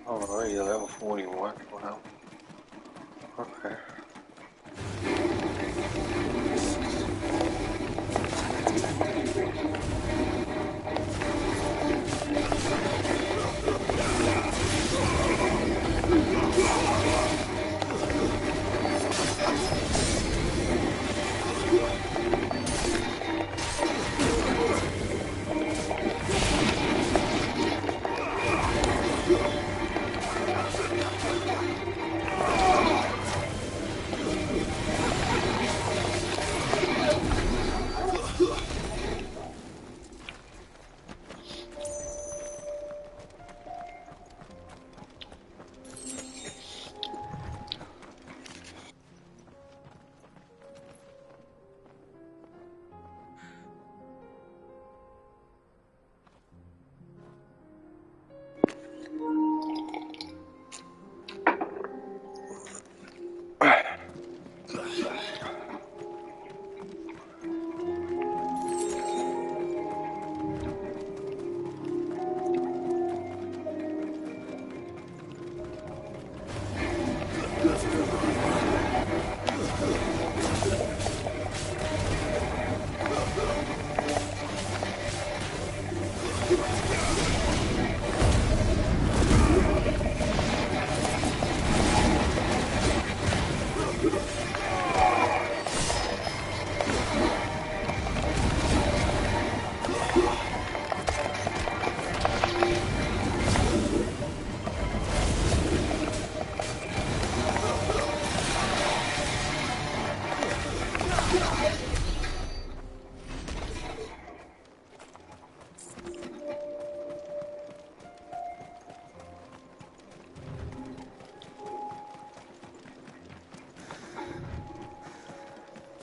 Oh, already level 41. Wow. Okay.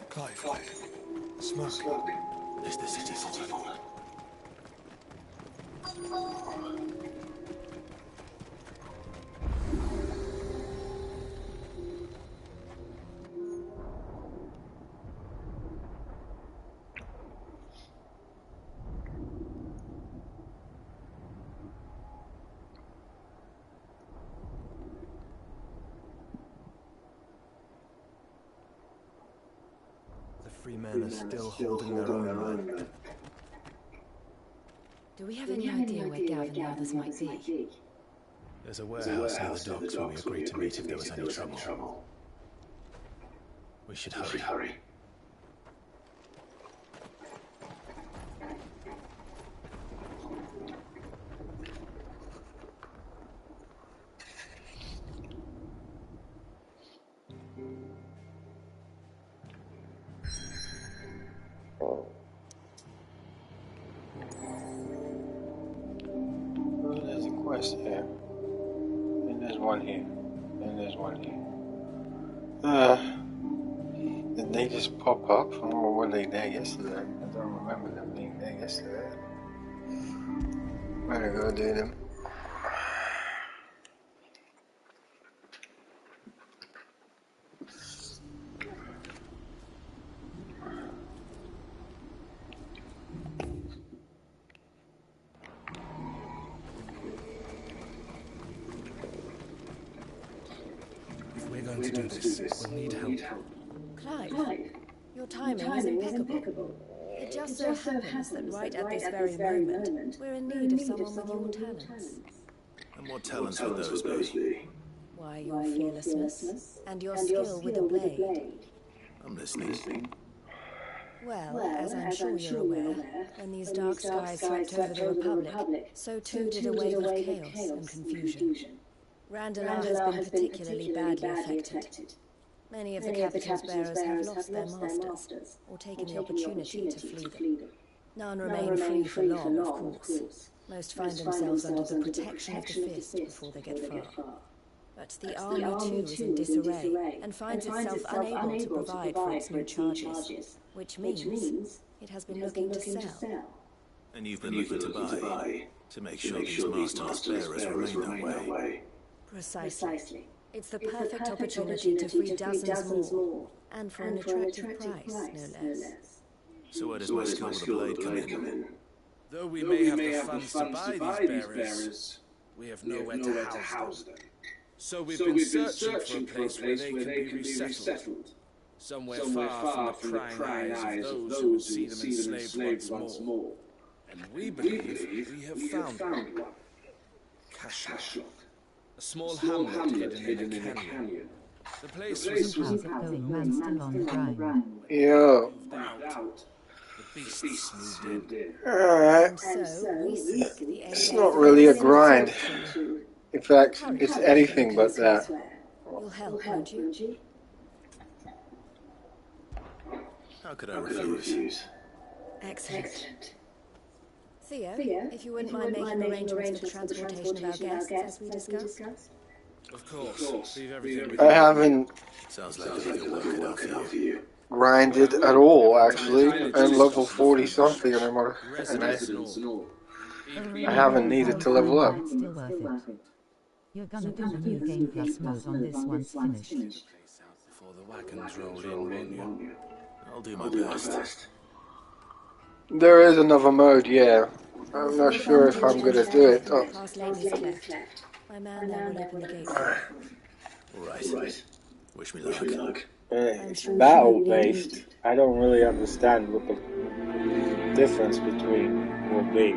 Clive. Smoke. Is the city fallen? The free men are still holding their own. Do we have any idea where Gav and the others might be? There's a warehouse near the docks where we agreed to meet if there was any trouble. We should hurry. There's a quest here. And there's one here. And there's one here. Did they just pop up? Or were they there yesterday? I don't remember them being there yesterday. Better go do them. If we're going to do this, we'll need help. Clive, your timing is impeccable. It just so happens that right at this very moment, we're in need of someone with your talents. And what talents would those be? Why, your fearlessness and your skill with a blade. I'm listening. Well, as I'm sure you're aware, when these dark skies swept over the Republic, so too did a wave of chaos and confusion. Randalar has been particularly badly affected. Many of the capital's bearers have lost their masters, or taken the opportunity to flee them. None remain free for long, of course. Most find themselves under the protection of the Fist before they get far. But the army too is in disarray, and finds itself unable to provide for its new charges, which means it has been looking to sell. And you've been looking to buy, to make sure these masterless bearers remain that way. Precisely. It's the perfect opportunity to free dozens more, and for an attractive price, no less. So where does my skill with the blade come in? Though we may have the funds to buy these bearers, We have nowhere to house them. So we've been searching for a place where they can be resettled. Somewhere far from the prying eyes of those who would see them enslaved once more. And we believe we have found one. Cashlock. A small hamlet hidden in a canyon. The place was going man still on the grind. Yeah. out. The beasts moved in. Alright. So we seek the aid It's of not really a those grind. who In fact, it's anything but that. You'll help, won't you? How could I refuse? Excellent. Theo, if you wouldn't mind making arrangements for the transportation of our guests, as we discussed. Of course. Leave everything. I haven't Sounds like they'll work it out for you. grinded at all, actually. I'm level 40 something, and I haven't needed to level up. It's still worth it. You're gonna do the new Game Plus mode on this once finished. Before the wagons roll in, won't you? I'll do my best. There is another mode, yeah. I'm not sure if I'm gonna do it. Oh. Past Lady's Cleft. My man there will open the gates. Alright. Wish me luck. It's battle-based. I don't really understand what the difference between will be.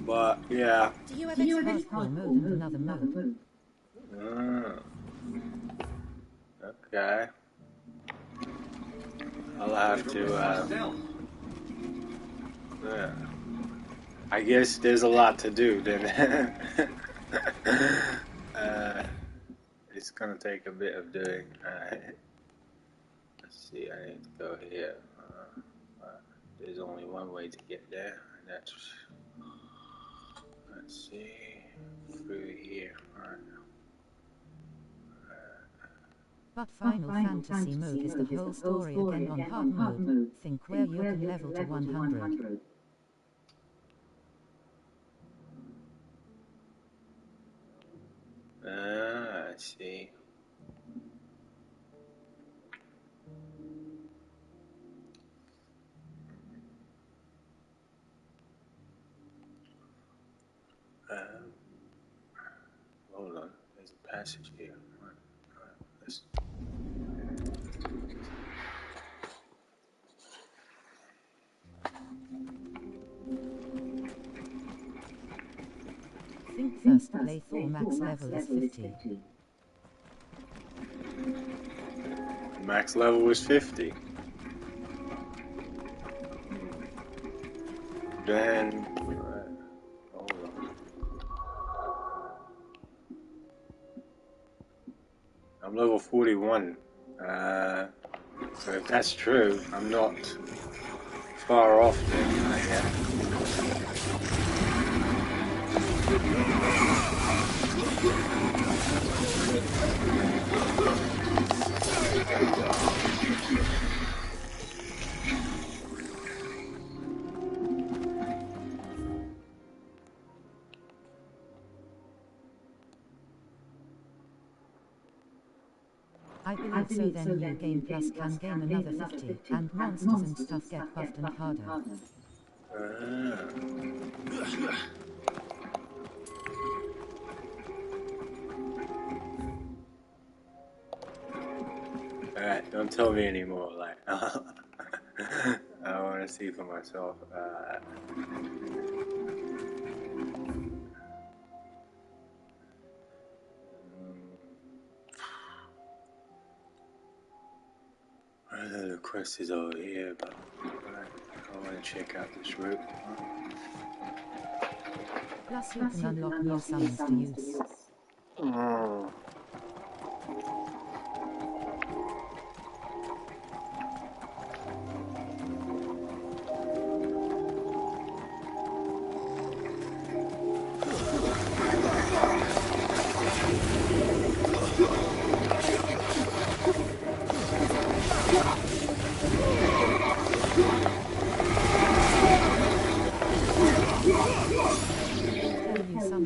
But, yeah. Do you ever Hardcore mode and another mode. Okay. I'll have to, I guess there's a lot to do then. It's gonna take a bit of doing. Let's see, I need to go here. There's only one way to get there, and that's, let's see, through here. But Final Fantasy mode is the whole story again on hard mode. Think where you can level to 100. I see. Hold on, there's a passage here. Let's... Think first playthrough max level is 50. Max level is 50. Then, hold on. I'm level 41. So if that's true, I'm not far off then, I guess. I believe so. Then New Game Plus can gain another 50, and monsters and stuff get buffed and harder. Alright, don't tell me anymore, like, I want to see for myself. The quest is over here, but I want to check out this route. Plus you can unlock new summons to use.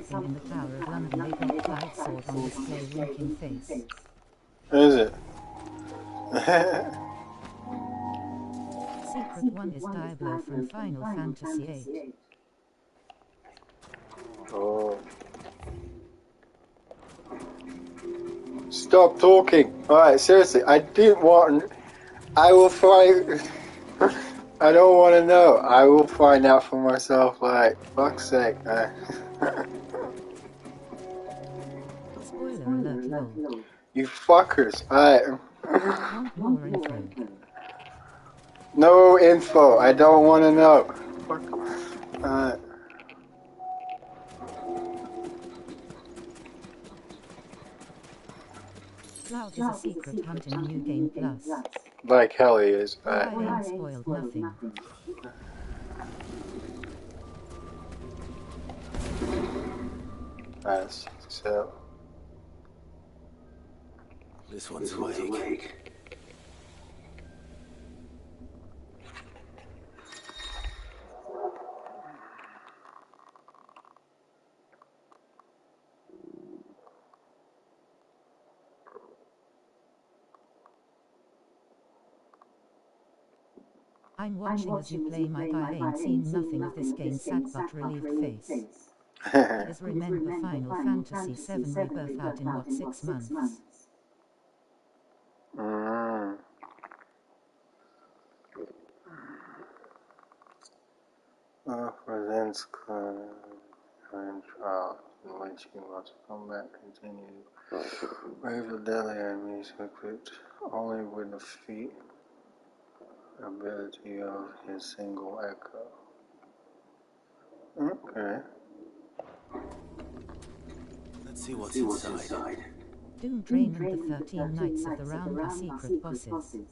Something in the Tower of London, they got Cloud Sword on display winking face. Is it? secret one is Diablo from Final Fantasy VIII. Oh. Stop talking. Alright, seriously, I didn't want... I will find... I don't want to know. I will find out for myself, like, fuck's sake. Spoiler alert, lol. You fuckers. Alright. Want more info? No info. I don't want to know. Fuck. Alright. Cloud is a secret hunt in New Game Plus. Like hell he is. I ain't spoiled nothing. Nice. So. This one's awake. I'm watching as you play my I ain't seen nothing of this game sad but relieved face. Is remember Final Fantasy VII Rebirth out in what, 6 months? Presents current trial in which you must combat continue. Brave the deadly enemies equipped only with the feat ability of his single echo. Okay. Let's see what's inside. Doom Drain and the 13 Knights of the Round are secret bosses.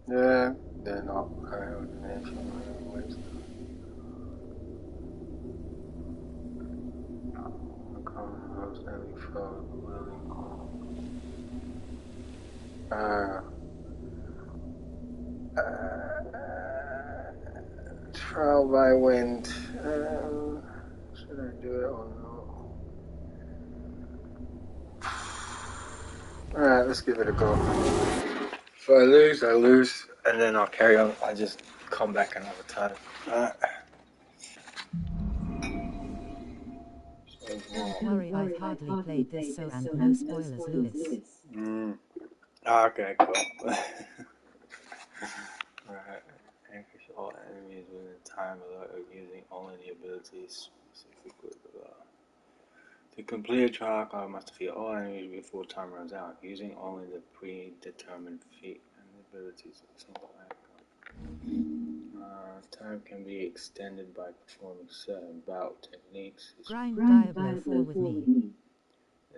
Yeah, they're not high ordination anyways. Trial by wind. Should I do it or no? Alright, let's give it a go. If I lose, I lose, and then I'll carry on. I just come back another time. Alright. Don't worry, I've hardly played this, so and no spoilers, Lewis. Okay, cool. Alright. Anchors all enemies within a time alert of using only the abilities specifically. To complete a trial, I must defeat all enemies before time runs out, using only the predetermined feat and the abilities of a single icon. Time can be extended by performing certain bout techniques. Grind Diablo 4 with me.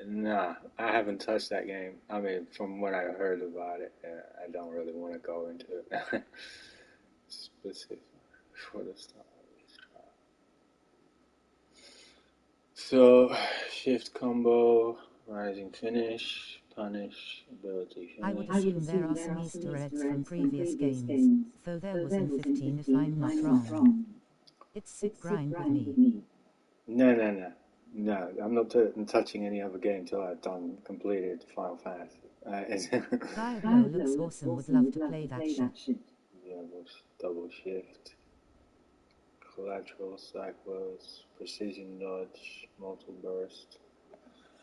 Nah, I haven't touched that game. I mean, from what I heard about it, I don't really want to go into it. Specific for the start of this trial. So, shift combo, rising finish, punish, ability finish. I would assume there are some Easter eggs from previous games, though there was in 15 if I'm not wrong. It's sick grind with me. No, I'm not touching any other game until I've completed Final Fantasy. Diablo looks awesome, would love to play that shit. Yeah, double shift, collateral cycles, precision dodge, multiple burst.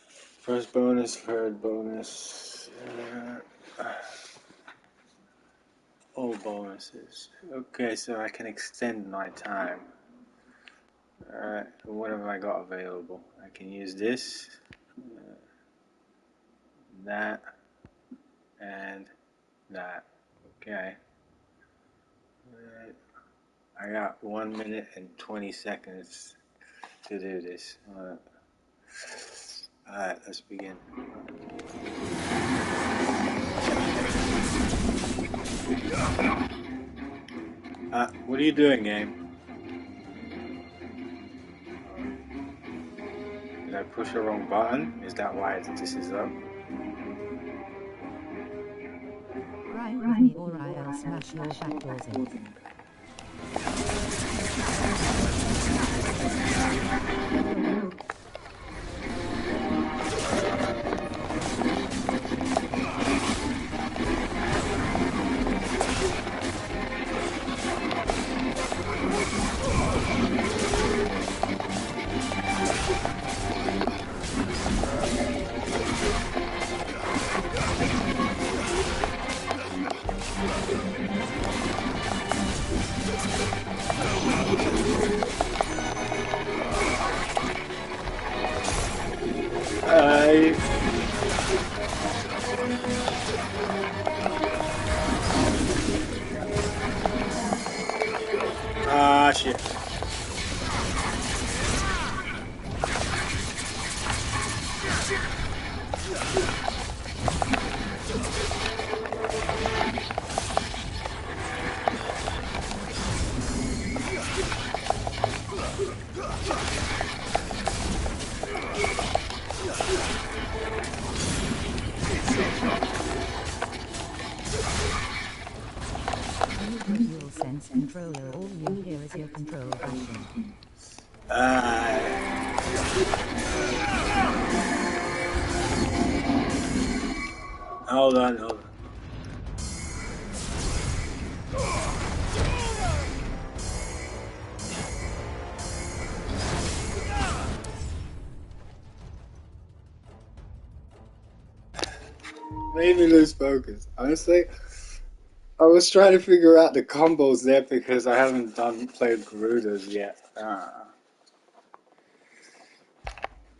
First bonus, third bonus, all bonuses. Okay, so I can extend my time. Alright, what have I got available? I can use this, that, and that. Okay. I got 1 minute and 20 seconds to do this. Alright, let's begin. What are you doing, game? Did I push the wrong button? Is that why this is up? Grind with me or I'll smash your back doors in. you. Ah, shit. DualSense controller, all you hear is your control button. Hold on. Made me lose focus. Honestly, I was trying to figure out the combos there because I haven't played Gerudos yet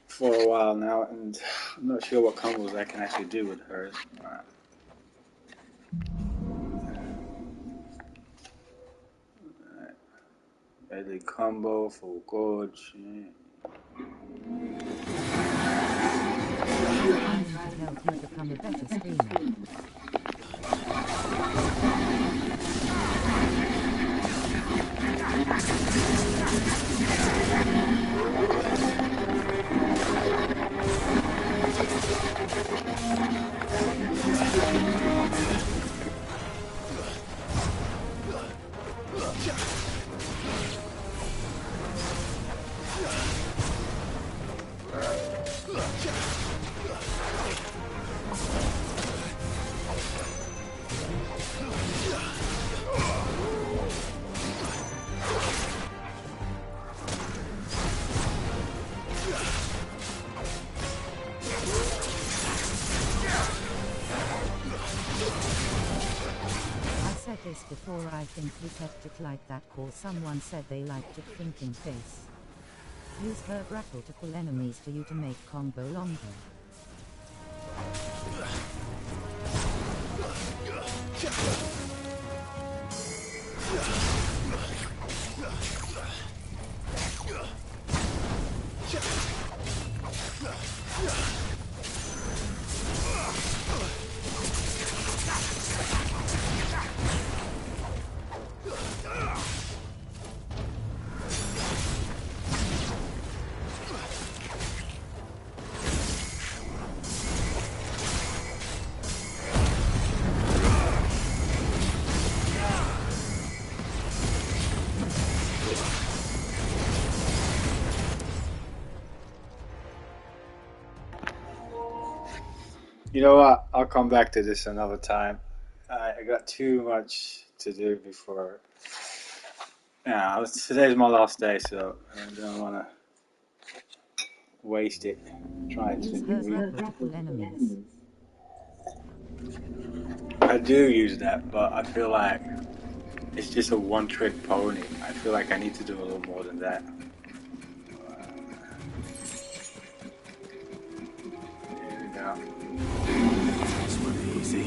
for a while now, and I'm not sure what combos I can actually do with hers. Deadly combo, full gorge. Trying to help you become a better screamer. This before, I think we kept it like that cause someone said they liked it thinking face. Use her grapple to pull enemies to you to make combo longer. You know what? I'll come back to this another time. I got too much to do before. Yeah, today's my last day, so I don't want to waste it trying to enemies. I do use that, but I feel like it's just a one-trick pony. I feel like I need to do a little more than that. Here we go. This one easy.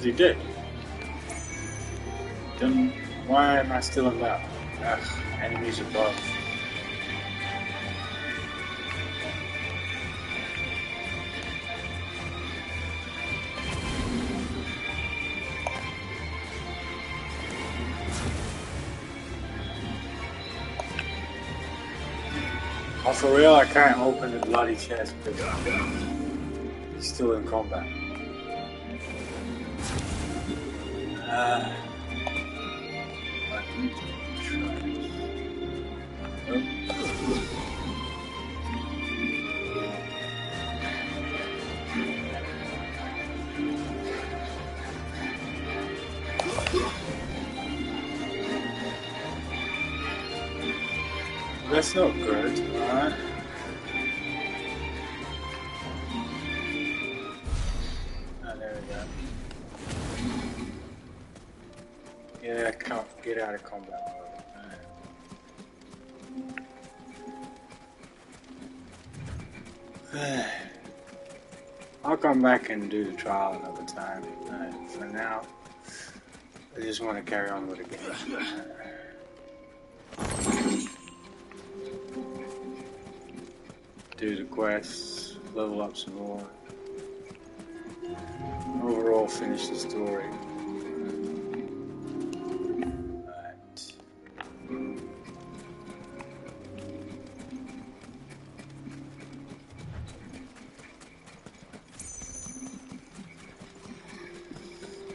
he did. Then why am I still in battle? Ugh, enemies above. Oh, for real, I can't open the bloody chest because he's still in combat. I need to try this. That's not good, alright? Ah, there we go. Get out of combat mode. Alright. I'll come back and do the trial another time. For now, I just want to carry on with the game. Do the quests, level up some more. Overall, finish the story. Alright.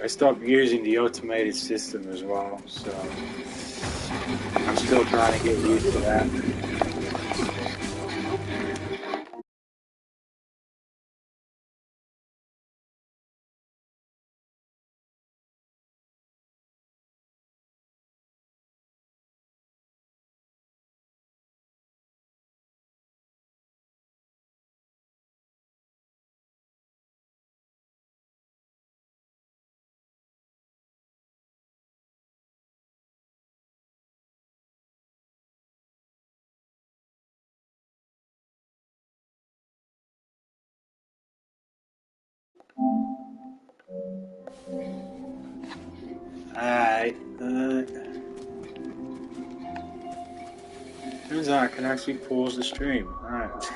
I stopped using the automated system as well, so I'm still trying to get used to that. Alright, turns out I can actually pause the stream. Alright.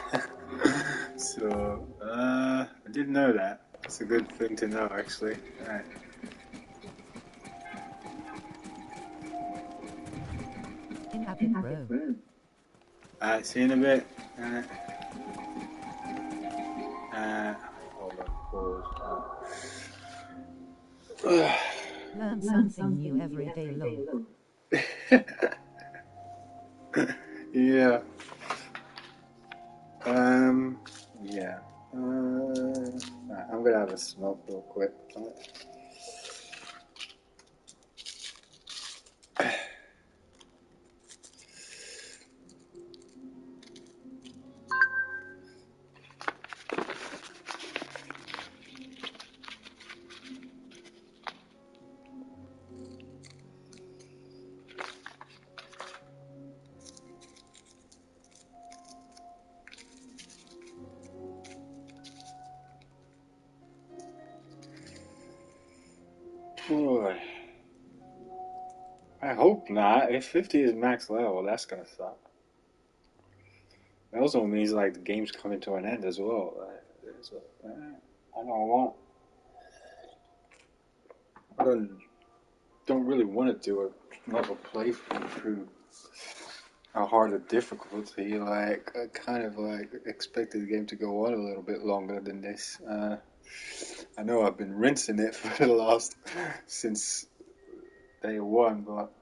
So, I didn't know that. It's a good thing to know, actually. Alright. Inhabit bro. Alright, see you in a bit. Hold on, pause. Learn something new every day, lol. Yeah. Yeah. I'm gonna have a smoke real quick. Boy. I hope not. If 50 is max level, that's gonna suck. That also means like the game's coming to an end as well. I don't really want to do another playthrough through how hard the difficulty. Like I kind of like expected the game to go on a little bit longer than this. I know I've been rinsing it for the last since day one, but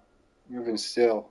even still.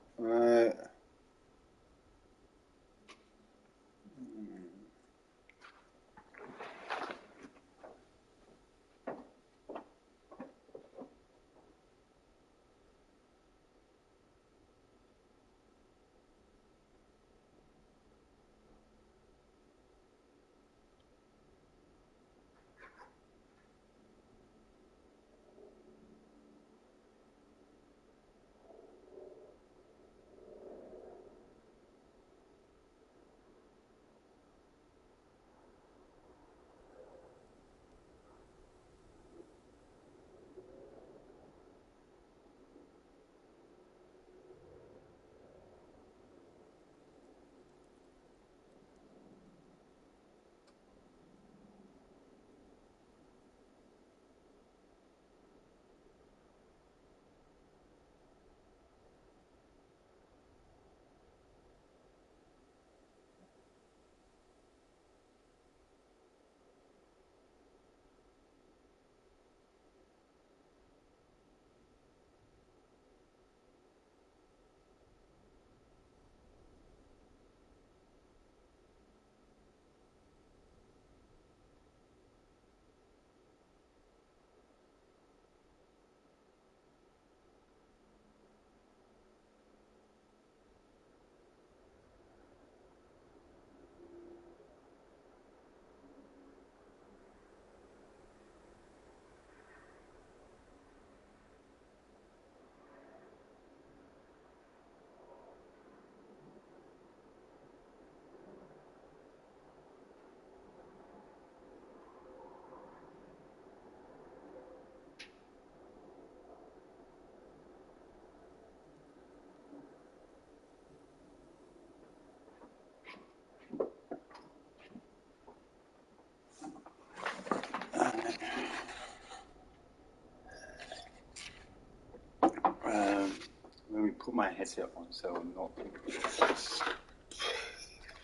put my headset on so I'm not.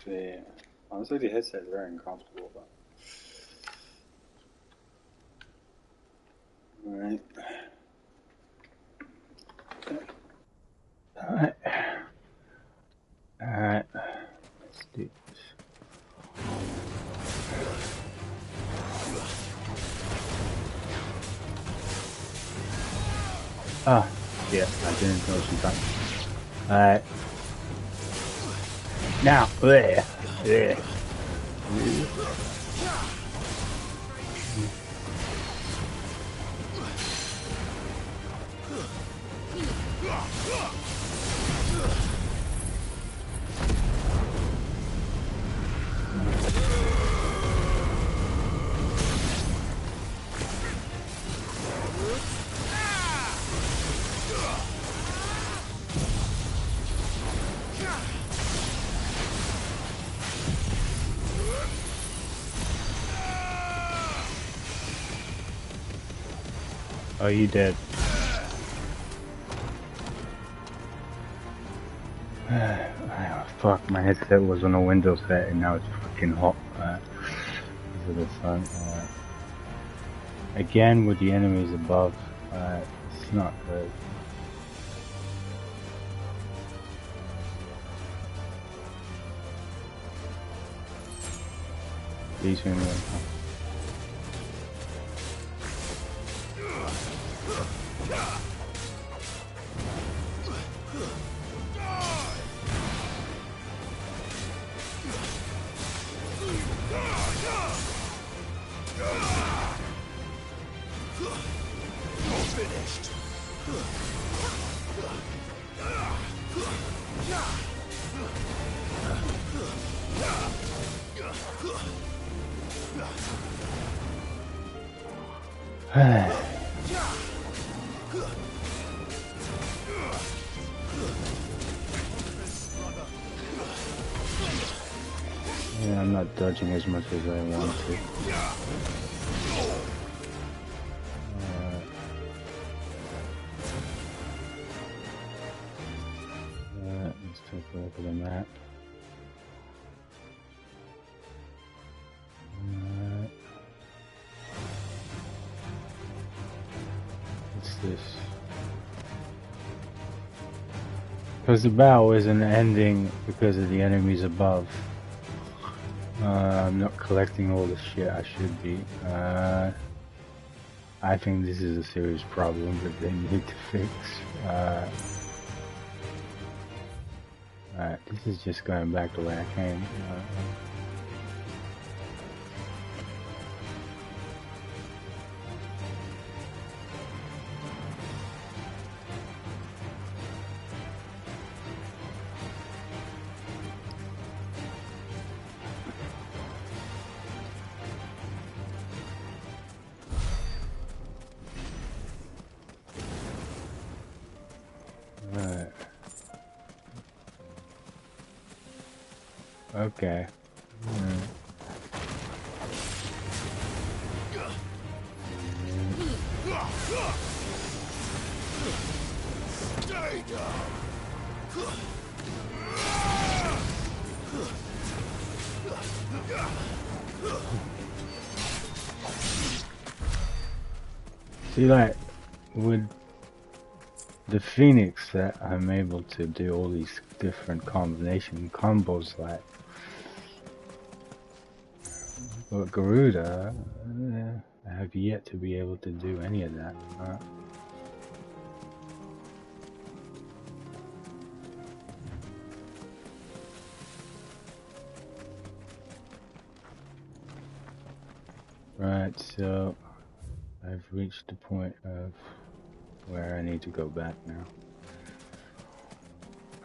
Yeah. Honestly, the headset is very uncomfortable. But... Alright. Alright. Alright. Let's do this. Ah, yeah, I didn't know some time. Alright. Now, there. There. Oh, you dead. Oh, fuck, my headset was on a Windows set and now it's fucking hot because of the sun. Again with the enemies above, it's not good. These are yeah, I'm not dodging as much as I want to. Let's take a look at the map. What's this? Because the battle isn't ending because of the enemies above. I'm not collecting all the shit I should be. I think this is a serious problem that they need to fix. Alright, this is just going back the way I came. Okay. See, like, with the Phoenix that I'm able to do all these different combos, like, but Garuda, I have yet to be able to do any of that. Right, so I've reached the point of where I need to go back now.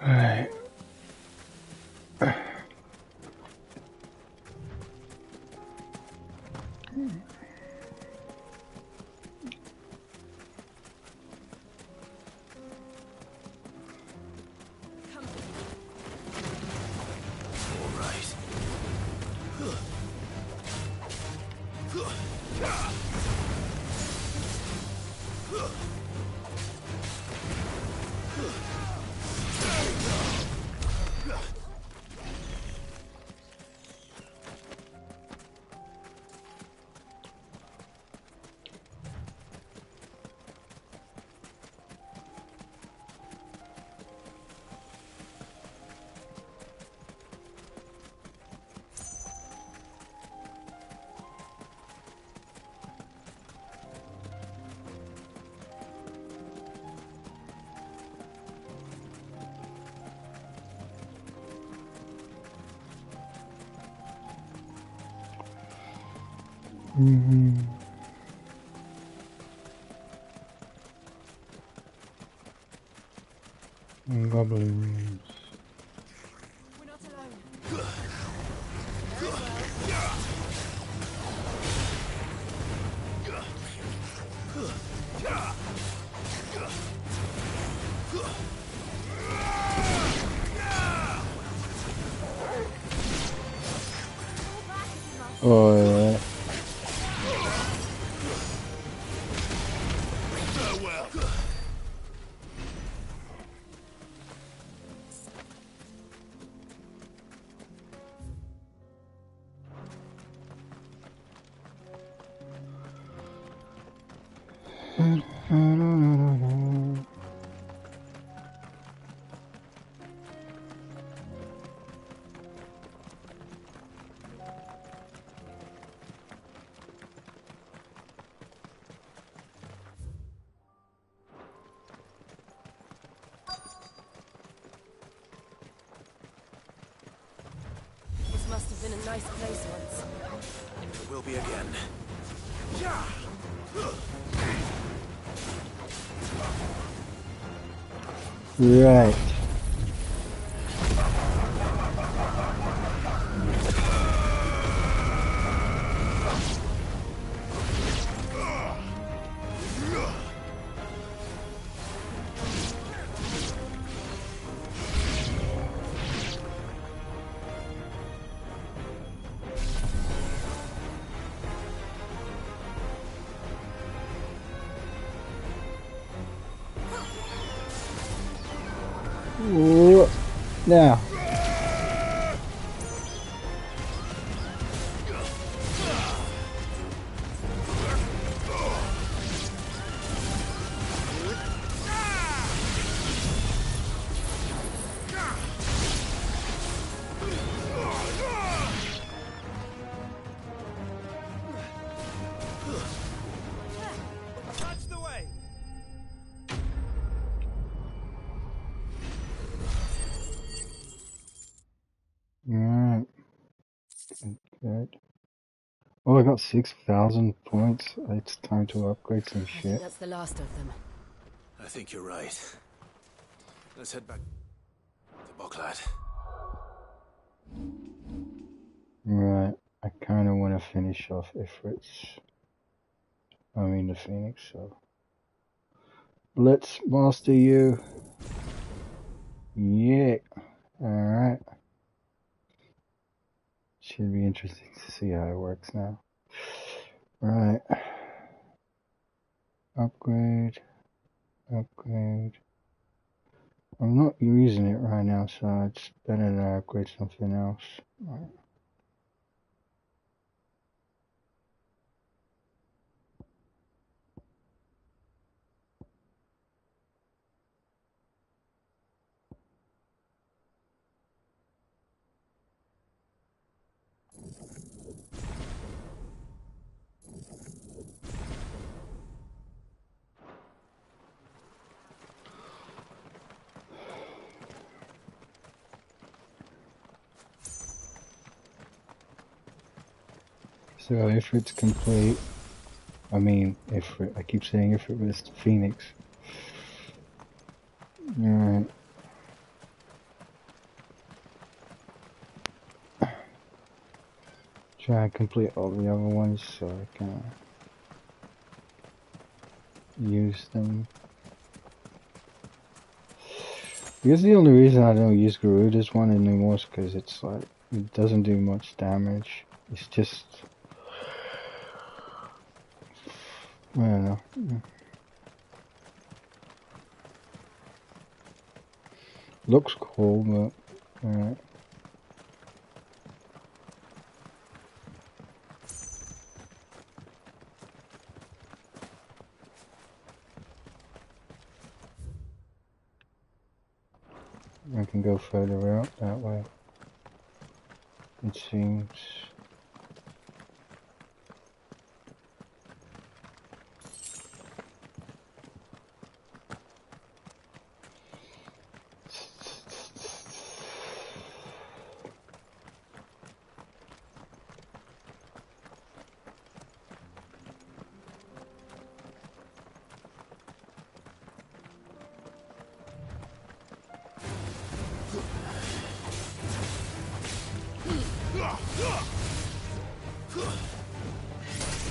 Alright. Goblins. We're not alone. Oh yeah. This must have been a nice place once. It will be again. Right. Ooh. Now. Touch the way. Alright. Good. Oh, I got 6,000 points. It's time to upgrade some I think shit. that's the last of them. I think you're right. Let's head back to Boklad. Right. I kind of want to finish off Ifrit's. I mean the Phoenix, so. Let's master you. Yeah. Alright. Should be interesting to see how it works now. Right. Upgrade. Upgrade. I'm not using it right now, so it's better to upgrade something else. Right. So if it's complete, I mean Ifrit, I keep saying Ifrit, but it's the Phoenix. Alright. Try and complete all the other ones so I can use them. Because the only reason I don't use Garuda's one anymore is because it's like, it doesn't do much damage. It's just, I don't know. Looks cool, but alright. I can go further out that way. It seems.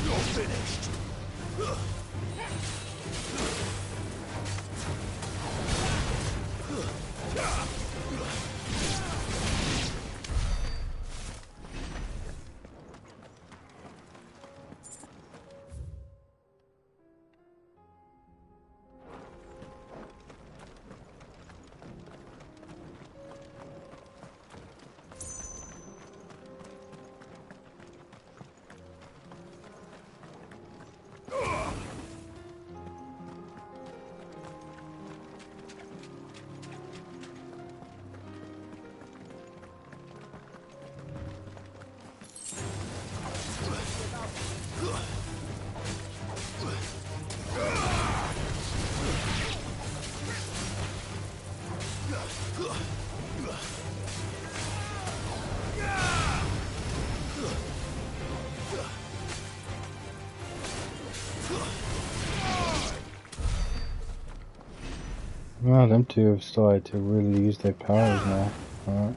You're finished. Well, them two have started to really use their powers now. Alright.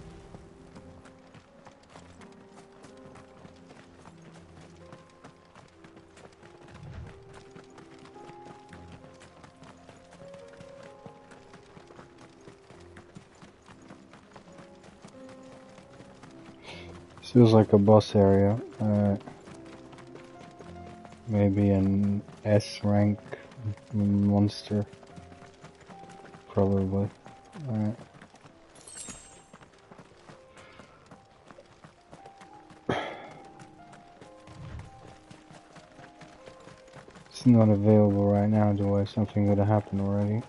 This feels like a boss area. Maybe an S rank monster. Probably. Alright. It's not available right now, do I? Something would have happened already.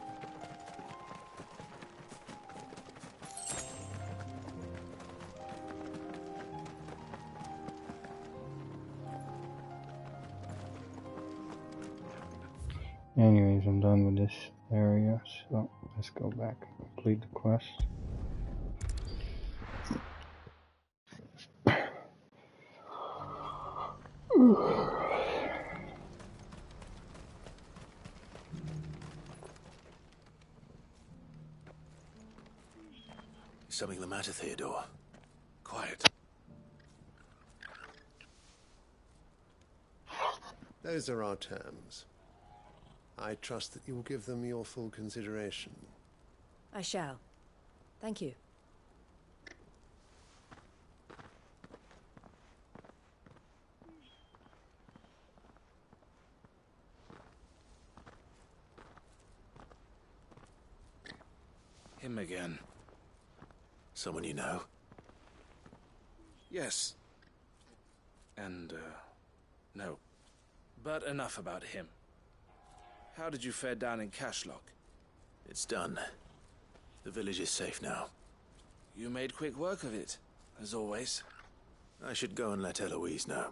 Anyways, I'm done with this area, so let's go back and complete the quest. Is something the matter, Theodore? Quiet. Those are our terms. I trust that you will give them your full consideration. I shall. Thank you. Him again. Someone you know? Yes. And, no. But enough about him. How did you fare down in Cashlock? It's done. The village is safe now. You made quick work of it, as always. I should go and let Eloise know.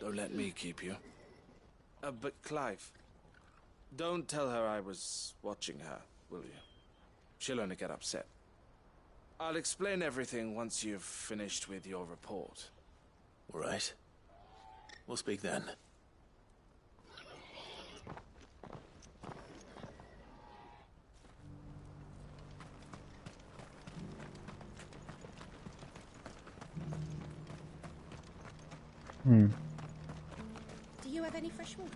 Don't let me keep you. But Clive, don't tell her I was watching her, will you? She'll only get upset. I'll explain everything once you've finished with your report. All right. We'll speak then. Do you have any fresh water?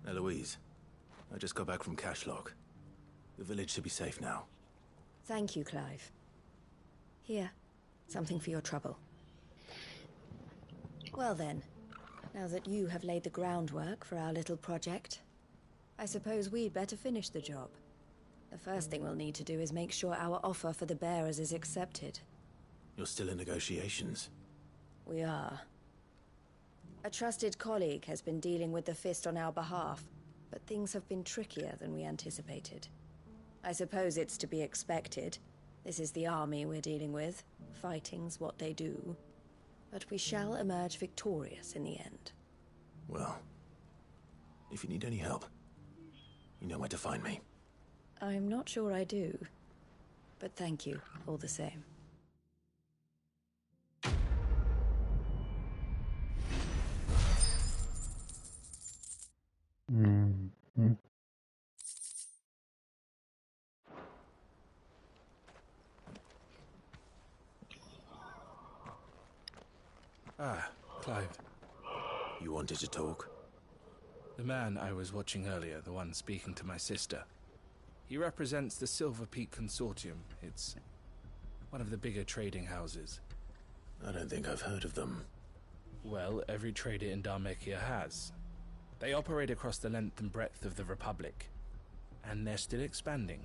Eloise, I just got back from Cashlock. The village should be safe now. Thank you, Clive. Here, something for your trouble. Well then, now that you have laid the groundwork for our little project, I suppose we'd better finish the job. The first thing we'll need to do is make sure our offer for the bearers is accepted. You're still in negotiations? We are. A trusted colleague has been dealing with the Fist on our behalf, but things have been trickier than we anticipated. I suppose it's to be expected. This is the army we're dealing with. Fighting's what they do. But we shall emerge victorious in the end. Well, if you need any help, you know where to find me. I'm not sure I do, but thank you all the same. Ah, Clive. You wanted to talk? The man I was watching earlier, the one speaking to my sister. He represents the Silver Peak Consortium. It's one of the bigger trading houses. I don't think I've heard of them. Well, every trader in Dharmekia has. They operate across the length and breadth of the Republic. And they're still expanding.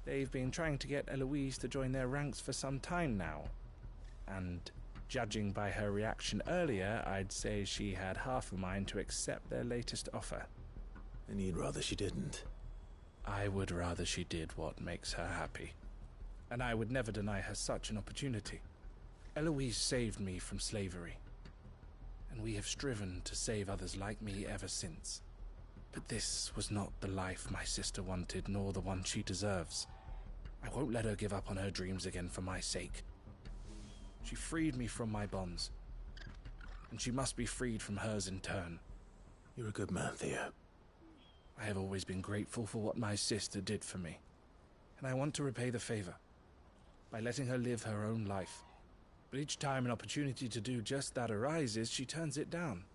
They've been trying to get Eloise to join their ranks for some time now. And judging by her reaction earlier, I'd say she had half a mind to accept their latest offer. And you'd rather she didn't? I would rather she did what makes her happy. And I would never deny her such an opportunity. Eloise saved me from slavery. And we have striven to save others like me ever since. But this was not the life my sister wanted, nor the one she deserves. I won't let her give up on her dreams again for my sake. She freed me from my bonds. And she must be freed from hers in turn. You're a good man, Theo. I have always been grateful for what my sister did for me. And I want to repay the favor by letting her live her own life. But each time an opportunity to do just that arises, she turns it down.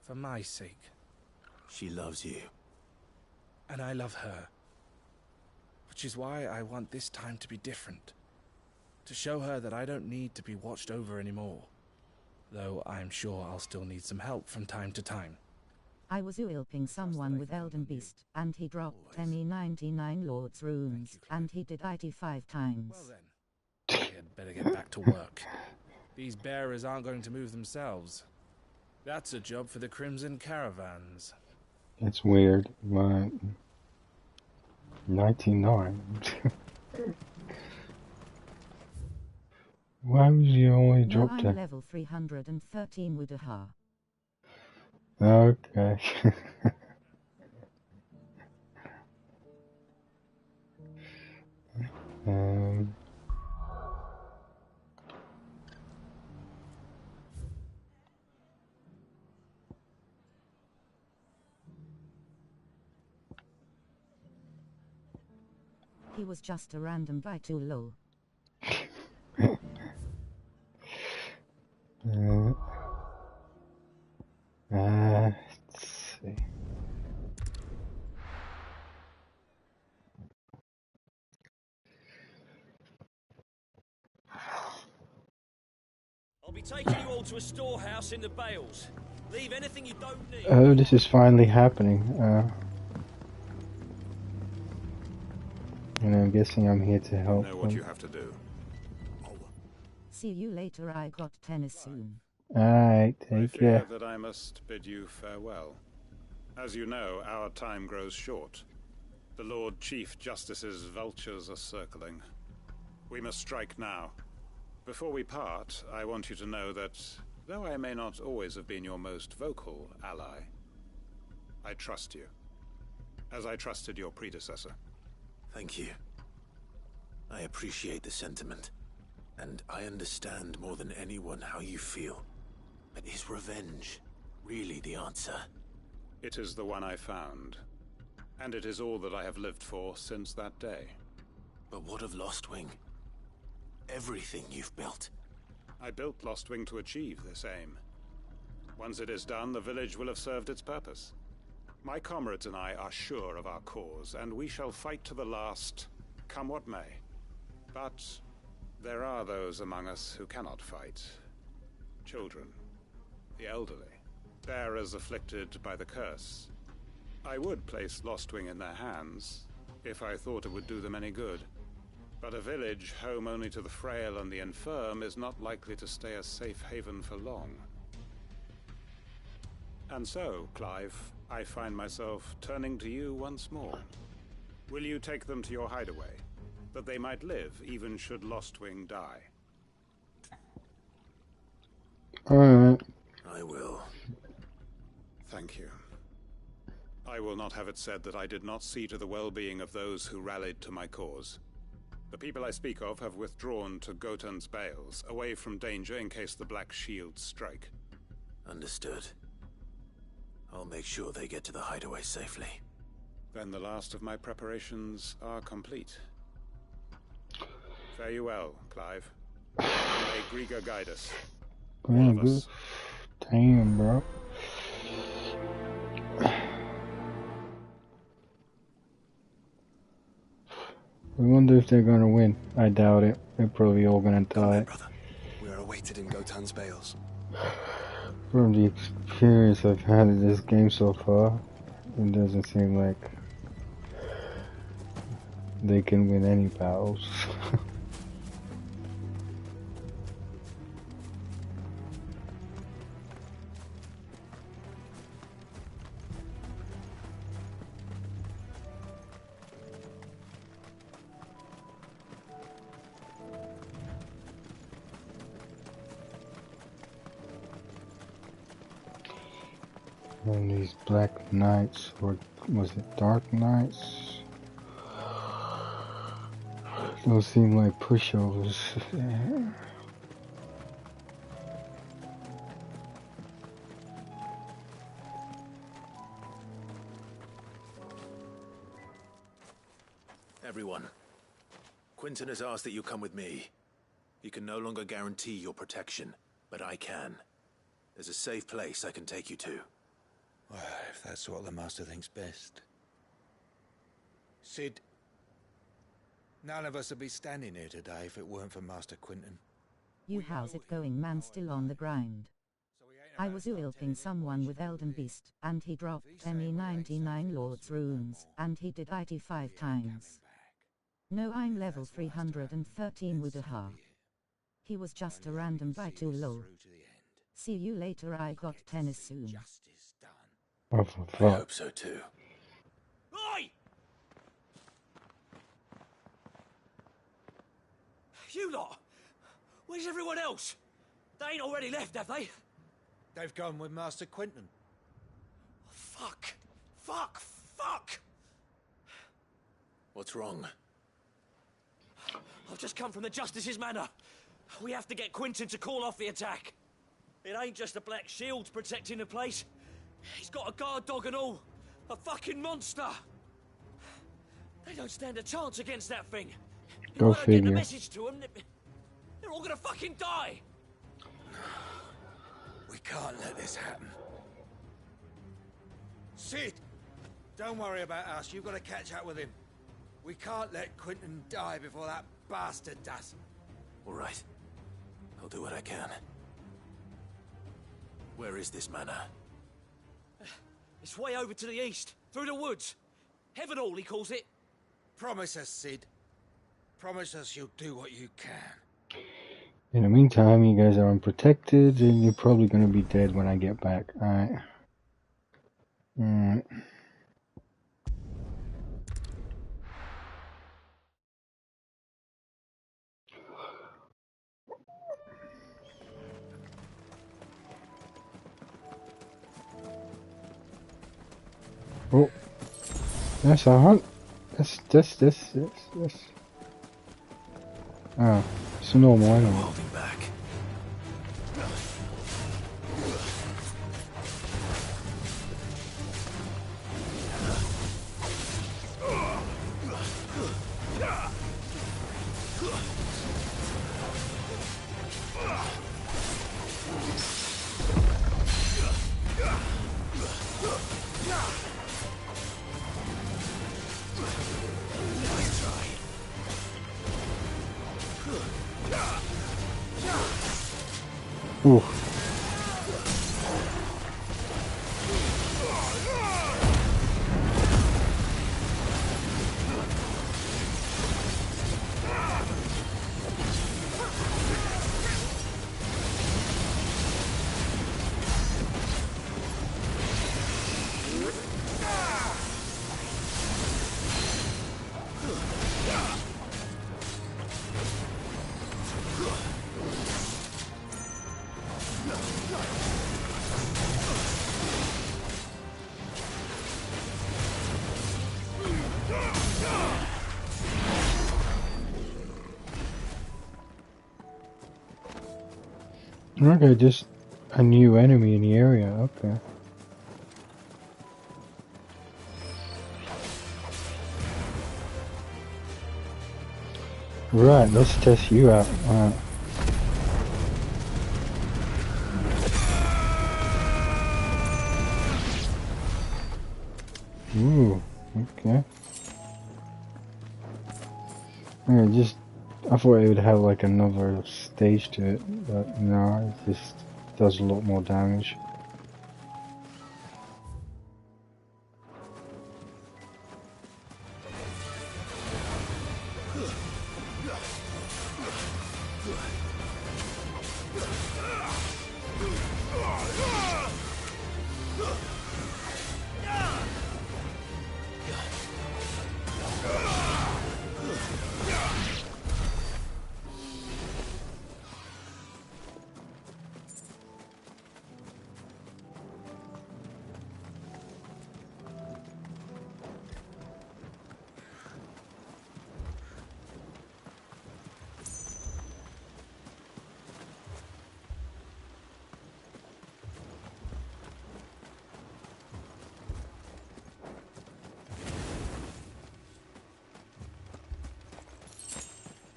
For my sake. She loves you. And I love her. Which is why I want this time to be different. To show her that I don't need to be watched over anymore. Though I'm sure I'll still need some help from time to time. I was helping someone with Elden Beast, and he dropped me 99 Lord's runes, and he did it 5 times. Well then, I had better get back to work. These bearers aren't going to move themselves. That's a job for the Crimson Caravans. It's weird, but 99. Why would you only drop I'm that? level 313 with a ha. Okay. He was just a random guy too, lol. Let's see. I'll be taking you all to a storehouse in the Bales. Leave anything you don't need. Oh, this is finally happening. And I'm guessing I'm here to help. Know what you have to do. See you later, I got tennis soon. Alright, I take fear care. that I must bid you farewell. As you know, our time grows short. The Lord Chief Justice's vultures are circling. We must strike now. Before we part, I want you to know that, though I may not always have been your most vocal ally, I trust you, as I trusted your predecessor. Thank you. I appreciate the sentiment, and I understand more than anyone how you feel. But is revenge really the answer? It is the one I found, and it is all that I have lived for since that day. But what of Lostwing? Everything you've built. I built Lostwing to achieve this aim. Once it is done, the village will have served its purpose. My comrades and I are sure of our cause, and we shall fight to the last, come what may. But there are those among us who cannot fight. Children, the elderly, bearers afflicted by the curse. I would place Lostwing in their hands, if I thought it would do them any good. But a village home only to the frail and the infirm is not likely to stay a safe haven for long. And so, Clive, I find myself turning to you once more. Will you take them to your hideaway, that they might live even should Lostwing die? Alright. I will. Thank you. I will not have it said that I did not see to the well-being of those who rallied to my cause. The people I speak of have withdrawn to Gotan's Bales, away from danger in case the Black Shields strike. Understood. I'll make sure they get to the hideaway safely. Then the last of my preparations are complete. Fare you well, Clive. And may Griga guide us. Man, good. Damn, bro. I wonder if they're gonna win. I doubt it. They're probably all gonna die. Brother. We are awaited in Gotan's bales. From the experience I've had in this game so far, it doesn't seem like they can win any battles. And these Black Knights, or was it Dark Knights? Those seem like pushovers. Everyone, Quinton has asked that you come with me. He can no longer guarantee your protection, but I can. There's a safe place I can take you to. Well, if that's what the Master thinks best. Cid, none of us would be standing here today if it weren't for Master Quinton. You how's it going, man? Still on the grind. I was helping someone with Elden Beast, and he dropped me 99 Lord's runes, and he did it 5 times. No, I'm level 313 with a ha. He was just a random by too low. See you later, I got tennis soon. Oh, for I fuck. hope so too. Oi! You lot! Where's everyone else? They ain't already left, have they? They've gone with Master Quinton. Fuck! Fuck! Fuck! What's wrong? I've just come from the Justice's Manor. We have to get Quinton to call off the attack. It ain't just the Black Shields protecting the place. He's got a guard dog and all. A fucking monster. They don't stand a chance against that thing. Go If I don't get the figure. message to them, they're all gonna fucking die. We can't let this happen. Cid! Don't worry about us. You've got to catch up with him. We can't let Quinton die before that bastard does. All right. I'll do what I can. Where is this manor? It's way over to the east, through the woods. Heavenhall, he calls it. Promise us, Cid. Promise us you'll do what you can. In the meantime, you guys are unprotected, and you're probably gonna be dead when I get back. Alright. Alright. Oh, that's a hunt. This. Oh, it's a normal animal. Holding back. Ooh. Okay, just a new enemy in the area, okay. Right, let's test you out. Okay. Yeah, I thought it would have like another stage to it, but no, it just does a lot more damage.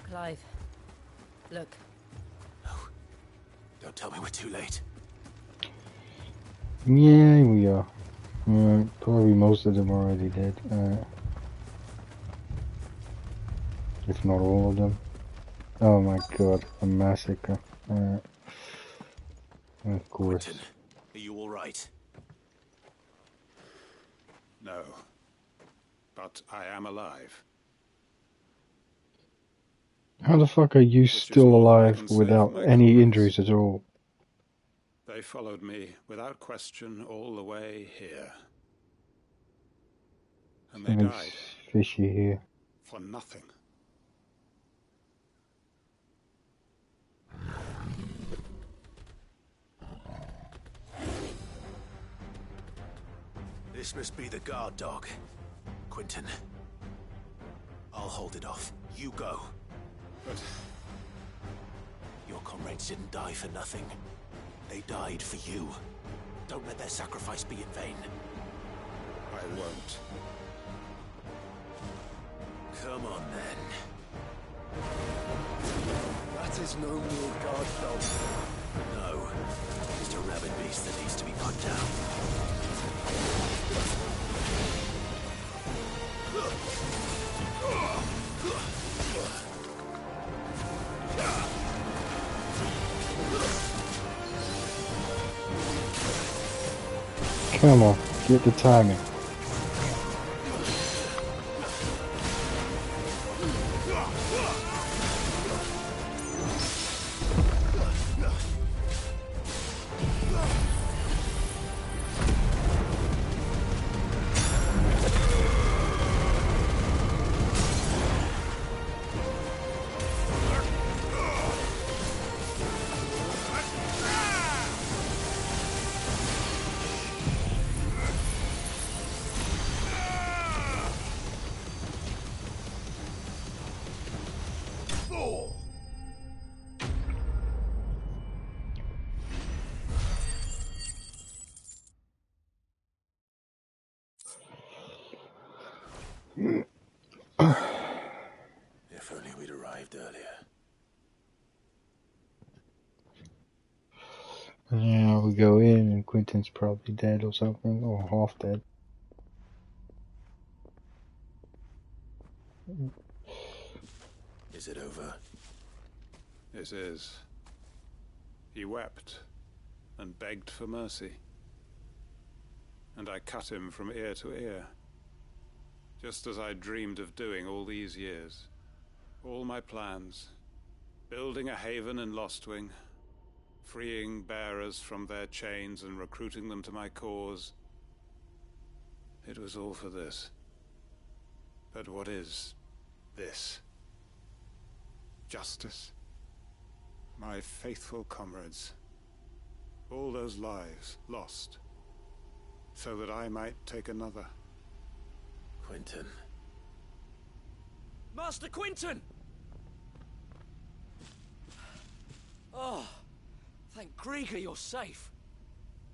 Clive, look. No. Don't tell me we're too late. Yeah, we are. Probably most of them are already dead. If not all of them. Oh my god, a massacre. Of course. Quentin, are you alright? No. But I am alive. How the fuck are you still alive without any injuries at all? They followed me without question all the way here. And they died. Fishy here. For nothing. This must be the guard dog. Quentin. I'll hold it off. You go. But your comrades didn't die for nothing. They died for you. Don't let their sacrifice be in vain. I won't. Come on, then. That is no more guard dog. No. Just a rabid beast that needs to be put down. Come on, get the timing. If only we'd arrived earlier. Yeah, we go in and Quentin's probably dead or something, or half dead. Is it over? This is. He wept and begged for mercy. And I cut him from ear to ear. Just as I dreamed of doing all these years. All my plans. Building a haven in Lostwing. Freeing bearers from their chains and recruiting them to my cause. It was all for this. But what is this? Justice? My faithful comrades. All those lives lost. So that I might take another. Quentin. Master Quentin! Oh, thank Grieger you're safe.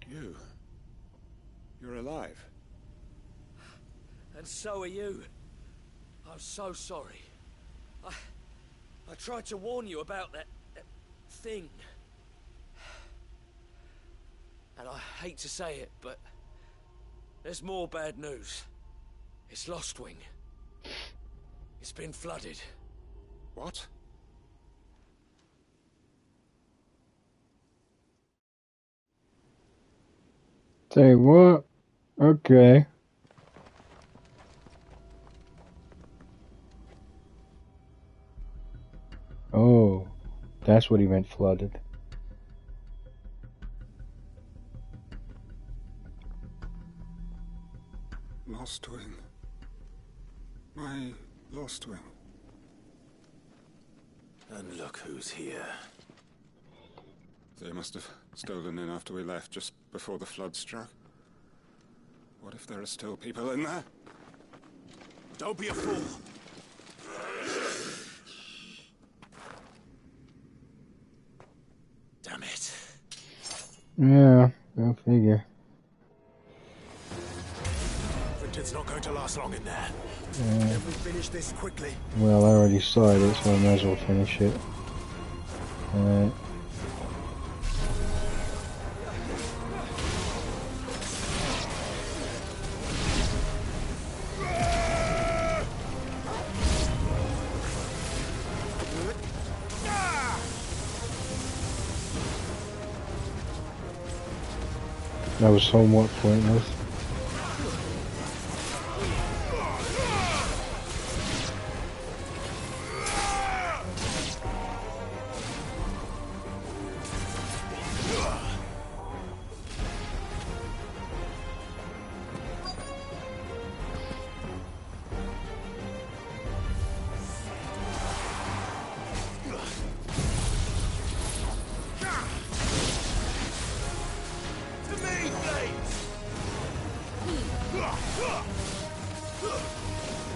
You're alive. And so are you. I'm so sorry. I tried to warn you about that thing. And I hate to say it, but there's more bad news. It's Lostwing. It's been flooded. What? Say what? Okay. Oh, that's what he meant flooded. Lostwing. My Lostwing. And look who's here. They must have stolen in after we left, just before the flood struck. What if there are still people in there? Don't be a fool! Damn it. Yeah, go figure. Quinton's not going to last long in there. Yeah. If we finish this quickly. Well, I already started it, so I might as well finish it. Alright. That was somewhat pointless.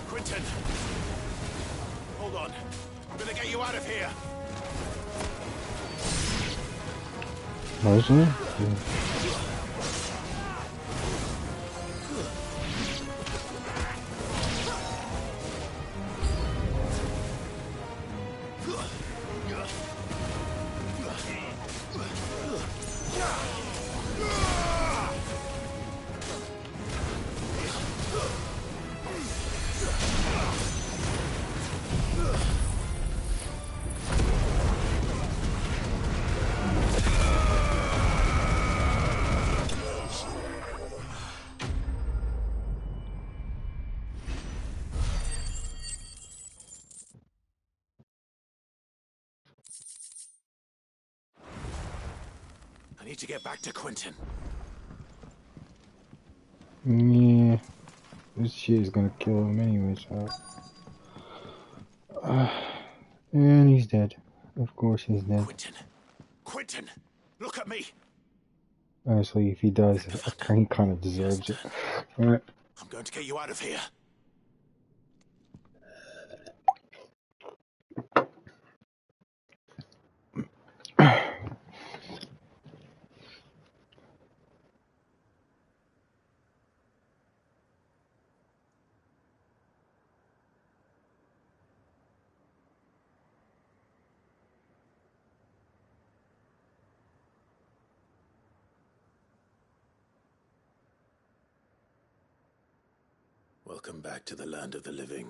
Quinton! Hold on. I'm gonna get you out of here! Mostly? I need to get back to Quinton. Yeah. This shit is gonna kill him anyway, so... and he's dead. Of course he's dead. Quinton! Quinton! Look at me! Honestly, if he does, he kind of deserves it. Alright. I'm going to get you out of here. Welcome back to the land of the living.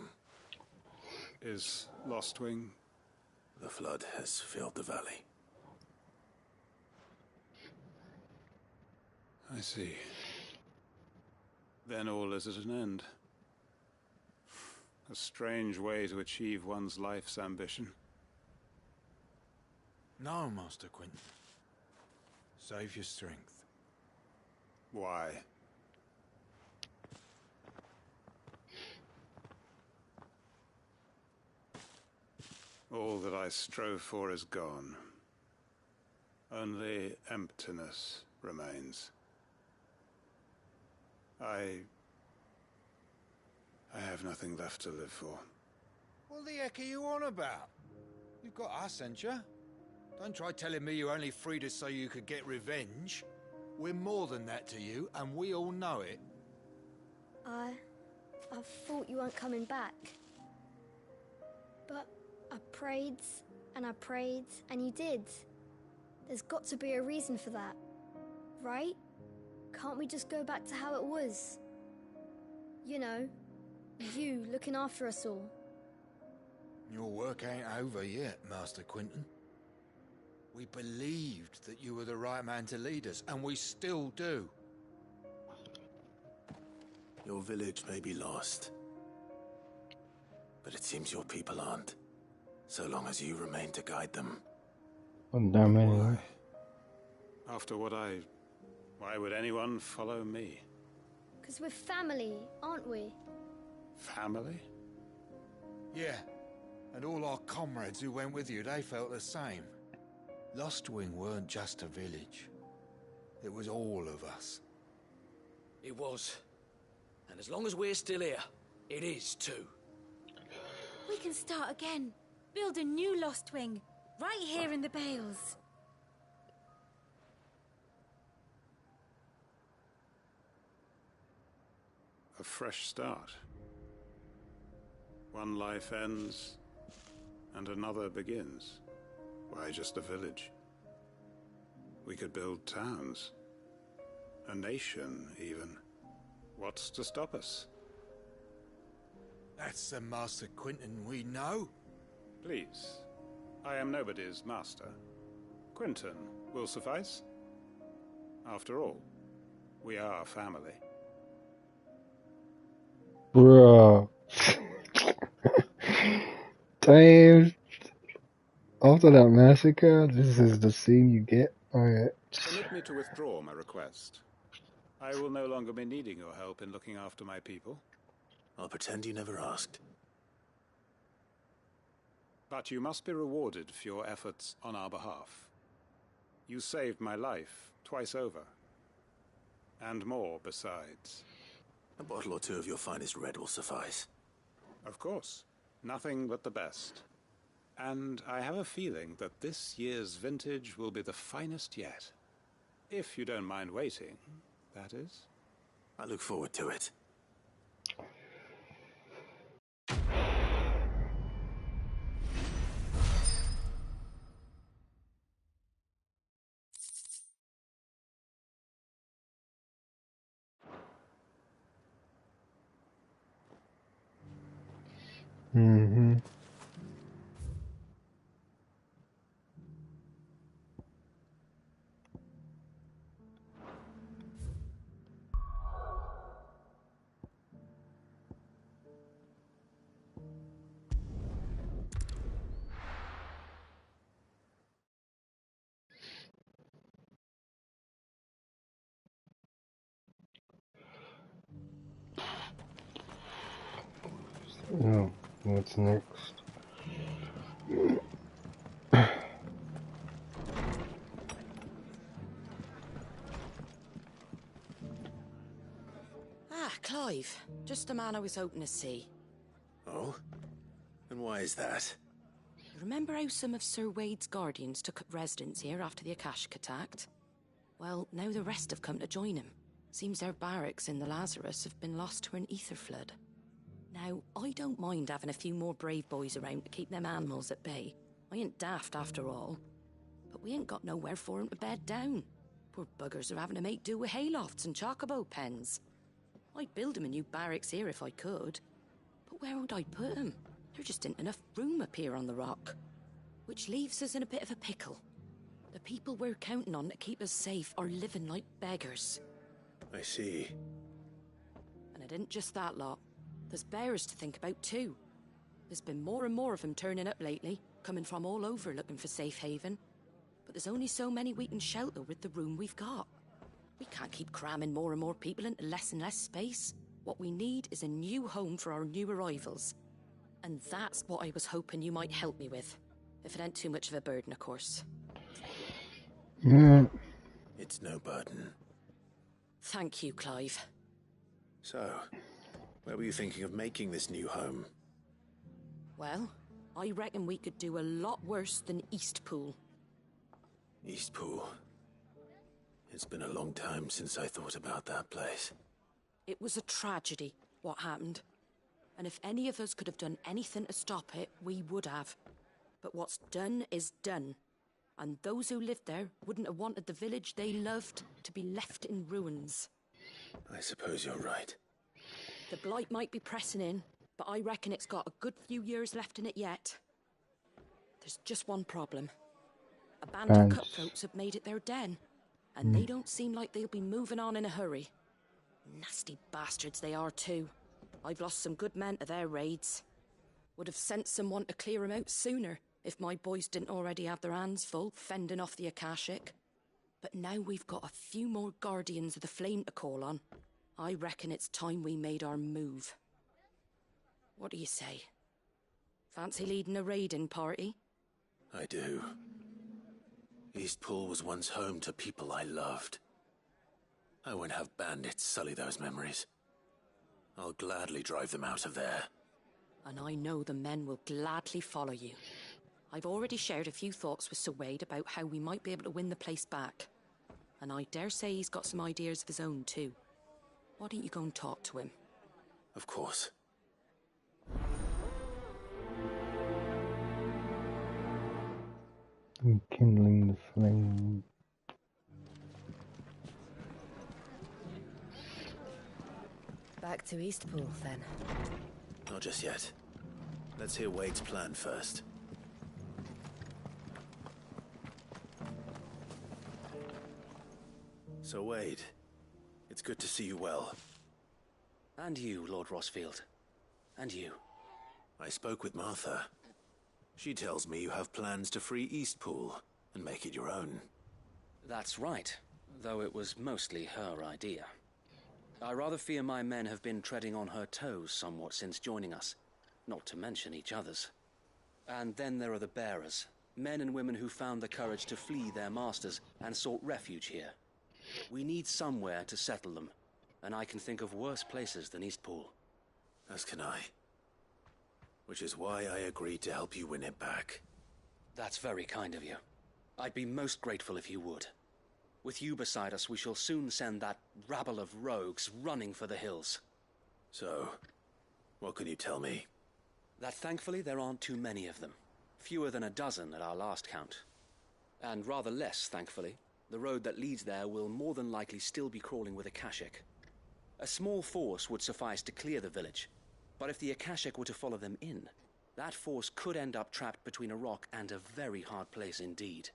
Is Lostwing? The flood has filled the valley. I see. Then all is at an end. A strange way to achieve one's life's ambition. No, Master Quinton. Save your strength. Why? All that I strove for is gone. Only emptiness remains. I have nothing left to live for. What the heck are you on about? You've got us, ain't you? Don't try telling me you only freed us so you could get revenge. We're more than that to you, and we all know it. I thought you weren't coming back. But I prayed, and you did. There's got to be a reason for that, right? Can't we just go back to how it was? You know, You looking after us all. Your work ain't over yet, Master Quinton. We believed that you were the right man to lead us, and we still do. Your village may be lost, but it seems your people aren't, so long as you remain to guide them. Damn anyway. After what why would anyone follow me? 'Cause we're family, aren't we? Family? Yeah, and all our comrades who went with you, they felt the same. Lostwing weren't just a village. It was all of us. It was. And as long as we're still here, it is too. We can start again. Build a new Lostwing. Right here in the Bales. A fresh start. One life ends, and another begins. Why just a village? We could build towns. A nation, even. What's to stop us? That's the Master Quinton we know. Please. I am nobody's master. Quinton will suffice. After all, we are family. Bruh. Damn. After that massacre, this is the scene you get? Alright. Permit me to withdraw my request. I will no longer be needing your help in looking after my people. I'll pretend you never asked. But you must be rewarded for your efforts on our behalf. You saved my life twice over. And more besides. A bottle or two of your finest red will suffice. Of course. Nothing but the best. And I have a feeling that this year's vintage will be the finest yet. If you don't mind waiting, that is. I look forward to it. Mm-hmm. Oh, what's next? Ah, Clive. Just the man I was hoping to see. Oh? And why is that? Remember how some of Sir Wade's guardians took up residence here after the Akashic attacked? Well, now the rest have come to join him. Seems their barracks in the Lazarus have been lost to an ether flood. Now, I don't mind having a few more brave boys around to keep them animals at bay. I ain't daft after all. But we ain't got nowhere for 'em to bed down. Poor buggers are having to make do with haylofts and chocobo pens. I'd build 'em a new barracks here if I could. But where would I put 'em? There just ain't enough room up here on the rock. Which leaves us in a bit of a pickle. The people we're counting on to keep us safe are living like beggars. I see. And it isn't just that lot. There's bears to think about too. There's been more and more of them turning up lately, coming from all over looking for safe haven. But there's only so many we can shelter with the room we've got. We can't keep cramming more and more people into less and less space. What we need is a new home for our new arrivals. And that's what I was hoping you might help me with. If it ain't too much of a burden, of course. Yeah. It's no burden. Thank you, Clive. So, where were you thinking of making this new home? Well, I reckon we could do a lot worse than Eastpool. Eastpool. It's been a long time since I thought about that place. It was a tragedy, what happened. And if any of us could have done anything to stop it, we would have. But what's done is done. And those who lived there wouldn't have wanted the village they loved to be left in ruins. I suppose you're right. The blight might be pressing in, but I reckon it's got a good few years left in it yet. There's just one problem. A band of cutthroats have made it their den, and they don't seem like they'll be moving on in a hurry. Nasty bastards they are too. I've lost some good men to their raids. Would have sent someone to clear them out sooner if my boys didn't already have their hands full fending off the Akashic. But now we've got a few more Guardians of the Flame to call on. I reckon it's time we made our move. What do you say? Fancy leading a raiding party? I do. Eastpool was once home to people I loved. I won't have bandits sully those memories. I'll gladly drive them out of there. And I know the men will gladly follow you. I've already shared a few thoughts with Sir Wade about how we might be able to win the place back. And I dare say he's got some ideas of his own too. Why don't you go and talk to him? Of course. Kindling the flame. Back to Eastpool, then. Not just yet. Let's hear Wade's plan first. So Wade, it's good to see you well. And you, Lord Rosfield. And you. I spoke with Martha. She tells me you have plans to free Eastpool and make it your own. That's right, though it was mostly her idea. I rather fear my men have been treading on her toes somewhat since joining us, not to mention each other's. And then there are the bearers, men and women who found the courage to flee their masters and sought refuge here. We need somewhere to settle them, and I can think of worse places than Eastpool. As can I. Which is why I agreed to help you win it back. That's very kind of you. I'd be most grateful if you would. With you beside us, we shall soon send that rabble of rogues running for the hills. So, what can you tell me? That thankfully there aren't too many of them. Fewer than a dozen at our last count. And rather less, thankfully. The road that leads there will more than likely still be crawling with Akashic. A small force would suffice to clear the village, but if the Akashic were to follow them in, that force could end up trapped between a rock and a very hard place indeed.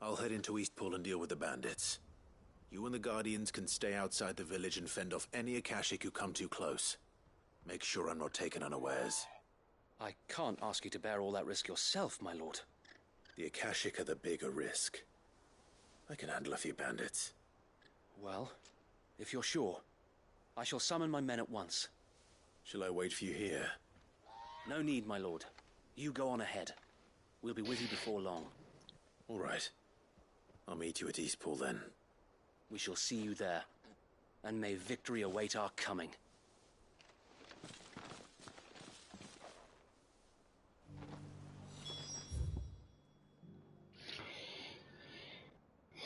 I'll head into Eastpool and deal with the bandits. You and the Guardians can stay outside the village and fend off any Akashic who come too close. Make sure I'm not taken unawares. I can't ask you to bear all that risk yourself, my lord. The Akashic are the bigger risk. I can handle a few bandits. Well, if you're sure, I shall summon my men at once. Shall I wait for you here? No need, my lord. You go on ahead. We'll be with you before long. All right. I'll meet you at Eastpool then. We shall see you there. And may victory await our coming.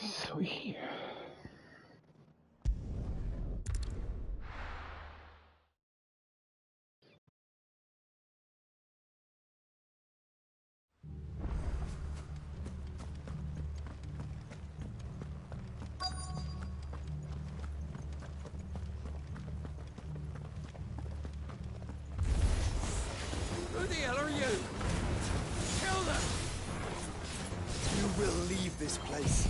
Sweet. Who the hell are you? Kill them! You will leave this place.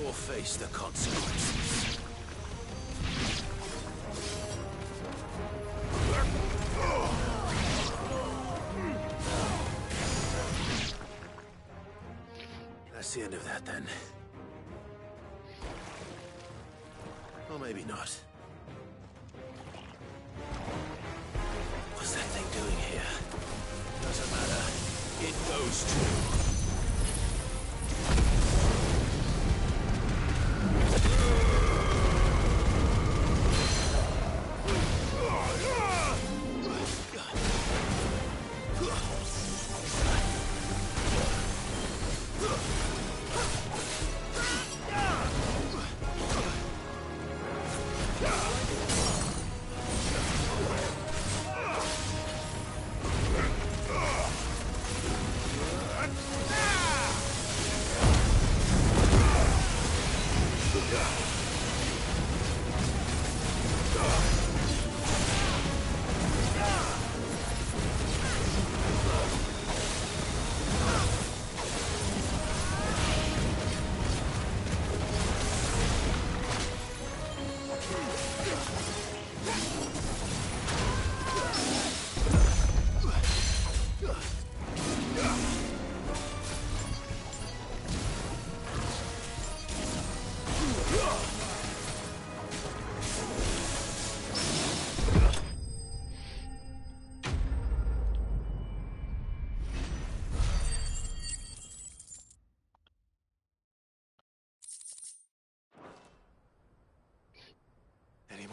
Or face the consequences. That's the end of that, then. Or maybe not. What's that thing doing here? Doesn't matter. It goes to...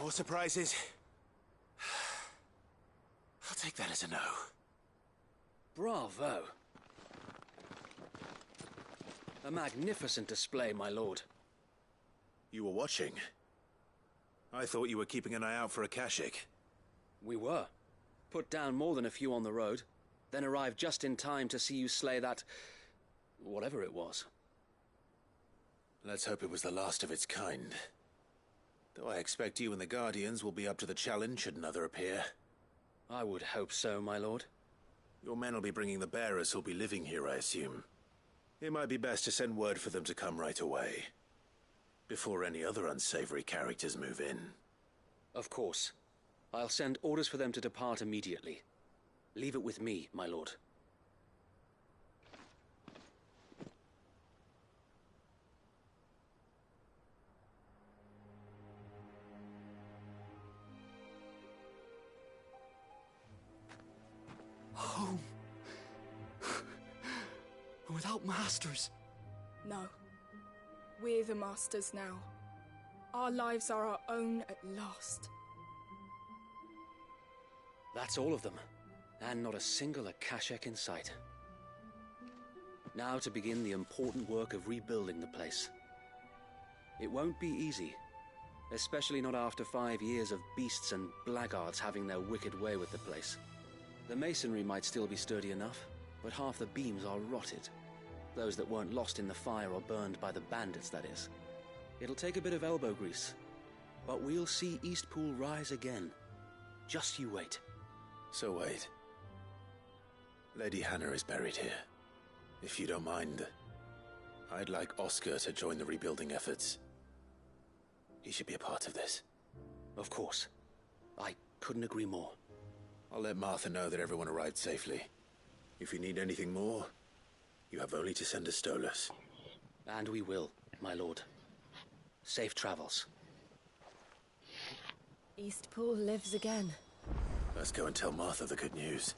More surprises? I'll take that as a no. Bravo. A magnificent display, my lord. You were watching? I thought you were keeping an eye out for a Kashik. We were. Put down more than a few on the road, then arrived just in time to see you slay that... whatever it was. Let's hope it was the last of its kind. Though I expect you and the Guardians will be up to the challenge should another appear. I would hope so, my lord. Your men will be bringing the bearers who'll be living here, I assume. It might be best to send word for them to come right away, before any other unsavory characters move in. Of course. I'll send orders for them to depart immediately. Leave it with me, my lord. Home. Without masters. No. We're the masters now. Our lives are our own at last. That's all of them, and not a single Akashak in sight. Now to begin the important work of rebuilding the place. It won't be easy, especially not after 5 years of beasts and blackguards having their wicked way with the place. The masonry might still be sturdy enough, but half the beams are rotted. Those that weren't lost in the fire or burned by the bandits, that is. It'll take a bit of elbow grease, but we'll see Eastpool rise again. Just you wait. So wait. Lady Hannah is buried here. If you don't mind, I'd like Oscar to join the rebuilding efforts. He should be a part of this. Of course. I couldn't agree more. I'll let Martha know that everyone arrived safely. If you need anything more, you have only to send a Stolas. And we will, my lord. Safe travels. Eastpool lives again. Let's go and tell Martha the good news.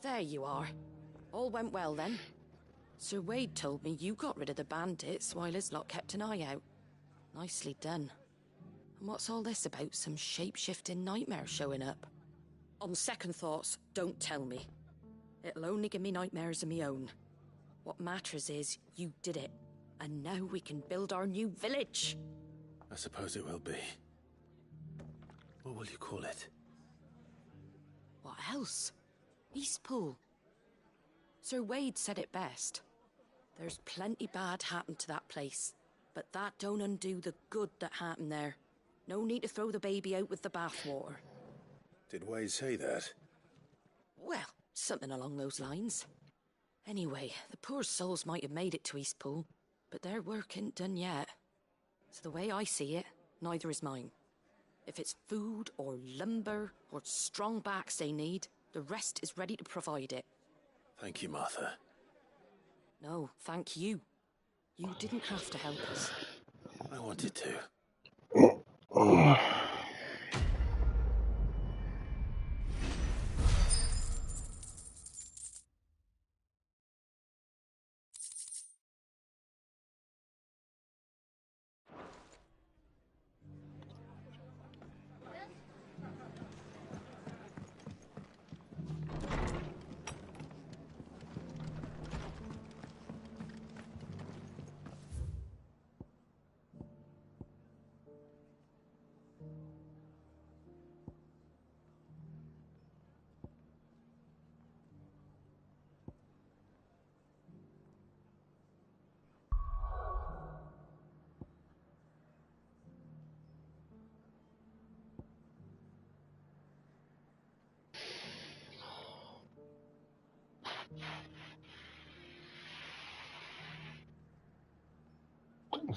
There you are. All went well then. Sir Wade told me you got rid of the bandits while his lot kept an eye out. Nicely done. And what's all this about some shape-shifting nightmare showing up? On second thoughts, don't tell me. It'll only give me nightmares of me own. What matters is you did it, and now we can build our new village. I suppose it will be. What will you call it? What else? Eastpool. Sir Wade said it best. There's plenty bad happened to that place, but that don't undo the good that happened there. No need to throw the baby out with the bathwater. Did Wade say that? Well, something along those lines. Anyway, the poor souls might have made it to Eastpool, but their work ain't done yet. So the way I see it, neither is mine. If it's food or lumber or strong backs they need, the rest is ready to provide it. Thank you, Martha. No, thank you. You didn't have to help us. I wanted to.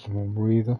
Small breather.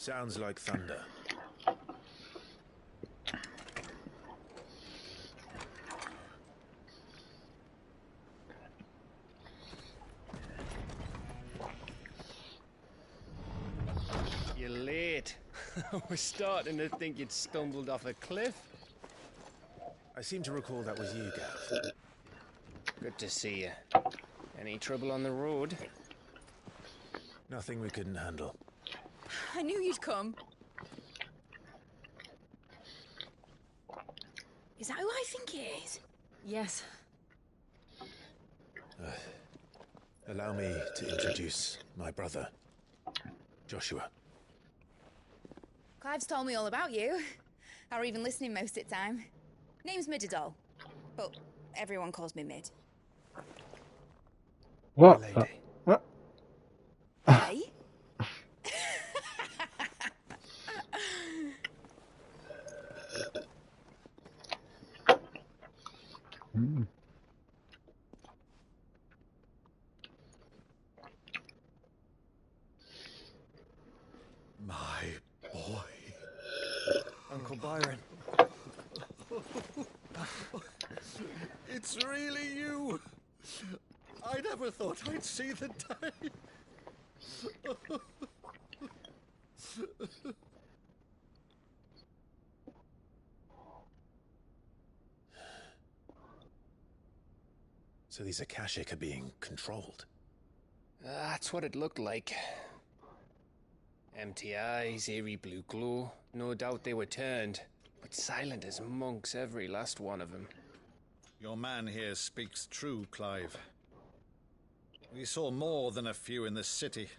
Sounds like thunder. You're late. I was starting to think you'd stumbled off a cliff. I seem to recall that was you, Gav. Good to see you. Any trouble on the road? Nothing we couldn't handle. I knew you'd come. Is that who I think it is? Yes. Allow me to introduce my brother, Joshua. Clive's told me all about you. Or even listening most of the time. Name's Midadol, but everyone calls me Mid. What? Hey? My boy. Uncle Byron. It's really you. I never thought I'd see the day. So these Akashic are being controlled? That's what it looked like. Empty eyes, eerie blue glow. No doubt they were turned, but silent as monks, every last one of them. Your man here speaks true, Clive. We saw more than a few in the city.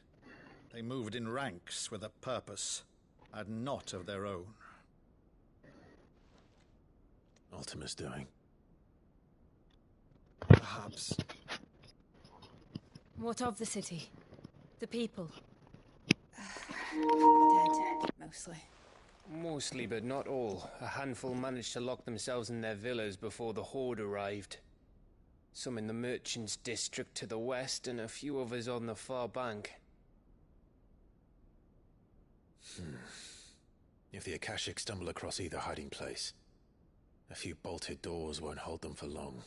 They moved in ranks with a purpose, and not of their own. Ultima's doing. Perhaps. What of the city? The people? Dead, mostly. Mostly, but not all. A handful managed to lock themselves in their villas before the Horde arrived. Some in the Merchants' District to the west, and a few others on the far bank. If the Akashic stumble across either hiding place, a few bolted doors won't hold them for long.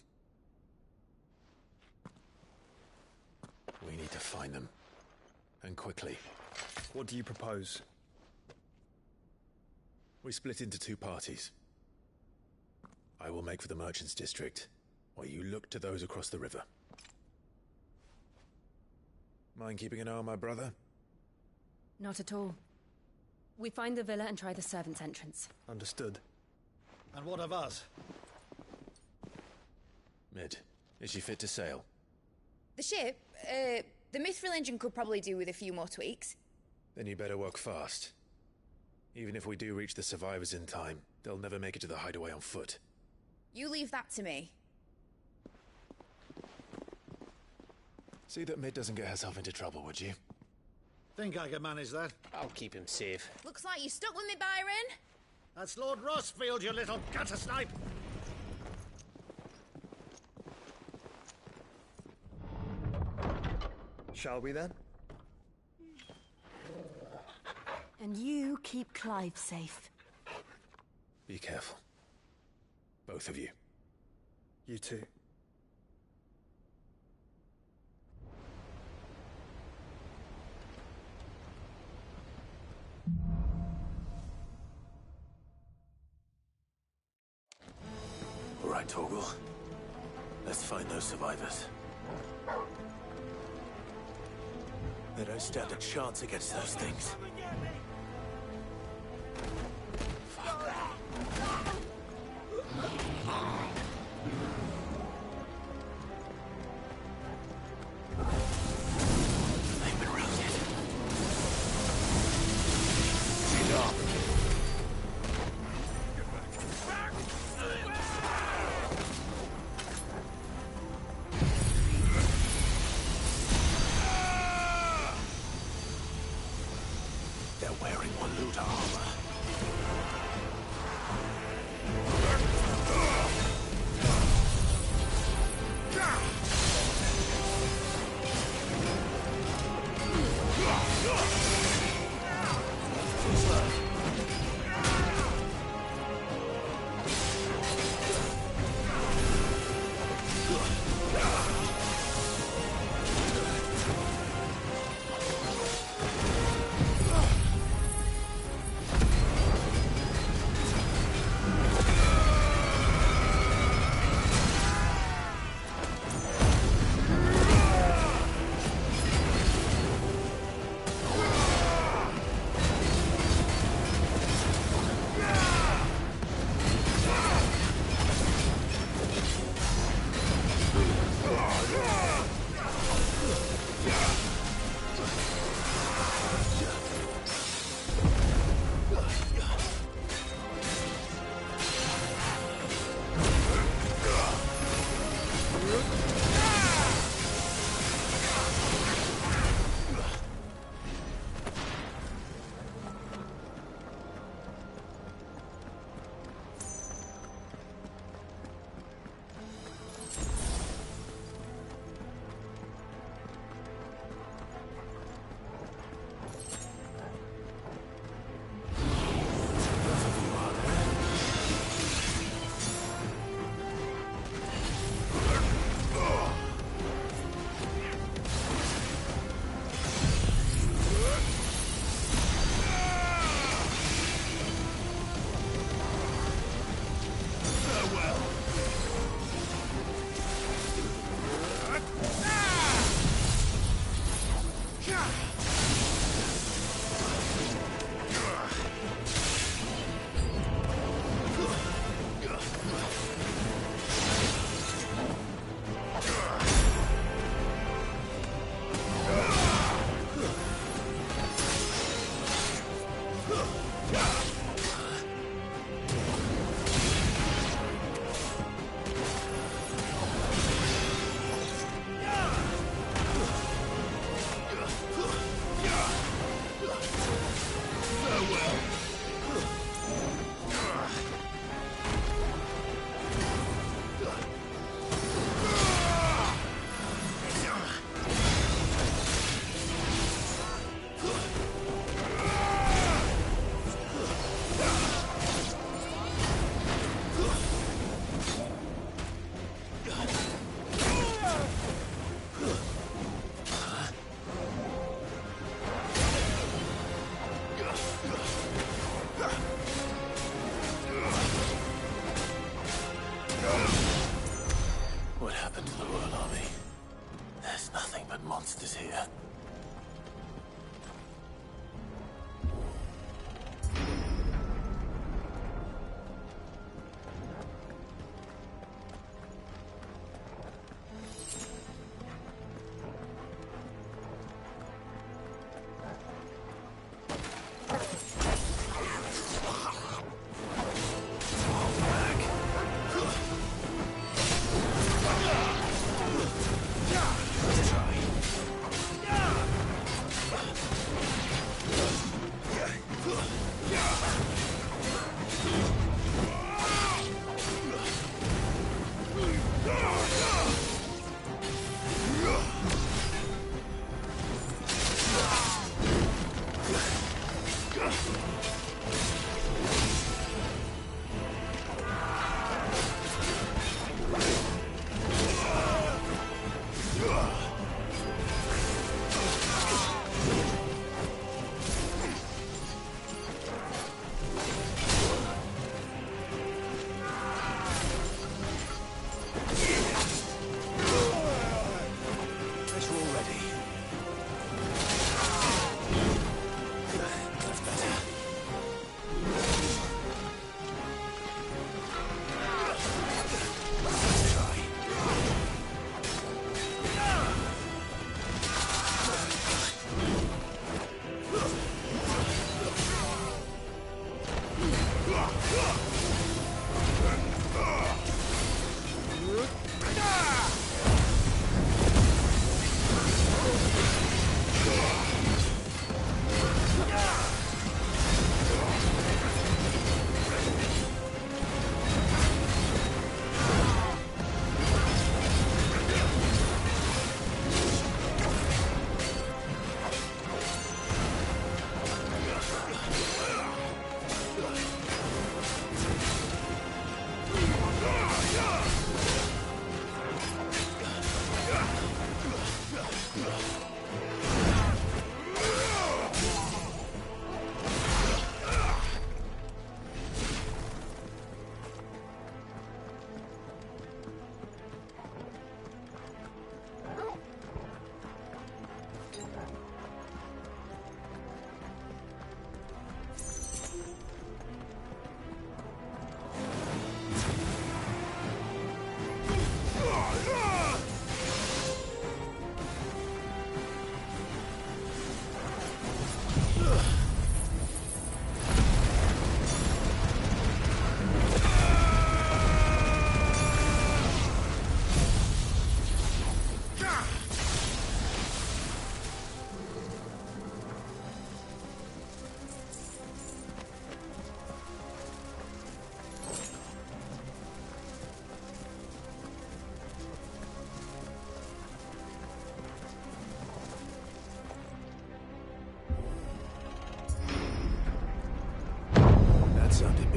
We need to find them. And quickly. What do you propose? We split into two parties. I will make for the Merchants' District, while you look to those across the river. Mind keeping an eye on my brother? Not at all. We find the villa and try the servants' entrance. Understood. And what of us? Mid, is she fit to sail? The ship, the Mithril engine could probably do with a few more tweaks. Then you better work fast. Even if we do reach the survivors in time, they'll never make it to the hideaway on foot. You leave that to me. See that Mid doesn't get herself into trouble, would you? Think I can manage that? I'll keep him safe. Looks like you stuck with me, Byron. That's Lord Rossfield, you little gutter snipe! Shall we then? And you keep Clive safe. Be careful. Both of you. You too. All right, Torgal. Let's find those survivors. They don't stand a chance against those things. They've been routed. Get up. They're wearing Waluta armor.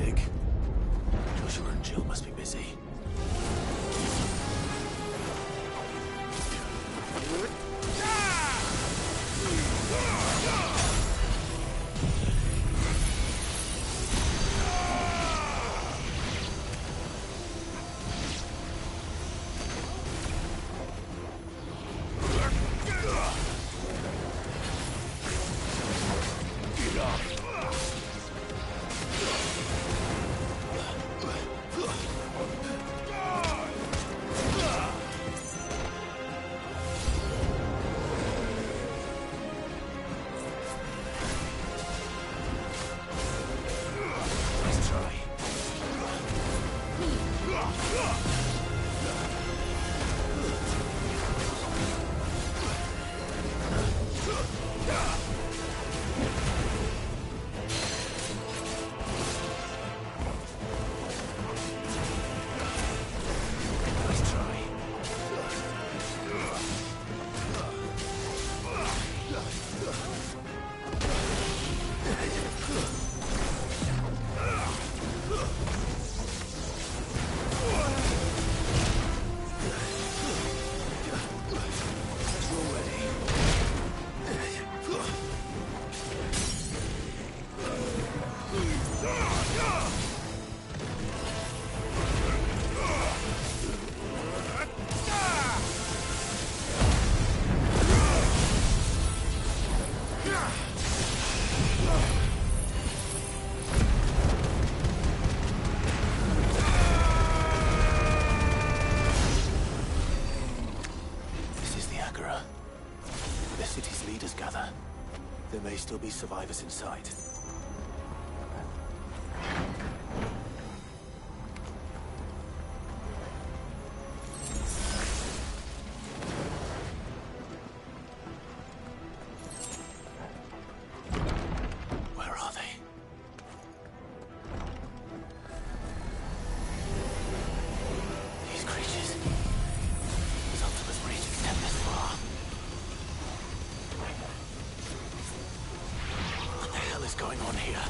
big. Joshua and Jill must be busy. There may still be survivors inside. Where are they? These creatures. Zultima's reach extend this far. What the hell is going on here?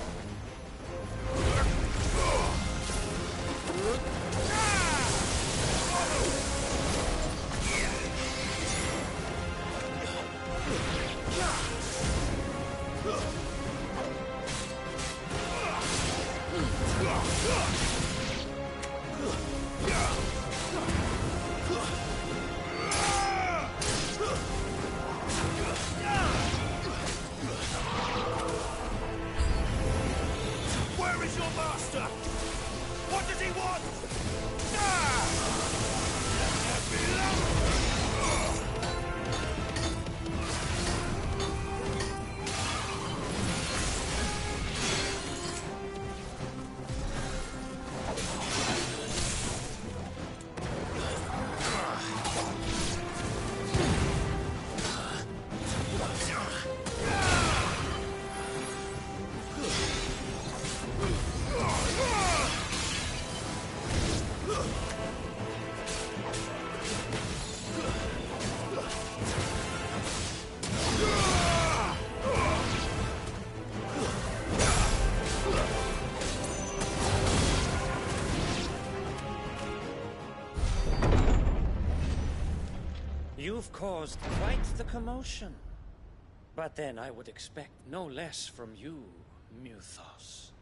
Where is your master? What does he want? You've caused quite the commotion. But then I would expect no less from you, Muthos.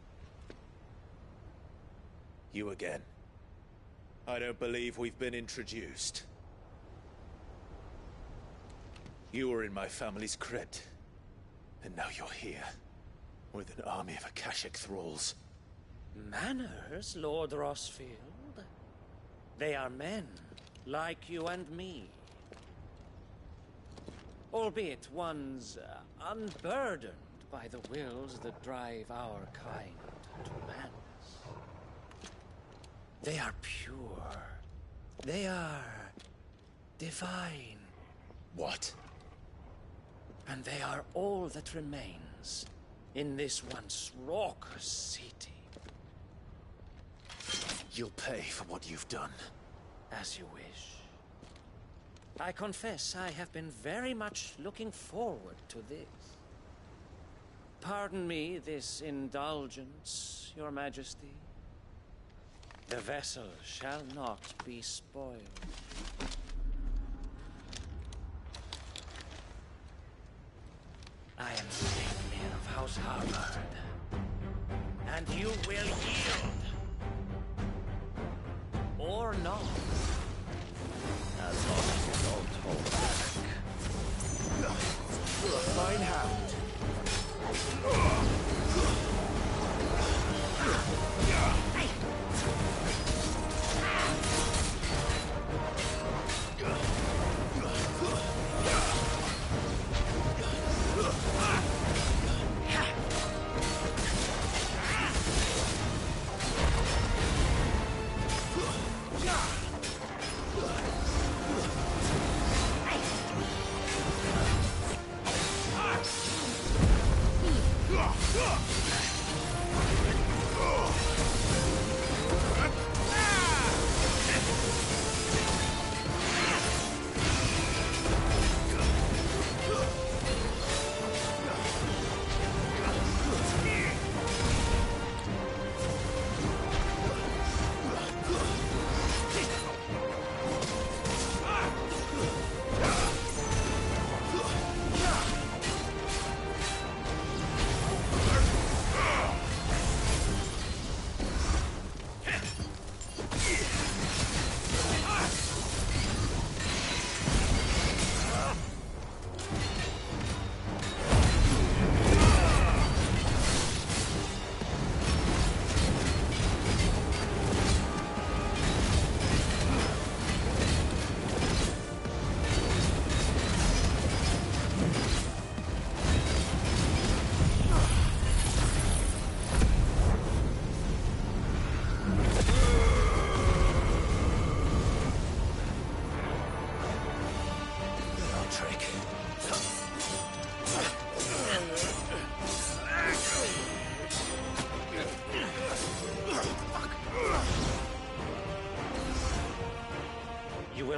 You again. I don't believe we've been introduced. You were in my family's crypt. And now you're here. With an army of Akashic thralls. Manners, Lord Rosfield? They are men, like you and me. Albeit ones unburdened by the wills that drive our kind to madness. They are pure. They are divine. What? And they are all that remains in this once raucous city. You'll pay for what you've done. As you wish. I confess I have been very much looking forward to this. Pardon me this indulgence, Your Majesty. The vessel shall not be spoiled. I am Statman of House Harvard, and you will yield. Or not. As long as you don't hold back. Fine hound.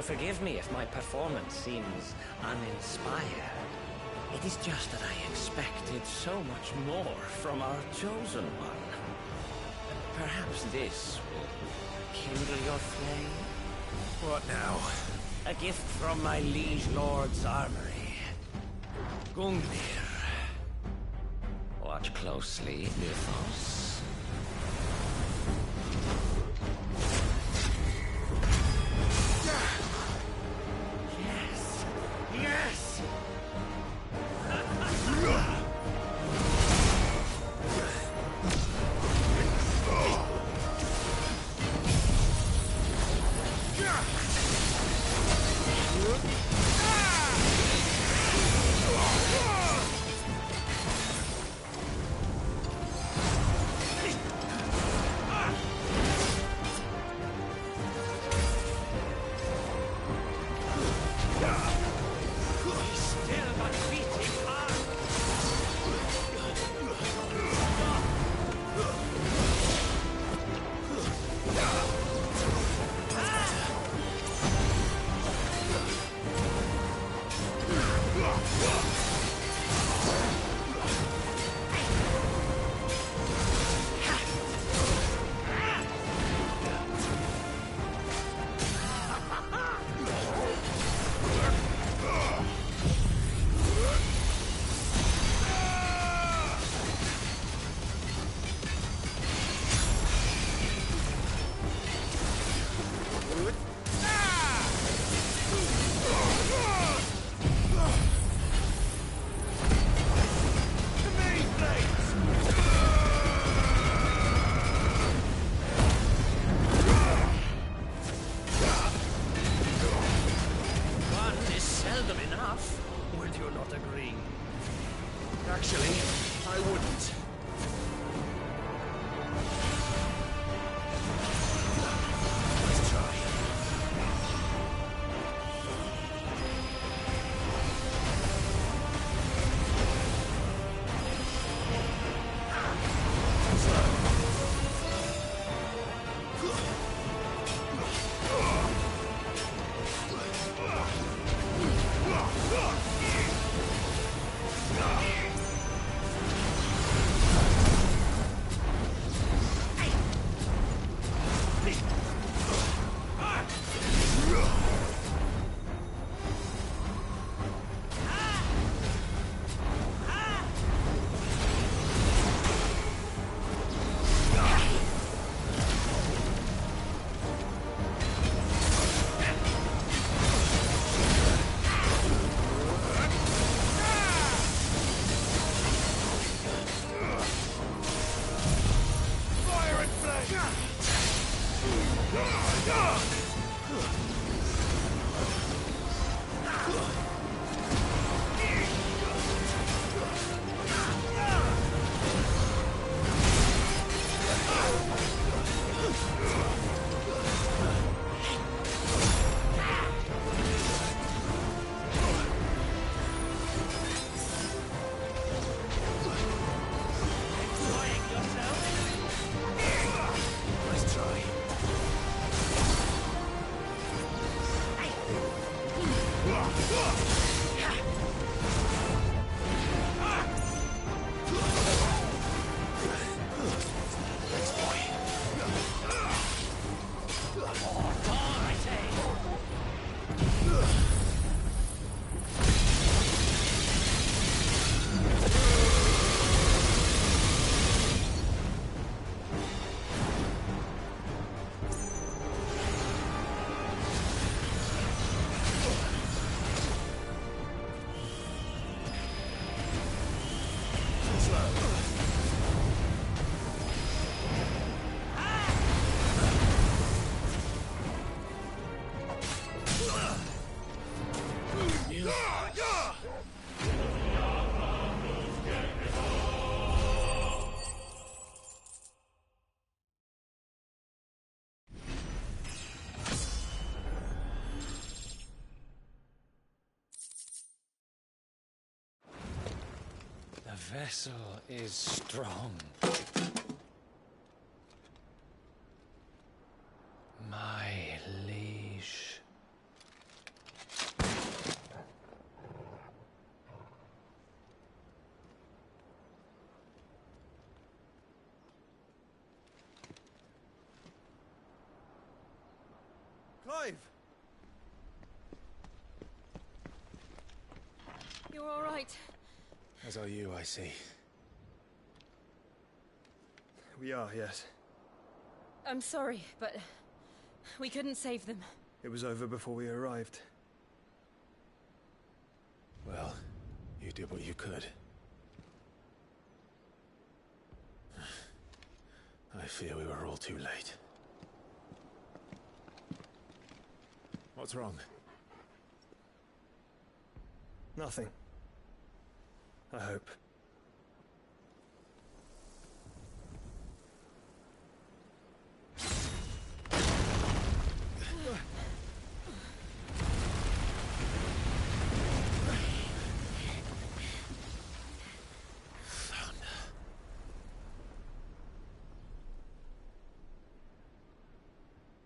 Forgive me if my performance seems uninspired. It is just that I expected so much more from our chosen one. Perhaps this will kindle your flame? What now? A gift from my liege lord's armory. Gungnir. Watch closely, Mythos. Yes! The vessel is strong. My liege. Clive! You're all right. As are you, I see. We are, yes. I'm sorry, but we couldn't save them. It was over before we arrived. Well, you did what you could. I fear we were all too late. What's wrong? Nothing. I hope.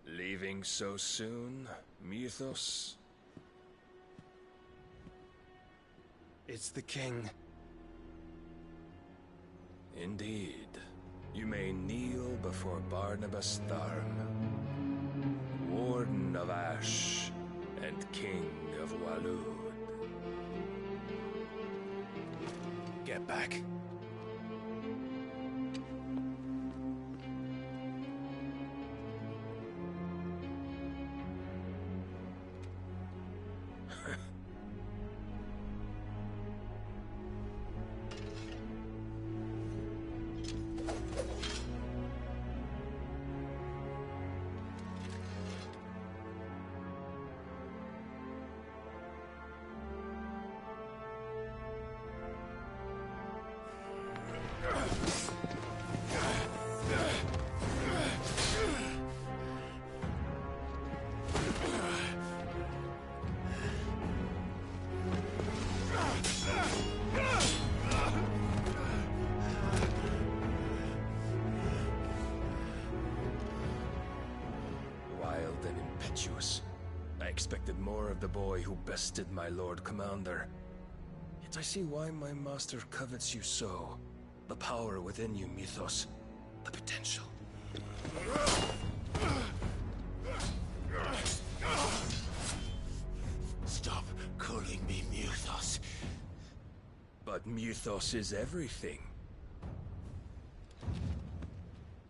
Leaving so soon, Mythos? It's the king. Indeed. You may kneel before Barnabas Tharm, Warden of Ash and King of Waloed. Get back. I expected more of the boy who bested my Lord Commander. Yet I see why my master covets you so. The power within you, Mythos. The potential. Stop calling me Mythos. But Mythos is everything.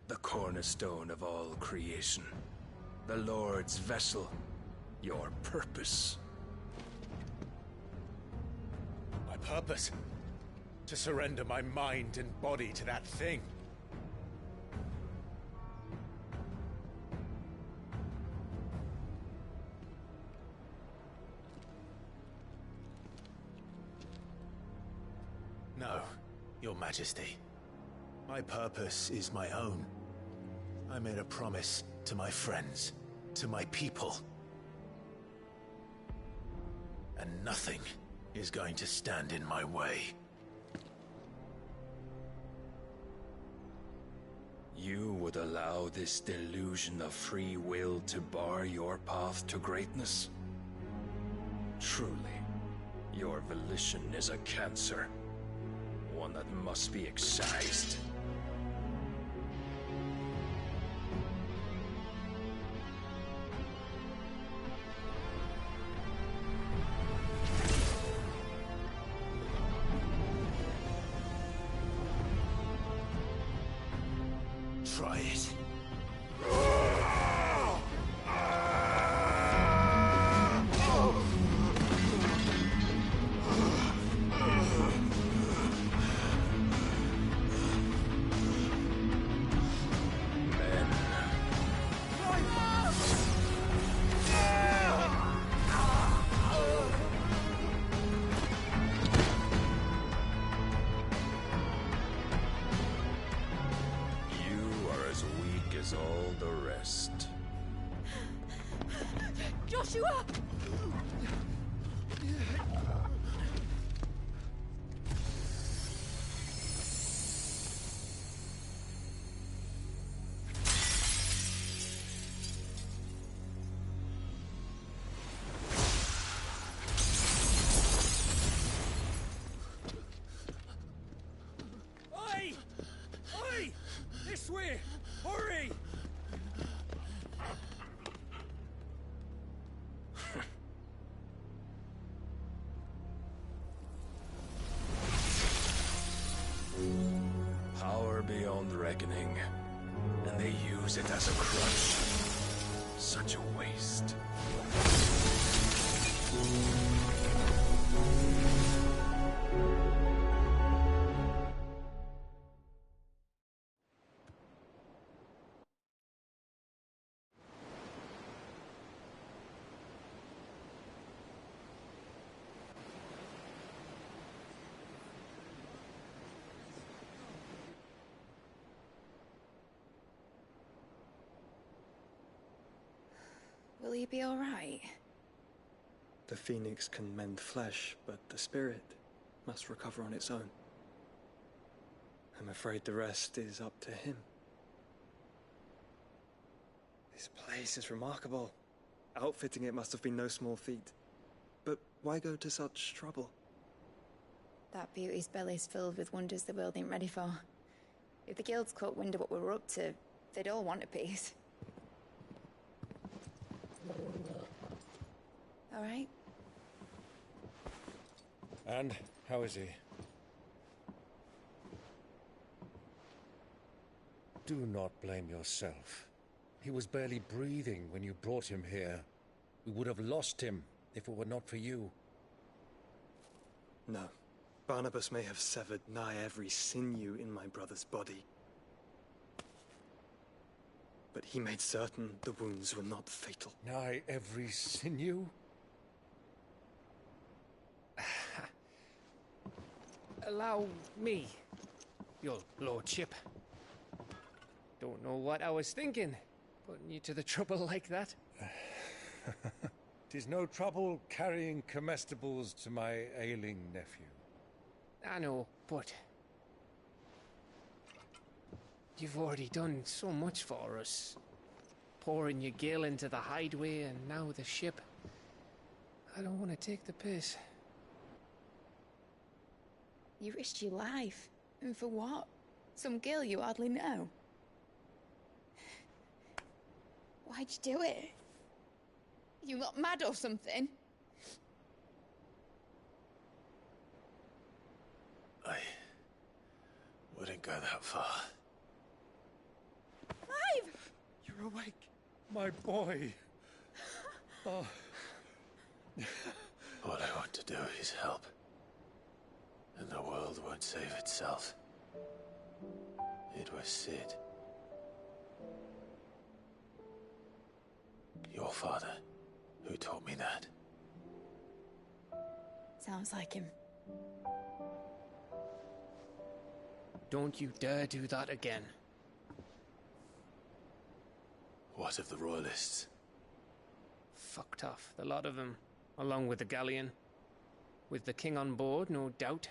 The cornerstone of all creation. The Lord's vessel. Your purpose. My purpose? To surrender my mind and body to that thing. Majesty. My purpose is my own. I made a promise to my friends, to my people. And nothing is going to stand in my way. You would allow this delusion of free will to bar your path to greatness? Truly, your volition is a cancer. One that must be excised. Try it. All the rest. Joshua! Oi! Oi! This way! Hurry! Power beyond reckoning, and they use it as a crutch. Such a waste. Will he be all right? The Phoenix can mend flesh, but the spirit must recover on its own. I'm afraid the rest is up to him. This place is remarkable. Outfitting it must have been no small feat. But why go to such trouble? That beauty's belly's filled with wonders the world ain't ready for. If the guilds caught wind of what we were up to, they'd all want a piece. All right? And how is he? Do not blame yourself. He was barely breathing when you brought him here. We would have lost him if it were not for you. No. Barnabas may have severed nigh every sinew in my brother's body. But he made certain the wounds were not fatal. Nigh every sinew? Allow me, your lordship. Don't know what I was thinking, putting you to the trouble like that. 'Tis no trouble carrying comestibles to my ailing nephew. I know, but you've already done so much for us. Pouring your gill into the hideaway and now the ship. I don't want to take the piss. You risked your life. And for what? Some girl you hardly know. Why'd you do it? You not mad or something? I wouldn't go that far. Clive! You're awake, my boy. Oh. All I want to do is help. And the world won't save itself. It was Sid. Your father, who taught me that. Sounds like him. don't you dare do that again. What of the Royalists? Fucked off, the lot of them, along with the galleon. With the king on board, no doubt.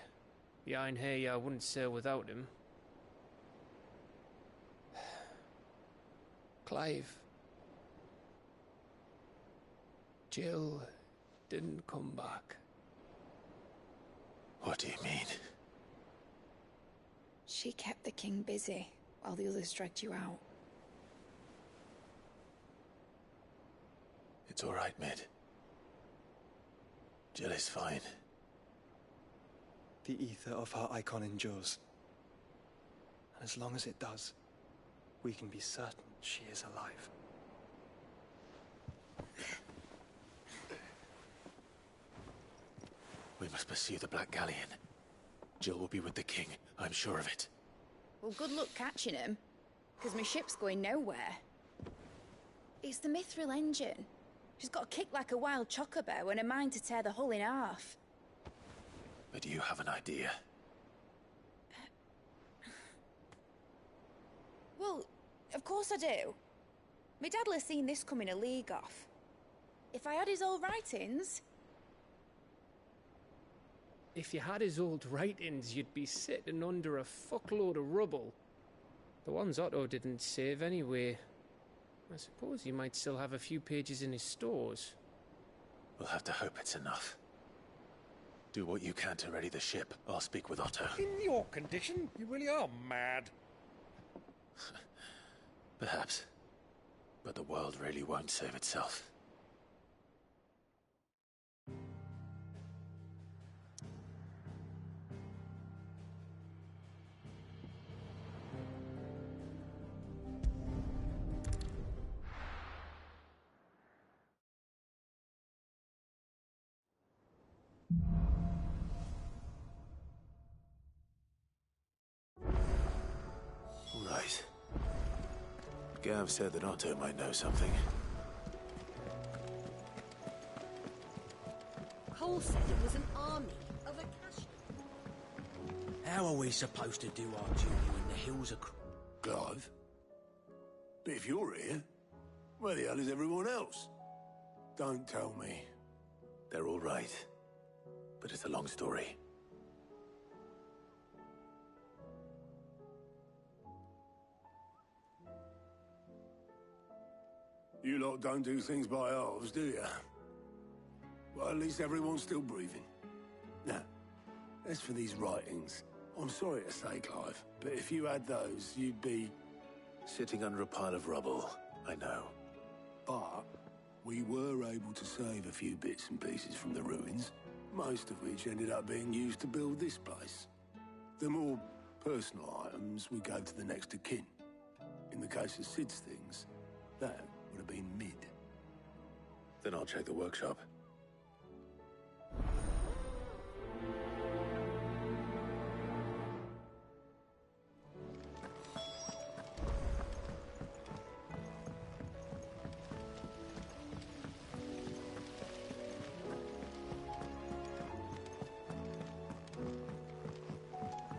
Behind here, I wouldn't sail without him. Clive. Jill didn't come back. What do you mean? She kept the king busy while the others dragged you out. It's all right, Mid. Jill is fine. The ether of her icon endures. And as long as it does, we can be certain she is alive. We must pursue the Black Galleon. Jill will be with the king, I'm sure of it. Well, good luck catching him, because my ship's going nowhere. It's the Mithril engine. She's got a kick like a wild chocobo and a mind to tear the hull in half. But do you have an idea? Well, of course I do. My dad'll have seen this coming a league off. If I had his old writings... If you had his old writings, you'd be sitting under a fuckload of rubble. The ones Otto didn't save anyway. I suppose he might still have a few pages in his stores. We'll have to hope it's enough. Do what you can to ready the ship. I'll speak with Otto. In your condition, you really are mad. Perhaps. But the world really won't save itself. Right. Gav said that Otto might know something. Cole said it was an army of Akashi. How are we supposed to do our duty when the hills are... Clive? But if you're here, where the hell is everyone else? Don't tell me. They're all right. But it's a long story. You lot don't do things by halves, do you? Well, at least everyone's still breathing. Now, as for these writings, I'm sorry to say, Clive, but if you had those, you'd be... Sitting under a pile of rubble, I know. But we were able to save a few bits and pieces from the ruins, most of which ended up being used to build this place. The more personal items we gave to the next of kin. In the case of Sid's things, that would have been Mid. Then I'll check the workshop.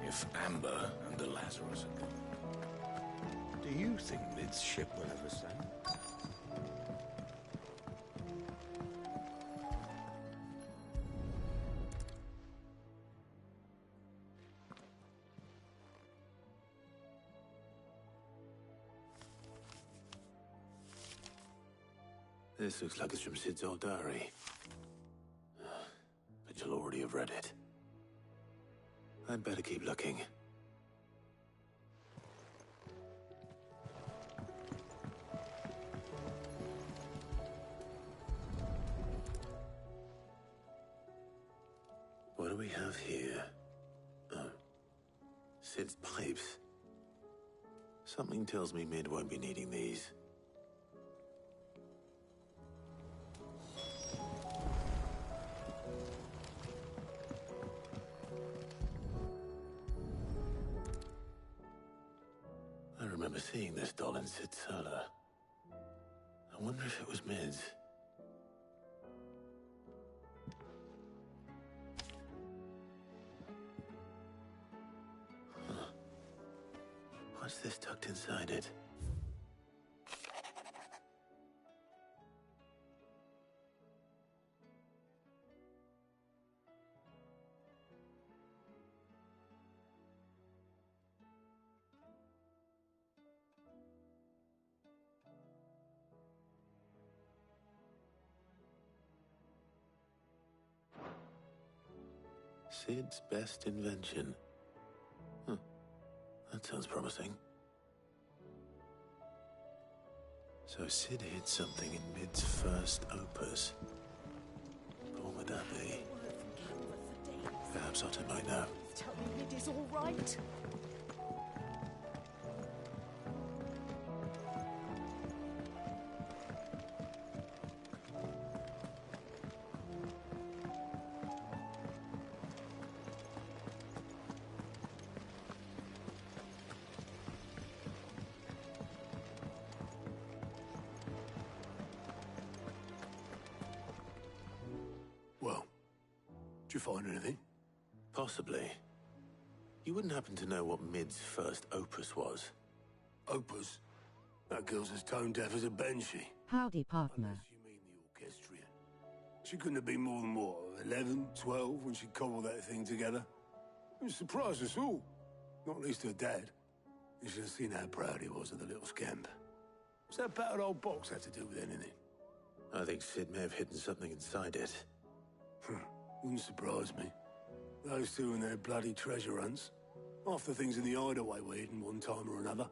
If Amber and the Lazarus are gone, do you think Mid's ship will ever sail? This looks like it's from Sid's old diary. But you'll already have read it. I'd better keep looking. What do we have here? Oh. Sid's pipes. Something tells me Mid won't be needing these. I remember seeing this doll in Sid's cellar. I wonder if it was Mid's. Huh. looked inside it. Sid's best invention. Huh. That sounds promising. So Sid hid something in Mid's first opus. But what would that be? Perhaps Otto might know. Tell me Mid is all right. Well, did you find anything? Possibly. You wouldn't happen to know what Mid's first opus was? Opus? That girl's as tone deaf as a banshee. Howdy, partner. Orchestrion. She couldn't have been more than, what, 11, 12 when she cobbled that thing together? It surprised us all. Not least her dad. You should have seen how proud he was of the little scamp. What's that battered old box had to do with anything? I think Sid may have hidden something inside it. Wouldn't surprise me. Those two and their bloody treasure hunts. Half the things in the hideaway were hidden one time or another.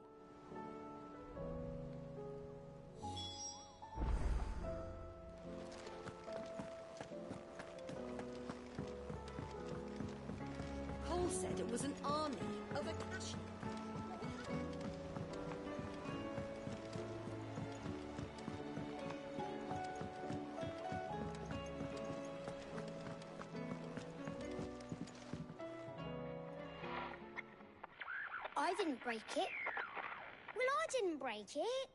Cole said it was an army of Akashi. I didn't break it. Well, I didn't break it.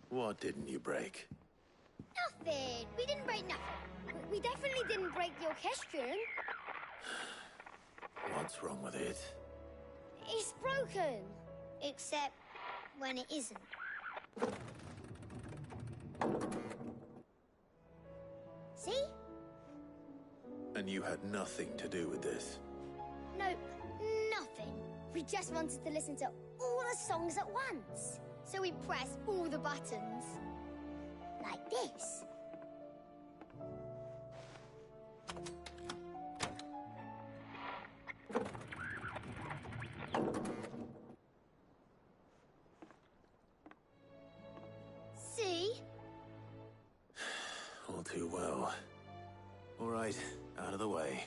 What didn't you break? Nothing. We didn't break nothing. We definitely didn't break the orchestrion. What's wrong with it? It's broken. Except when it isn't. See? And you had nothing to do with this? Nope, nothing. We just wanted to listen to all the songs at once. So we pressed all the buttons. Like this. See? All too well. All right, out of the way.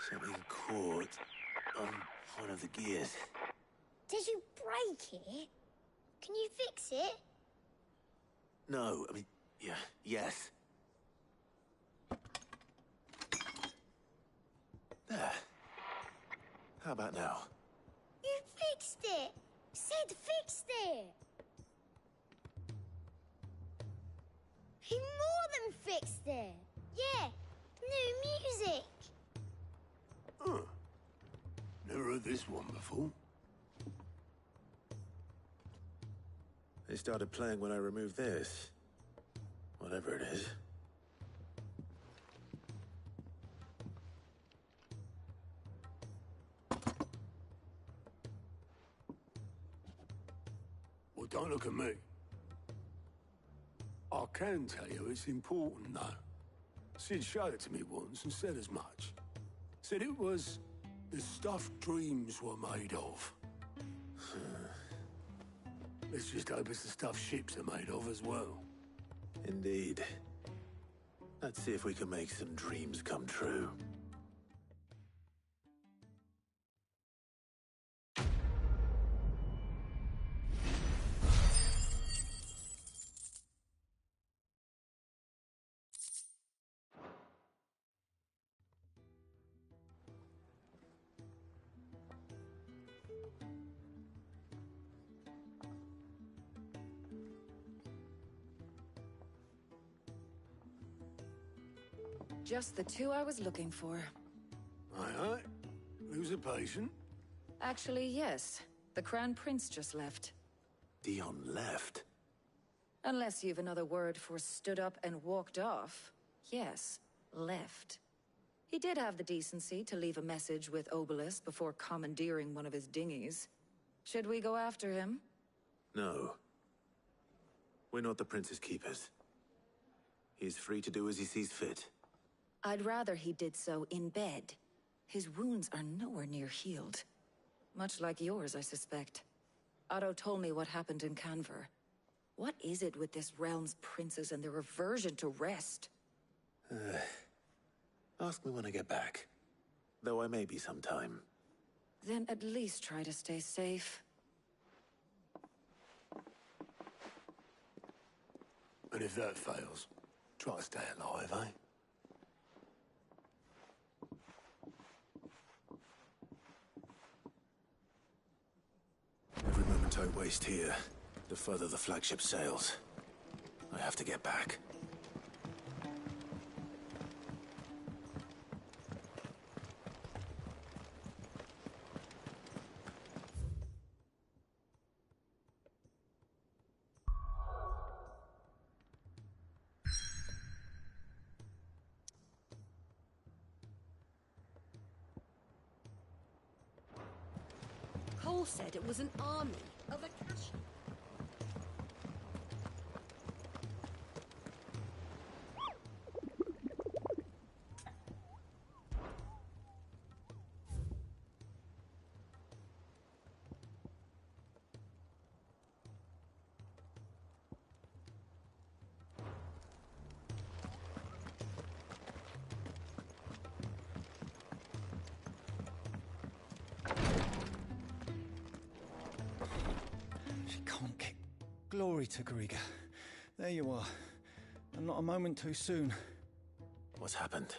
Something caught on one of the gears. Did you break it? Can you fix it? No, I mean, yeah, yes. There. How about now? You fixed it! Sid fixed it! He more than fixed it! Yeah, new music! Huh. Never heard this one before. They started playing when I removed this. Whatever it is. Well, don't look at me. I can tell you it's important, though. Sid showed it to me once and said as much. Said it was the stuff dreams were made of. Let's just hope it's the stuff ships are made of as well. Indeed. Let's see if we can make some dreams come true. Just the two I was looking for. Aye, aye. Who's a patient? Actually, yes. The Crown Prince just left. Dion left? Unless you've another word for stood up and walked off. Yes, left. He did have the decency to leave a message with Obelisk before commandeering one of his dinghies. Should we go after him? No. We're not the Prince's keepers. He's free to do as he sees fit. I'd rather he did so in bed. His wounds are nowhere near healed. Much like yours, I suspect. Otto told me what happened in Canver. What is it with this realm's princes and their aversion to rest? Ask me when I get back. Though I may be sometime. Then at least try to stay safe. And if that fails, try to stay alive, eh? Every moment I waste here, the further the flagship sails. I have to get back. Cole said it was an army of Akashi. Glory to Griga. There you are. And not a moment too soon. What's happened?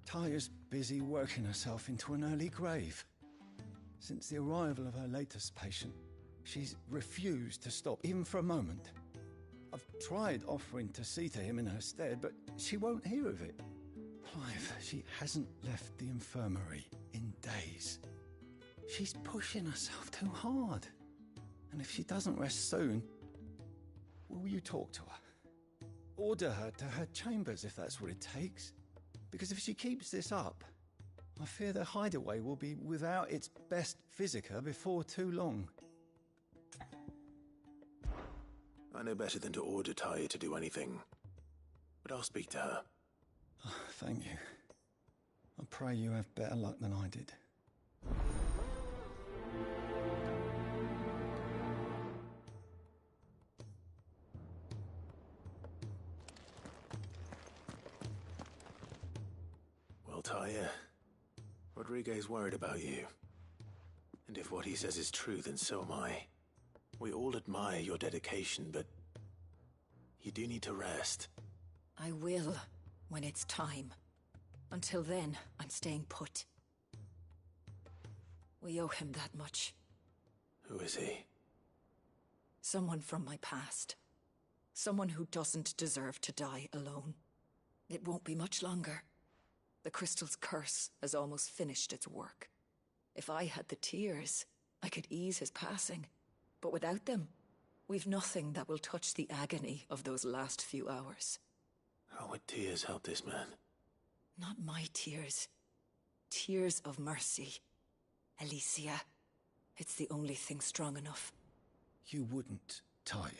Taya's busy working herself into an early grave. Since the arrival of her latest patient, she's refused to stop, even for a moment. I've tried offering to see to him in her stead, but she won't hear of it. Clive, she hasn't left the infirmary in days. She's pushing herself too hard. And if she doesn't rest soon, will you talk to her? Order her to her chambers if that's what it takes. Because if she keeps this up, I fear the hideaway will be without its best physica before too long. I know better than to order Taya to do anything. But I'll speak to her. Oh, thank you. I pray you have better luck than I did. Taya, Rodriguez worried about you. And if what he says is true, then so am I. We all admire your dedication, but you do need to rest. I will, when it's time. Until then, I'm staying put. We owe him that much. Who is he? Someone from my past. Someone who doesn't deserve to die alone. It won't be much longer. The crystal's curse has almost finished its work. If I had the tears, I could ease his passing. But without them, we've nothing that will touch the agony of those last few hours. How would tears help this man? Not my tears. Tears of mercy. Alicia. It's the only thing strong enough. You wouldn't, Tyr.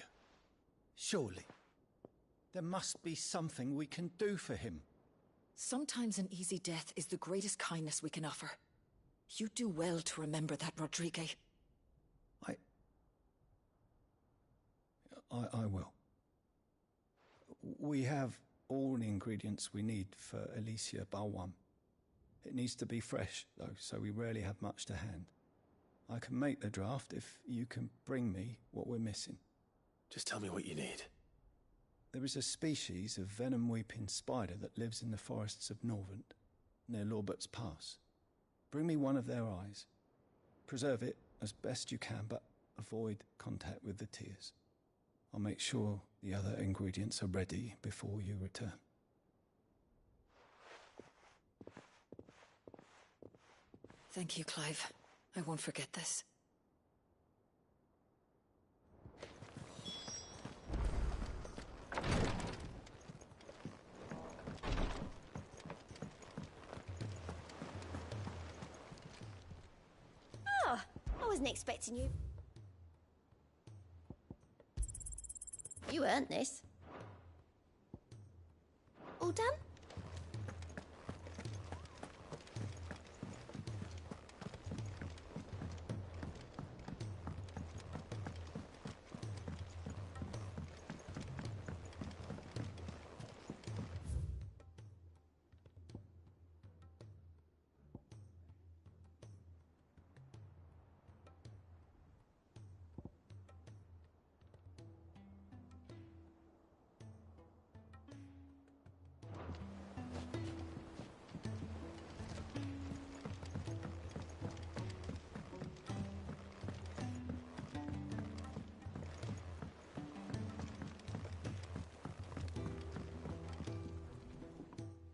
Surely. There must be something we can do for him. Sometimes an easy death is the greatest kindness we can offer. You do well to remember that, Rodriguez. I will. We have all the ingredients we need for Alicia Balwam. It needs to be fresh, though, so we rarely have much to hand. I can make the draft if you can bring me what we're missing. Just tell me what you need. There is a species of venom-weeping spider that lives in the forests of Norvent, near Lorbert's Pass. Bring me one of their eyes. Preserve it as best you can, but avoid contact with the tears. I'll make sure the other ingredients are ready before you return. Thank you, Clive. I won't forget this. Oh, I wasn't expecting you. You earned this. All done?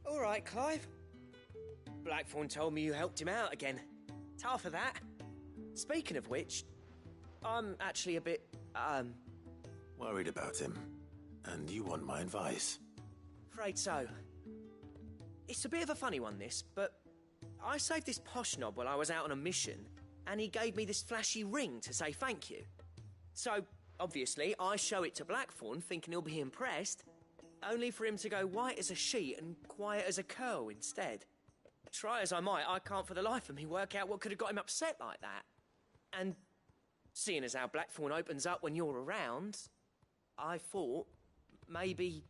All right, Clive. Blackthorn told me you helped him out again. Tough for that. Speaking of which, I'm actually a bit, worried about him. And you want my advice? Afraid so. It's a bit of a funny one, this, but I saved this posh knob while I was out on a mission, and he gave me this flashy ring to say thank you. So, obviously, I show it to Blackthorn, thinking he'll be impressed, only for him to go white as a sheet and quiet as a curl instead. Try as I might, I can't for the life of me work out what could have got him upset like that. And seeing as how Blackthorn opens up when you're around, I thought maybe...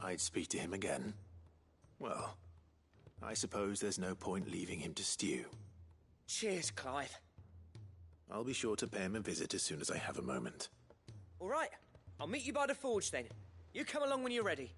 I'd speak to him again. Well, I suppose there's no point leaving him to stew. Cheers, Clive. I'll be sure to pay him a visit as soon as I have a moment. All right, I'll meet you by the forge then. You come along when you're ready.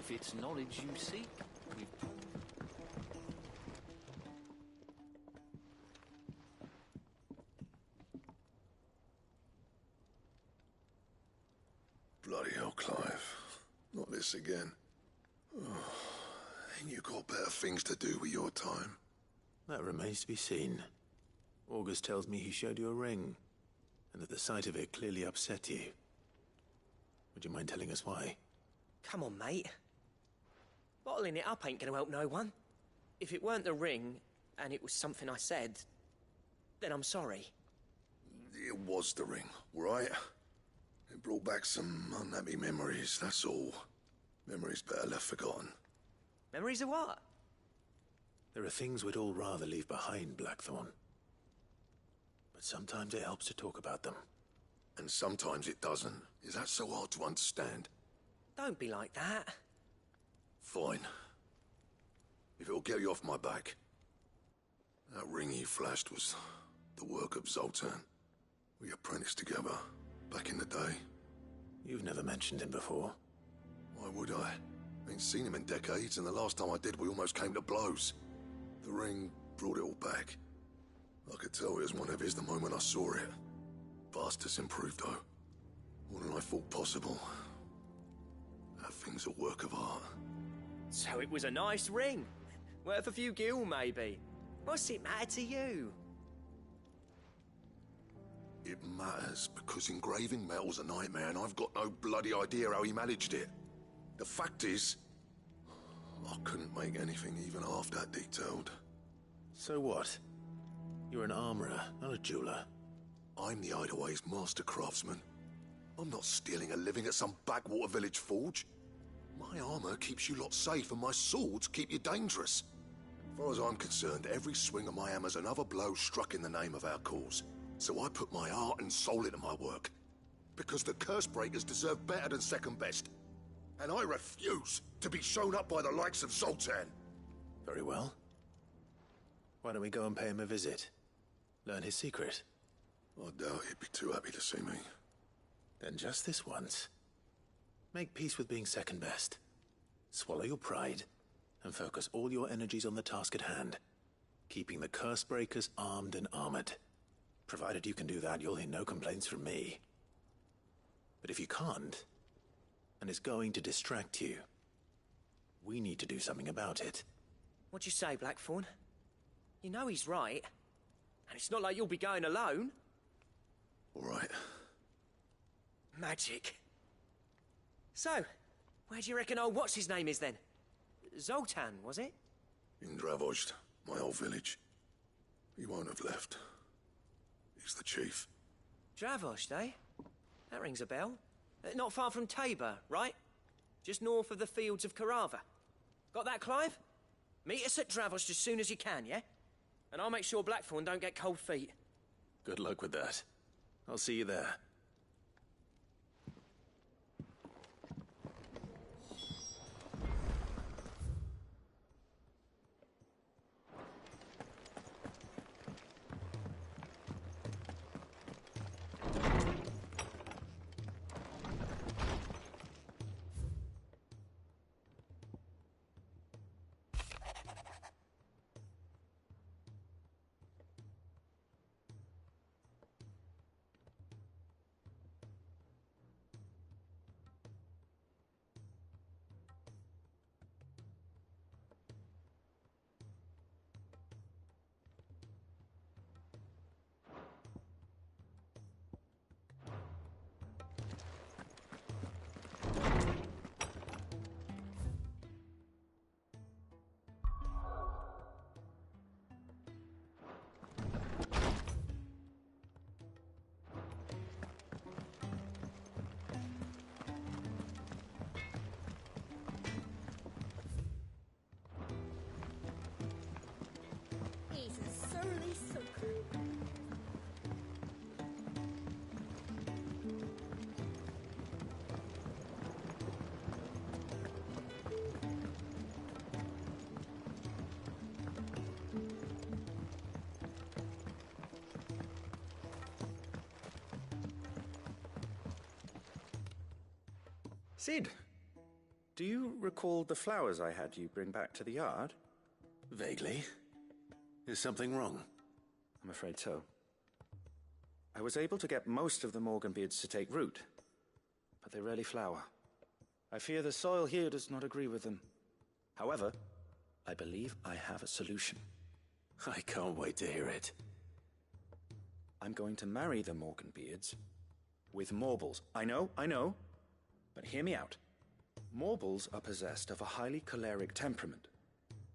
If it's knowledge you seek, we've... Bloody hell, Clive. Not this again. Oh, ain't you got better things to do with your time? That remains to be seen. August tells me he showed you a ring, and that the sight of it clearly upset you. Would you mind telling us why? Come on, mate. Bottling it up ain't gonna help no one. If it weren't the ring, and it was something I said, then I'm sorry. It was the ring, right? It brought back some unhappy memories, that's all. Memories better left forgotten. Memories of what? There are things we'd all rather leave behind, Blackthorn. But sometimes it helps to talk about them. And sometimes it doesn't. Is that so hard to understand? Don't be like that. Fine. If it'll get you off my back. That ring you flashed was the work of Zoltan. We apprenticed together, back in the day. You've never mentioned him before. Why would I? Ain't seen him in decades, and the last time I did, we almost came to blows. The ring brought it all back. I could tell it was one of his the moment I saw it. Bastard's improved, though. More than I thought possible. That thing's a work of art. So it was a nice ring. Worth a few gil, maybe. What's it matter to you? It matters because engraving metal's a nightmare, and I've got no bloody idea how he managed it. The fact is, I couldn't make anything even half that detailed. So what? You're an armorer, not a jeweler. I'm the Idaway's master craftsman. I'm not stealing a living at some backwater village forge. My armor keeps you lot safe, and my swords keep you dangerous. As far as I'm concerned, every swing of my hammer's another blow struck in the name of our cause. So I put my heart and soul into my work. Because the Cursebreakers deserve better than second best. And I refuse to be shown up by the likes of Zoltan. Very well. Why don't we go and pay him a visit? Learn his secret. I doubt he'd be too happy to see me. Then just this once. Make peace with being second best. Swallow your pride, and focus all your energies on the task at hand. Keeping the Cursebreakers armed and armored. Provided you can do that, you'll hear no complaints from me. But if you can't, and it's going to distract you, we need to do something about it. What'd you say, Blackthorn? You know he's right. And it's not like you'll be going alone. All right. Magic. So, where do you reckon old what's-his-name is then? Zoltan, was it? In Dravozd, my old village. He won't have left. He's the chief. Dravozd, eh? That rings a bell. Not far from Tabor, right? Just north of the fields of Carava. Got that, Clive? Meet us at Dravozd as soon as you can, yeah? And I'll make sure Blackthorn don't get cold feet. Good luck with that. I'll see you there. He's a surly sucker. Sid, Do you recall the flowers I had you bring back to the yard? Vaguely. Is something wrong? I'm afraid so. I was able to get most of the Morganbeards to take root, but they rarely flower. I fear the soil here does not agree with them. However, I believe I have a solution. I can't wait to hear it. I'm going to marry the Morganbeards with Morbles. I know, but hear me out. Morbles are possessed of a highly choleric temperament.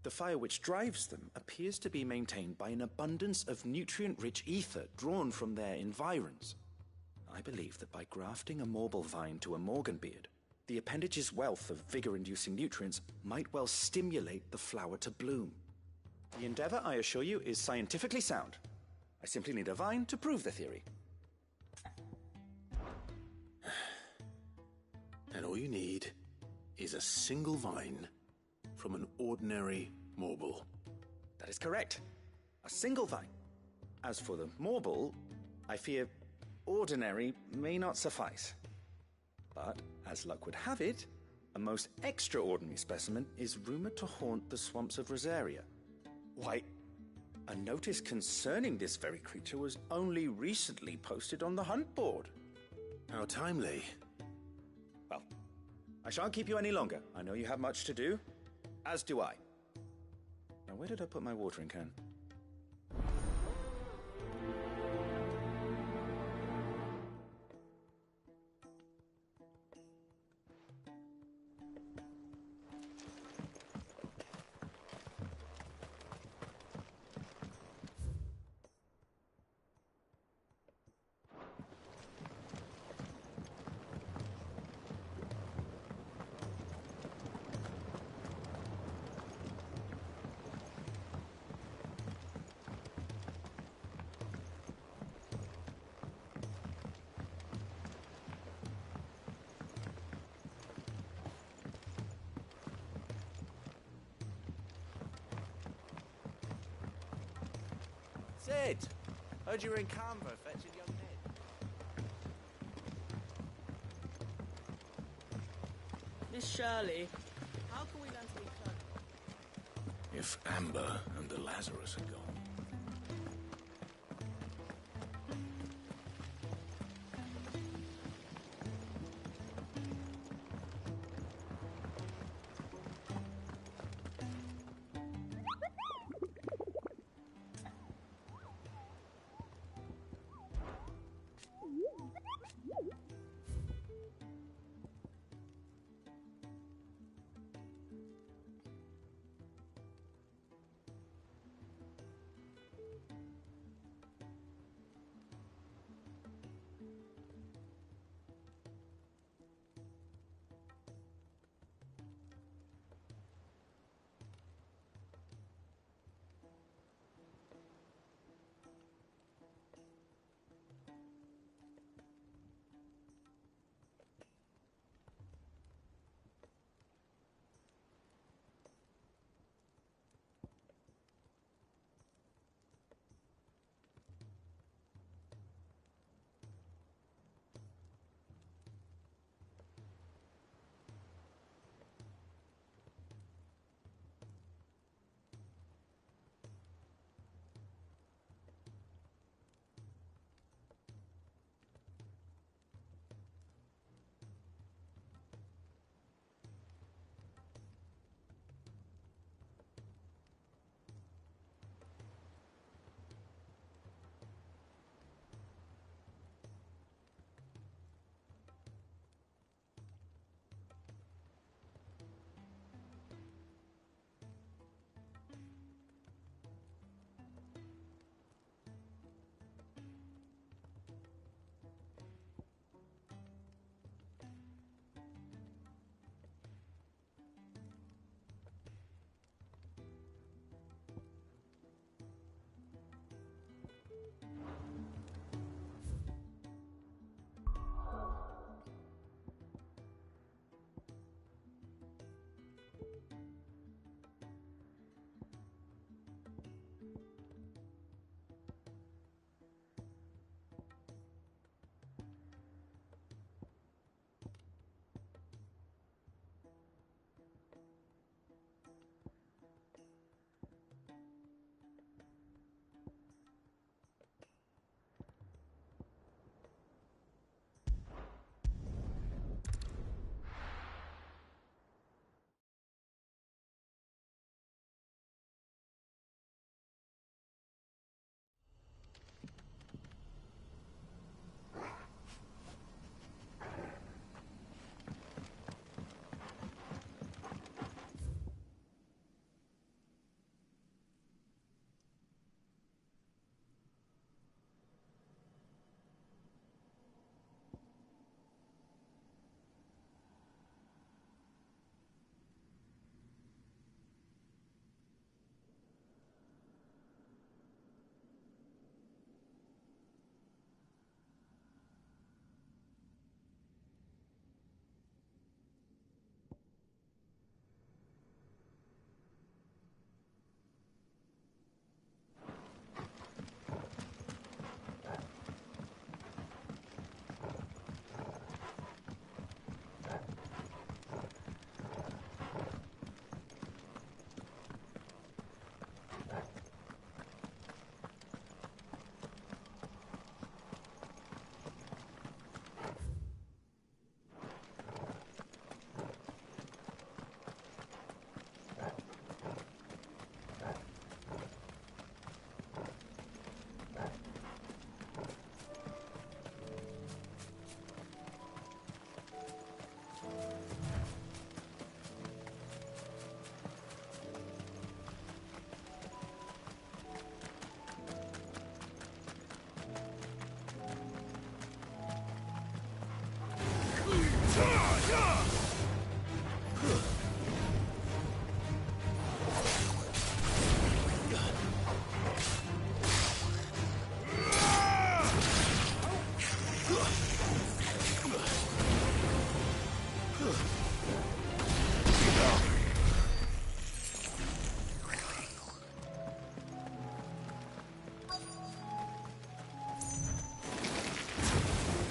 The fire which drives them appears to be maintained by an abundance of nutrient-rich ether drawn from their environs. I believe that by grafting a Morble vine to a Morganbeard, the appendage's wealth of vigor-inducing nutrients might well stimulate the flower to bloom. The endeavor, I assure you, is scientifically sound. I simply need a vine to prove the theory. And all you need is a single vine from an ordinary Morble. That is correct. A single vine. As for the Morble, I fear ordinary may not suffice. But, as luck would have it, a most extraordinary specimen is rumored to haunt the swamps of Rosaria. Why, a notice concerning this very creature was only recently posted on the hunt board. How timely. Well, I shan't keep you any longer. I know you have much to do, as do I. Now, where did I put my watering can? Sid! Heard you were in Canva fetching young Ned. Miss Shirley, how can we learn to be clever? If Amber and the Lazarus are gone.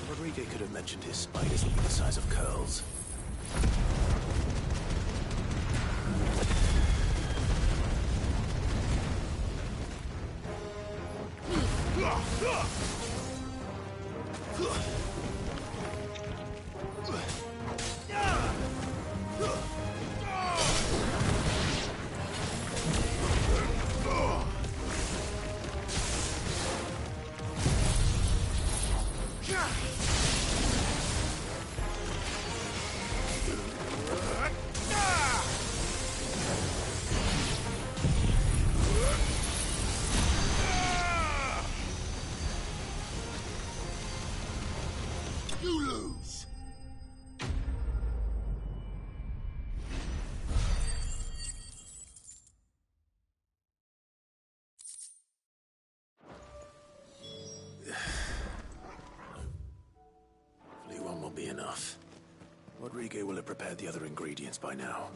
Rodrigo could have mentioned his spiders would be the size of curls. Be enough. Rodrigo will have prepared the other ingredients by now.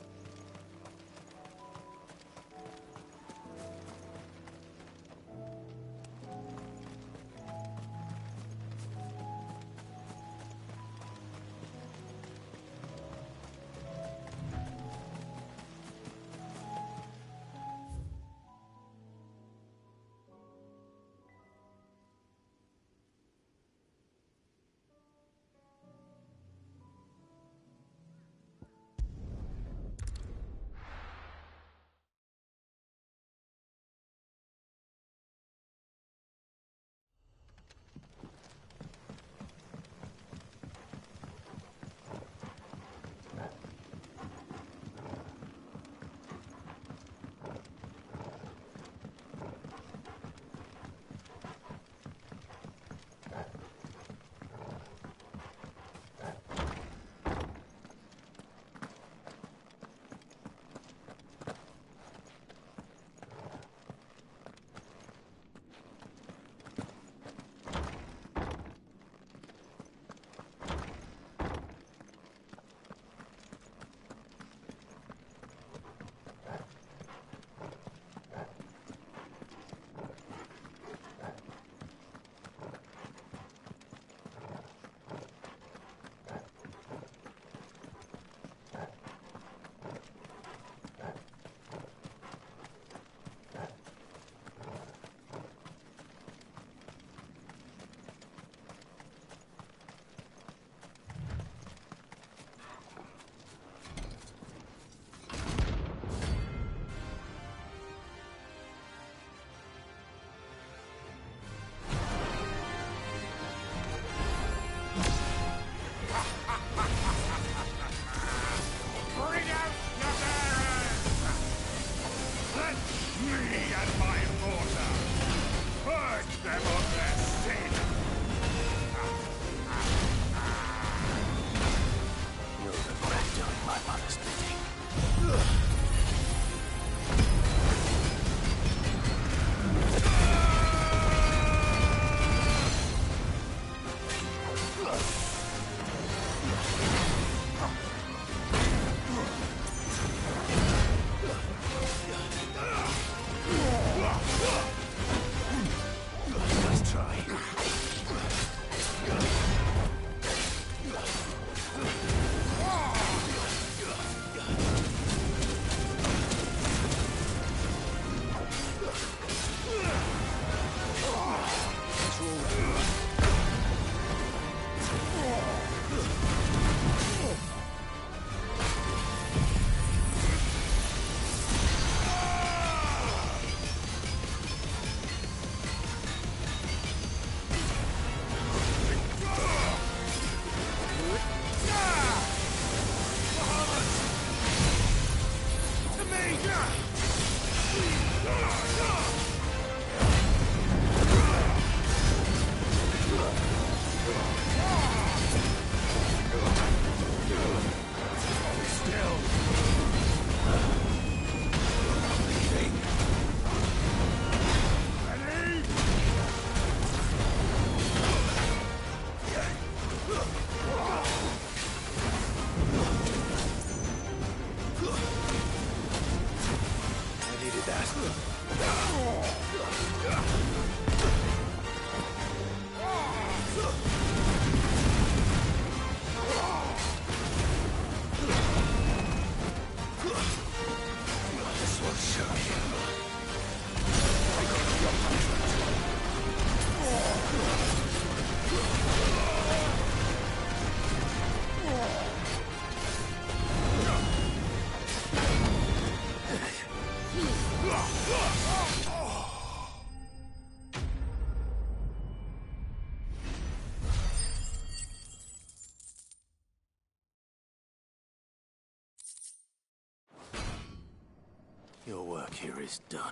Your work here is done.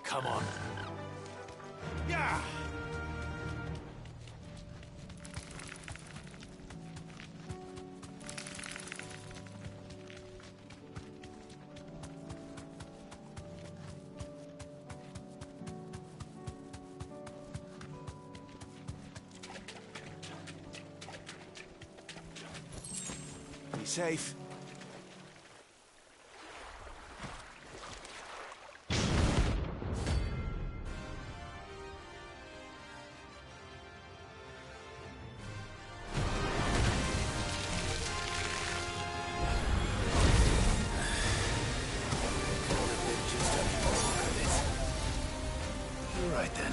Come on. Yeah! Be safe. Right then.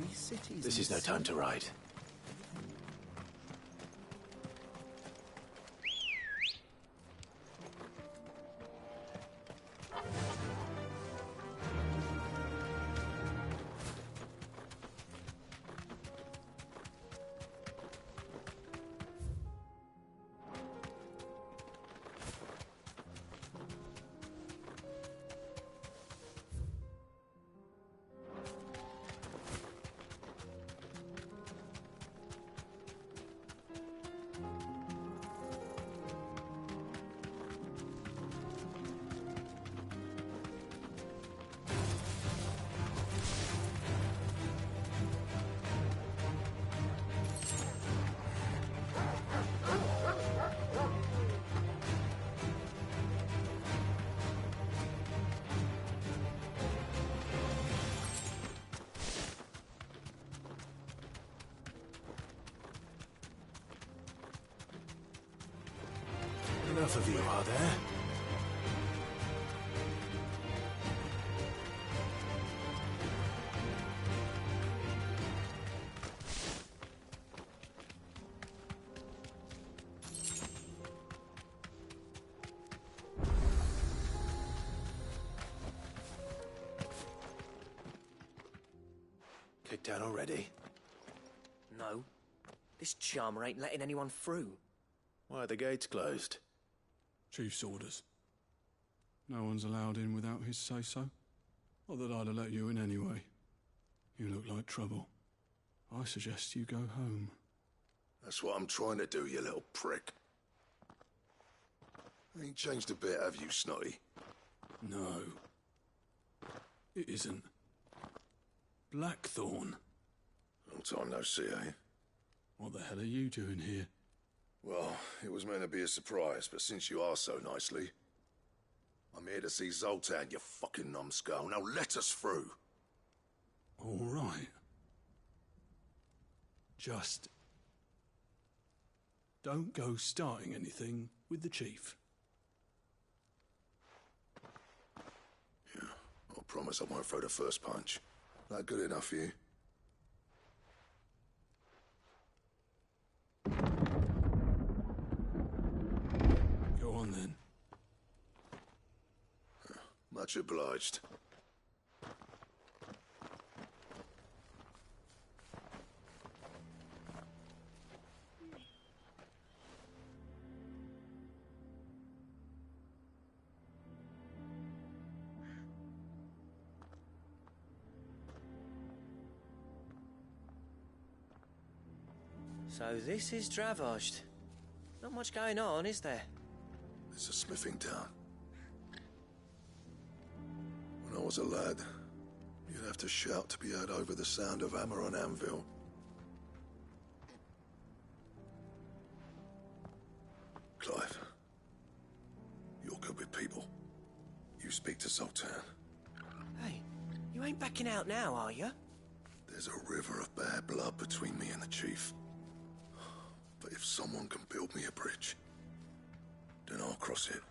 many cities. This is no time to ride. Enough of you, are there? Kicked out already? No. This charmer ain't letting anyone through. Why are the gates closed? Chief's orders. No one's allowed in without his say-so. Not that I'd have let you in anyway. You look like trouble. I suggest you go home. That's what I'm trying to do, you little prick. Ain't changed a bit, have you, Snotty? No. It isn't. Blackthorn. Long time no see, eh? What the hell are you doing here? Well, it was meant to be a surprise, but since you asked so nicely, I'm here to see Zoltan, you fucking numbskull. Now let us through. All right. Just don't go starting anything with the chief. Yeah, I promise I won't throw the first punch. That good enough for you? Go on then. Much obliged. So this is Dravozd. Not much going on, is there? It's a smithing town. When I was a lad, you'd have to shout to be heard over the sound of hammer on anvil. Clive, you're good with people. You speak to Zoltan. Hey, you ain't backing out now, are you? There's a river of bad blood between me and the chief. But if someone can build me a bridge, then I'll cross it.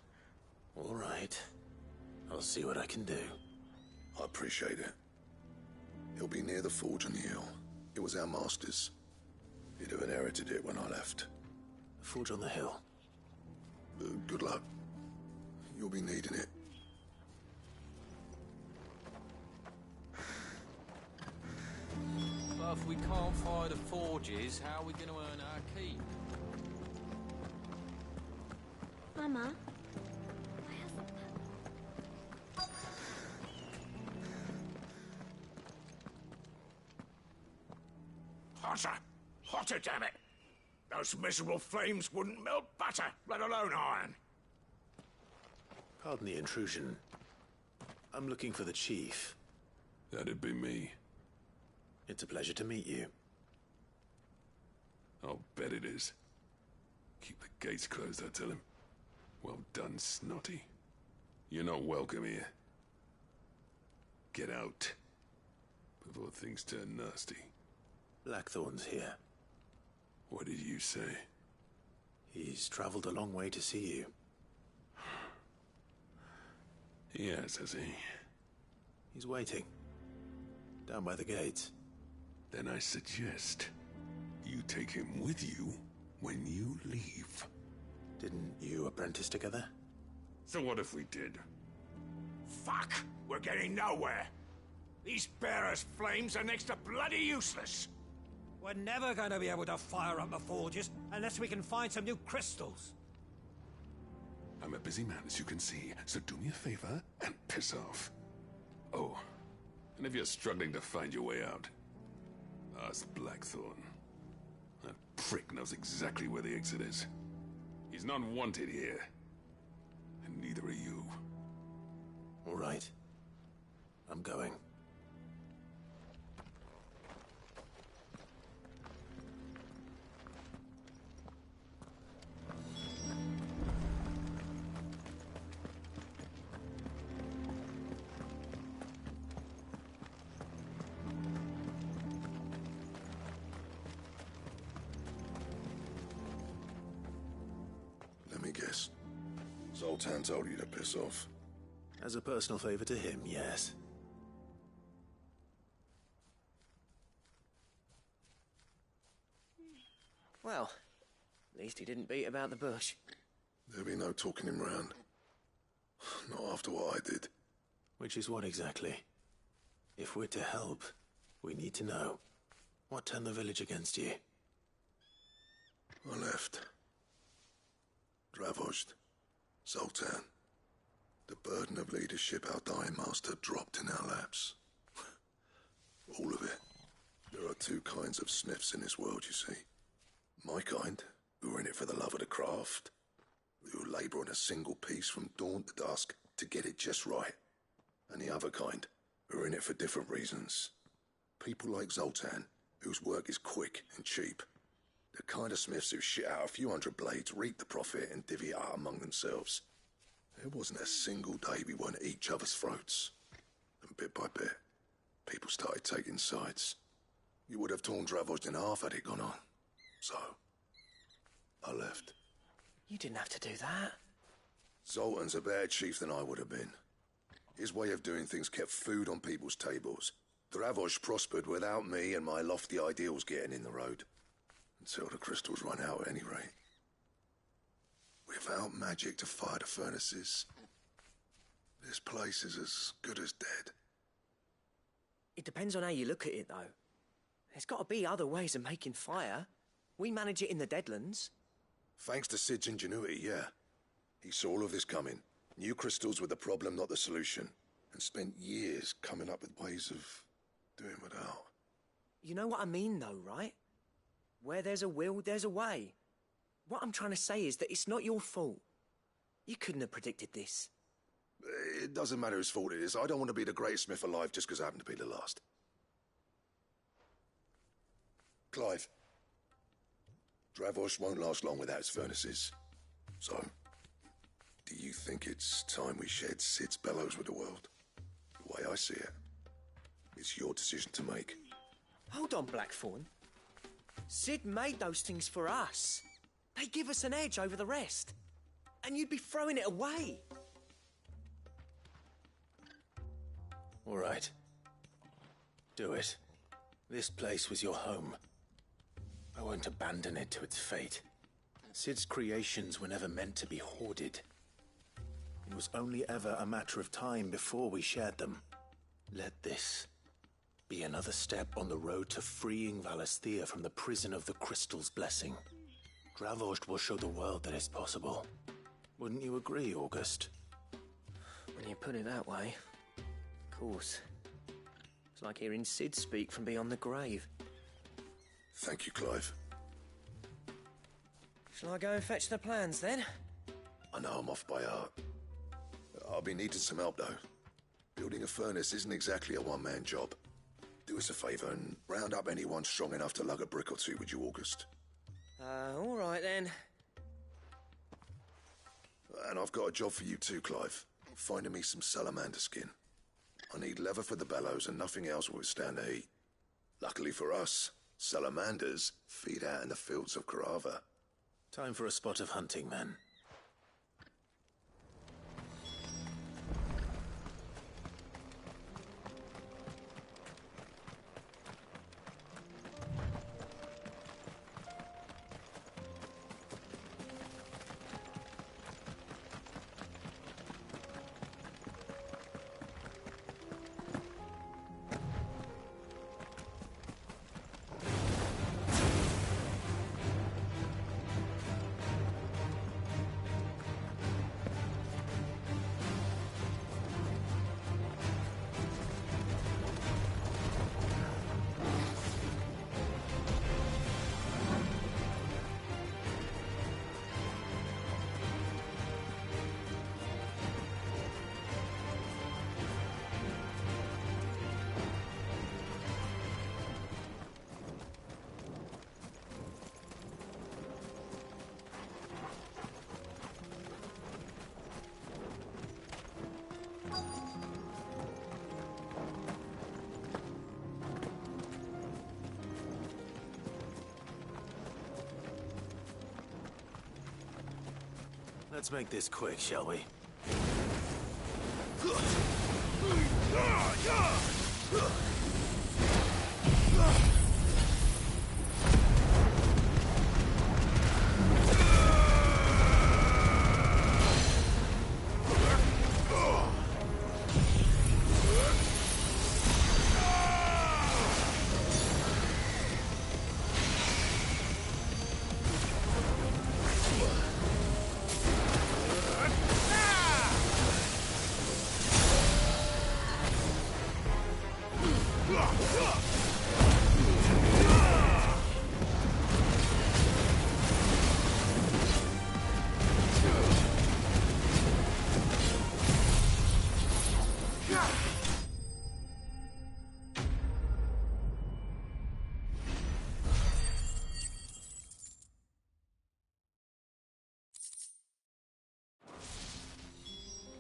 All right. I'll see what I can do. I appreciate it. It'll be near the forge on the hill. It was our master's. He'd have inherited it when I left. The forge on the hill? Good luck. You'll be needing it. But if we can't fire the forges, how are we going to earn our keep? Mama? Hotter! Hotter, damn it! Those miserable flames wouldn't melt butter, let alone iron. Pardon the intrusion. I'm looking for the chief. That'd be me. It's a pleasure to meet you. I'll bet it is. Keep the gates closed, I tell him. Well done, Snotty. You're not welcome here. Get out. Before things turn nasty. Blackthorn's here. What did you say? He's traveled a long way to see you. Yes, has he? He's waiting. Down by the gates. Then I suggest you take him with you when you leave. Didn't you apprentice together? So what if we did? Fuck! We're getting nowhere! These bearers' flames are next to bloody useless! We're never going to be able to fire up the forges unless we can find some new crystals. I'm a busy man, as you can see, so do me a favor and piss off. Oh, and if you're struggling to find your way out, ask Blackthorn. That prick knows exactly where the exit is. He's not wanted here. And neither are you. All right. I'm going. Let me guess. Zoltan told you to piss off. As a personal favor to him, yes. Well, at least he didn't beat about the bush. There'll be no talking him round. Not after what I did. Which is what exactly? If we're to help, we need to know. What turned the village against you? I left. Dravozd. Zoltan. The burden of leadership our dying master dropped in our laps. All of it. There are two kinds of smiths in this world, you see. My kind, who are in it for the love of the craft, who labour on a single piece from dawn to dusk to get it just right. And the other kind, who are in it for different reasons. People like Zoltan, whose work is quick and cheap. The kind of smiths who shit out a few hundred blades, reap the profit, and divvy it out among themselves. There wasn't a single day we weren't at each other's throats. And bit by bit, people started taking sides. You would have torn Dravozd in half had it gone on. So, I left. You didn't have to do that. Zoltan's a better chief than I would have been. His way of doing things kept food on people's tables. Dravozd prospered without me and my lofty ideals getting in the road. Until the crystals run out at any rate. Without magic to fire the furnaces, this place is as good as dead. It depends on how you look at it, though. There's got to be other ways of making fire. We manage it in the Deadlands. Thanks to Sid's ingenuity, yeah. He saw all of this coming. Knew crystals were the problem, not the solution. And spent years coming up with ways of doing without. You know what I mean, though, right? Where there's a will, there's a way. What I'm trying to say is that it's not your fault. You couldn't have predicted this. It doesn't matter whose fault it is. I don't want to be the greatest smith alive just because I happen to be the last. Clive. Dravozd won't last long without its furnaces. So, do you think it's time we shed Sid's bellows with the world? The way I see it, it's your decision to make. Hold on, Blackthorn. Sid made those things for us. They give us an edge over the rest. And you'd be throwing it away. All right. Do it. This place was your home. I won't abandon it to its fate. Sid's creations were never meant to be hoarded. It was only ever a matter of time before we shared them. Let this be another step on the road to freeing Valisthea from the prison of the Crystal's blessing. Dravozd will show the world that it's possible. Wouldn't you agree, August? When you put it that way, of course. It's like hearing Sid speak from beyond the grave. Thank you, Clive. Shall I go and fetch the plans, then? I know I'm off by heart. I'll be needing some help, though. Building a furnace isn't exactly a one-man job. Do us a favour and round up anyone strong enough to lug a brick or two, would you, August? All right, then. And I've got a job for you too, Clive. Finding me some salamander skin. I need leather for the bellows and nothing else will withstand the heat. Luckily for us, salamanders feed out in the fields of Carava. Time for a spot of hunting, men. Let's make this quick, shall we?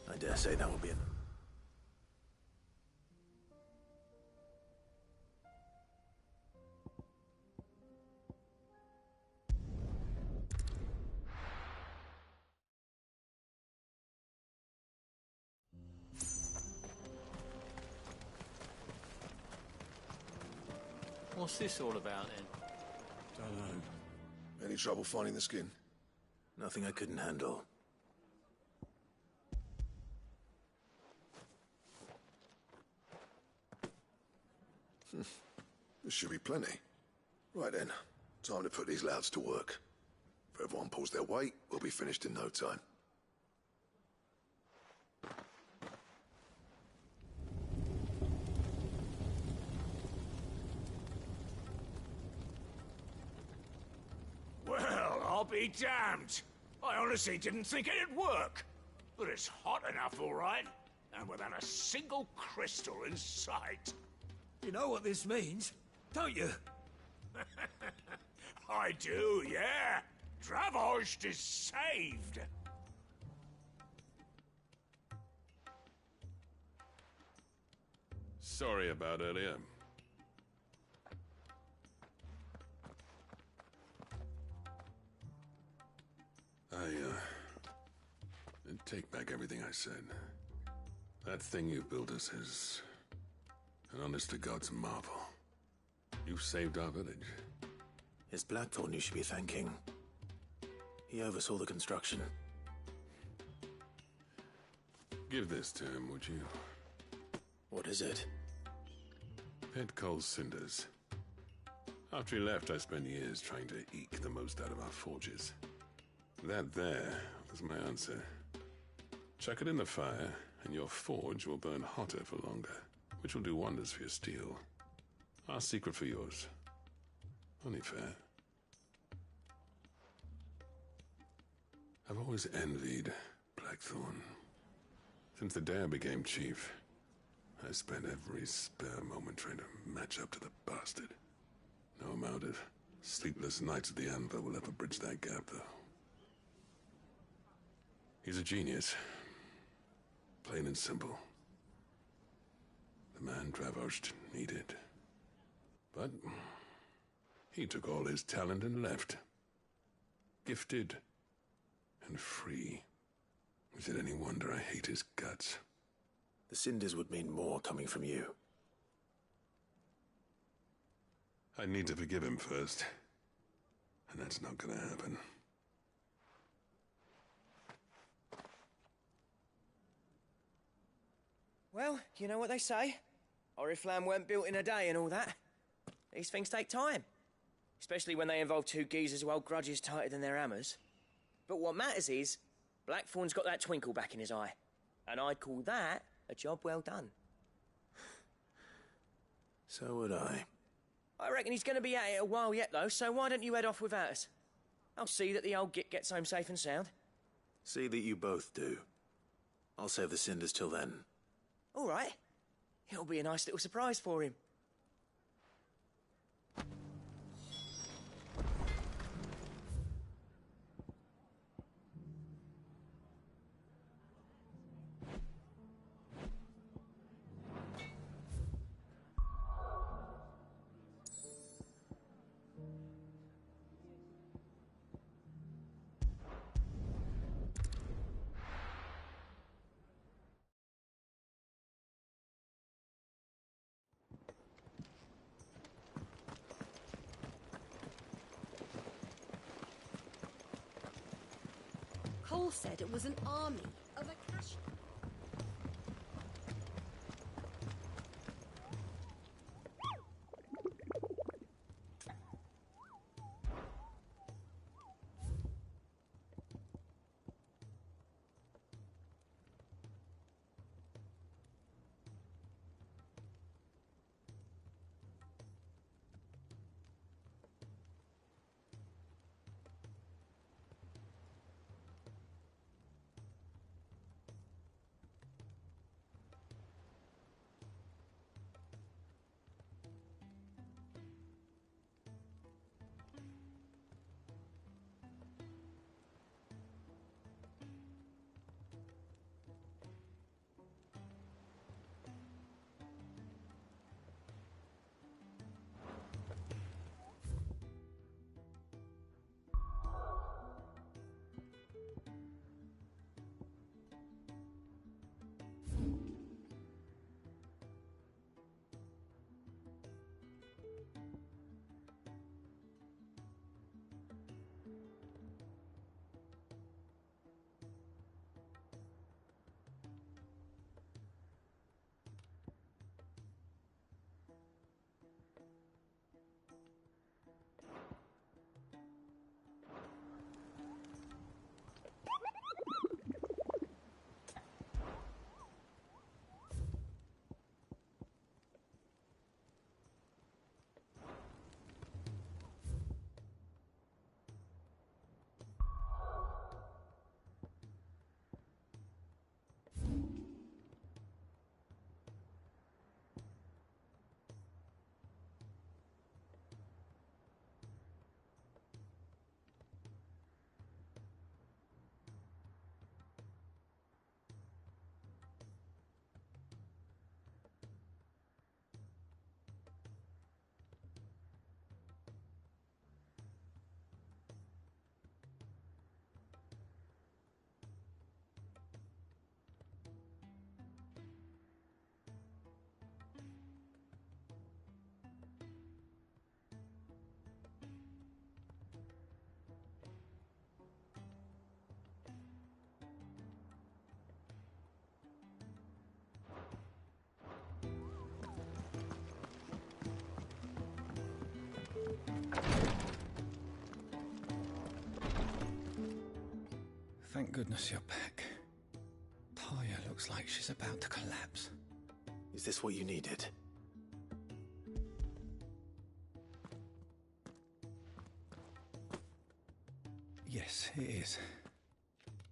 I dare say that will be it. What's this all about, then? Don't know. Any trouble finding the skin? Nothing I couldn't handle. This should be plenty. Right then, time to put these louds to work. If everyone pulls their weight, we'll be finished in no time. Well, I'll be damned. I honestly didn't think it'd work. But it's hot enough, all right. And without a single crystal in sight. You know what this means, don't you? I do, yeah. Dravost is saved. Sorry about earlier. I take back everything I said. That thing you built us is an honest-to-God's marvel. You saved our village. It's Blackthorn you should be thanking. He oversaw the construction. Give this to him, would you? What is it? Pet Cole's cinders. After he left, I spent years trying to eke the most out of our forges. That there was my answer. Chuck it in the fire, and your forge will burn hotter for longer, which will do wonders for your steel. Our secret for yours. Only fair. I've always envied Blackthorn. Since the day I became chief, I spent every spare moment trying to match up to the bastard. No amount of sleepless nights at the Anvil will ever bridge that gap, though. He's a genius. Plain and simple. The man Dravost needed. But he took all his talent and left. Gifted and free. Is it any wonder I hate his guts? The cinders would mean more coming from you. I need to forgive him first. And that's not gonna happen. Well, you know what they say. Oriflamme weren't built in a day and all that. These things take time. Especially when they involve two geezers who hold grudges tighter than their hammers. But what matters is, Blackthorn's got that twinkle back in his eye. And I'd call that a job well done. So would I. I reckon he's going to be at it a while yet, though, so why don't you head off without us? I'll see that the old git gets home safe and sound. See that you both do. I'll save the cinders till then. All right. It'll be a nice little surprise for him. Cole said it was an army of Akashi. Thank goodness you're back. Taya looks like she's about to collapse. Is this what you needed? Yes, it is.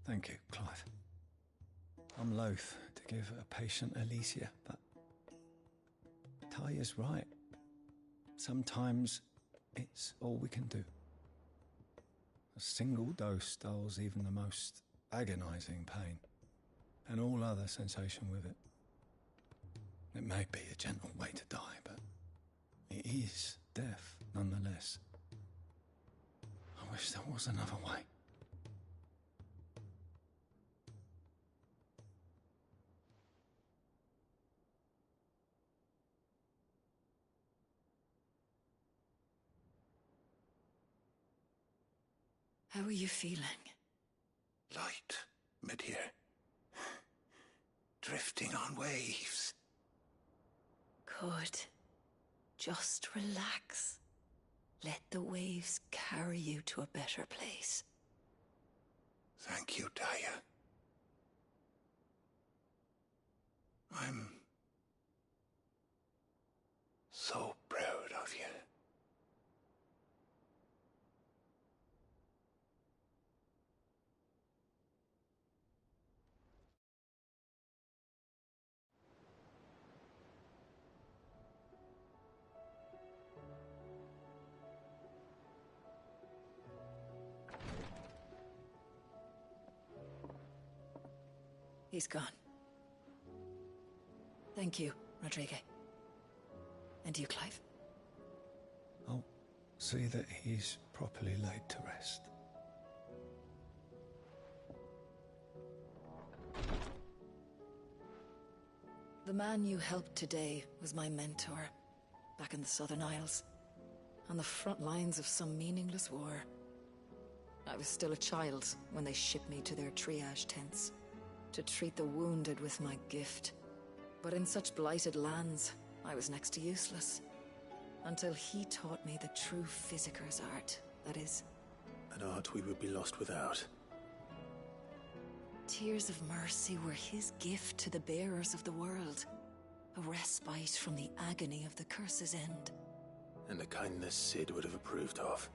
Thank you, Clive. I'm loath to give a patient Alicia, but Taya's right. Sometimes it's all we can do. A single dose dulls even the most agonizing pain, and all other sensation with it. It may be a gentle way to die, but it is death nonetheless. I wish there was another way. How are you feeling? Light, mid-here. Drifting on waves. Good. Just relax. Let the waves carry you to a better place. Thank you, Taya. I'm so proud of you. He's gone. Thank you, Rodrigue. And you, Clive? I'll see that he's properly laid to rest. The man you helped today was my mentor, back in the Southern Isles, on the front lines of some meaningless war. I was still a child when they shipped me to their triage tents, to treat the wounded with my gift. But in such blighted lands, I was next to useless. Until he taught me the true Physicker's art, that is. An art we would be lost without. Tears of mercy were his gift to the bearers of the world. A respite from the agony of the curse's end. And a kindness Cid would have approved of.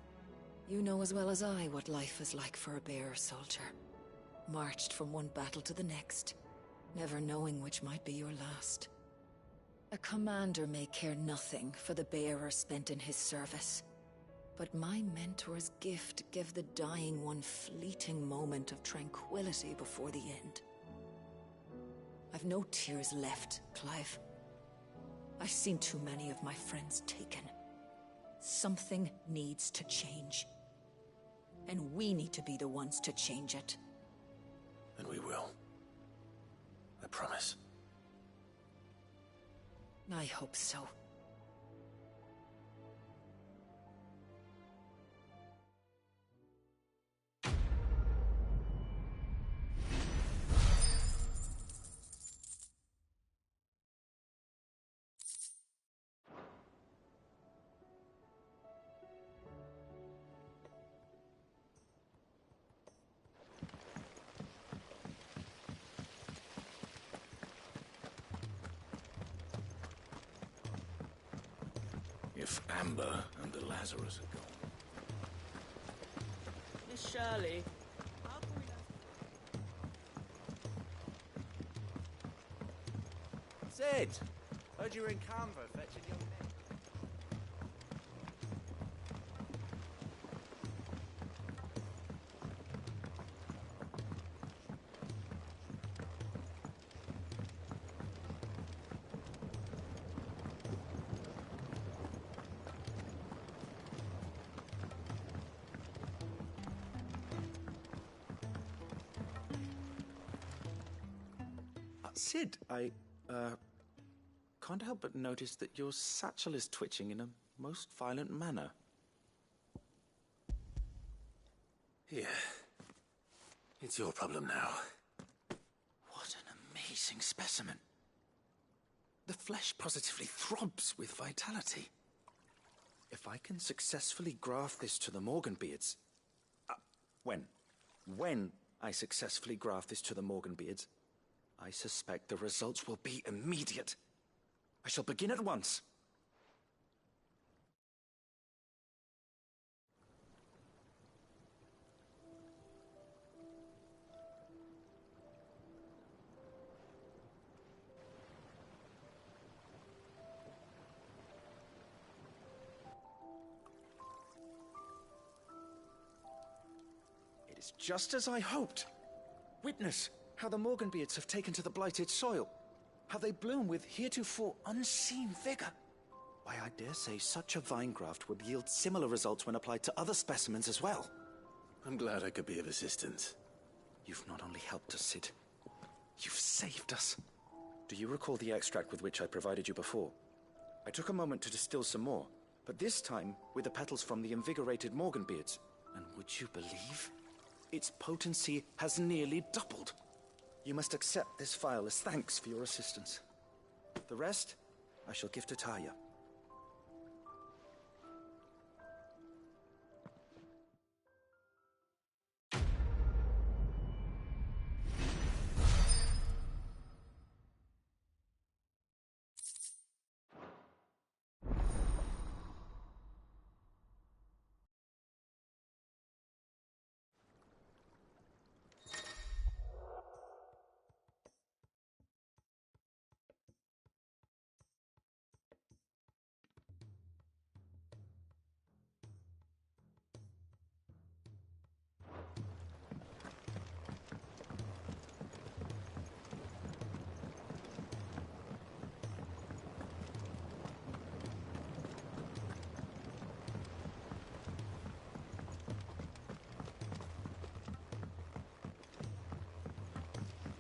You know as well as I what life is like for a bearer soldier. Marched from one battle to the next, never knowing which might be your last. A commander may care nothing for the bearer spent in his service. But my mentor's gift gave the dying one fleeting moment of tranquility before the end. I've no tears left, Clive. I've seen too many of my friends taken. Something needs to change. And we need to be the ones to change it. And we will. I promise. I hope so. If Amber and the Lazarus are gone. Miss Shirley, how can we Cid! Heard you were in Canva fetching young men. Cid, I can't help but notice that your satchel is twitching in a most violent manner. Here. It's your problem now. What an amazing specimen. The flesh positively throbs with vitality. If I can successfully graft this to the Morganbeards... When I successfully graft this to the Morganbeards, I suspect the results will be immediate. I shall begin at once. It is just as I hoped. Witness how the Morganbeards have taken to the blighted soil. How they bloom with heretofore unseen vigor. Why, I dare say such a vine graft would yield similar results when applied to other specimens as well. I'm glad I could be of assistance. You've not only helped us, Cid, you've saved us. Do you recall the extract with which I provided you before? I took a moment to distill some more, but this time with the petals from the invigorated Morganbeards. And would you believe? Its potency has nearly doubled. You must accept this vial as thanks for your assistance. The rest, I shall give to Taya.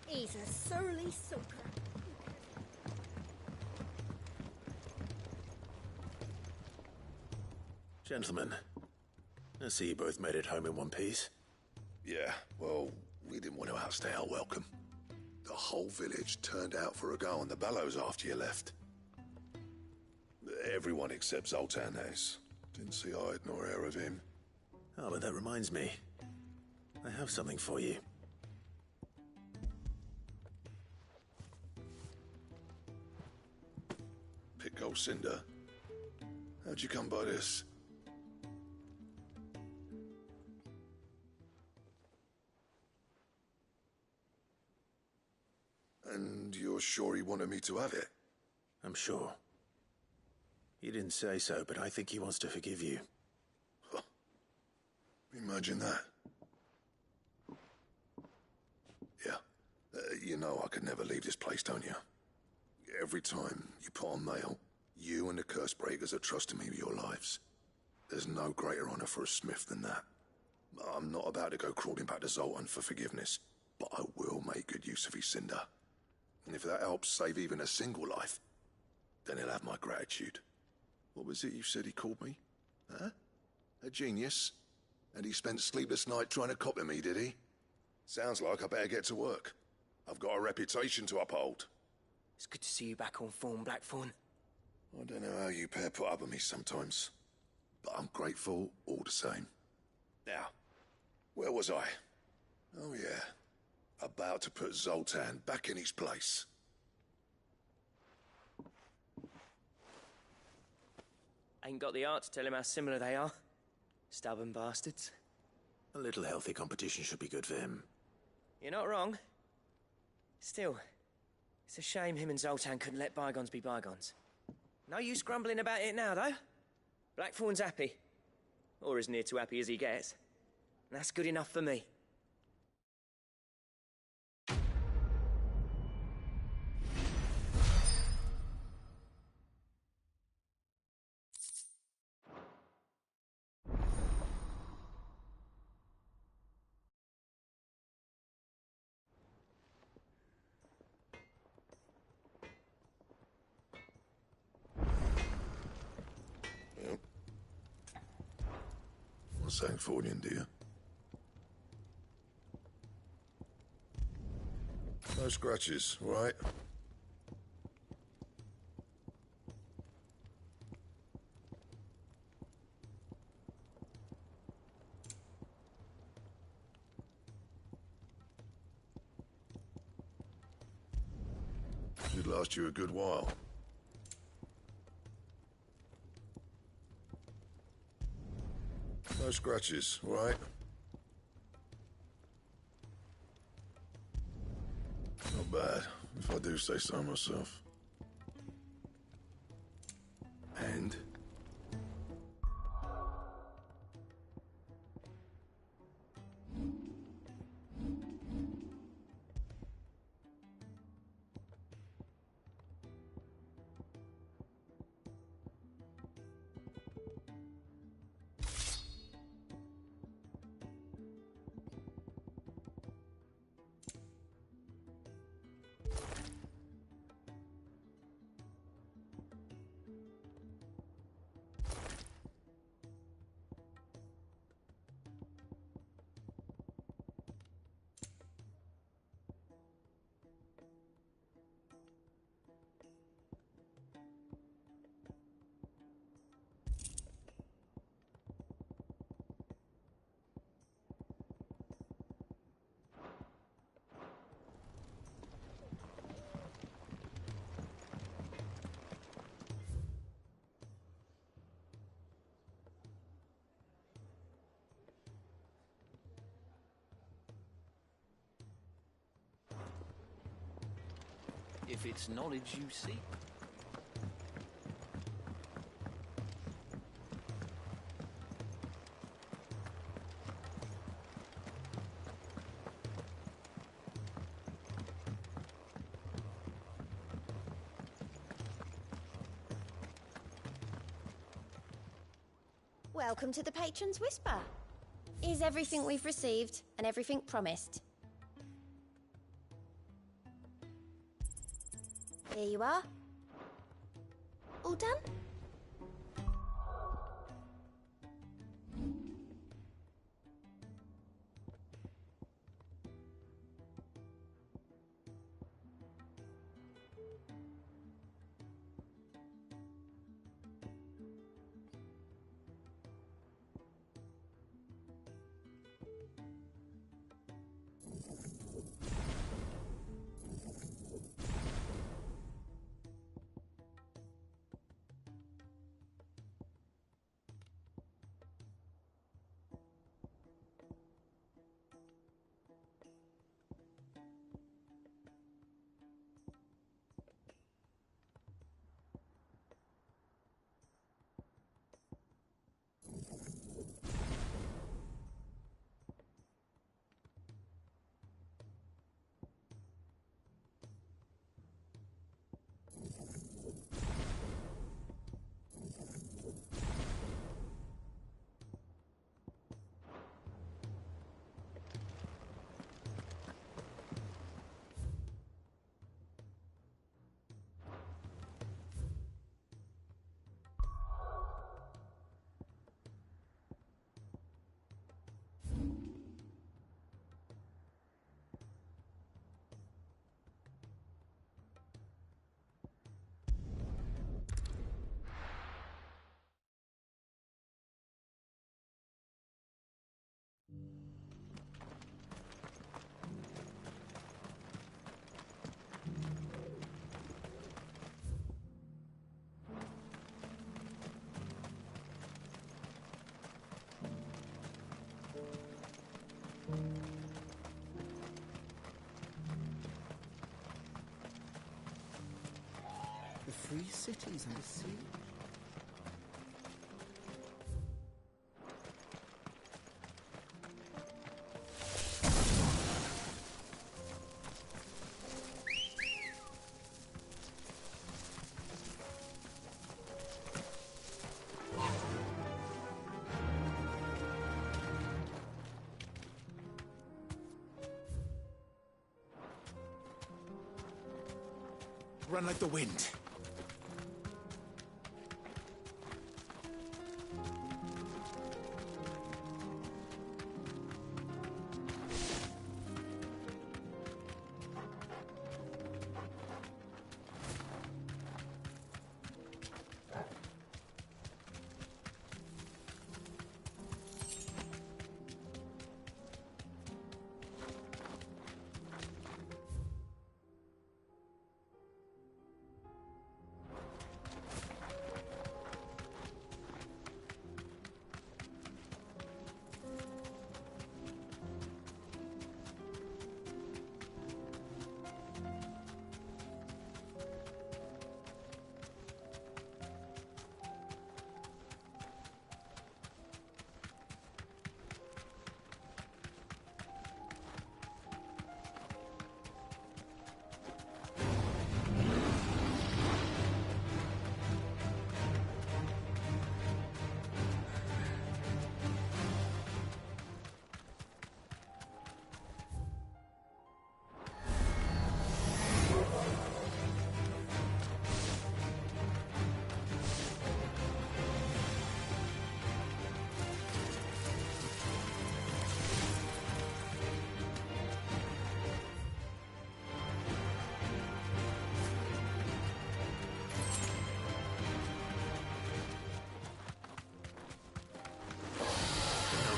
He's a surly soaker. Gentlemen, I see you both made it home in one piece. Yeah, well, we didn't want to outstay our welcome. The whole village turned out for a go on the bellows after you left. Everyone except Zoltan has. Didn't see hide nor hair of him. Oh, but that reminds me. I have something for you. Pit Gold Cinder? How'd you come by this? And you're sure he wanted me to have it? I'm sure. He didn't say so, but I think he wants to forgive you. Huh. Imagine that. Yeah. You know I could never leave this place, don't you? Every time you put on mail, you and the Curse Breakers are trusting me with your lives. There's no greater honor for a smith than that. I'm not about to go crawling back to Zoltan for forgiveness, but I will make good use of his cinder. And if that helps save even a single life, then he'll have my gratitude. What was it you said he called me? Huh? A genius? And he spent sleepless night trying to copy me, did he? Sounds like I better get to work. I've got a reputation to uphold. It's good to see you back on form, Blackthorn. I don't know how you pair put up with me sometimes, but I'm grateful all the same. Now, where was I? Oh yeah, about to put Zoltan back in his place. Ain't got the art to tell him how similar they are. Stubborn bastards. A little healthy competition should be good for him. You're not wrong. Still, it's a shame him and Zoltan couldn't let bygones be bygones. No use grumbling about it now, though. Blackthorn's happy. Or as near to happy as he gets. And that's good enough for me. Sangfordian, do you? No scratches, right? Should last you a good while. No scratches, right? Not bad, if I do say so myself. And? If it's knowledge you seek. Welcome to the Patron's Whisper. Is everything we've received and everything promised? Here you are. All done? 3 cities under siege. Run like the wind.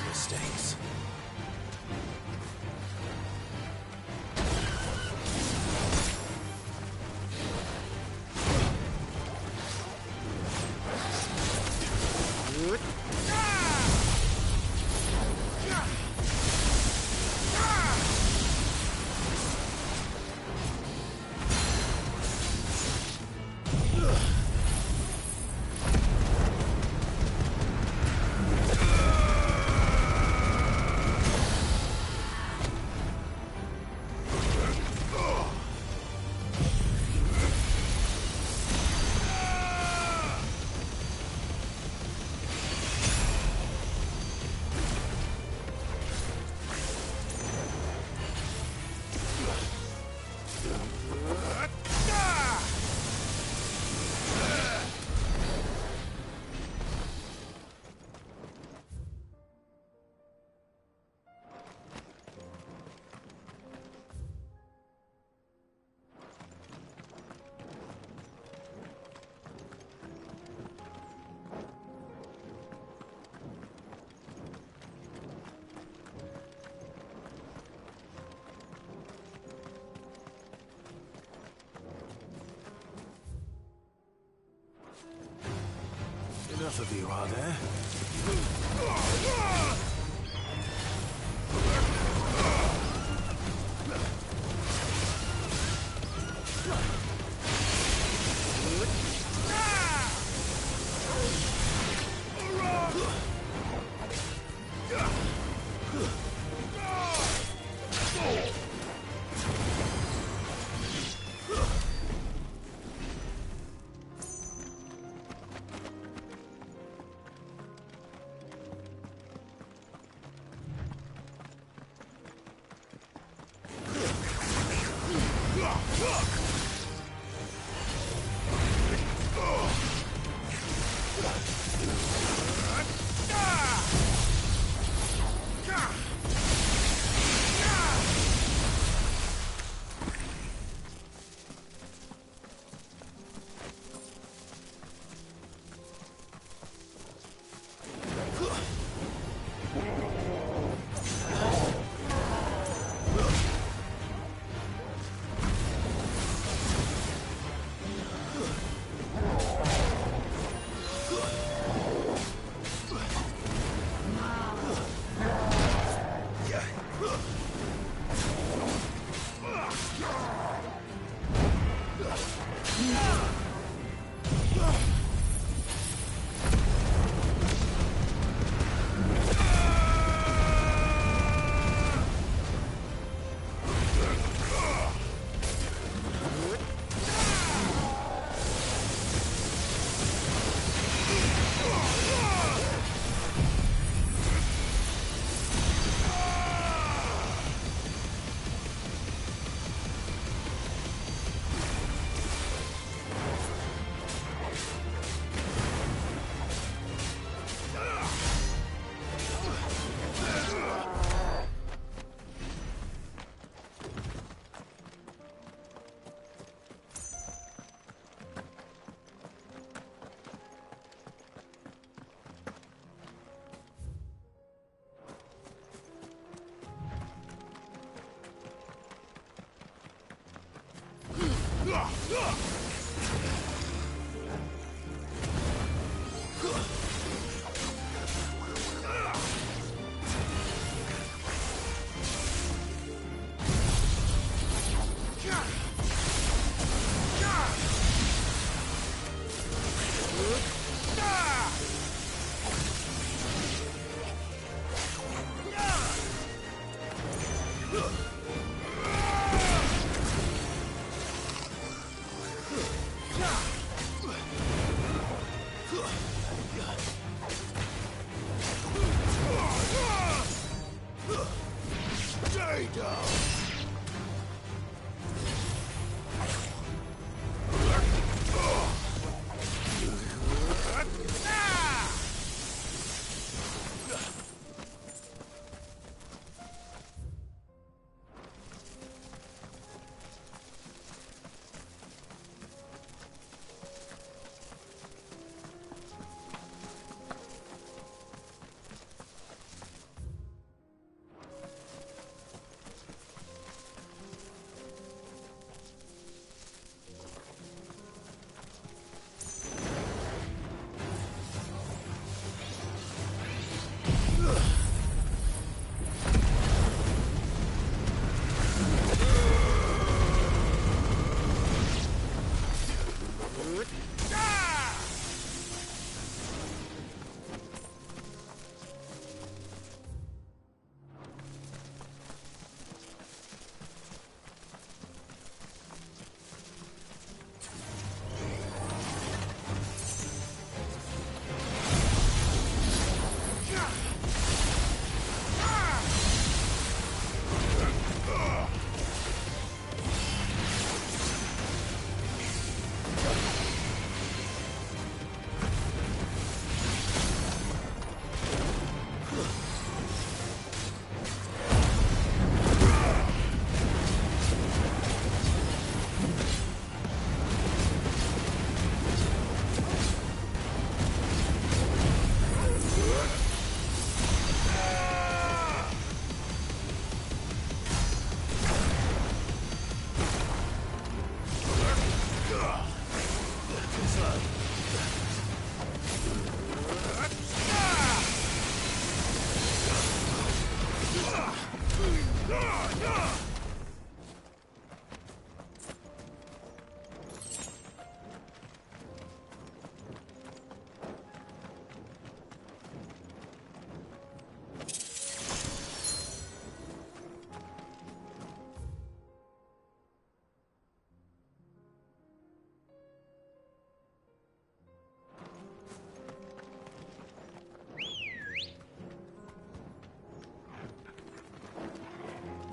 Mistakes. Enough of you, are there?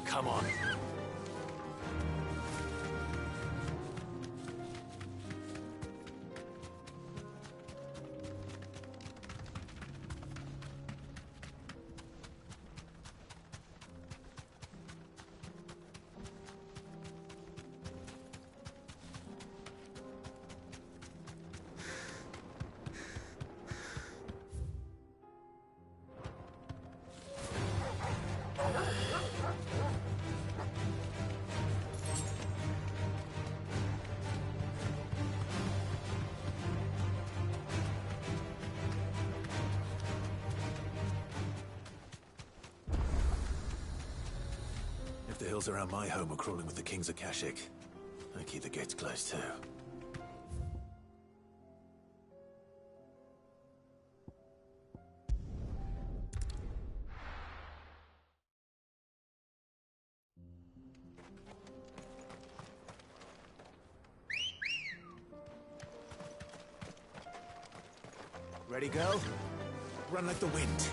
Come on. The hills around my home are crawling with the Kings of Kashyyyk. I keep the gates closed too. Ready, girl? Run like the wind.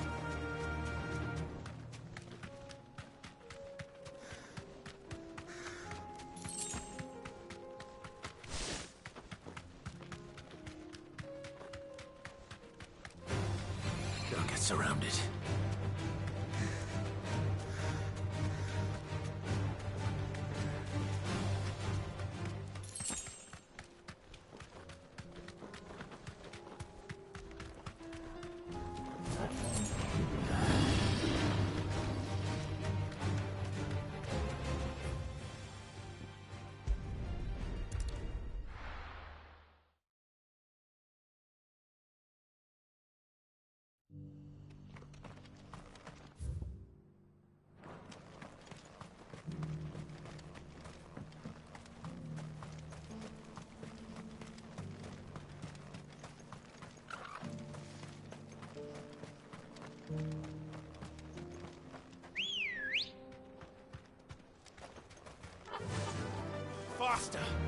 Don't get surrounded. monster.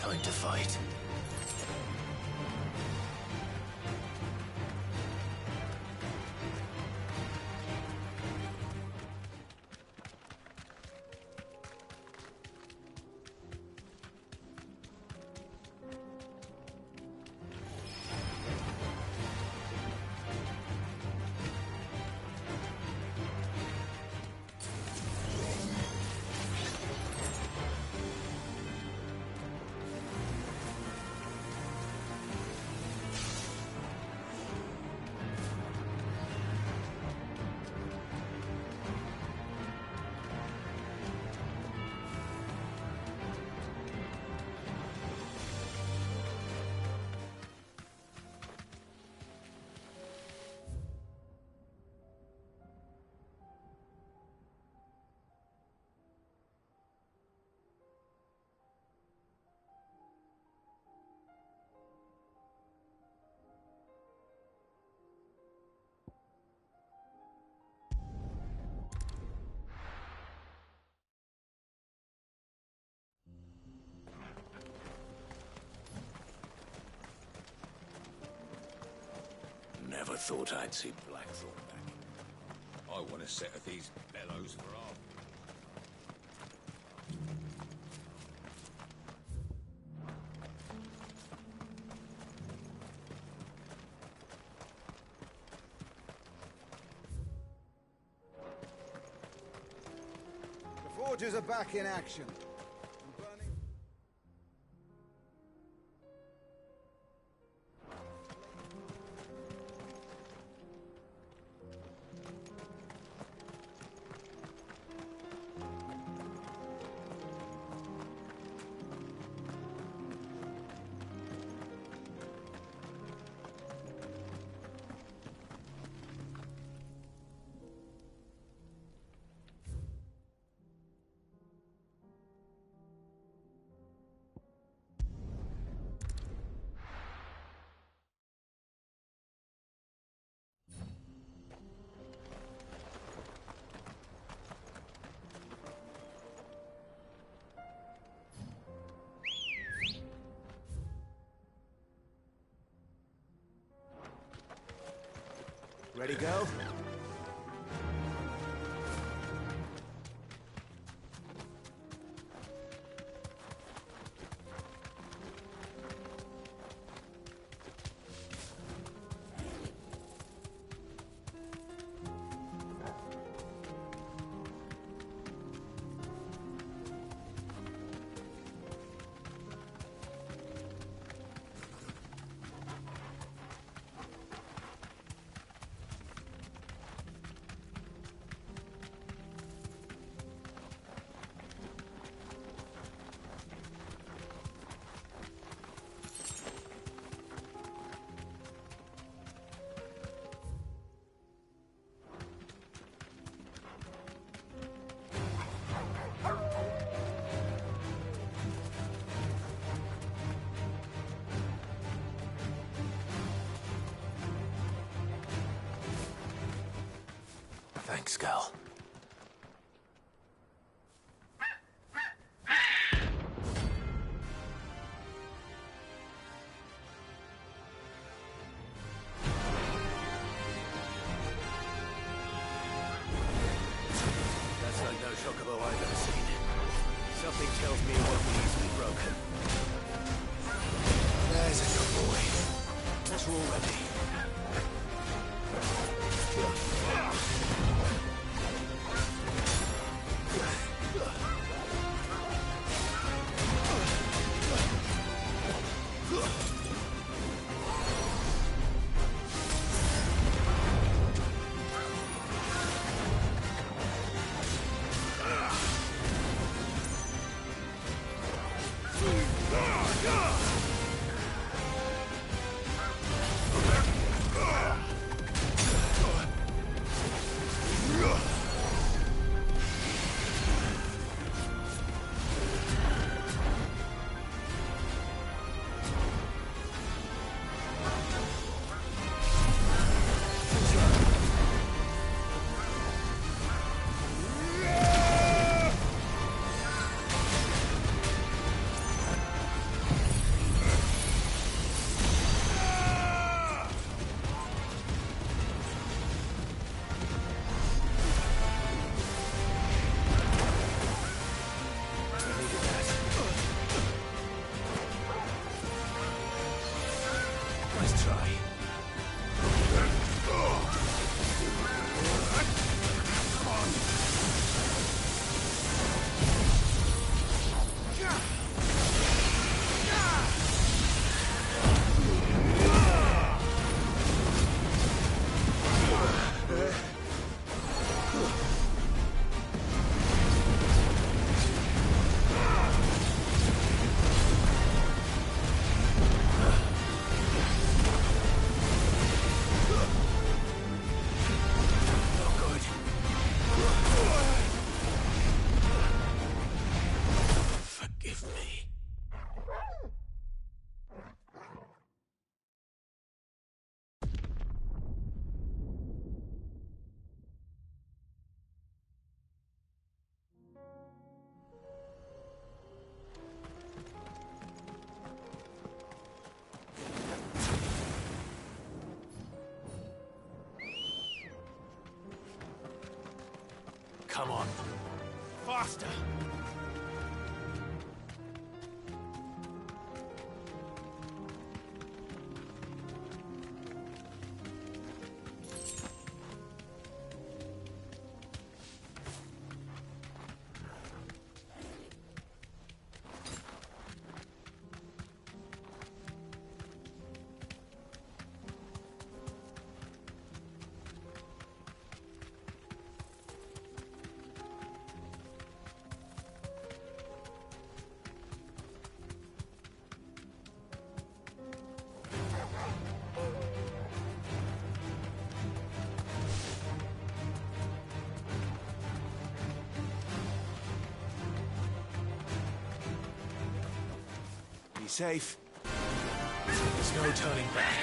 Time to fight. Never thought I'd see Blackthorn back. I want a set of these bellows for our... The Forges are back in action. Ready, go? Thanks, Gal. Something tells me it won't be easily broken. There's a good boy. That's all ready. Come on. Faster! Be safe. There's no turning back.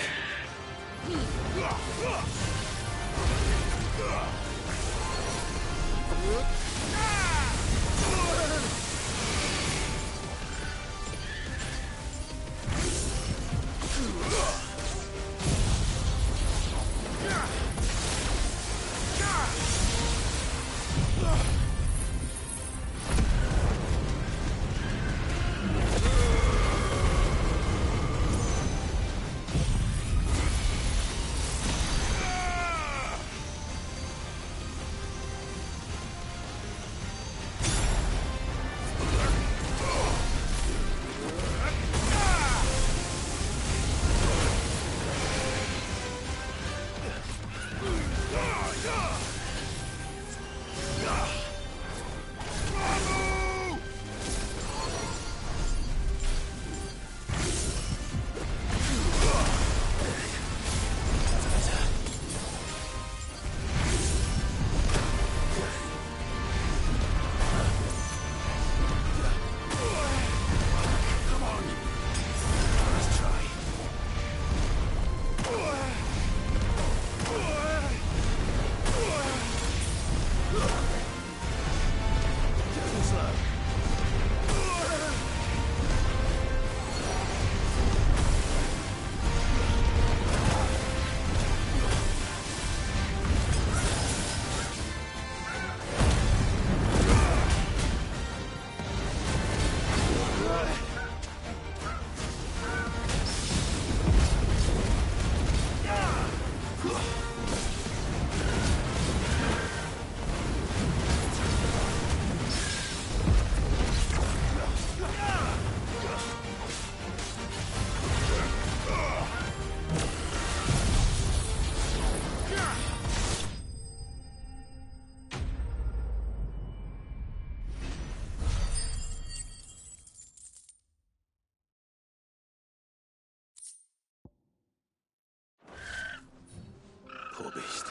Poor beast.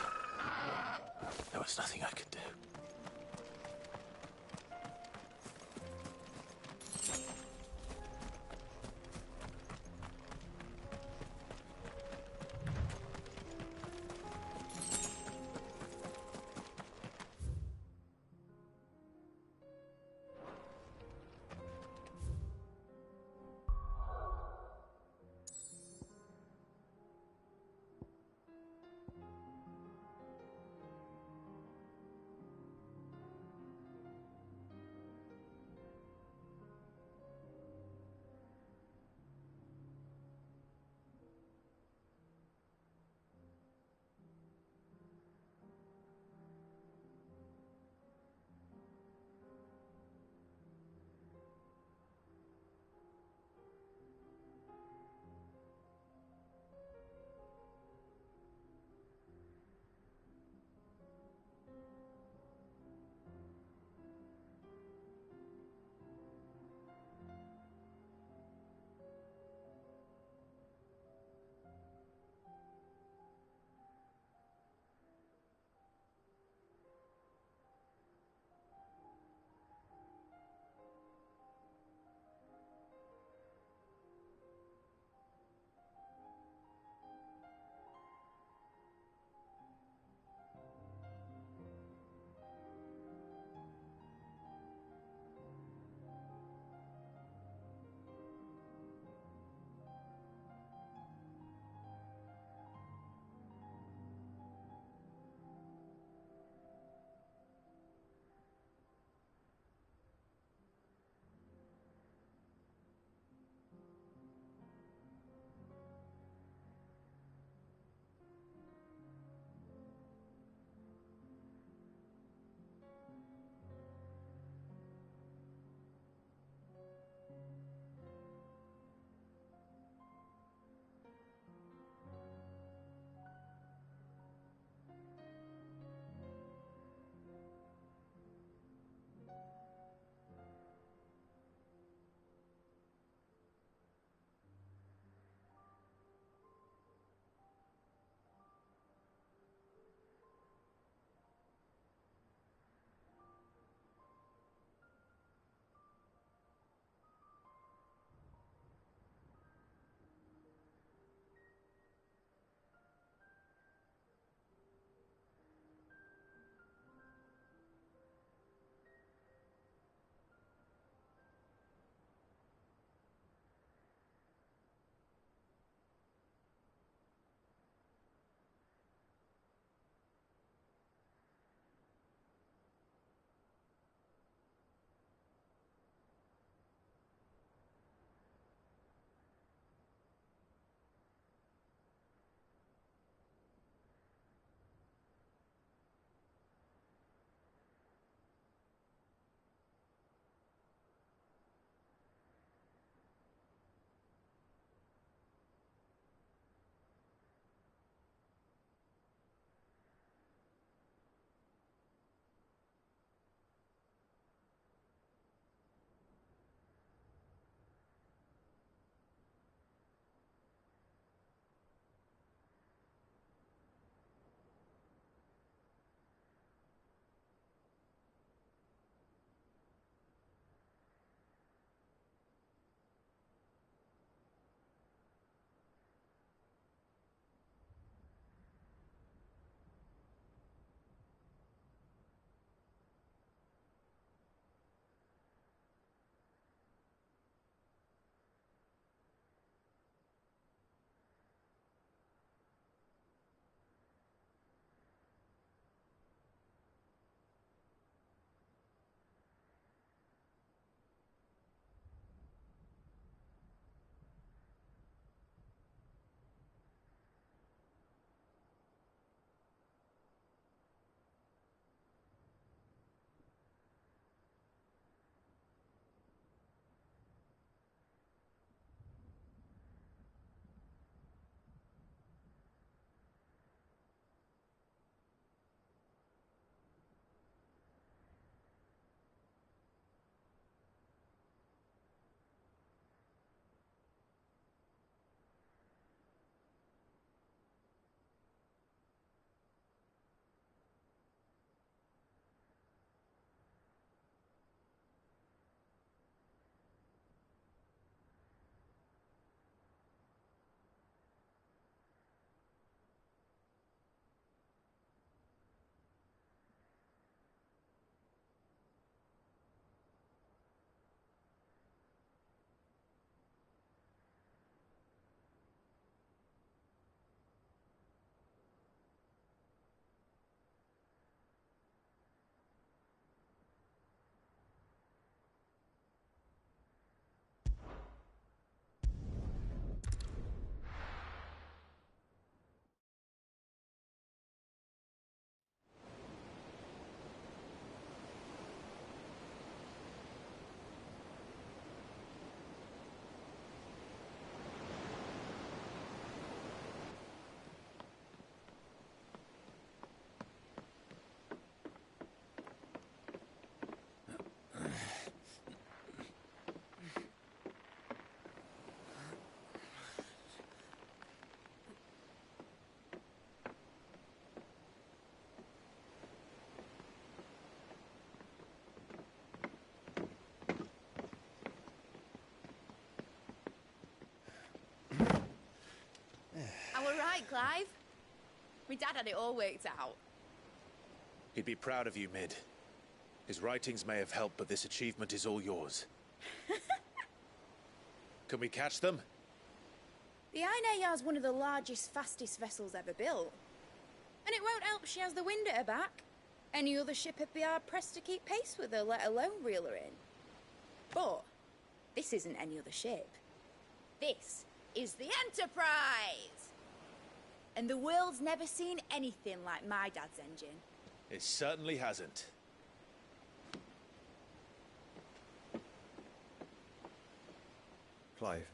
There was nothing I could do. Clive? My dad had it all worked out. He'd be proud of you, Mid. His writings may have helped, but this achievement is all yours. Can we catch them? The Ainayar's one of the largest, fastest vessels ever built. And it won't help she has the wind at her back. Any other ship would be hard-pressed to keep pace with her, let alone reel her in. But this isn't any other ship. This is the Enterprise! And the world's never seen anything like my dad's engine. It certainly hasn't. Clive,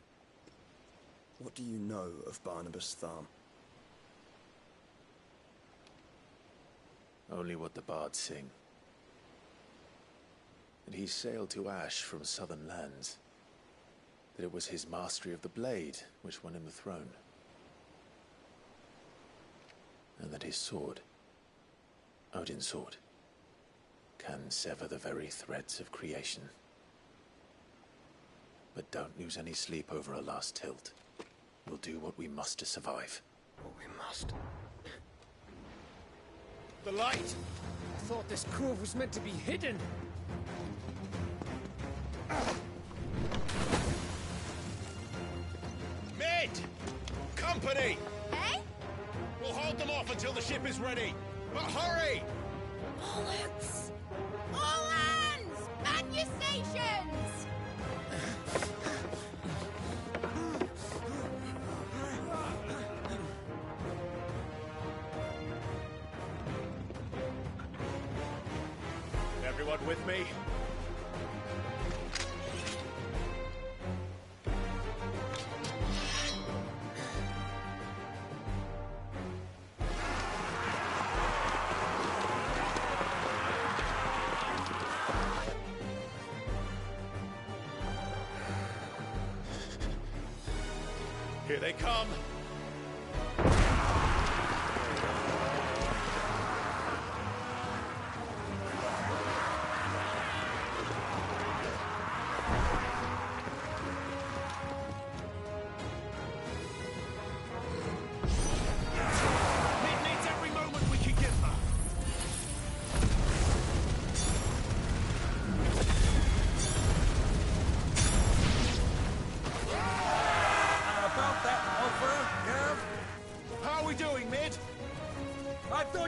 what do you know of Barnabas Tharm? Only what the bards sing. That he sailed to Ash from southern lands. That it was his mastery of the blade which won him the throne. And that his sword, Odin's sword, can sever the very threads of creation. But don't lose any sleep over a last tilt. We'll do what we must to survive. What we must. The light! I thought this cove was meant to be hidden. Mid! Company! Eh? We'll hold them off until the ship is ready. But hurry! Bollocks! All hands! Man your stations! Everyone with me? Here they come!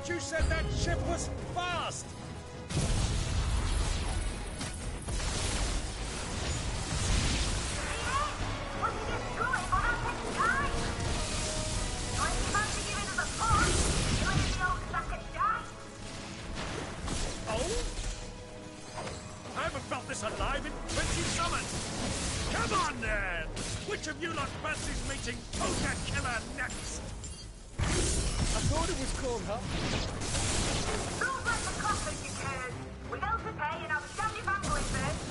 You said that ship was fast! Oh? I haven't felt this alive in 20 summers! Come on then! Which of you lot fancies meeting Ogre Killer next? I thought it was called, huh? Rules like the coffin, you can. We go to pay and I'll stand your bangling first.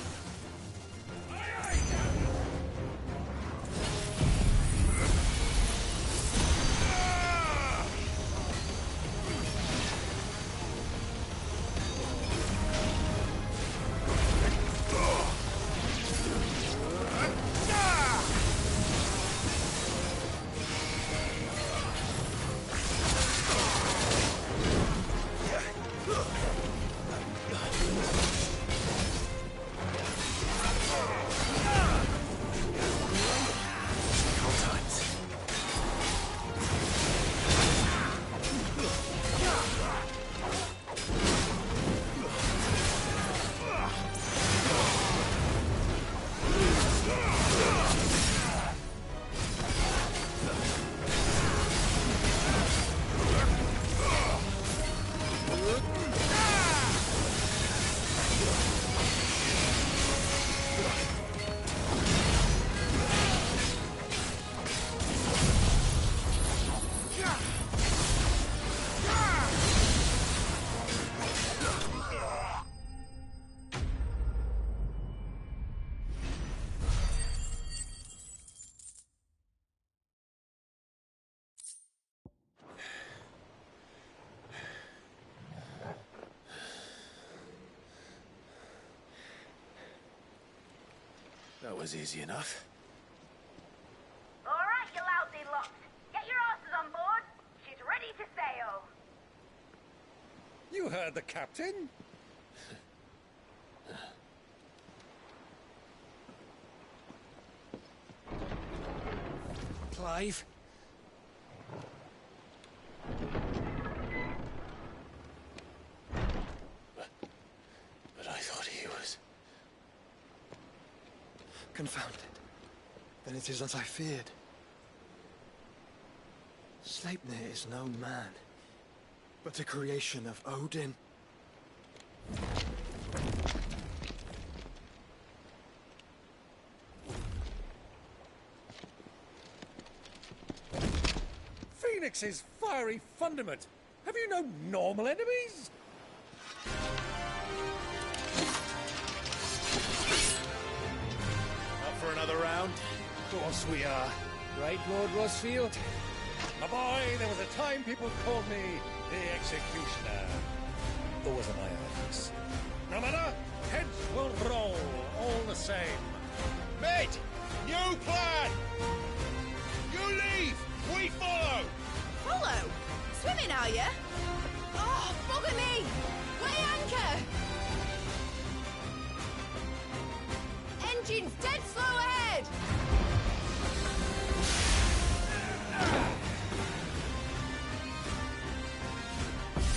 That was easy enough. All right, you lousy lot. Get your asses on board. You heard the captain. Clive? But I thought he was... Confounded. Then it is as I feared. Sleipnir is no man, but a creation of Odin. Phoenix's fiery fundament. Have you no normal enemies? Up for another round? Of course we are. Right, Lord Rosfield? My boy, there was a time people called me the Executioner. Or was it my eyes? No matter, heads will roll, all the same. Mate! New plan! You leave! We follow! Follow? Swimming, are you? Oh, bugger me! Weigh anchor! Engine's dead slow ahead!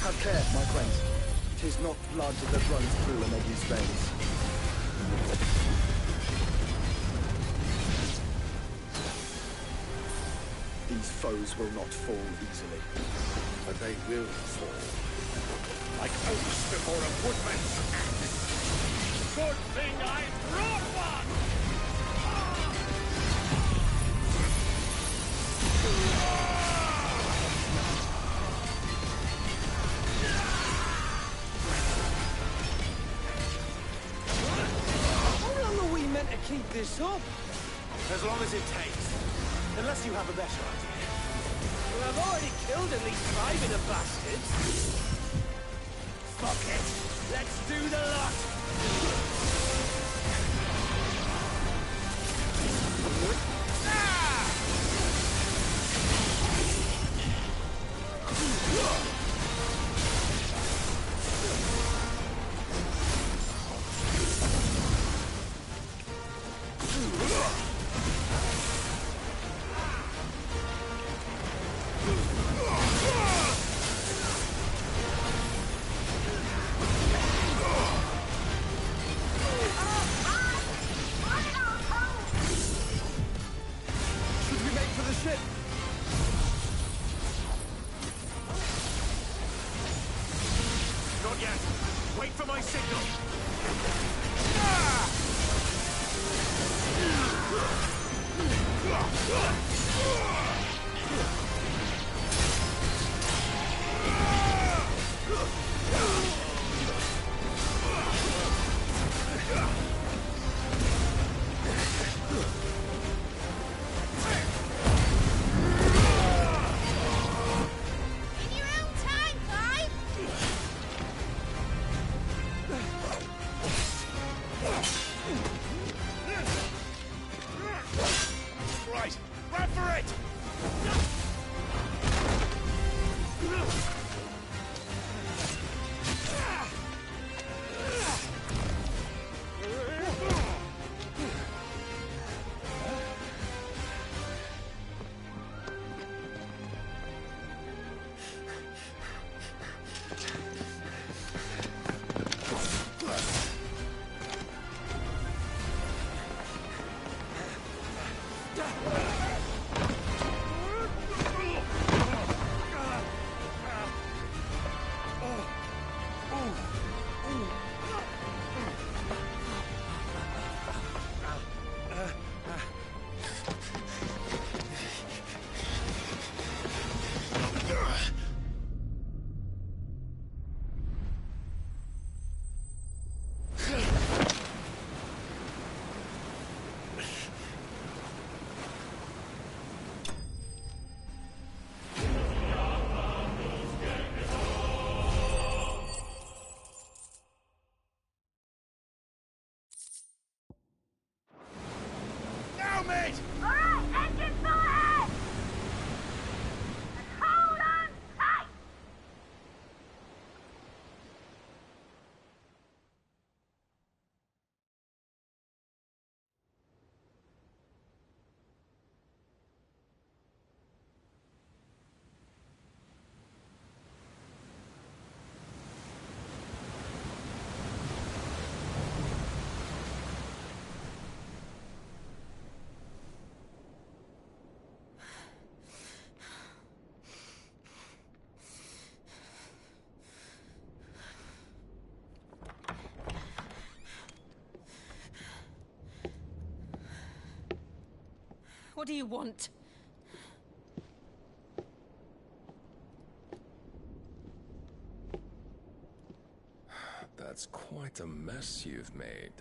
Have care, my friends. 'Tis not blood that runs through an eddie's veins. These foes will not fall easily. But they will fall. Like oaks before a woodman's axe. Good thing I brought one! How long are we meant to keep this up? As long as it takes. Unless you have a better idea. Well, I've already killed at least 5 of the bastards. Fuck it. Let's do the lot. Not yet. Wait for my signal. In your own time, Clive! Right, run for it! What do you want? That's quite a mess you've made.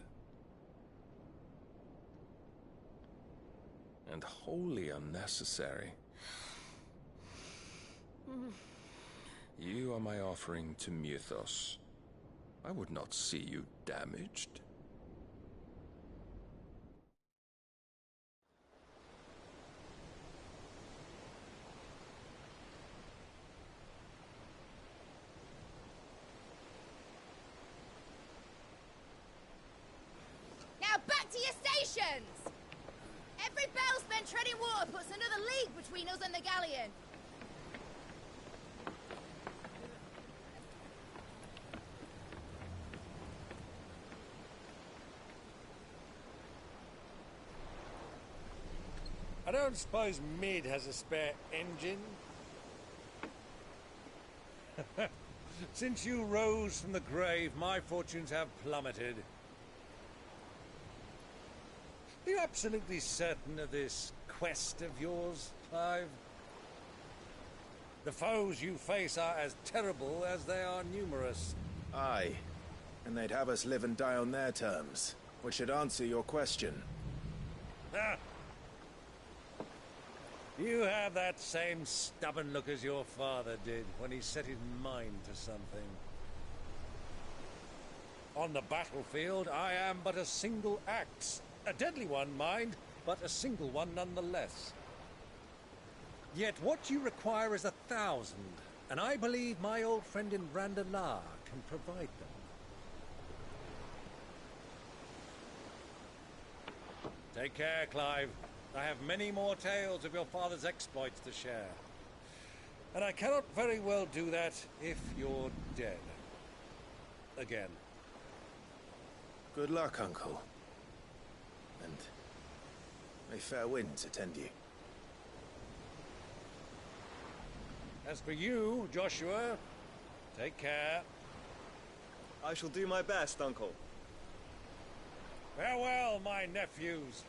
And wholly unnecessary. You are my offering to Mythos. I would not see you damaged. Now back to your stations! Every bell spent treading water puts another league between us and the galleon. I don't suppose Mid has a spare engine? Since you rose from the grave, my fortunes have plummeted. Are you absolutely certain of this quest of yours, Clive? The foes you face are as terrible as they are numerous. Aye. And they'd have us live and die on their terms, which should answer your question. Ah! You have that same stubborn look as your father did when he set his mind to something. On the battlefield, I am but a single axe. A deadly one, mind, but a single one nonetheless. Yet what you require is 1,000, and I believe my old friend in Randalar can provide them. Take care, Clive. I have many more tales of your father's exploits to share. And I cannot very well do that if you're dead. Again. Good luck, Uncle. And may fair winds attend you. As for you, Joshua, take care. I shall do my best, Uncle. Farewell, my nephews.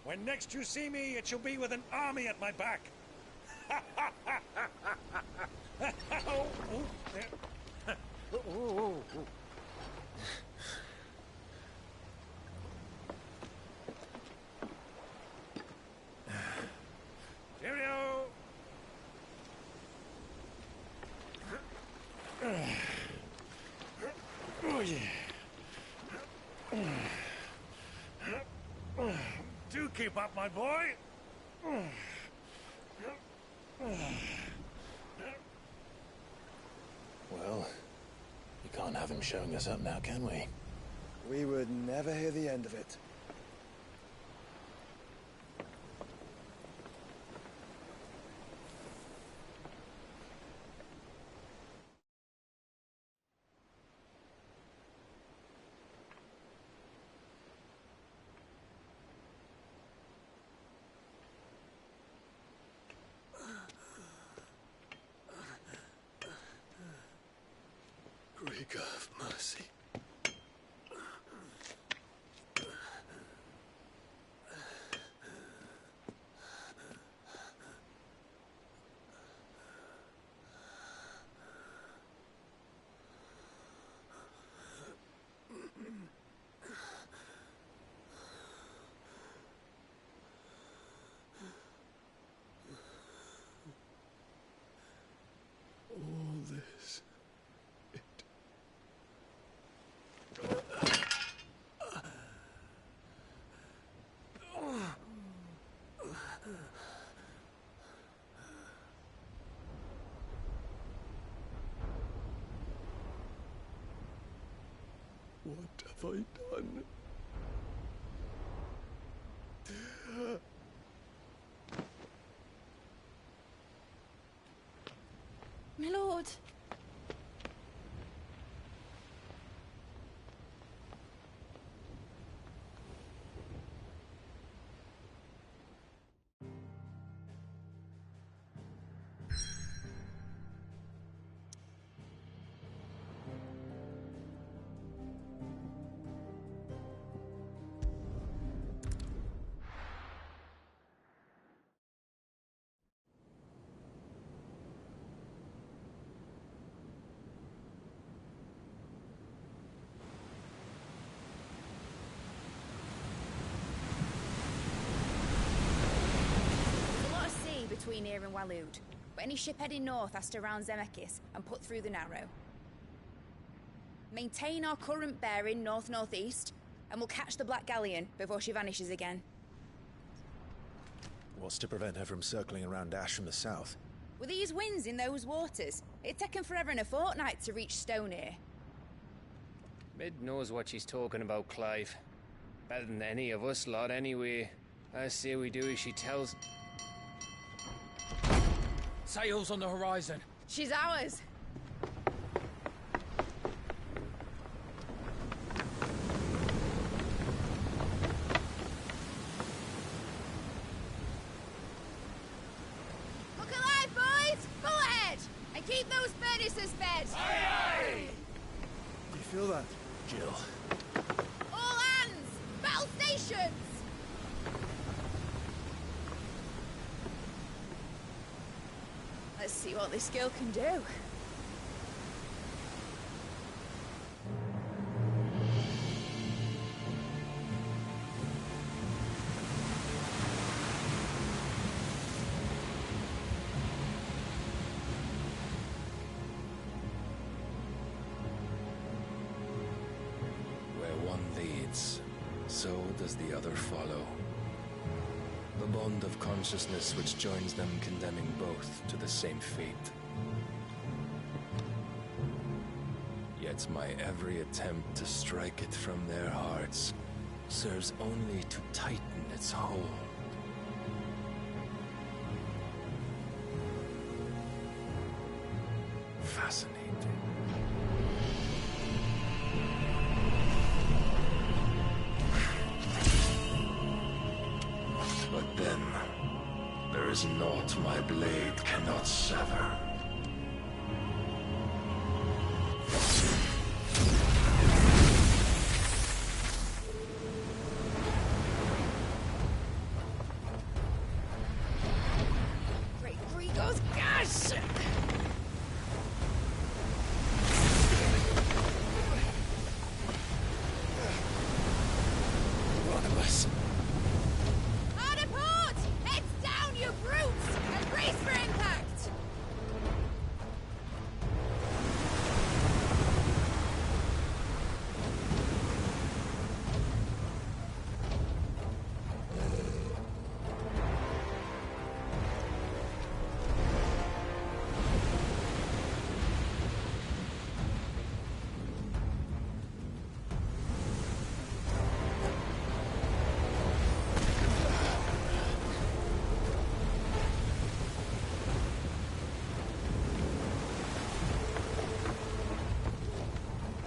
When next you see me, it shall be with an army at my back. Cheerio! Oh, yeah. Do keep up, my boy. Well, we can't have him showing us up now, can we? We would never hear the end of it. Greek of mercy. All this. What have I done? My lord. between here and Waloed, but any ship heading north has to round Zemeckis and put through the Narrow. Maintain our current bearing north-northeast, and we'll catch the Black Galleon before she vanishes again. What's to prevent her from circling around Ash from the south? With these winds in those waters, it'd taken forever and a fortnight to reach Stonehenge. Mid knows what she's talking about, Clive. Better than any of us lot, anyway. I say we do as she tells. Sails on the horizon. She's ours. Look alive, boys! Full ahead! And keep those furnaces fed! Aye, aye! Do you feel that? Jill. All hands! Battle stations! Let's see what this girl can do. Where one leads, so does the other follow. The bond of consciousness which joins them condemning both to the same fate. Yet my every attempt to strike it from their hearts serves only to tighten its hold. Fascinating. But then, there is naught my blade cannot sever. Great Grigos gas! One of us. Hard a port! Heads down, you brutes! And brace for impact!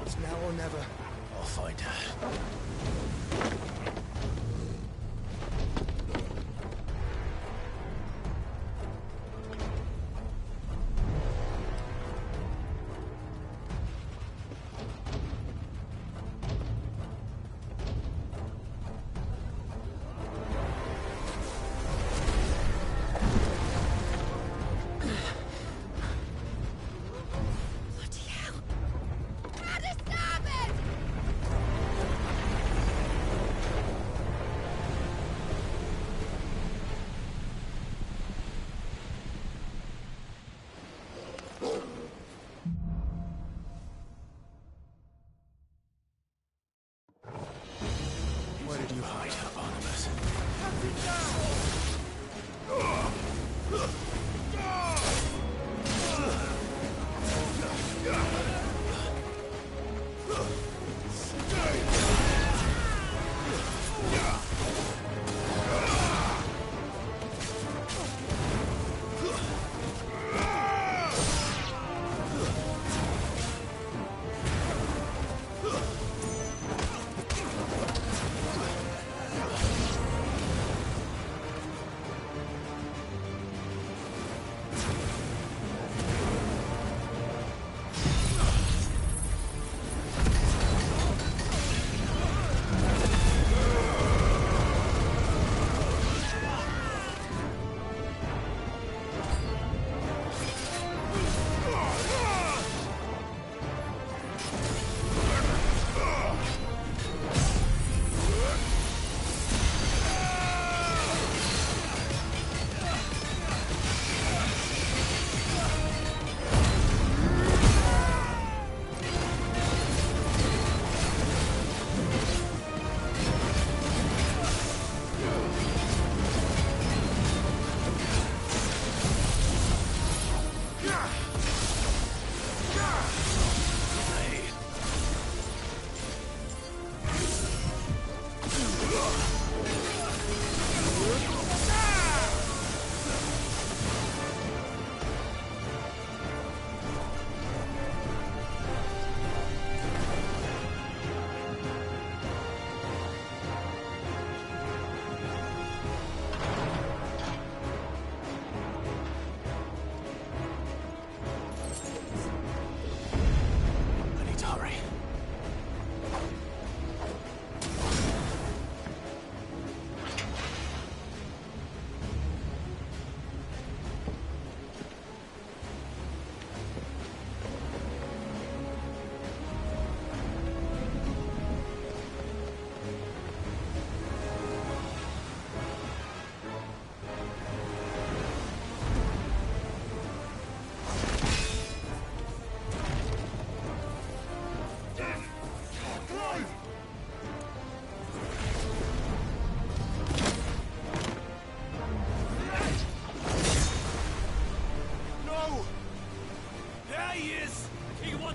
It's now or never. I'll find her. Bloody hell! How to stop it!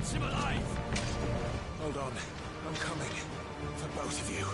wants him alive! Hold on. I'm coming. For both of you.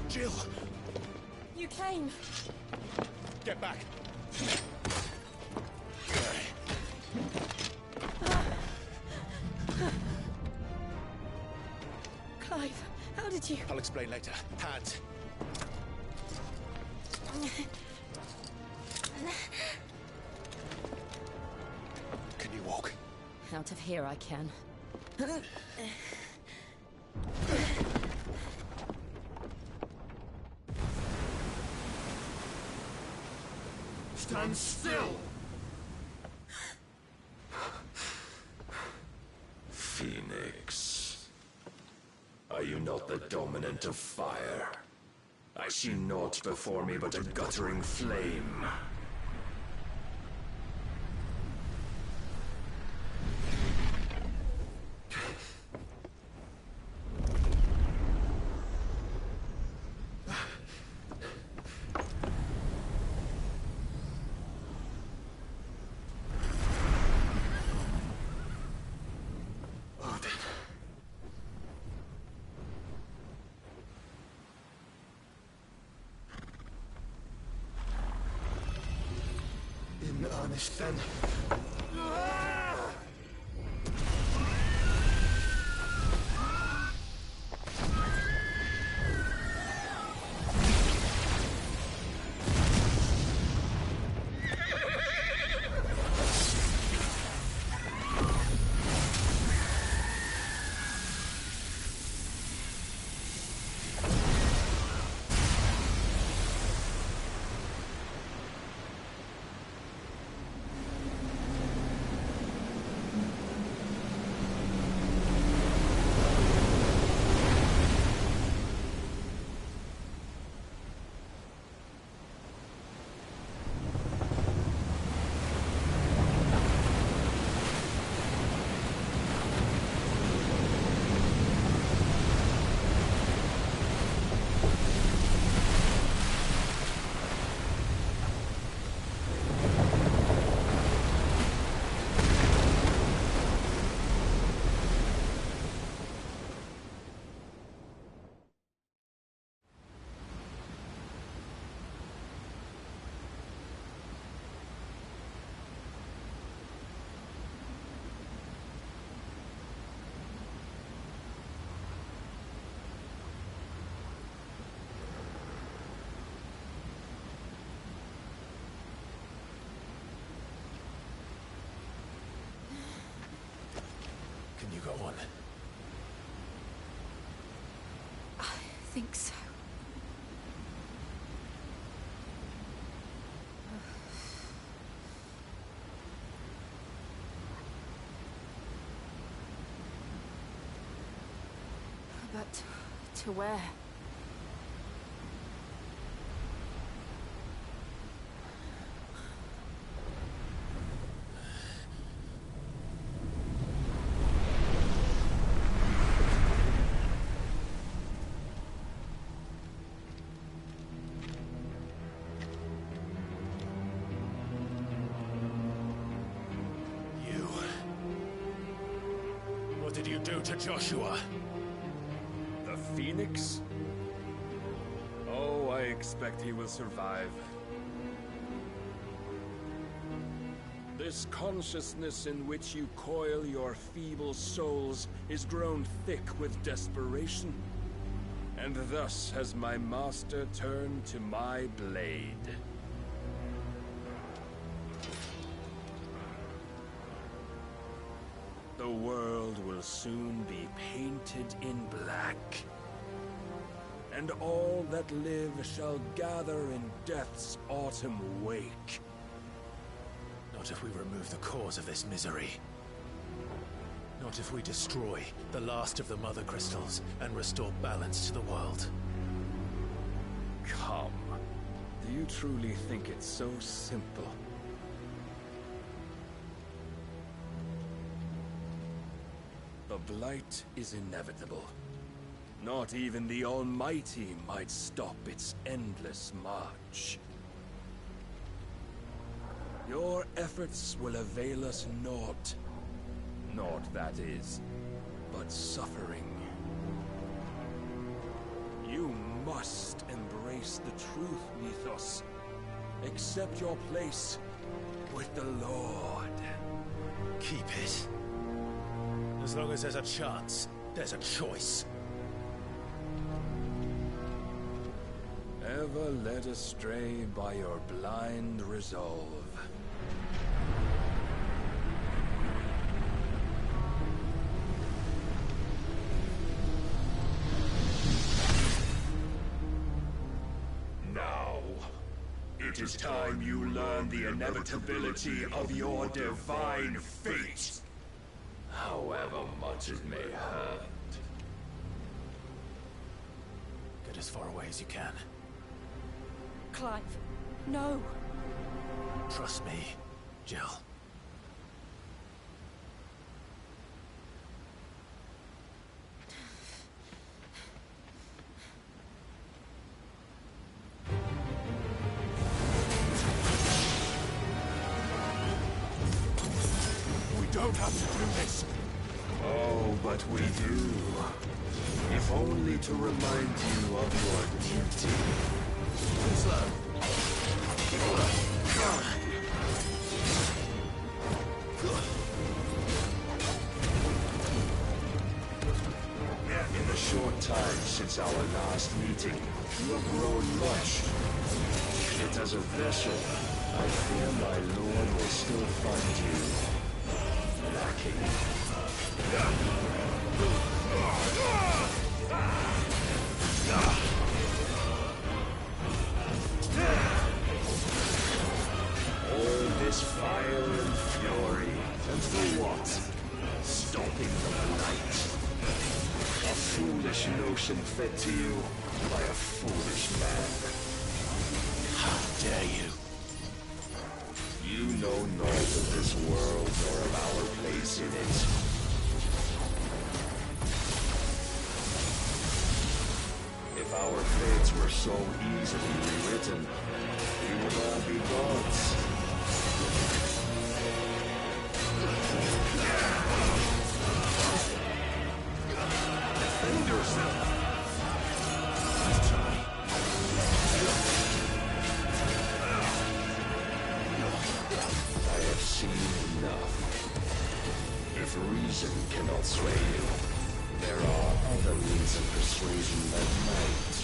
Jill! You came. Get back! Clive, how did you... I'll explain later. Hands. Can you walk? Out of here I can. Stand still! Phoenix. Are you not the dominant of fire? I see naught before me but a guttering flame. punished then. Can you go on? I think so. But to where? What did you do to Joshua? The Phoenix? Oh, I expect he will survive. This consciousness in which you coil your feeble souls is grown thick with desperation. And thus has my master turned to my blade. The world will soon be painted in black. And all that live shall gather in death's autumn wake. Not if we remove the cause of this misery. Not if we destroy the last of the Mother Crystals and restore balance to the world. Come. Do you truly think it's so simple? The Blight is inevitable. Not even the Almighty might stop its endless march. Your efforts will avail us naught. Naught, that is, but suffering. You must embrace the truth, Mythos. Accept your place with the Lord. Keep it. As long as there's a chance, there's a choice. Ever led astray by your blind resolve. Now, it is time you learn the inevitability of your divine fate. However much it may hurt. Get as far away as you can. Clive, no. Trust me, Jill. We don't have to do this. Oh, but we do. If only to remind you of your duty. Too slow. time since our last meeting. You have grown much. Yet as a vessel, I fear my lord will still find you lacking. All this fire and fury, and for what? Stopping the light. A foolish notion fed to you by a foolish man. How dare you? You know naught of this world nor of our place in it. If our fates were so easily rewritten, we would all be gods. Defend yourself! I have seen enough. If reason cannot sway you, there are other means of persuasion that might.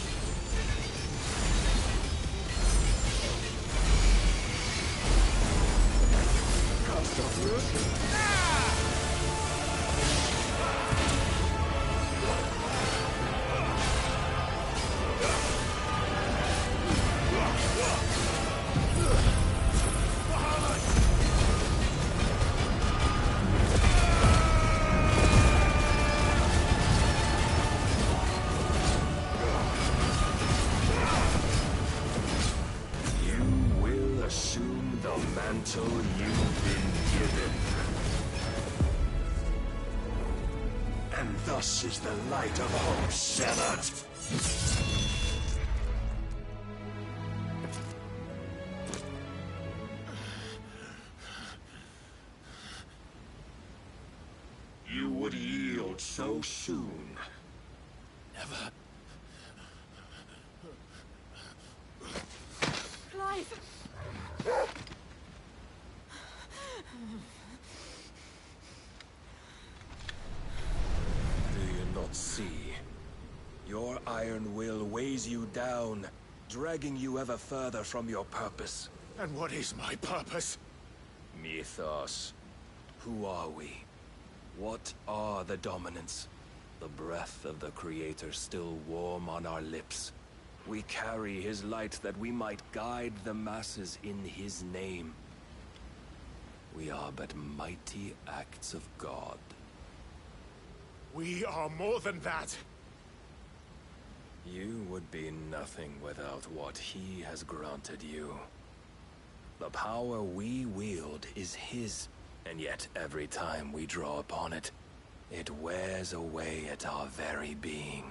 Cost of fruit? Thus is the light of hope severed. You would yield so soon. Never. Clive! See, your iron will weighs you down, dragging you ever further from your purpose. And what is my purpose? Mythos. Who are we? What are the dominants? The breath of the Creator still warm on our lips. We carry his light that we might guide the masses in his name. We are but mighty acts of God. We are more than that. You would be nothing without what he has granted you. The power we wield is his, and yet every time we draw upon it, it wears away at our very being.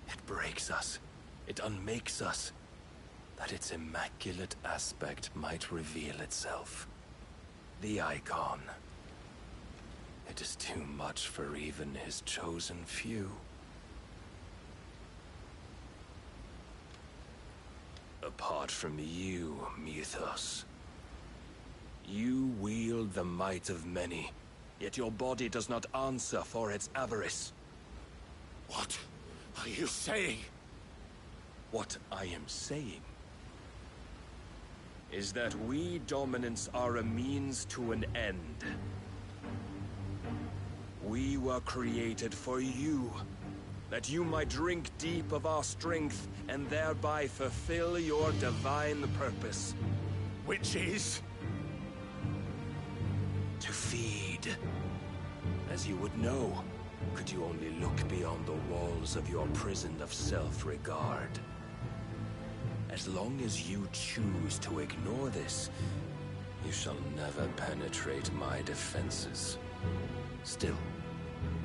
It breaks us. It unmakes us, that its immaculate aspect might reveal itself. The icon. It is too much for even his chosen few. Apart from you, Mythos, you wield the might of many, yet your body does not answer for its avarice. What are you saying? What I am saying is that we dominants are a means to an end. We were created for you, that you might drink deep of our strength and thereby fulfill your divine purpose. Which is? To feed. As you would know, could you only look beyond the walls of your prison of self-regard. As long as you choose to ignore this, you shall never penetrate my defenses. Still,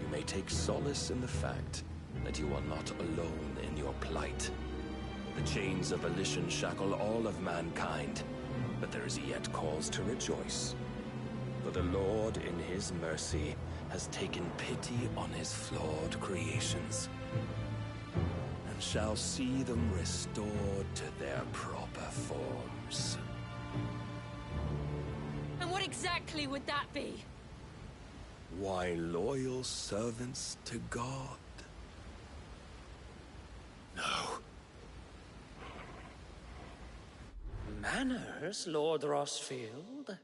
you may take solace in the fact that you are not alone in your plight. The chains of volition shackle all of mankind, but there is yet cause to rejoice. For the Lord, in his mercy, has taken pity on his flawed creations, and shall see them restored to their proper forms. And what exactly would that be? Why, loyal servants to God. No. Manners, Lord Rosfield?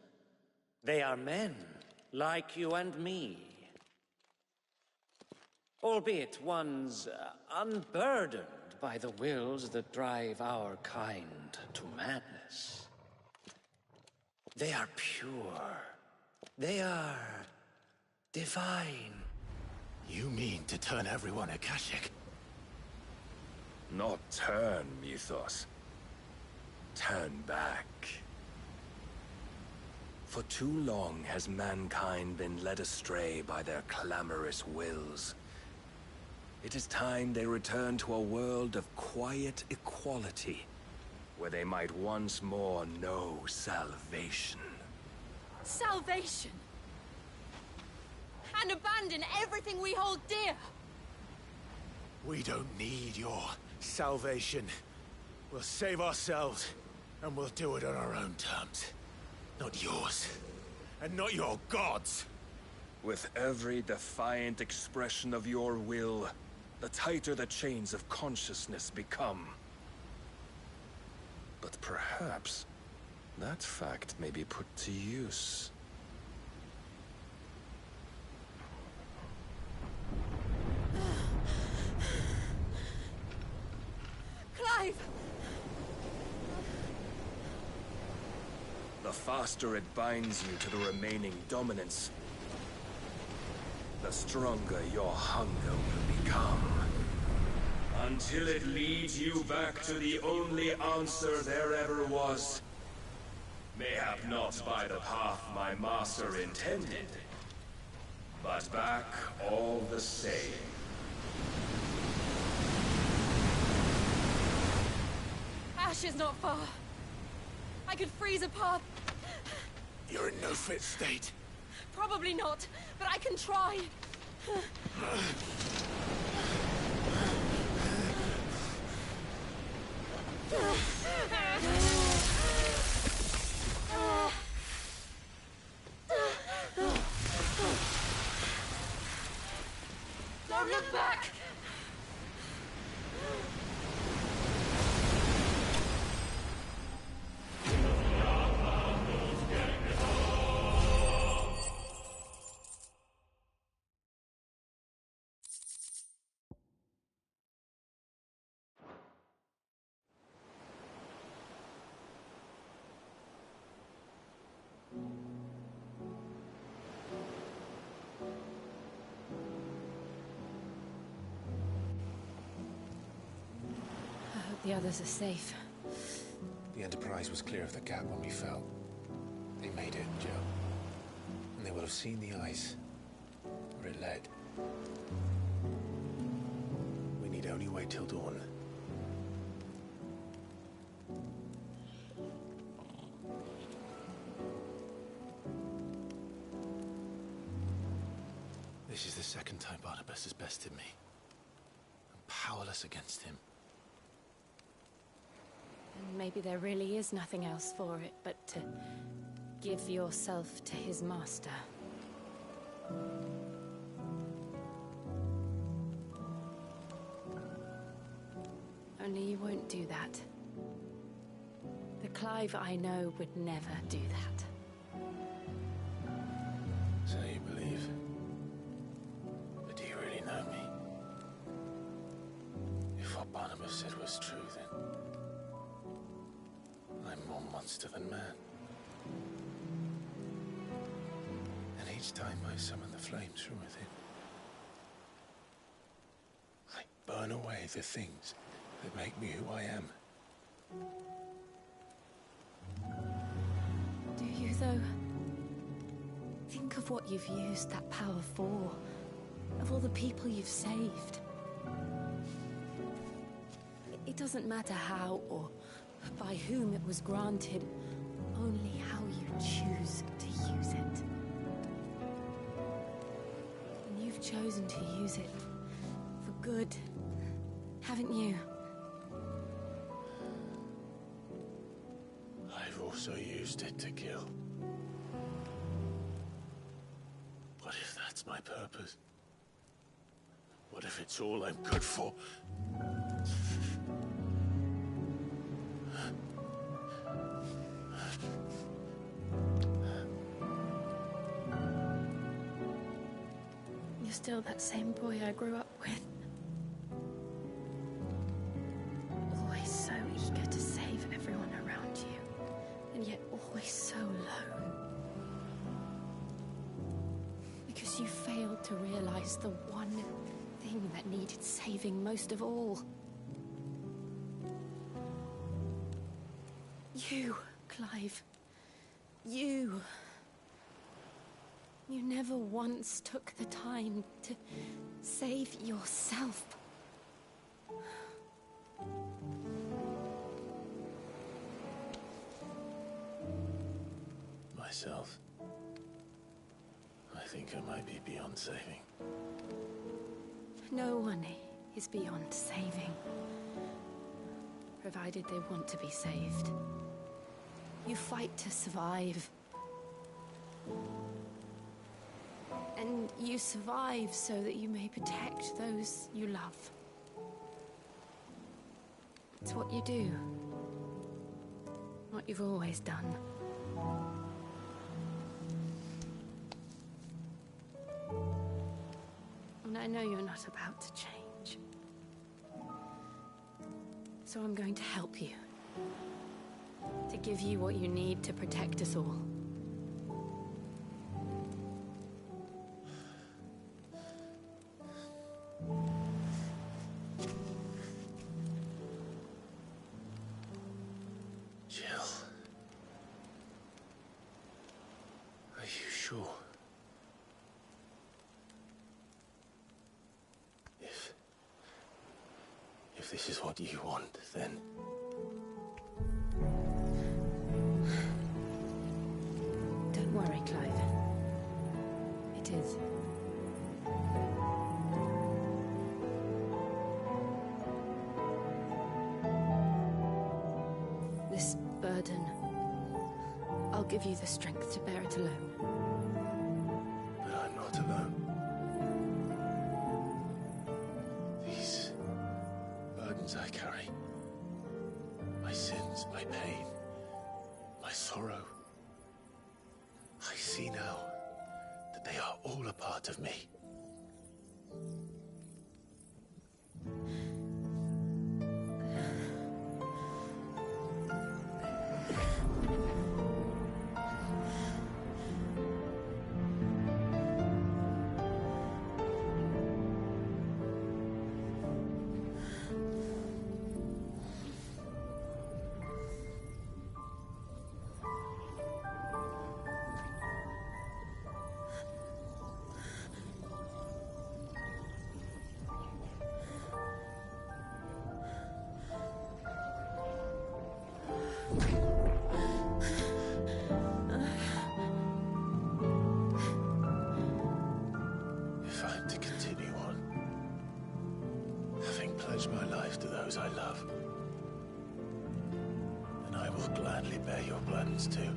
They are men, like you and me. Albeit ones unburdened by the wills that drive our kind to madness. They are pure. They are divine. You mean to turn everyone Akashic? Not turn, Mythos. Turn back. For too long has mankind been led astray by their clamorous wills. It is time they return to a world of quiet equality, where they might once more know salvation. Salvation? And abandon everything we hold dear? We don't need your salvation. We'll save ourselves, and we'll do it on our own terms. Not yours, and not your gods. With every defiant expression of your will, the tighter the chains of consciousness become. But perhaps that fact may be put to use. Clive! The faster it binds you to the remaining dominance, the stronger your hunger will become. Until it leads you back to the only answer there ever was. Mayhap not by the path my master intended, but back all the same. Ash is not far. I could freeze a path. You're in no fit state. Probably not, but I can try. Don't look back! The others are safe. The Enterprise was clear of the gap when we fell. They made it, Joe. And they will have seen the ice, where it led. We need only wait till dawn. This is the second time Barnabas has bested me. I'm powerless against him. And maybe there really is nothing else for it but to give yourself to his master. Only you won't do that. The Clive I know would never do that. So you believe? But do you really know me? If what Barnabas said was true, then I'm more monster than man. And each time I summon the flames from within, I burn away the things that make me who I am. Do you, though? Think of what you've used that power for. Of all the people you've saved. It doesn't matter how or by whom it was granted, only how you choose to use it. And you've chosen to use it for good, haven't you? I've also used it to kill. What if that's my purpose? What if it's all I'm good for? You're still that same boy I grew up with. Always so eager to save everyone around you, and yet always so lone. Because you failed to realize the one thing that needed saving most of all. You, Clive. You. You never once took the time to save yourself. Myself? I think I might be beyond saving. No one is beyond saving, provided they want to be saved. You fight to survive. And you survive so that you may protect those you love. It's what you do. What you've always done. And I know you're not about to change. So I'm going to help you. To give you what you need to protect us all. Jill. Are you sure? If this is what you want, then... Don't worry, Clive. It is. This burden, I'll give you the strength to bear it alone. But I'm not alone. These burdens I carry, my sins, my pain, my sorrow, I see now that they are all a part of me. If I'm to continue on, having pledged my life to those I love, then I will gladly bear your burdens too,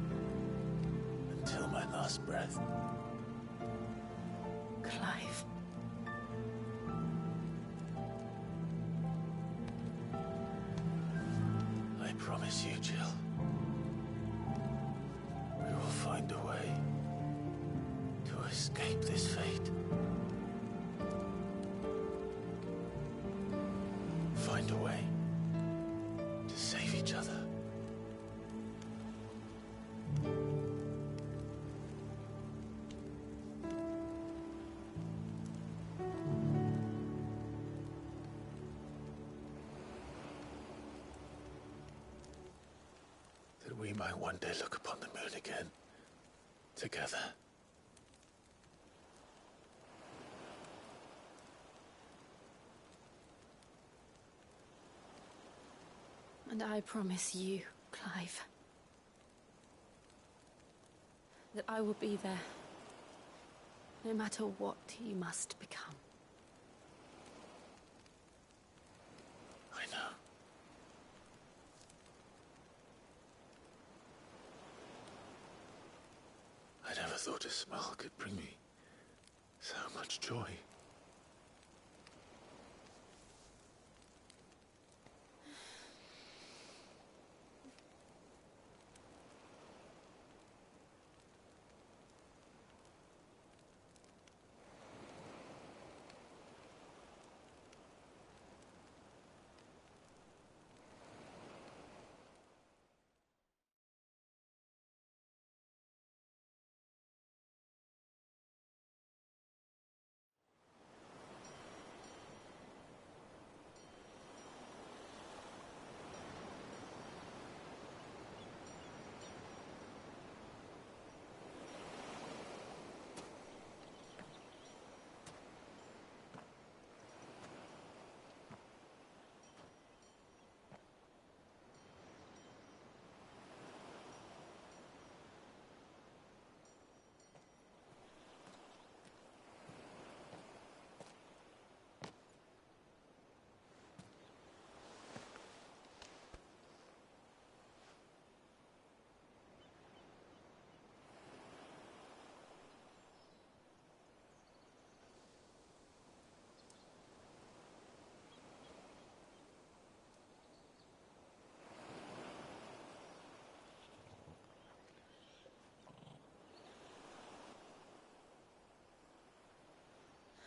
until my last breath. Clive. I promise you, Jill, we will find a way to escape this fate. Find a way to save each other. That we might one day look upon the moon again, together. And I promise you, Clive, that I will be there, no matter what you must become. I know. I never thought a smile could bring me so much joy.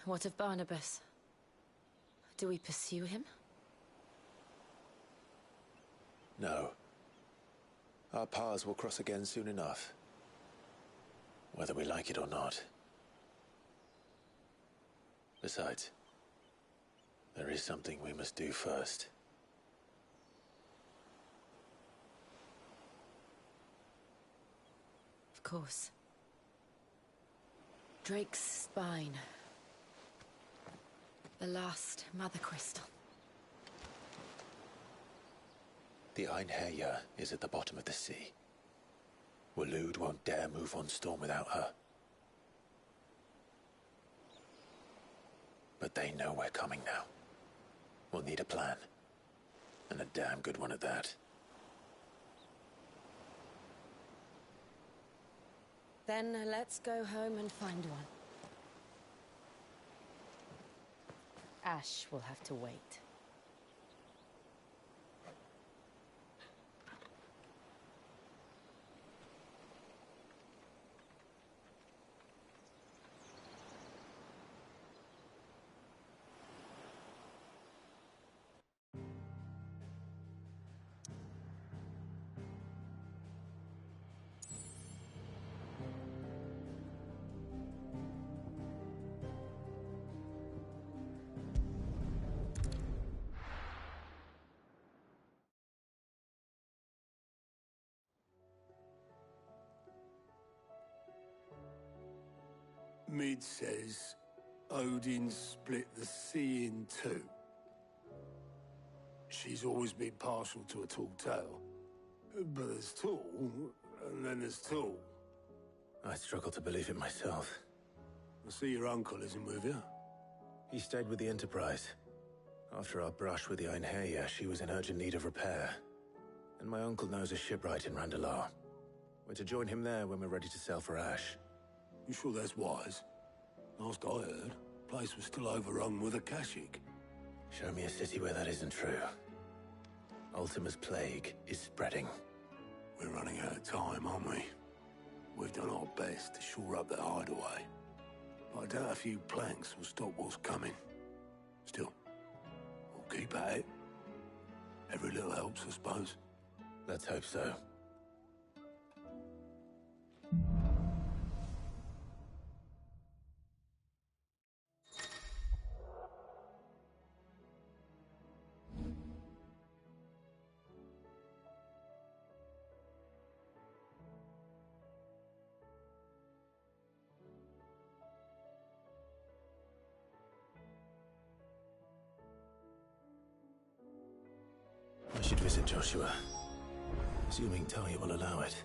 What of Barnabas? Do we pursue him? No. Our paths will cross again soon enough. Whether we like it or not. Besides, there is something we must do first. Of course. Drake's spine. The last Mother Crystal. The Einherjar is at the bottom of the sea. Waloed won't dare move on Storm without her. But they know we're coming now. We'll need a plan. And a damn good one at that. Then let's go home and find one. Ash will have to wait. Mid says Odin split the sea in two. She's always been partial to a tall tale. But there's tall, and then there's tall. I struggle to believe it myself. I see your uncle isn't with you. He stayed with the Enterprise. After our brush with the Einherjar, she was in urgent need of repair. And my uncle knows a shipwright in Randalar. We're to join him there when we're ready to sail for Ash. You sure that's wise? Last I heard, the place was still overrun with Akashic. Show me a city where that isn't true. Ultima's plague is spreading. We're running out of time, aren't we? We've done our best to shore up that hideaway. But I doubt a few planks will stop what's coming. Still, we'll keep at it. Every little helps, I suppose. Let's hope so. I should visit Joshua, assuming Talia will allow it.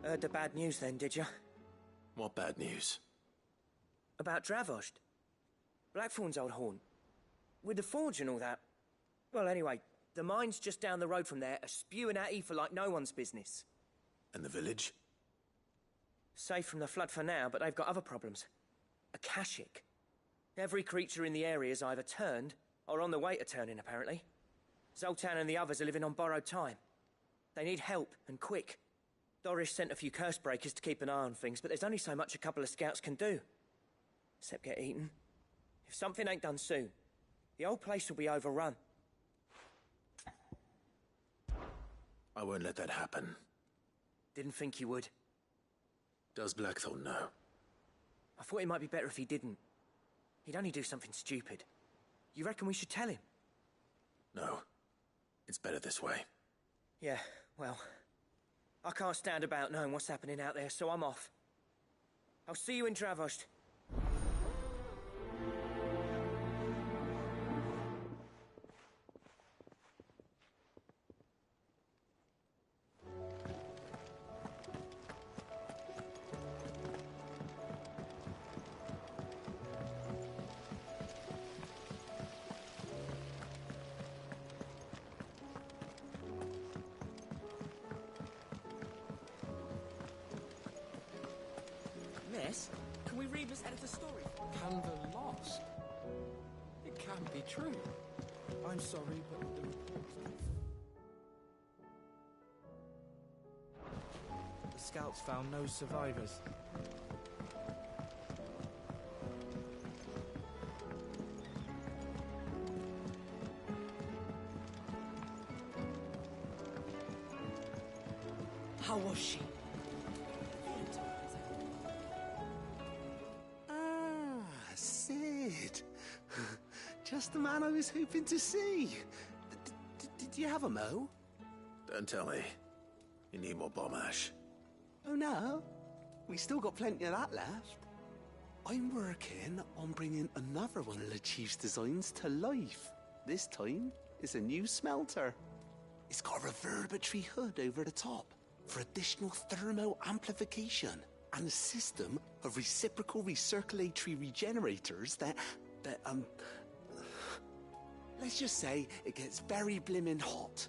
Heard the bad news then, did you? What bad news? About Dravost. Blackthorn's old haunt. With the forge and all that. Well, anyway, the mine's just down the road from there are spewing at Aoife like no one's business. And the village? Safe from the flood for now, but they've got other problems. Akashic. Every creature in the area is either turned or on the way to turning, apparently. Zoltan and the others are living on borrowed time. They need help, and quick. Dorish sent a few curse breakers to keep an eye on things, but there's only so much a couple of scouts can do. Except get eaten. If something ain't done soon, The old place will be overrun. I won't let that happen. Didn't think you would. Does Blackthorn know? I thought it might be better if he didn't. He'd only do something stupid. You reckon we should tell him? No. It's better this way. Yeah, well... I can't stand about knowing what's happening out there, so I'm off. I'll see you in Dravost. Miss, can we read Miss Editor's story? Canva lost. It can't be true. I'm sorry, but the reports don't. The scouts found no survivors. How was she? Sid. Just the man I was hoping to see. Did you have a mo? Don't tell me. You need more bomb ash. Oh no, we still got plenty of that left. I'm working on bringing another one of the Chief's designs to life. This time, it's a new smelter. It's got a reverberatory hood over the top for additional thermo amplification and a system of reciprocal recirculatory regenerators that let's just say it gets very blimmin' hot.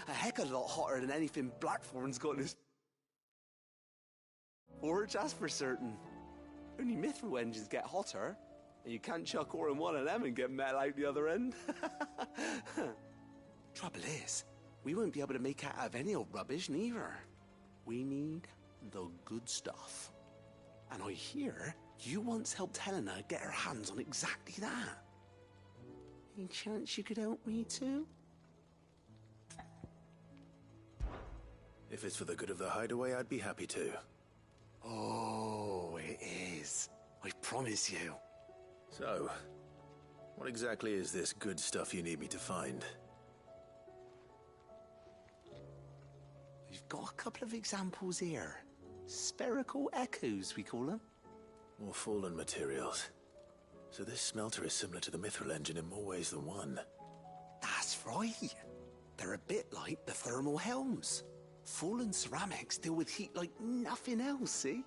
A heck of a lot hotter than anything Blackthorn's got in his forge, that's for certain. Only mithril engines get hotter, and you can't chuck ore in one of them and get metal out the other end. Trouble is, we won't be able to make out of any old rubbish neither. We need the good stuff. And I hear you once helped Helena get her hands on exactly that. Any chance you could help me too? If it's for the good of the hideaway, I'd be happy to. Oh, it is. I promise you. So, what exactly is this good stuff you need me to find? We've got a couple of examples here. Spherical echoes, we call them. More fallen materials. So this smelter is similar to the mithril engine in more ways than one. That's right. They're a bit like the thermal helms. Fallen ceramics deal with heat like nothing else, see?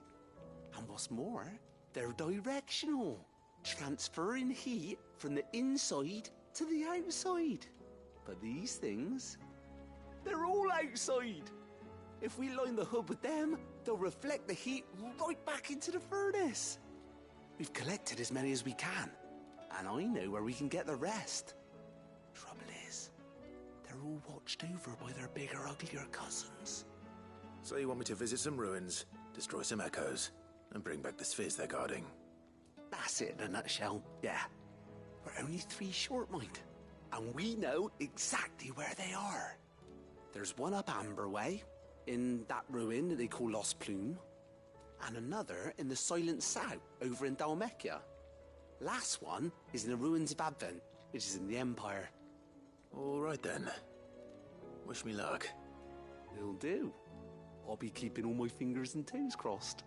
And what's more, they're directional, transferring heat from the inside to the outside. But these things, they're all outside. If we line the hood with them, they'll reflect the heat right back into the furnace. We've collected as many as we can, and I know where we can get the rest. Trouble is, they're all watched over by their bigger, uglier cousins. So you want me to visit some ruins, destroy some echoes, and bring back the spheres they're guarding? That's it in a nutshell, yeah. We're only 3 short, mind, and we know exactly where they are. There's one up Amber Way, in that ruin that they call Lost Plume, and another in the Silent South, over in Dalmekia. Last one is in the ruins of Advent, which is in the Empire. All right then. Wish me luck. Will do. I'll be keeping all my fingers and toes crossed.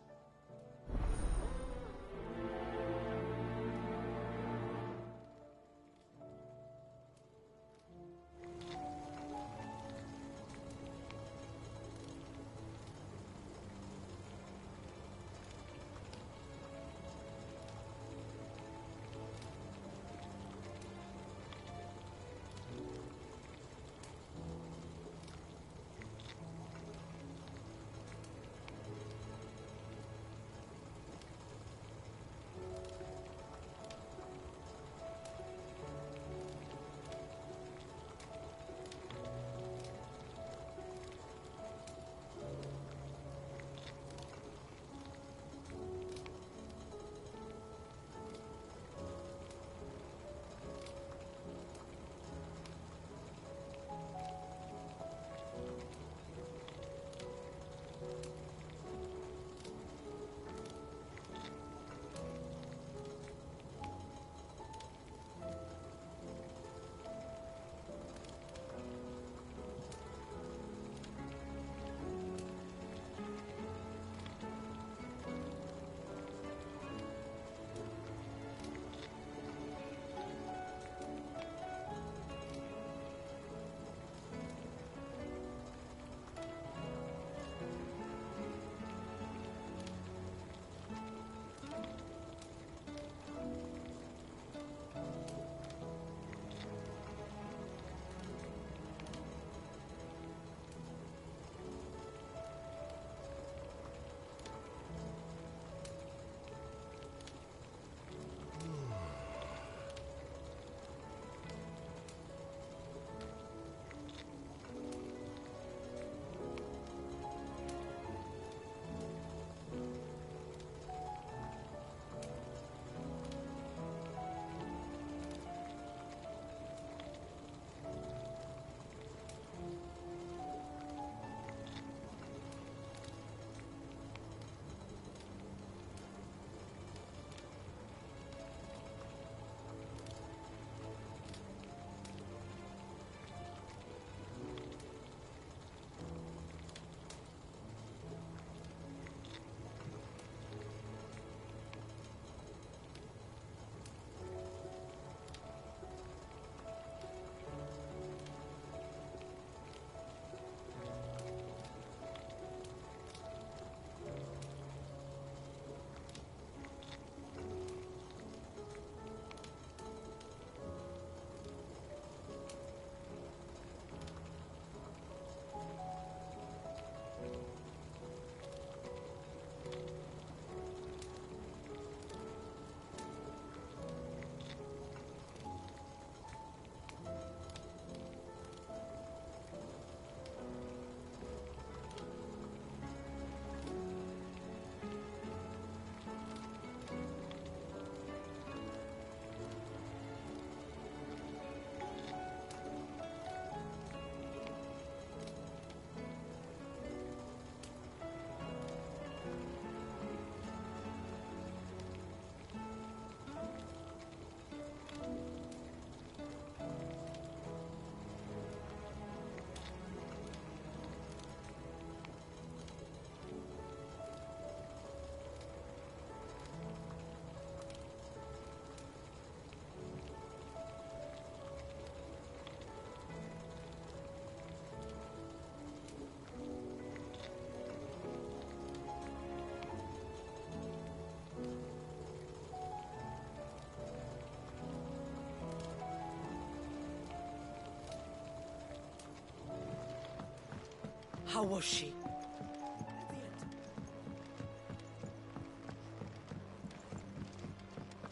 How was she?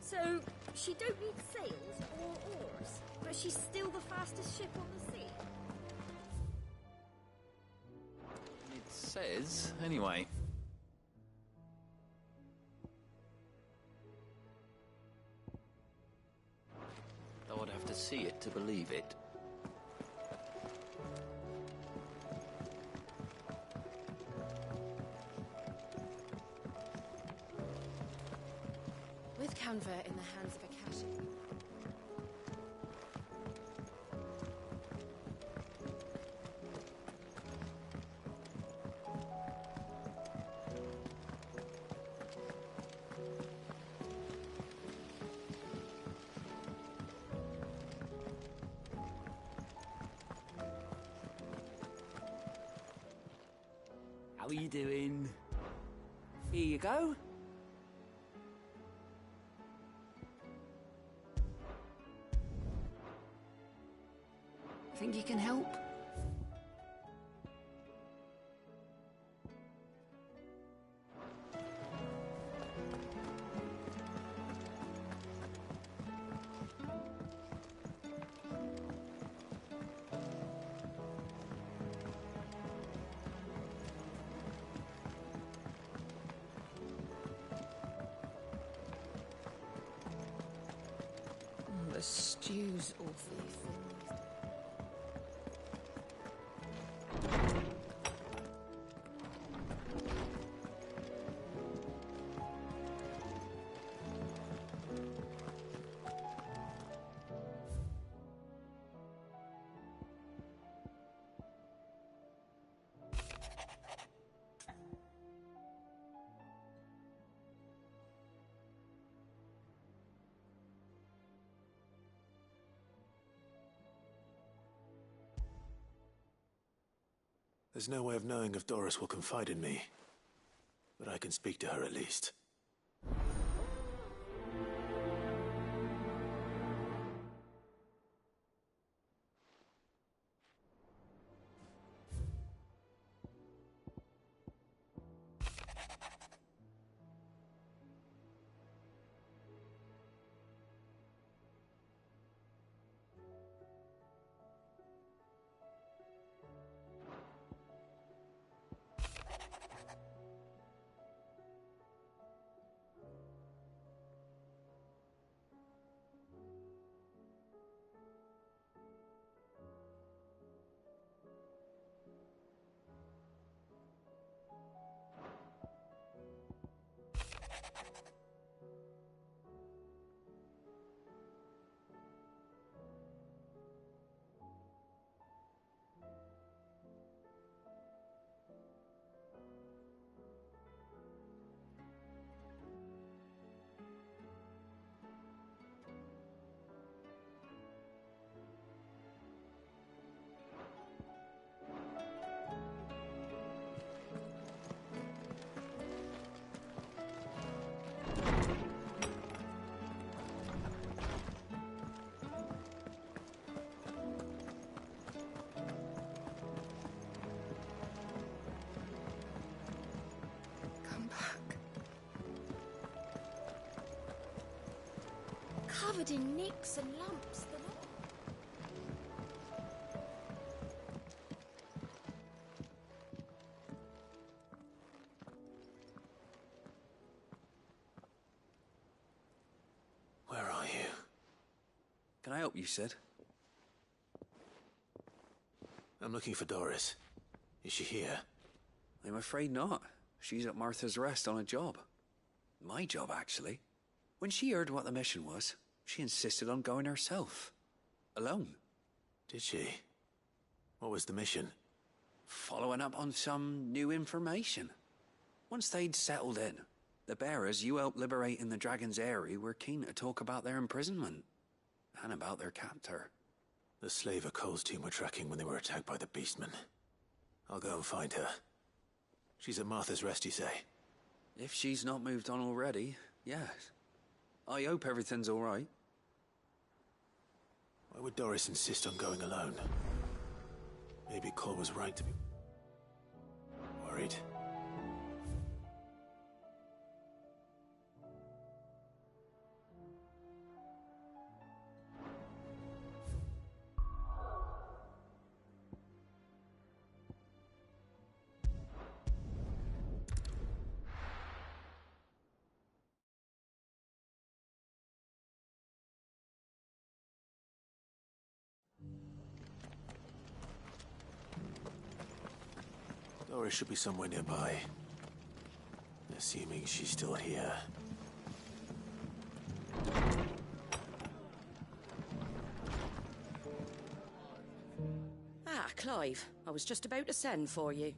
So, she don't need sails or oars, but she's still the fastest ship on the sea. It says, anyway. Though I'd have to see it to believe it. With Canva in the hands of Akashic. How are you doing? Here you go. Think you can help? The stew's awfully full. There's no way of knowing if Doris will confide in me, but I can speak to her at least. Covered in nicks and lumps, the lot. Where are you? Can I help you, Sid? I'm looking for Doris. Is she here? I'm afraid not. She's at Martha's Rest on a job. My job, actually. When she heard what the mission was, she insisted on going herself. Alone. Did she? What was the mission? Following up on some new information. Once they'd settled in, the bearers you helped liberate in the Dragon's Eyrie were keen to talk about their imprisonment. And about their captor. The slaver Cole's team were tracking when they were attacked by the Beastmen. I'll go and find her. She's at Martha's Rest, you say? If she's not moved on already, yes. I hope everything's all right. Why would Doris insist on going alone? Maybe Cole was right to be... worried. Doris should be somewhere nearby. Assuming she's still here. Ah, Clive. I was just about to send for you.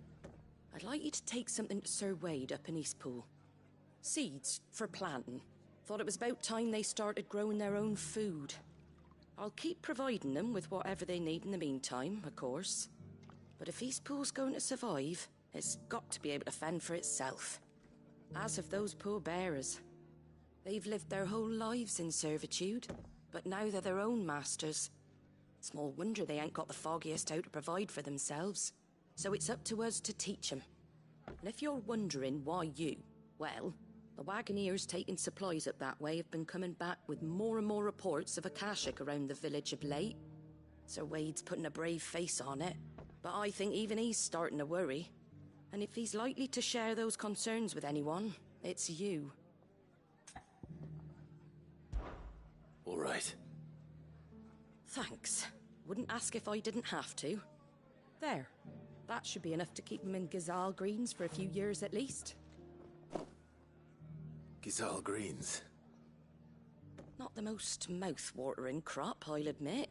I'd like you to take something to Sir Wade up in Eastpool. Seeds for planting. Thought it was about time they started growing their own food. I'll keep providing them with whatever they need in the meantime, of course. But if Eastpool's going to survive, it's got to be able to fend for itself. As of those poor bearers. They've lived their whole lives in servitude, but now they're their own masters. Small wonder they ain't got the foggiest how to provide for themselves. So it's up to us to teach them. And if you're wondering why you, well, the Wagoneers taking supplies up that way have been coming back with more and more reports of Akashic around the village of late. Sir Wade's putting a brave face on it. But I think even he's starting to worry. And if he's likely to share those concerns with anyone, it's you. All right. Thanks. Wouldn't ask if I didn't have to. There. That should be enough to keep him in Gazal Greens for a few years at least. Gazal Greens? Not the most mouth-watering crop, I'll admit.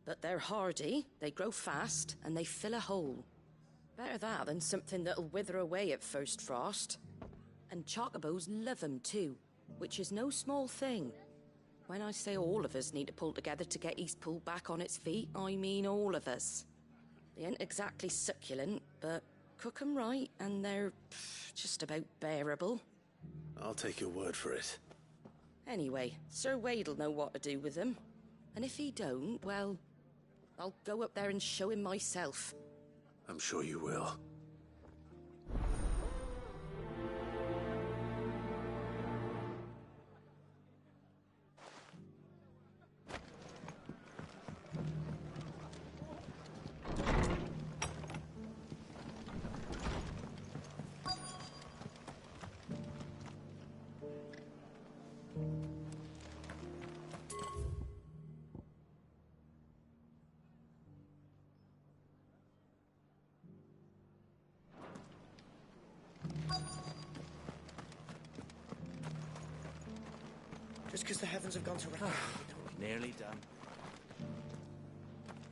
But they're hardy, they grow fast, and they fill a hole. Better that than something that'll wither away at first frost. And chocobos love 'em too, which is no small thing. When I say all of us need to pull together to get Eastpool back on its feet, I mean all of us. They ain't exactly succulent, but cook 'em right, and they're just about bearable. I'll take your word for it. Anyway, Sir Wade'll know what to do with them. And if he don't, well, I'll go up there and show him myself. I'm sure you will. Just because the heavens have gone to wreck. Nearly done.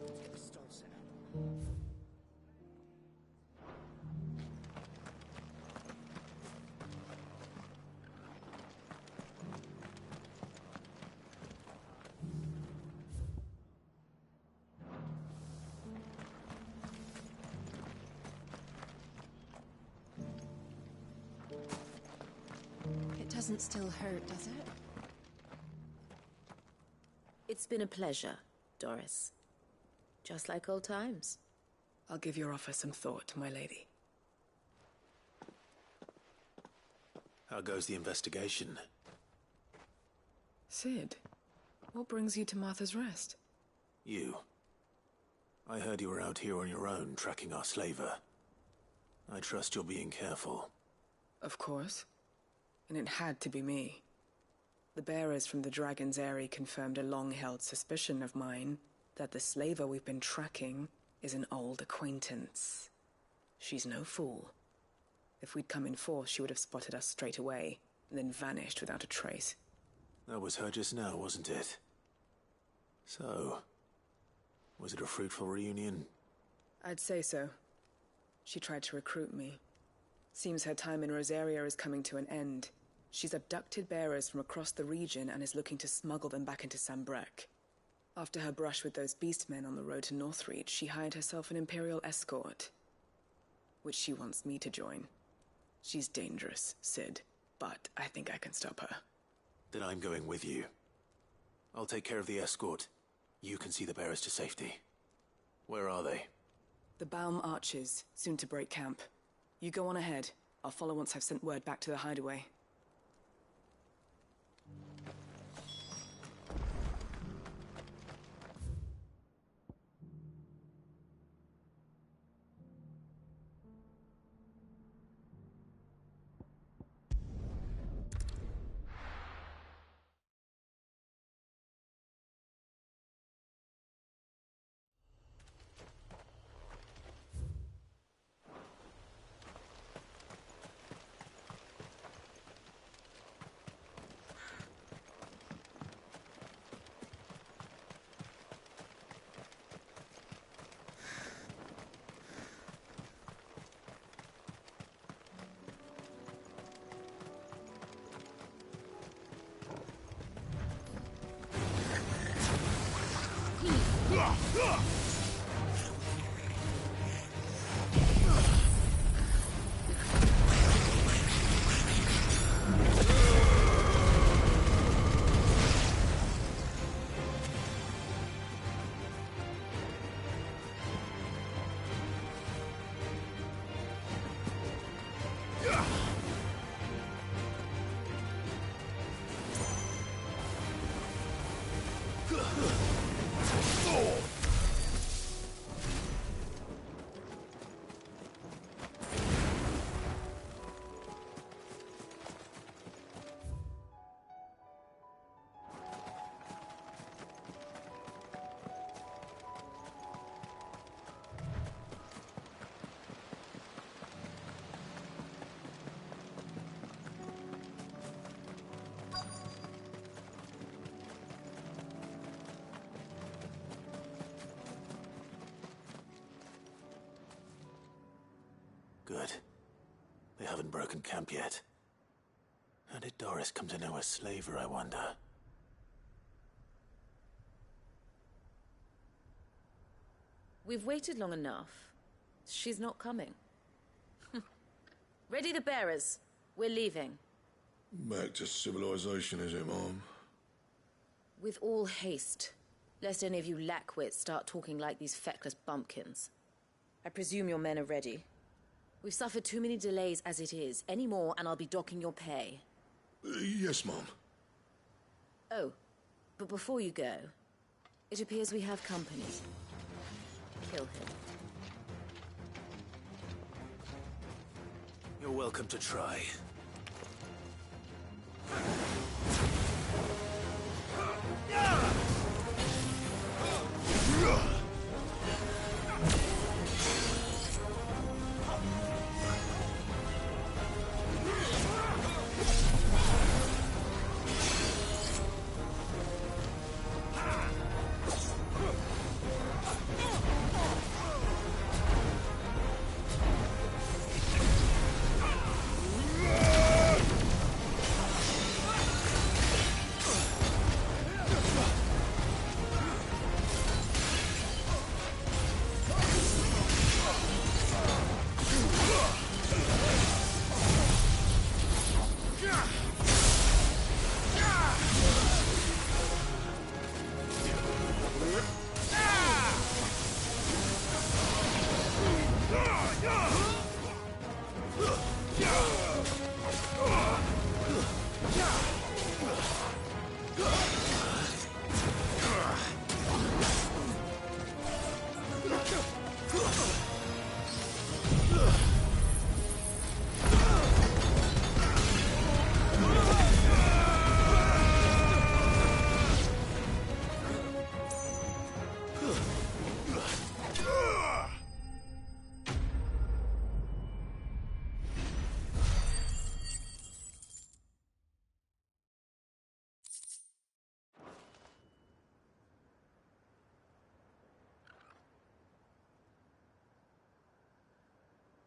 Let's get the stall set up. It doesn't still hurt, does it? It's been a pleasure, Doris. Just like old times. I'll give your offer some thought, my lady. How goes the investigation? Sid, what brings you to Martha's Rest? You. I heard you were out here on your own, tracking our slaver. I trust you're being careful. Of course. And it had to be me. The bearers from the Dragon's Eyrie confirmed a long-held suspicion of mine that the slaver we've been tracking is an old acquaintance. She's no fool. If we'd come in force, she would have spotted us straight away, and then vanished without a trace. That was her just now, wasn't it? So, was it a fruitful reunion? I'd say so. She tried to recruit me. Seems her time in Rosaria is coming to an end. She's abducted bearers from across the region and is looking to smuggle them back into Sambrec. After her brush with those beastmen on the road to Northreach, she hired herself an Imperial escort, which she wants me to join. She's dangerous, Sid, but I think I can stop her. Then I'm going with you. I'll take care of the escort. You can see the bearers to safety. Where are they? The Baum Archers, soon to break camp. You go on ahead. I'll follow once I've sent word back to the hideaway. Good. They haven't broken camp yet. How did Doris come to know a slaver, I wonder? We've waited long enough. She's not coming. Ready the bearers. We're leaving. Back to civilization, is it, Mom? With all haste, lest any of you lackwits start talking like these feckless bumpkins. I presume your men are ready. We've suffered too many delays as it is. Any more, and I'll be docking your pay. Yes, Mom. Oh, but before you go, it appears we have company. Kill him. You're welcome to try.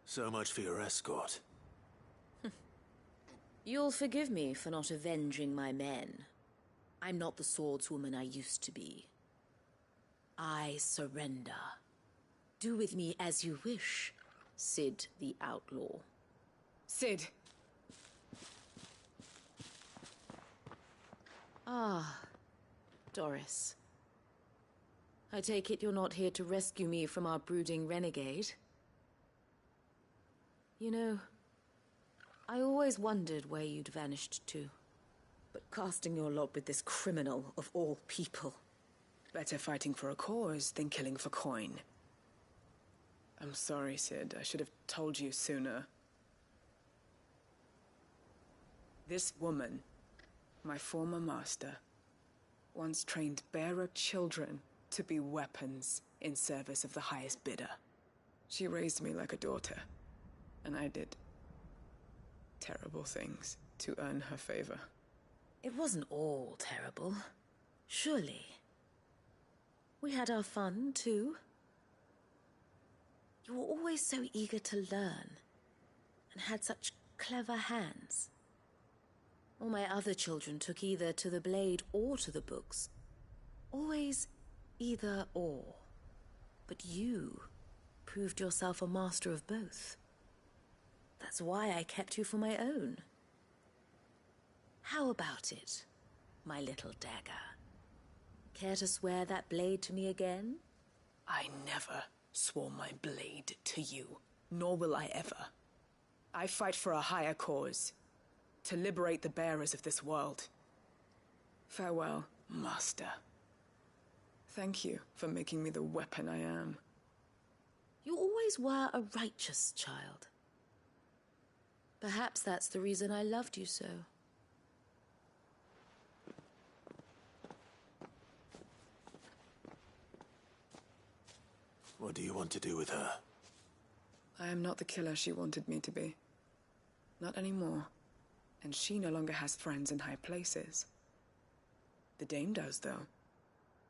So much for your escort. You'll forgive me for not avenging my men. I'm not the swordswoman I used to be. I surrender. Do with me as you wish, Cid the Outlaw. Cid! Ah, Doris. I take it you're not here to rescue me from our brooding renegade? You know, I always wondered where you'd vanished to. But casting your lot with this criminal of all people... Better fighting for a cause than killing for coin. I'm sorry, Cid. I should have told you sooner. This woman, my former master, once trained bearer children to be weapons in service of the highest bidder. She raised me like a daughter, and I did terrible things to earn her favor. It wasn't all terrible, surely. We had our fun, too. You were always so eager to learn, and had such clever hands. All my other children took either to the blade or to the books. Always either or. But you proved yourself a master of both. That's why I kept you for my own. How about it, my little dagger? Care to swear that blade to me again? I never swore my blade to you, nor will I ever. I fight for a higher cause, to liberate the bearers of this world. Farewell, Master. Thank you for making me the weapon I am. You always were a righteous child. Perhaps that's the reason I loved you so. What do you want to do with her? I am not the killer she wanted me to be. Not anymore. And she no longer has friends in high places. The Dame does, though.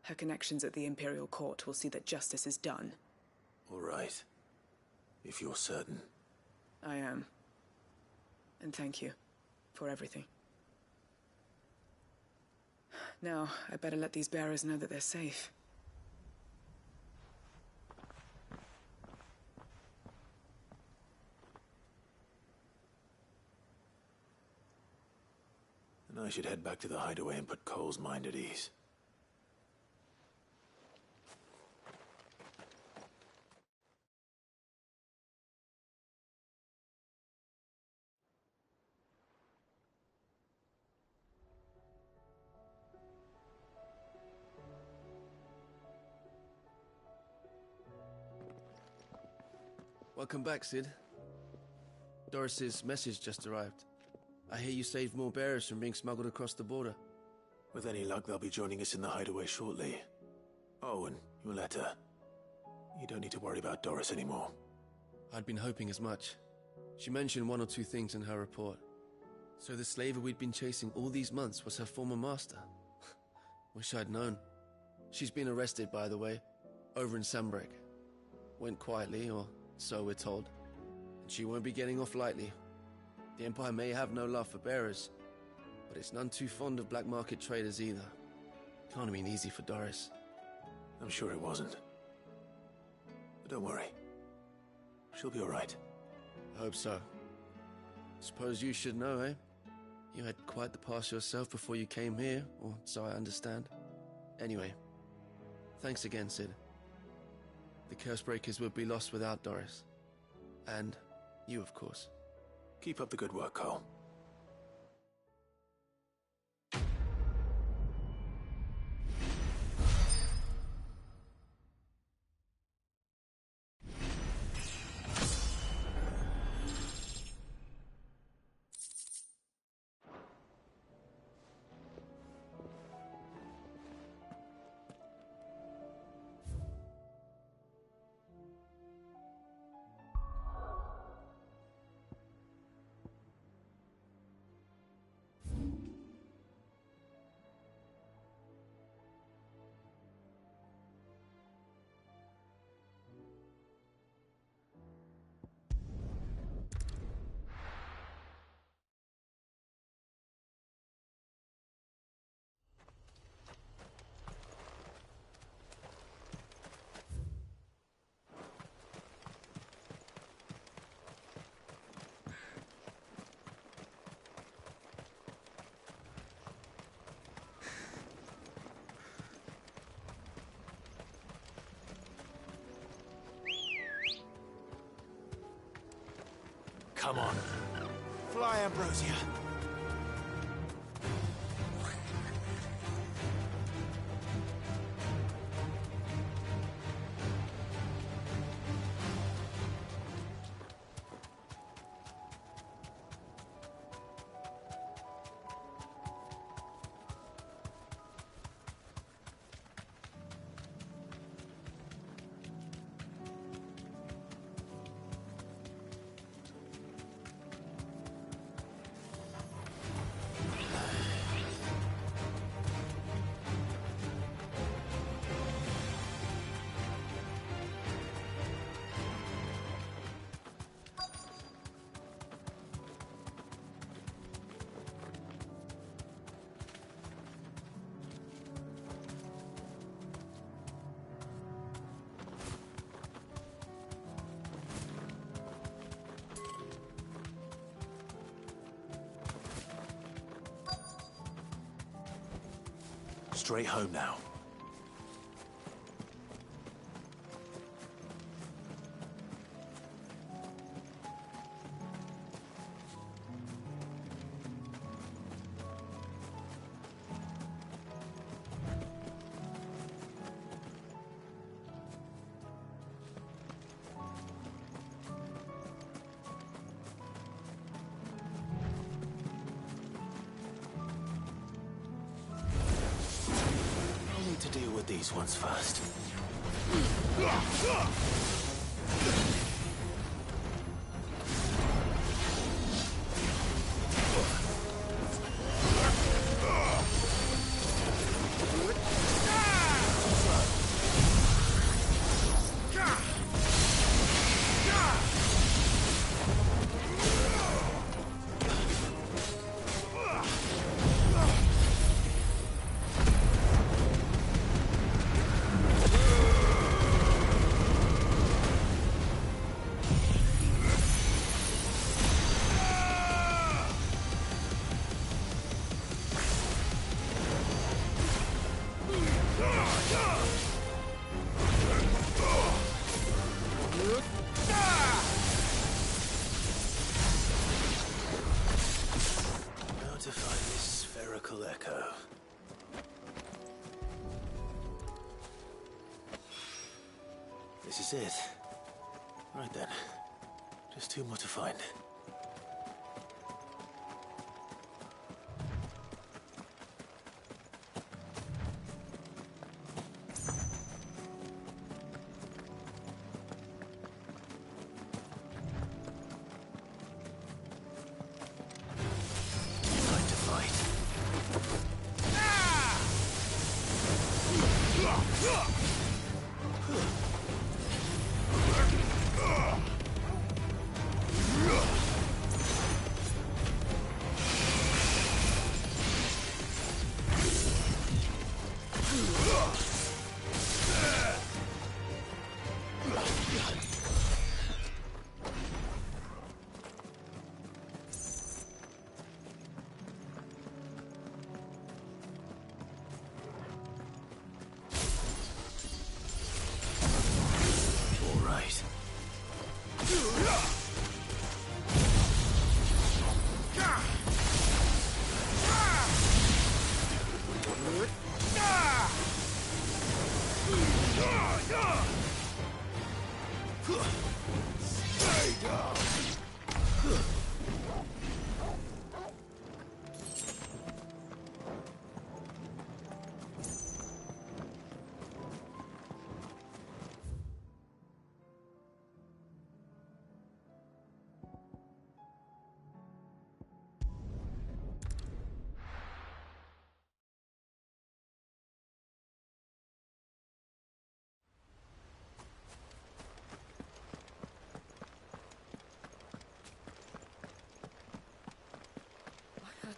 Her connections at the Imperial Court will see that justice is done. All right. If you're certain. I am. And thank you for everything. Now, I better let these bearers know that they're safe. And I should head back to the hideaway and put Cole's mind at ease. Welcome back, Cid. Doris's message just arrived. I hear you saved more bearers from being smuggled across the border. With any luck, they'll be joining us in the hideaway shortly. Oh, and your letter. You don't need to worry about Doris anymore. I'd been hoping as much. She mentioned one or two things in her report. So the slaver we'd been chasing all these months was her former master. Wish I'd known. She's been arrested, by the way, over in Sanbreque. Went quietly, or so we're told. And she won't be getting off lightly. The Empire may have no love for bearers, but it's none too fond of black market traders either. Can't have been easy for Doris. I'm sure it wasn't. But don't worry. She'll be all right. I hope so. Suppose you should know, eh? You had quite the past yourself before you came here, or so I understand. Anyway, thanks again, Cid. The Cursebreakers would be lost without Doris. And you, of course. Keep up the good work, Cole. come on. Fly, Ambrosia. Straight home now. To deal with these ones first. This is it. Right then. Just two more to find. Time to fight.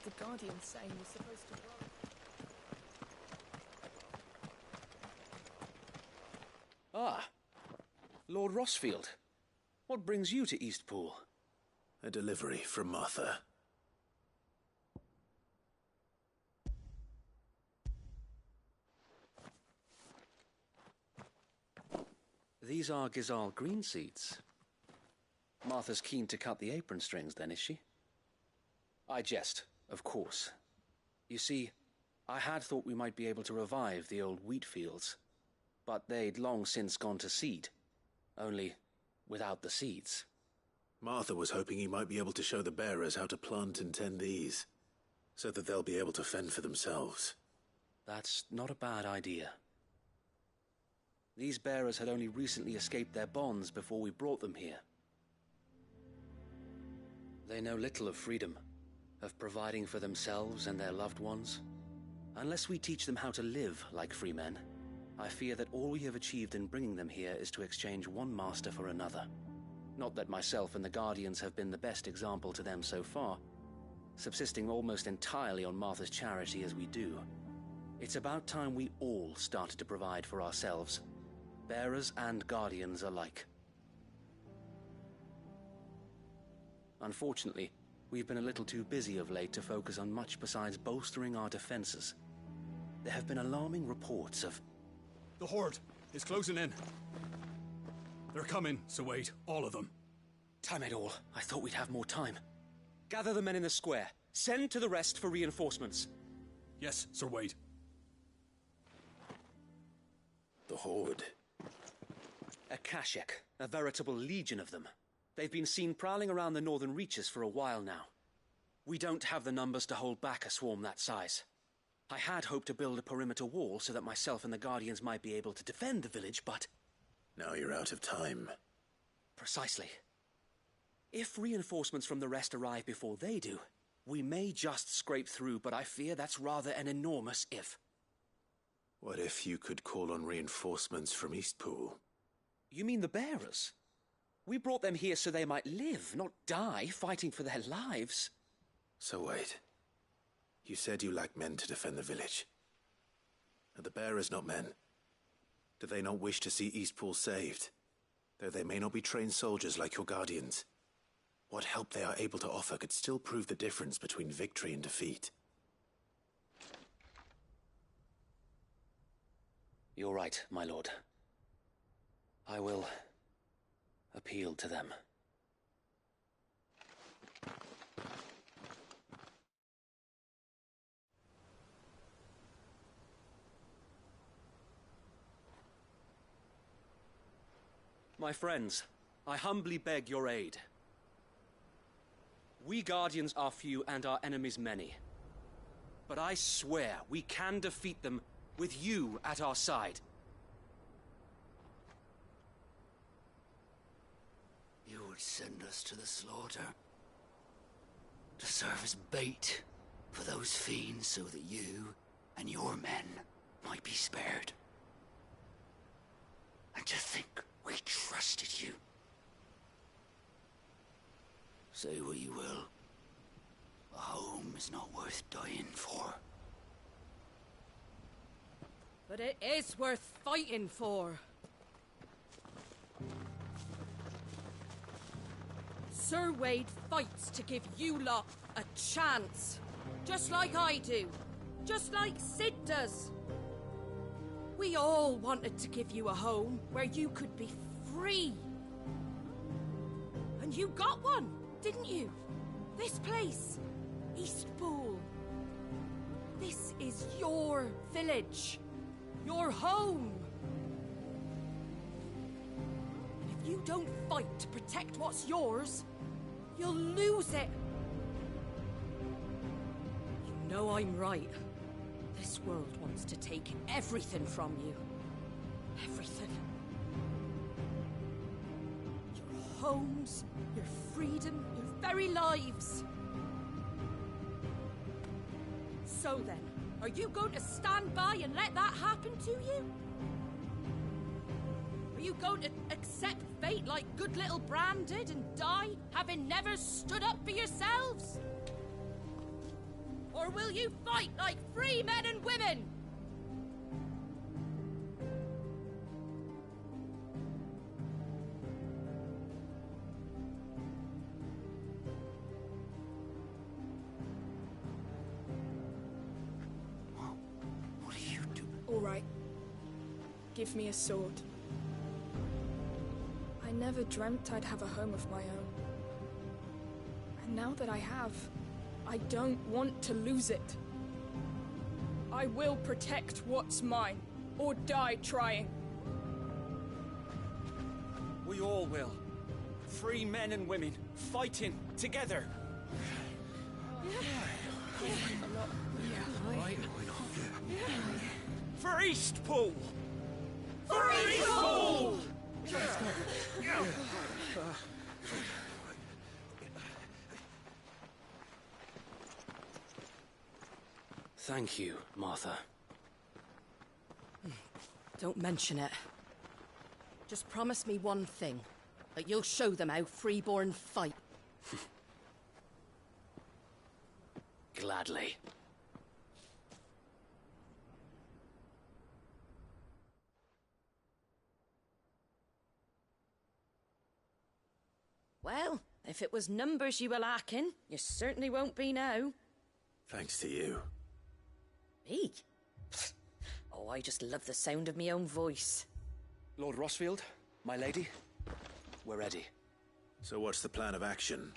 The Guardian saying we're supposed to run. Ah, Lord Rossfield. What brings you to Eastpool? A delivery from Martha. These are Gizal green seeds. Martha's keen to cut the apron strings then, is she? I jest, of course. You see, I had thought we might be able to revive the old wheat fields, but they'd long since gone to seed, only without the seeds. Martha was hoping you might be able to show the bearers how to plant and tend these, so that they'll be able to fend for themselves. That's not a bad idea. These bearers had only recently escaped their bonds before we brought them here. They know little of freedom, of providing for themselves and their loved ones. Unless we teach them how to live like free men, I fear that all we have achieved in bringing them here is to exchange one master for another. Not that myself and the Guardians have been the best example to them so far, subsisting almost entirely on Martha's charity as we do. It's about time we all started to provide for ourselves, bearers and Guardians alike. Unfortunately, we've been a little too busy of late to focus on much besides bolstering our defenses. There have been alarming reports of... The Horde is closing in. They're coming, Sir Wade, all of them. Damn it all, I thought we'd have more time. Gather the men in the square. Send to the rest for reinforcements. Yes, Sir Wade. The Horde. A Kashek, a veritable legion of them. They've been seen prowling around the northern reaches for a while now. We don't have the numbers to hold back a swarm that size. I had hoped to build a perimeter wall so that myself and the Guardians might be able to defend the village, but... Now you're out of time. Precisely. If reinforcements from the rest arrive before they do, we may just scrape through, but I fear that's rather an enormous if. What if you could call on reinforcements from Eastpool? You mean the bearers? We brought them here so they might live, not die, fighting for their lives. So wait. You said you lack men to defend the village. Are the bearers not men? Do they not wish to see Eastpool saved? Though they may not be trained soldiers like your Guardians, what help they are able to offer could still prove the difference between victory and defeat. You're right, my lord. I will appeal to them. My friends, I humbly beg your aid. We Guardians are few and our enemies many. But I swear we can defeat them with you at our side. You would send us to the slaughter, to serve as bait for those fiends so that you and your men might be spared. And to think we trusted you. Say what you will, a home is not worth dying for. But it is worth fighting for. Sir Wade fights to give you lot a chance. Just like I do. Just like Sid does. We all wanted to give you a home where you could be free. And you got one, didn't you? This place, Eastpool. This is your village. Your home. And if you don't fight to protect what's yours, you'll lose it. You know I'm right. This world wants to take everything from you. Everything. Your homes, your freedom, your very lives. So then, are you going to stand by and let that happen to you? Are you going to accept fate like good little Bran did and die, having never stood up for yourselves? Or will you fight like free men and women? What are you doing? All right. Give me a sword. I never dreamt I'd have a home of my own. And now that I have, I don't want to lose it. I will protect what's mine, or die trying. We all will. Free men and women, fighting together. For Eastpool! For Eastpool! Thank you, Martha. Don't mention it. Just promise me one thing. That you'll show them how freeborn fight. Gladly. Well, if it was numbers you were lacking, you certainly won't be now. Thanks to you. Me? Oh, I just love the sound of my own voice. Lord Rosfield, my lady, we're ready. So what's the plan of action?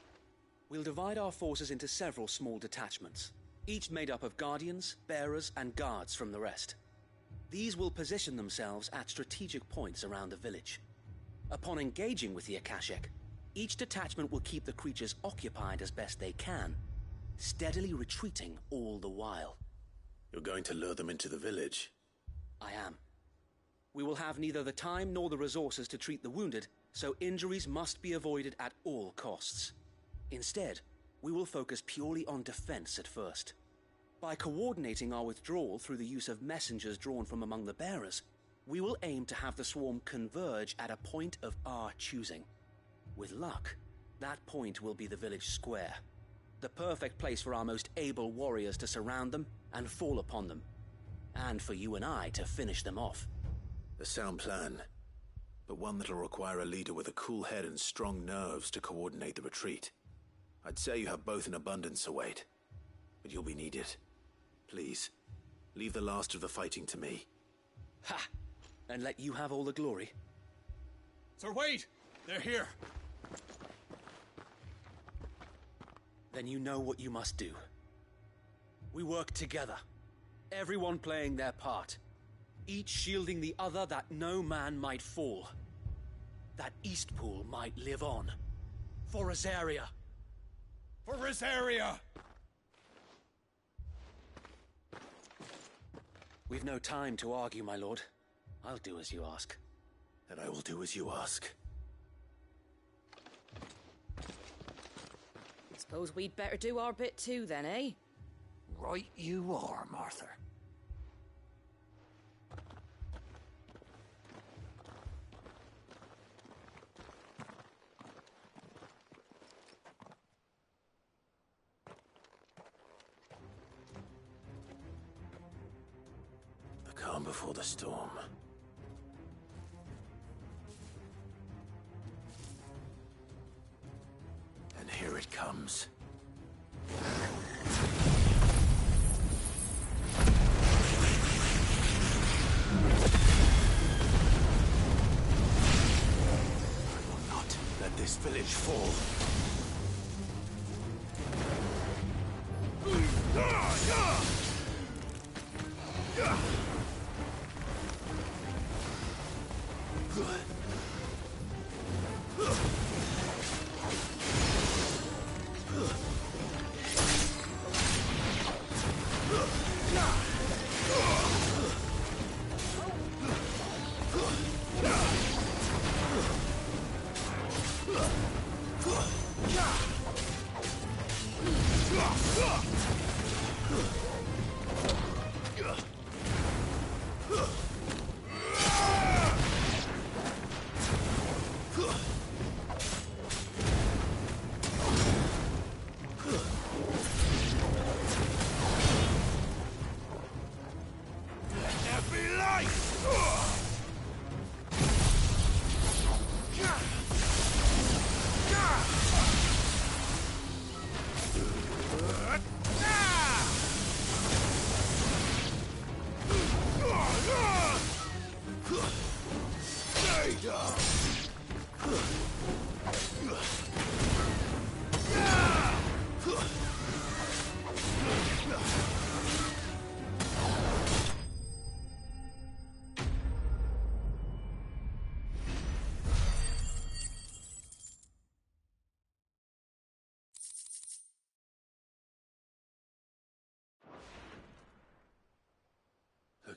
We'll divide our forces into several small detachments, each made up of guardians, bearers, and guards from the rest. These will position themselves at strategic points around the village. Upon engaging with the Akashic, each detachment will keep the creatures occupied as best they can, steadily retreating all the while. You're going to lure them into the village? I am. We will have neither the time nor the resources to treat the wounded, so injuries must be avoided at all costs. Instead, we will focus purely on defense at first. By coordinating our withdrawal through the use of messengers drawn from among the bearers, we will aim to have the swarm converge at a point of our choosing. With luck, that point will be the village square, the perfect place for our most able warriors to surround them and fall upon them, and for you and I to finish them off. A sound plan, but one that'll require a leader with a cool head and strong nerves to coordinate the retreat. I'd say you have both in abundance, Await, but you'll be needed. Please, leave the last of the fighting to me. Ha! And let you have all the glory. Sir Wade! They're here! Then you know what you must do. We work together, everyone playing their part, each shielding the other that no man might fall, that Eastpool might live on. For Rosaria! For Rosaria! We've no time to argue, my lord. I'll do as you ask. And I will do as you ask. Suppose we'd better do our bit too, then, eh? Right you are, Martha. The calm before the storm. And here it comes. Let this village fall.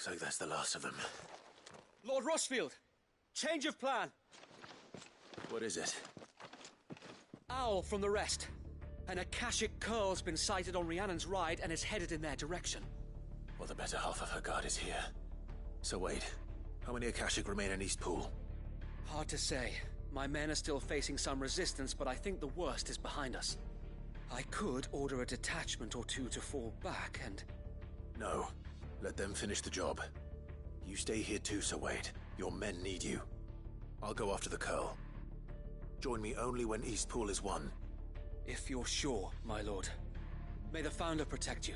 Looks like that's the last of them. Lord Rosfield! Change of plan! What is it? Owl from the rest. An Akashic Curl's been sighted on Rhiannon's Ride and is headed in their direction. Well, the better half of her guard is here. So wait, how many Akashic remain in Eastpool? Hard to say. My men are still facing some resistance, but I think the worst is behind us. I could order a detachment or two to fall back and... No. Let them finish the job. You stay here too, Sir Wade. Your men need you. I'll go after the Curl. Join me only when Eastpool is won. If you're sure, my lord. May the Founder protect you.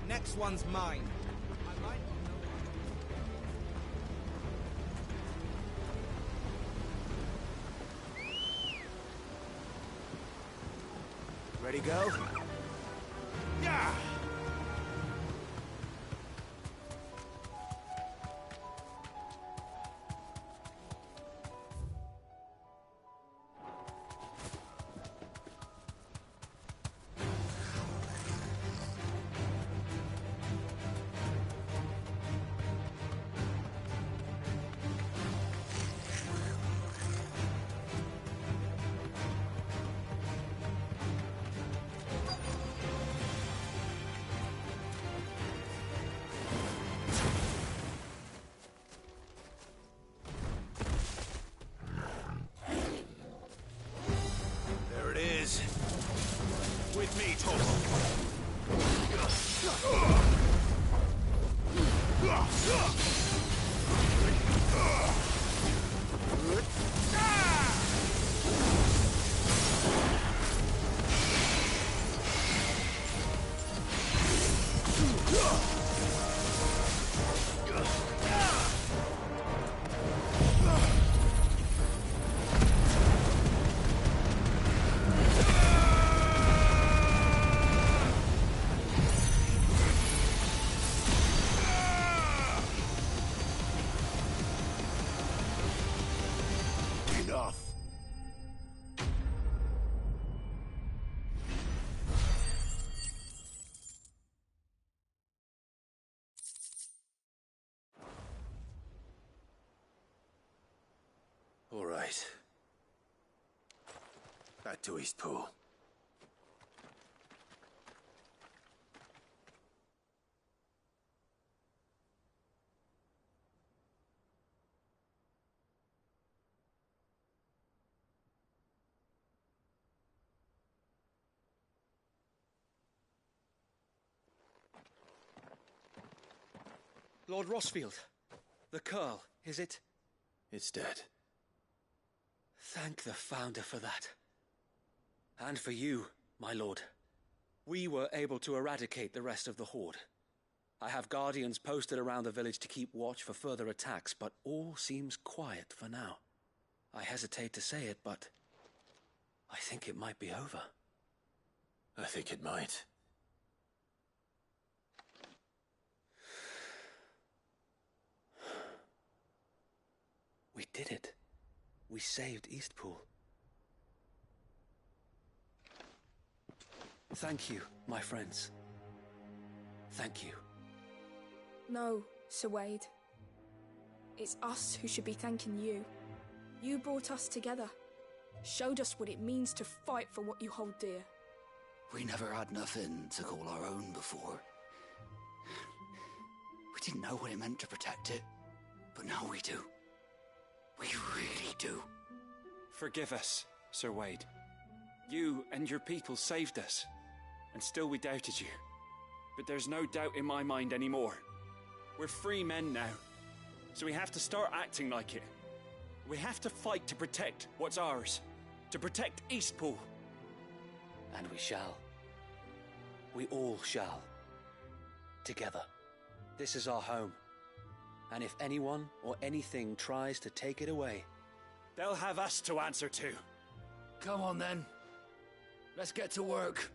Next one's mine. I might not know. Ready, go? Yeah! With me, Torvald. All right. Back to Eastpool. Lord Rosfield, the Curl, is it? It's dead. Thank the Founder for that. And for you, my lord. We were able to eradicate the rest of the Horde. I have guardians posted around the village to keep watch for further attacks, but all seems quiet for now. I hesitate to say it, but I think it might be over. I think it might. We did it. We saved Eastpool. Thank you, my friends. Thank you. No, Sir Wade. It's us who should be thanking you. You brought us together. Showed us what it means to fight for what you hold dear. We never had nothing to call our own before. We didn't know what it meant to protect it, but now we do. We really do. Forgive us, Sir Wade. You and your people saved us, and still we doubted you. But there's no doubt in my mind anymore. We're free men now, so we have to start acting like it. We have to fight to protect what's ours, to protect Eastpool. And we shall. We all shall. Together. This is our home. And if anyone or anything tries to take it away, they'll have us to answer to. Come on then. Let's get to work.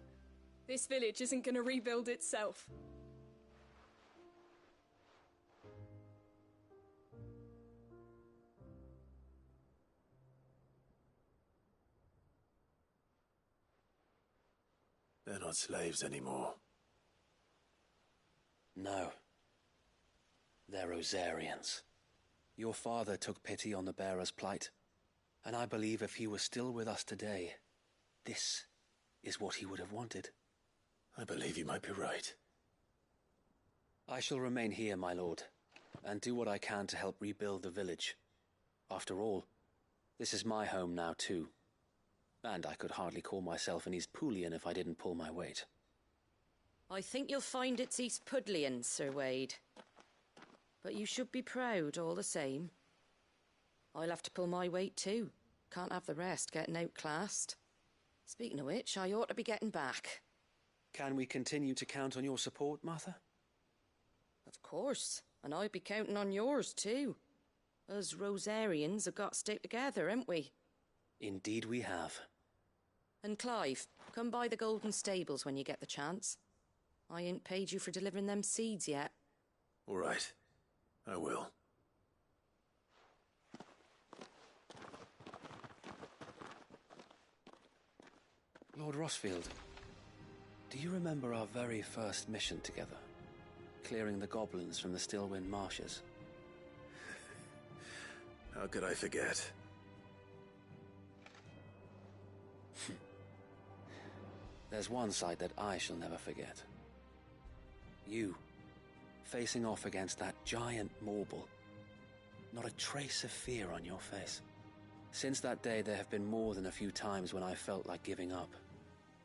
This village isn't gonna rebuild itself. They're not slaves anymore. No. They're Rosarians. Your father took pity on the bearer's plight, and I believe if he was still with us today, this is what he would have wanted. I believe you might be right. I shall remain here, my lord, and do what I can to help rebuild the village. After all, this is my home now too. And I could hardly call myself an Eastpoolian if I didn't pull my weight. I think you'll find it's East Pudlian, Sir Wade. But you should be proud all the same. I'll have to pull my weight too. Can't have the rest getting outclassed. Speaking of which, I ought to be getting back. Can we continue to count on your support, Martha? Of course, and I'd be counting on yours too. Us Rosarians have got to stick together, haven't we? Indeed we have. And Clive, come by the Golden Stables when you get the chance. I ain't paid you for delivering them seeds yet. All right. I will. Lord Rosfield, do you remember our very first mission together? Clearing the goblins from the Stillwind Marshes? How could I forget? There's one sight that I shall never forget. You, facing off against that giant Morble. Not a trace of fear on your face. Since that day, there have been more than a few times when I felt like giving up.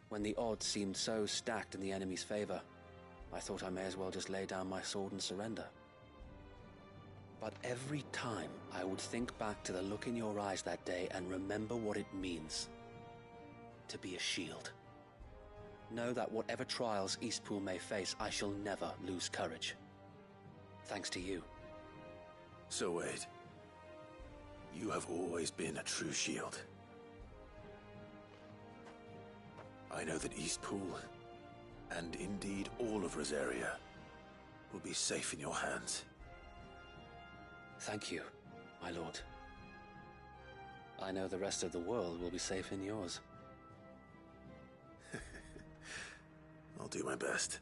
When the odds seemed so stacked in the enemy's favor, I thought I may as well just lay down my sword and surrender. But every time, I would think back to the look in your eyes that day and remember what it means to be a shield. Know that whatever trials Eastpool may face, I shall never lose courage. Thanks to you. So Wade, you have always been a true shield. I know that Eastpool, and indeed all of Rosaria, will be safe in your hands. Thank you, my lord. I know the rest of the world will be safe in yours. I'll do my best.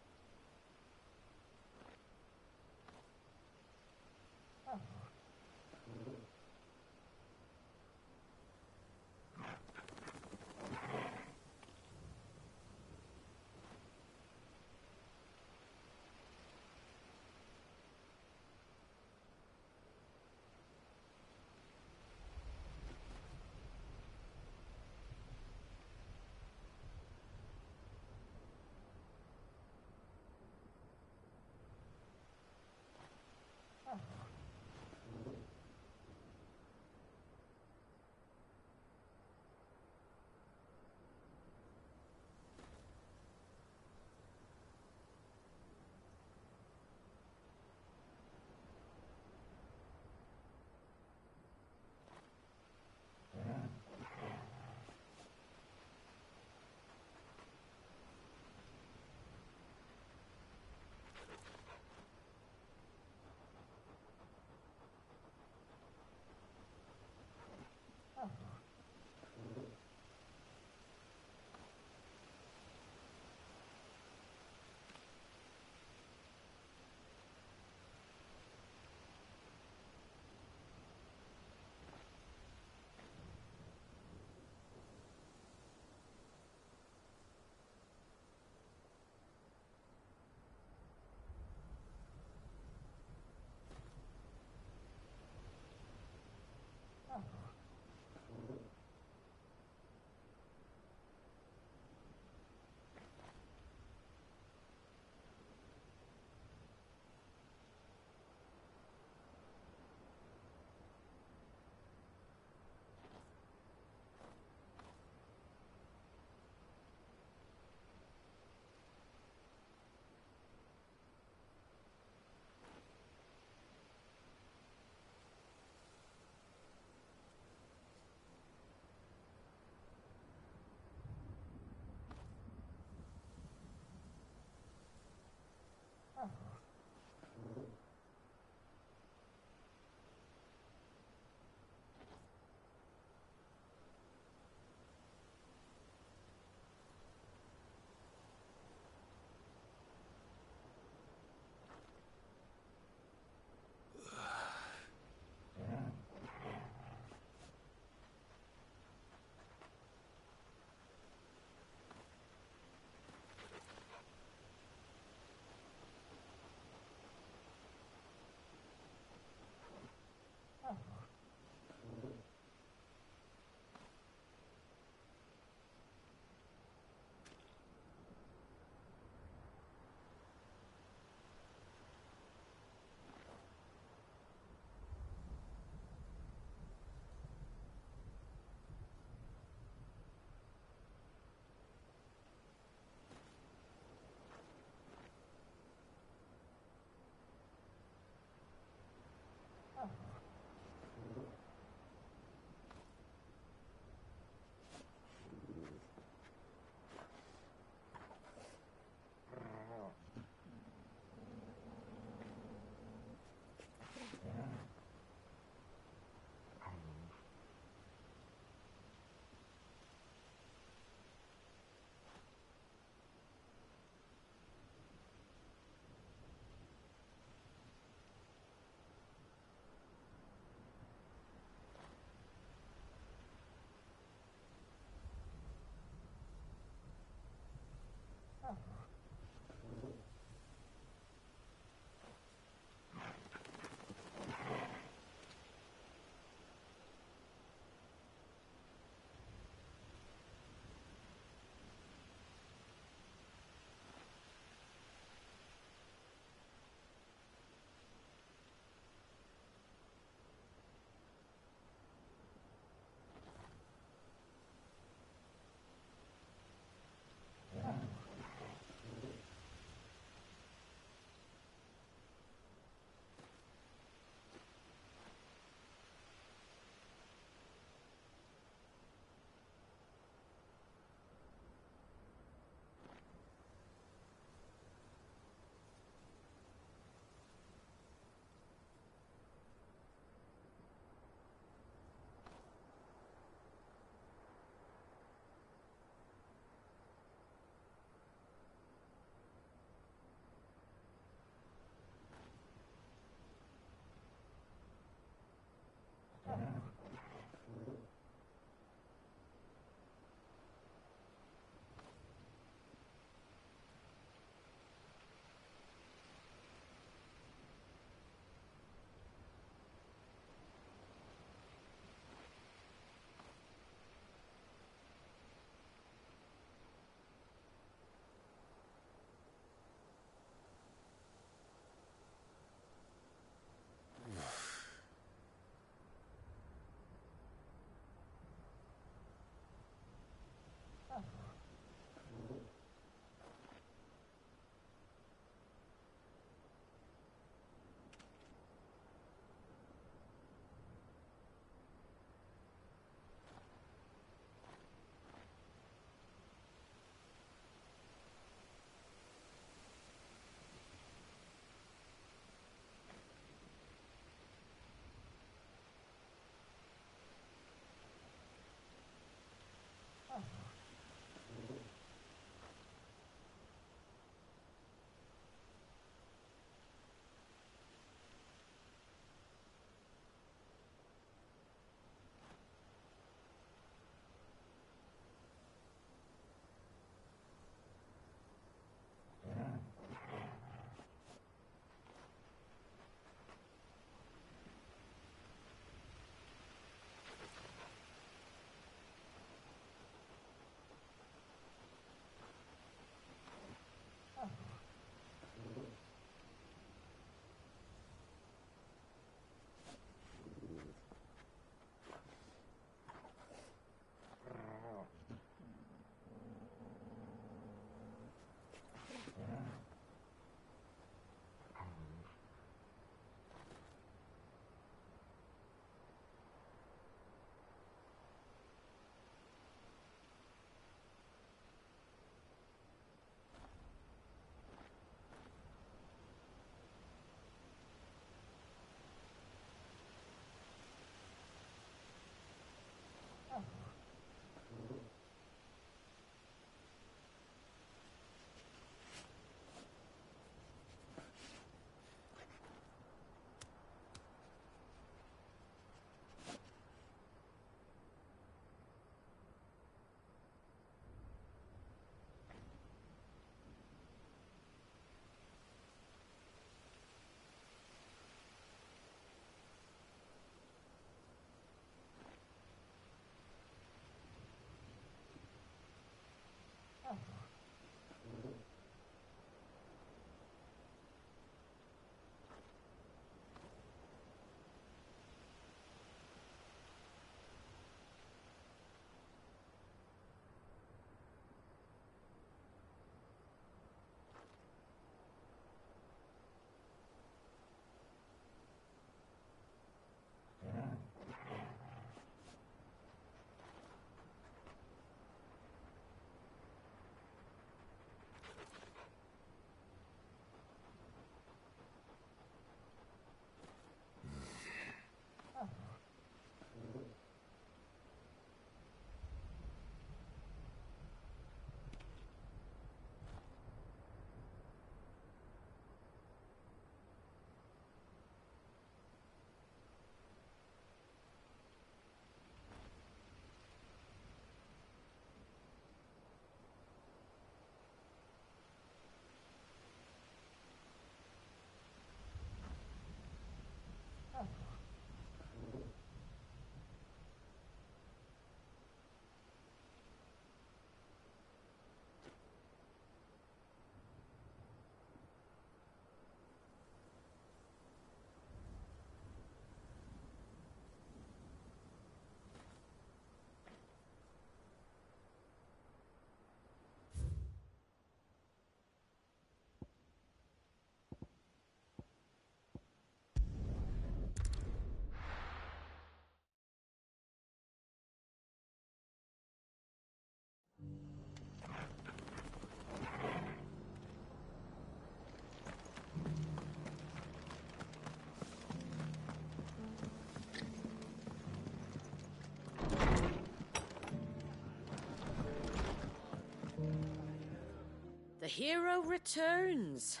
The hero returns.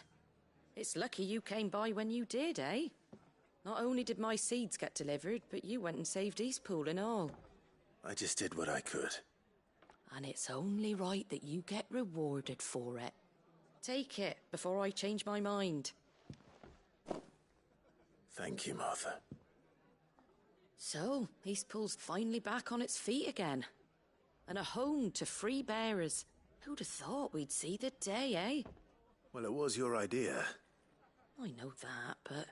It's lucky you came by when you did, eh? Not only did my seeds get delivered, but you went and saved Eastpool and all. I just did what I could. And it's only right that you get rewarded for it. Take it before I change my mind. Thank you, Martha. So, Eastpool's finally back on its feet again. And a home to free bearers. Who'd have thought we'd see the day, eh? Well, it was your idea. I know that, but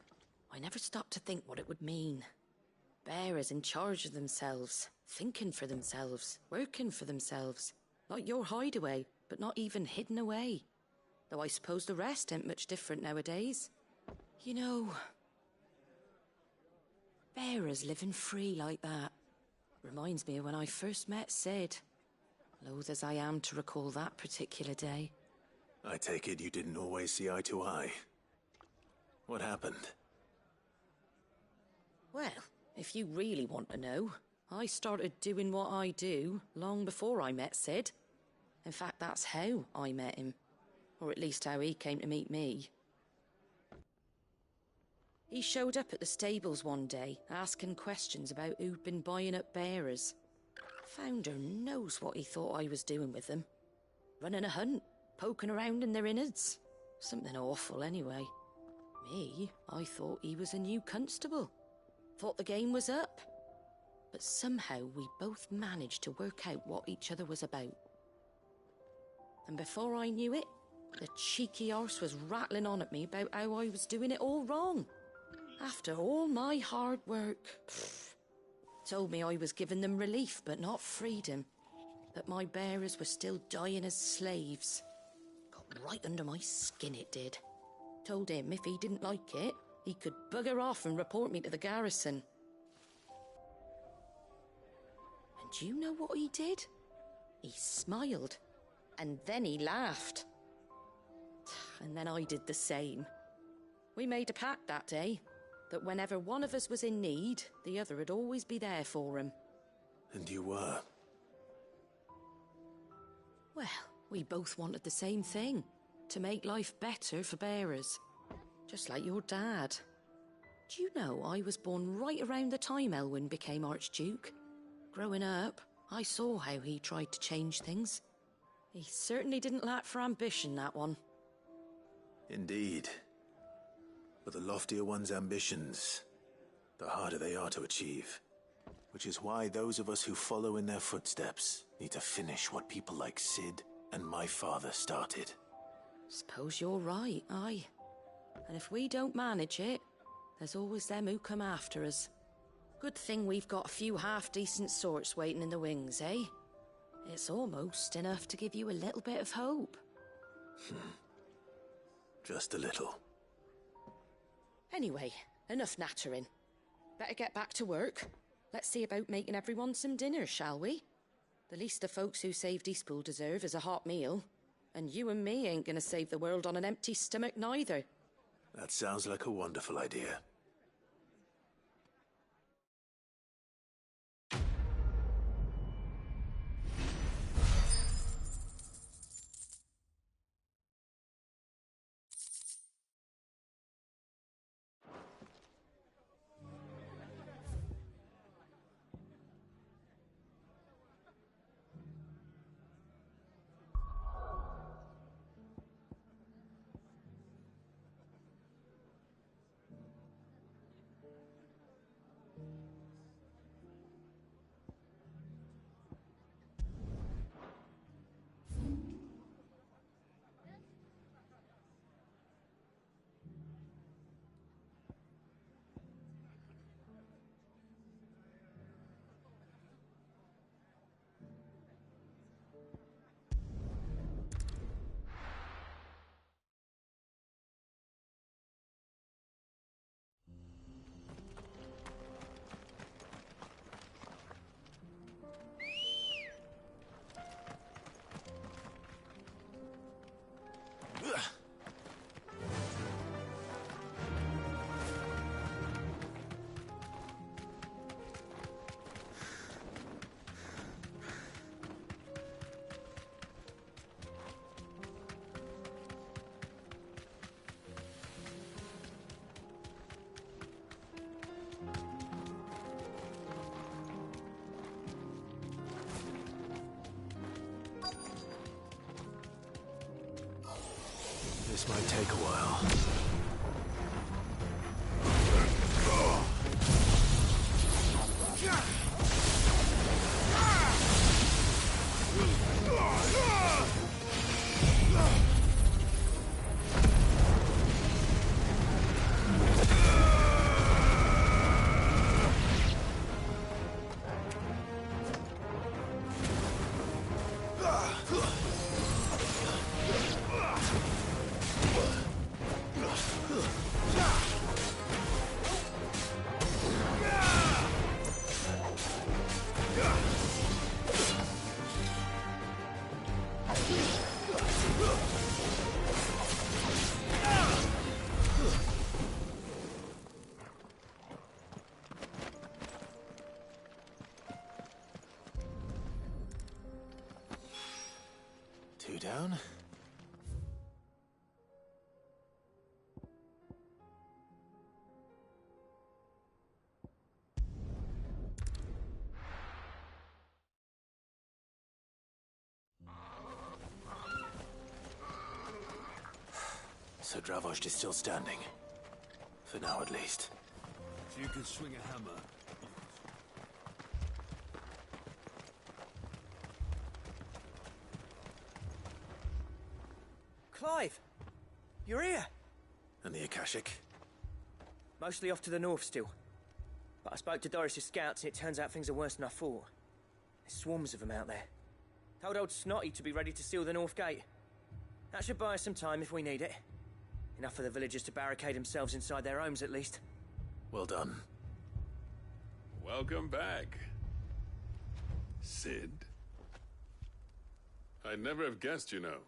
I never stopped to think what it would mean. Bearers in charge of themselves, thinking for themselves, working for themselves. Like your hideaway, but not even hidden away. Though I suppose the rest ain't much different nowadays. You know, bearers living free like that reminds me of when I first met Sid. Loath as I am to recall that particular day. I take it you didn't always see eye to eye. What happened? Well, if you really want to know, I started doing what I do long before I met Sid. In fact, that's how I met him. Or at least how he came to meet me. He showed up at the stables one day, asking questions about who'd been buying up bearers. Founder knows what he thought I was doing with them. Running a hunt, poking around in their innards. Something awful anyway. Me, I thought he was a new constable. Thought the game was up. But somehow we both managed to work out what each other was about. And before I knew it, the cheeky arse was rattling on at me about how I was doing it all wrong. After all my hard work. Told me I was giving them relief, but not freedom. That my bearers were still dying as slaves. Got right under my skin, it did. Told him if he didn't like it, he could bugger off and report me to the garrison. And you know what he did? He smiled. And then he laughed. And then I did the same. We made a pact that day, that whenever one of us was in need, the other would always be there for him. And you were? Well, we both wanted the same thing. To make life better for bearers. Just like your dad. Do you know I was born right around the time Elwyn became Archduke? Growing up, I saw how he tried to change things. He certainly didn't lack for ambition, that one. Indeed. But the loftier one's ambitions, the harder they are to achieve. Which is why those of us who follow in their footsteps need to finish what people like Sid and my father started. Suppose you're right, aye. And if we don't manage it, there's always them who come after us. Good thing we've got a few half-decent sorts waiting in the wings, eh? It's almost enough to give you a little bit of hope. Just a little. Anyway, enough nattering. Better get back to work. Let's see about making everyone some dinner, shall we? The least the folks who saved Eastpool deserve is a hot meal. And you and me ain't gonna save the world on an empty stomach neither. That sounds like a wonderful idea. This might take a while. Two down. So Dravost is still standing. For now, at least. If you can swing a hammer. Clive! You're here! And the Akashic? Mostly off to the north still. But I spoke to Doris's scouts and it turns out things are worse than I thought. There's swarms of them out there. Told old Snotty to be ready to seal the north gate. That should buy us some time if we need it. Enough for the villagers to barricade themselves inside their homes at least. Well done. Welcome back, Cid. I'd never have guessed, you know.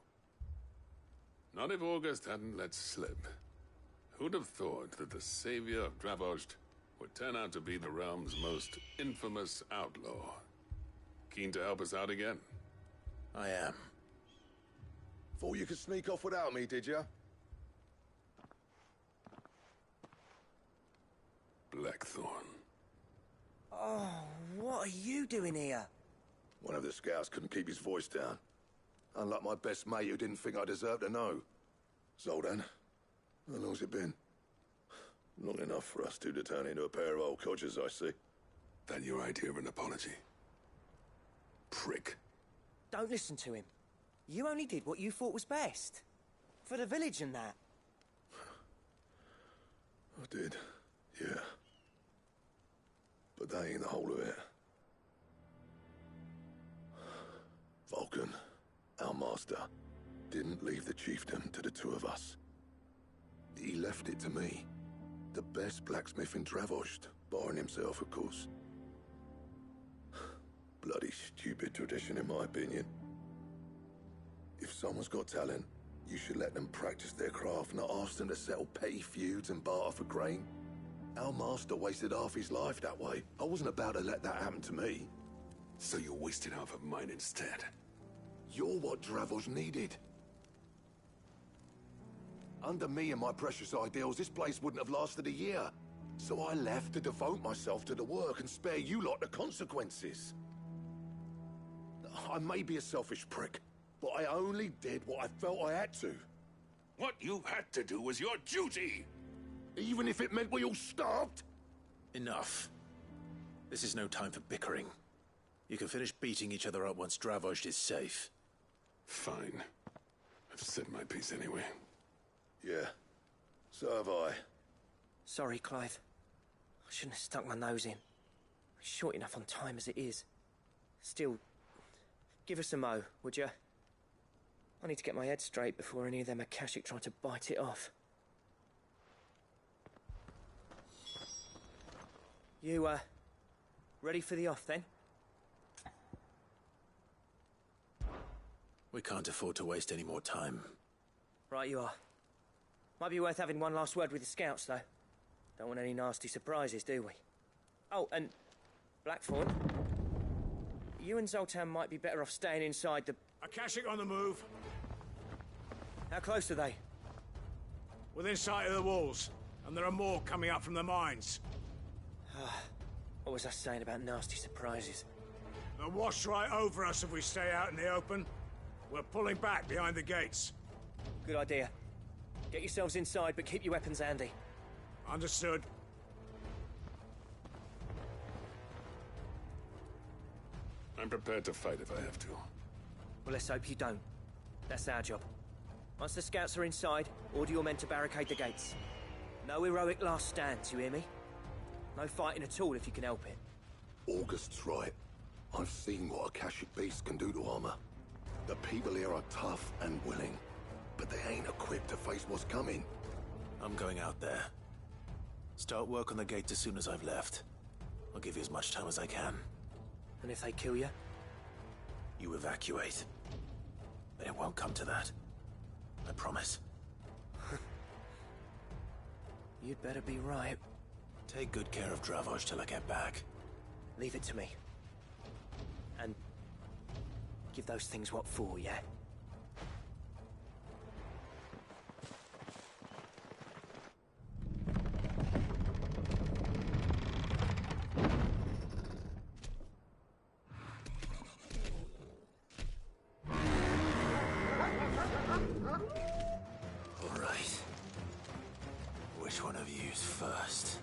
Not if August hadn't let slip. Who'd have thought that the savior of Dravost would turn out to be the realm's most infamous outlaw? Keen to help us out again? I am. Thought you could sneak off without me, did you? Blackthorn. Oh, what are you doing here? One of the scouts couldn't keep his voice down. Unlike my best mate who didn't think I deserved to know. Zoltan, how long's it been? Long enough for us two to turn into a pair of old codgers, I see. That your idea of an apology? Prick. Don't listen to him. You only did what you thought was best. For the village and that. I did, yeah. But that ain't the whole of it. Vulcan, our master, didn't leave the chiefdom to the two of us. He left it to me. The best blacksmith in Dravost, barring himself, of course. Bloody stupid tradition, in my opinion. If someone's got talent, you should let them practice their craft, not ask them to settle petty feuds and barter for grain. Our master wasted half his life that way. I wasn't about to let that happen to me. So you wasted half of mine instead? You're what Dravost needed. Under me and my precious ideals, this place wouldn't have lasted a year. So I left to devote myself to the work and spare you lot the consequences. I may be a selfish prick, but I only did what I felt I had to. What you had to do was your duty! Even if it meant we all starved? Enough. This is no time for bickering. You can finish beating each other up once Dravost is safe. Fine. I've said my piece anyway. Yeah. So have I. Sorry, Clive. I shouldn't have stuck my nose in. We're short enough on time as it is. Still, give us a mo, would you? I need to get my head straight before any of them Akashic try to bite it off. You, ready for the off, then? We can't afford to waste any more time. Right you are. Might be worth having one last word with the scouts, though. Don't want any nasty surprises, do we? Oh, and Blackthorn, you and Zoltan might be better off staying inside the... Akashic on the move. How close are they? Within sight of the walls, and there are more coming up from the mines. What was I saying about nasty surprises? They'll wash right over us if we stay out in the open. We're pulling back behind the gates. Good idea. Get yourselves inside, but keep your weapons handy. Understood. I'm prepared to fight if I have to. Well, let's hope you don't. That's our job. Once the scouts are inside, order your men to barricade the gates. No heroic last stands, you hear me? No fighting at all if you can help it. August's right. I've seen what Akashic beasts can do to armor. The people here are tough and willing, but they ain't equipped to face what's coming. I'm going out there. Start work on the gate as soon as I've left. I'll give you as much time as I can. And if they kill you? You evacuate. But it won't come to that. I promise. You'd better be right. Take good care of Dravoj till I get back. Leave it to me. And give those things what for, yeah? All right. Which one of you's first?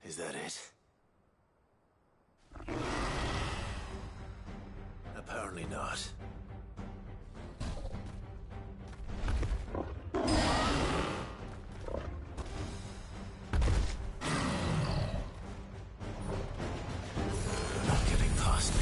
Is that it? Apparently not. You're not getting past me.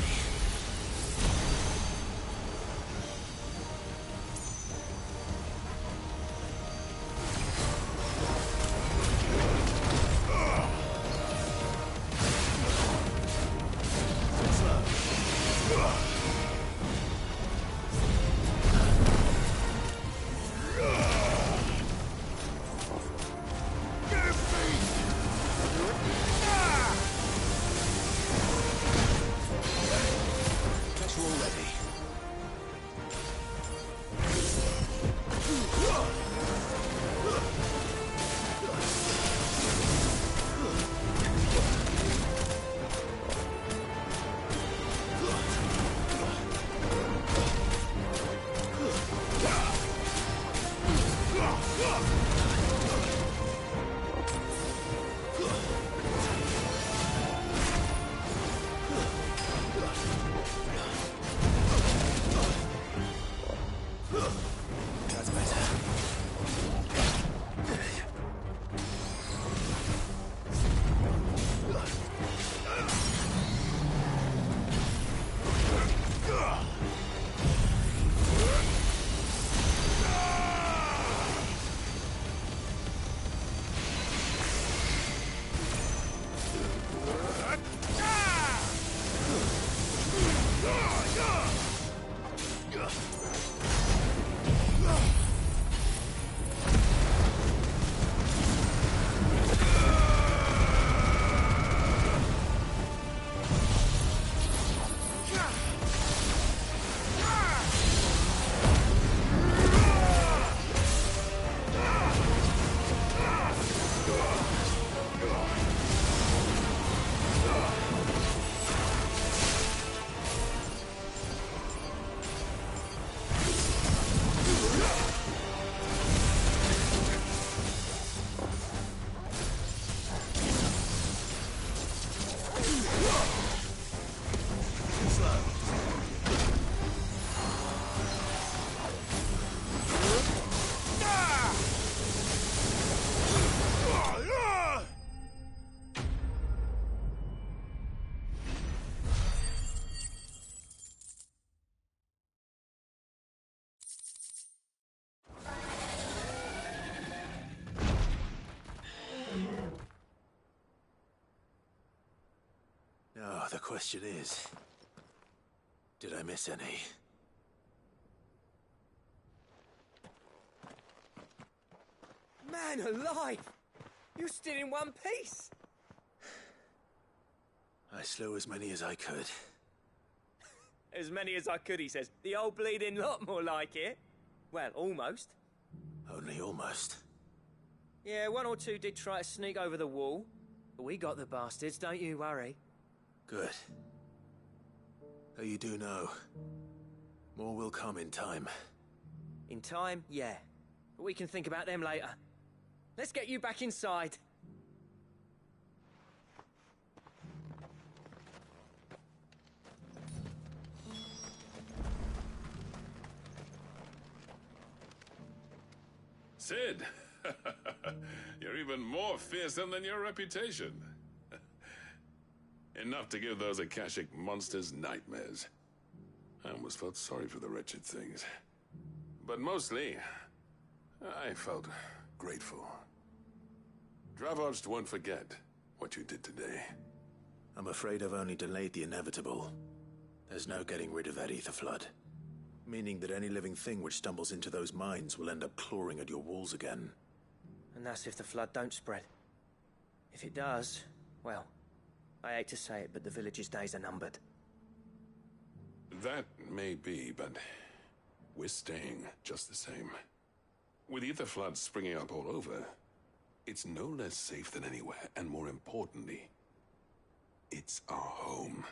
question is, did I miss any? Man alive! You're still in one piece! I slew as many as I could. As many as I could, he says. The old bleeding lot, more like it. Well, almost. Only almost. Yeah, one or two did try to sneak over the wall. But we got the bastards, don't you worry. Good. Though you do know, more will come in time. In time, yeah. But we can think about them later. Let's get you back inside. Cid! You're even more fearsome than your reputation. Enough to give those Akashic monsters nightmares. I almost felt sorry for the wretched things. But mostly, I felt grateful. Dravoged won't forget what you did today. I'm afraid I've only delayed the inevitable. There's no getting rid of that ether flood. Meaning that any living thing which stumbles into those mines will end up clawing at your walls again. And that's if the flood don't spread. If it does, well, I hate to say it, but the village's days are numbered. That may be, but we're staying just the same. With ether floods springing up all over, it's no less safe than anywhere, and more importantly, it's our home.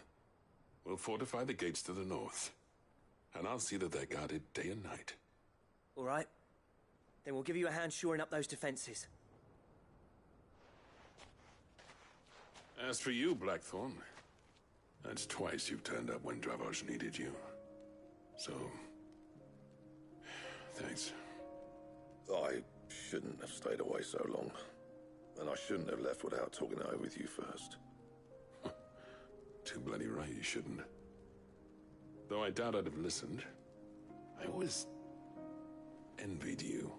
We'll fortify the gates to the north, and I'll see that they're guarded day and night. All right. Then we'll give you a hand shoring up those defenses. As for you, Blackthorn, that's twice you've turned up when Dravos needed you. So, thanks. I shouldn't have stayed away so long. And I shouldn't have left without talking it over with you first. Too bloody right you shouldn't. Though I doubt I'd have listened. I always envied you.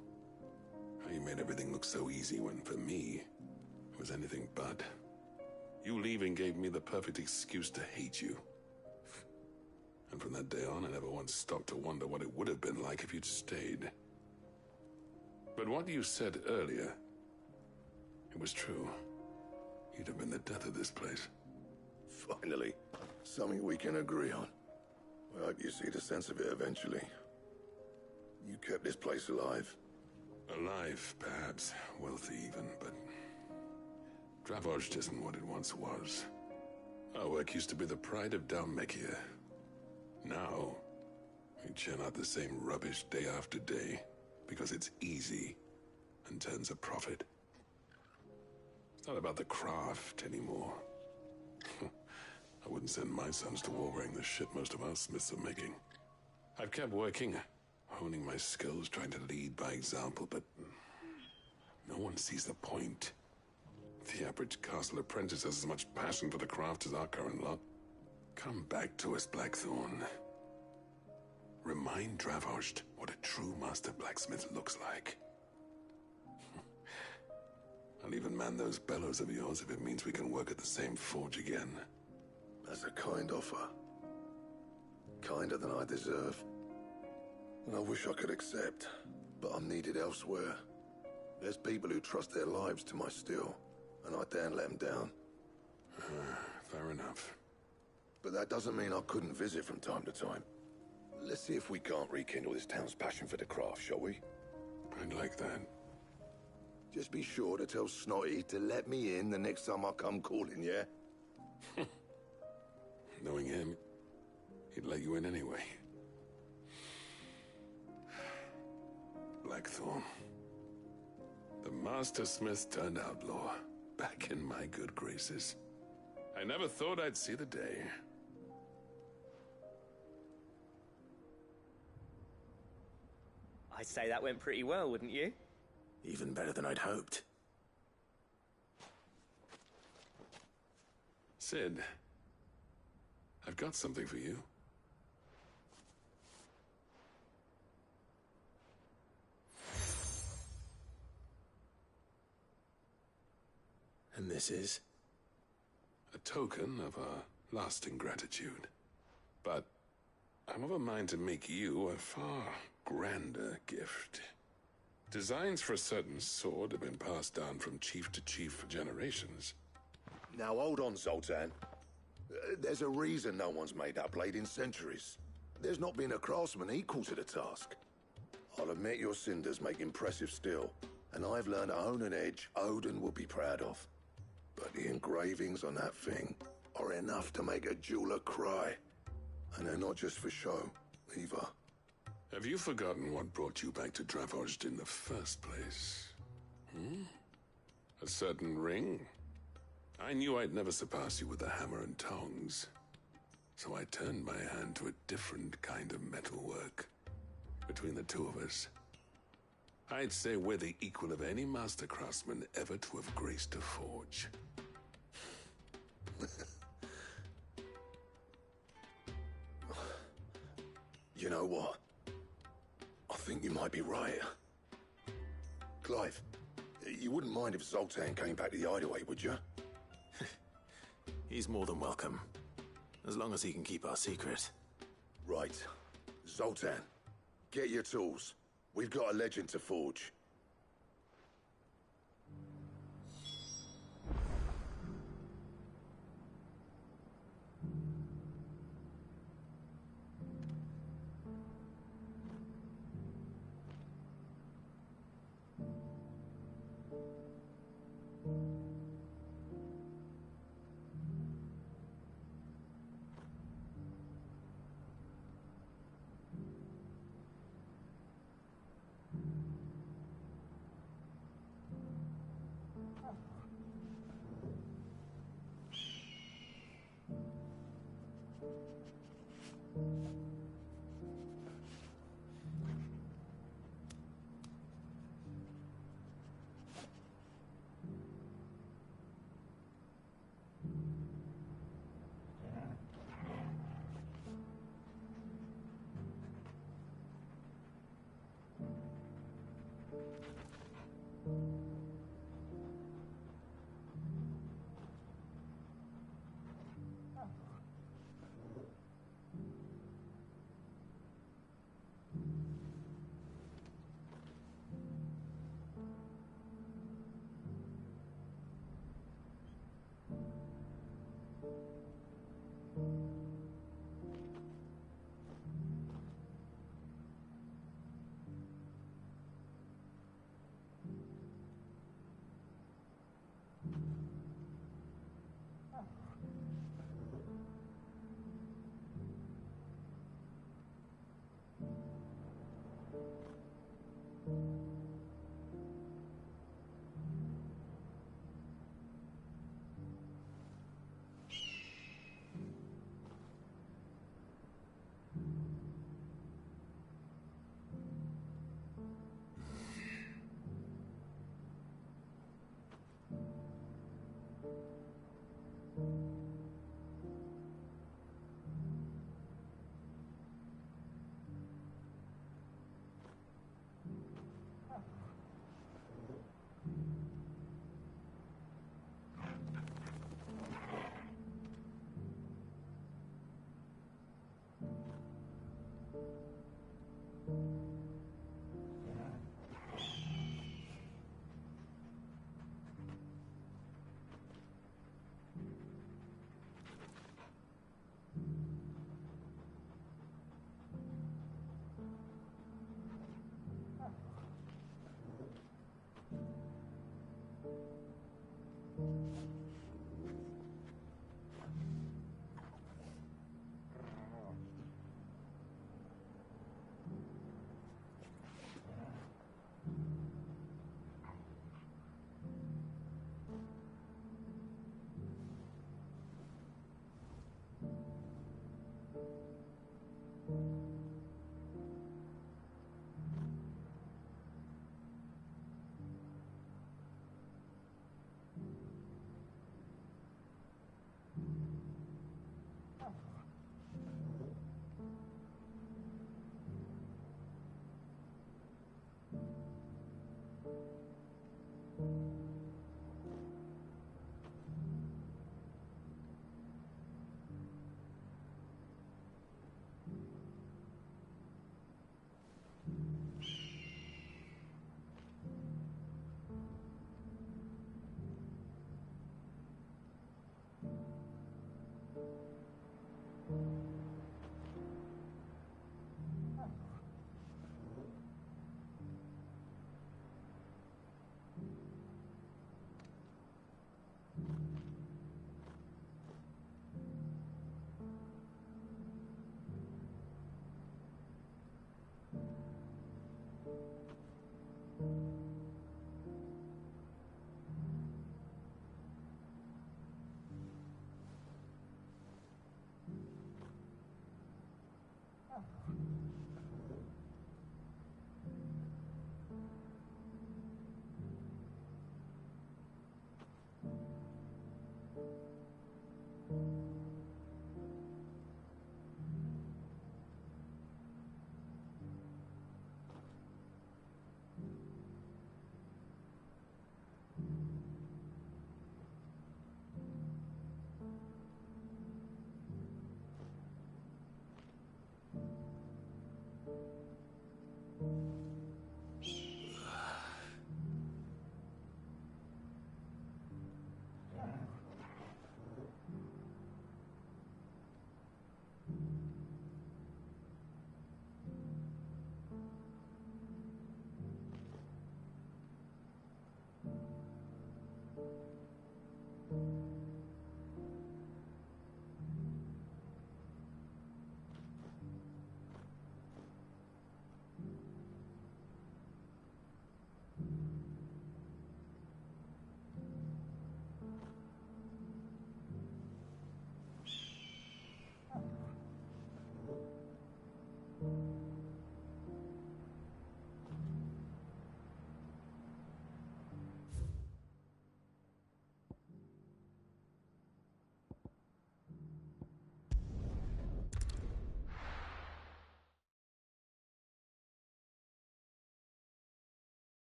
How you made everything look so easy when, for me, it was anything but. You leaving gave me the perfect excuse to hate you. And from that day on, I never once stopped to wonder what it would have been like if you'd stayed. But what you said earlier, it was true. You'd have been the death of this place. Finally, something we can agree on. I hope you see the sense of it eventually. You kept this place alive. Alive, perhaps. Wealthy even, but Dravoged isn't what it once was. Our work used to be the pride of Dhalmekia. Now, we churn out the same rubbish day after day because it's easy and turns a profit. It's not about the craft anymore. I wouldn't send my sons to war wearing the shit most of our smiths are making. I've kept working, honing my skills, trying to lead by example, but no one sees the point. The average castle apprentice has as much passion for the craft as our current lot. Come back to us, Blackthorn. Remind Dravoged what a true master blacksmith looks like. I'll even man those bellows of yours if it means we can work at the same forge again. That's a kind offer. Kinder than I deserve. And I wish I could accept, but I'm needed elsewhere. There's people who trust their lives to my steel, and I daren't let them down. Fair enough. But that doesn't mean I couldn't visit from time to time. Let's see if we can't rekindle this town's passion for the craft, shall we? I'd like that. Just be sure to tell Snotty to let me in the next time I come calling, yeah? Knowing him, he'd let you in anyway. Blackthorn. The Master Smith turned outlaw, back in my good graces. I never thought I'd see the day. I'd say that went pretty well, wouldn't you? Even better than I'd hoped. Cid, I've got something for you. And this is? A token of our lost in gratitude. But I'm of a mind to make you a far grander gift. Designs for a certain sword have been passed down from chief to chief for generations. Now hold on, Zoltan. There's a reason no one's made that blade in centuries. There's not been a craftsman equal to the task. I'll admit your cinders make impressive steel, and I've learned to hone an edge Odin will be proud of. But the engravings on that thing are enough to make a jeweler cry. And they're not just for show, either. Have you forgotten what brought you back to Dravojd in the first place? A certain ring? I knew I'd never surpass you with the hammer and tongs. So I turned my hand to a different kind of metalwork. Between the two of us, I'd say we're the equal of any master craftsman ever to have graced a forge. You know what? I think you might be right. Clive, you wouldn't mind if Zoltan came back to the Hideaway, would you? He's more than welcome. As long as he can keep our secret. Right. Zoltan, get your tools. We've got a legend to forge.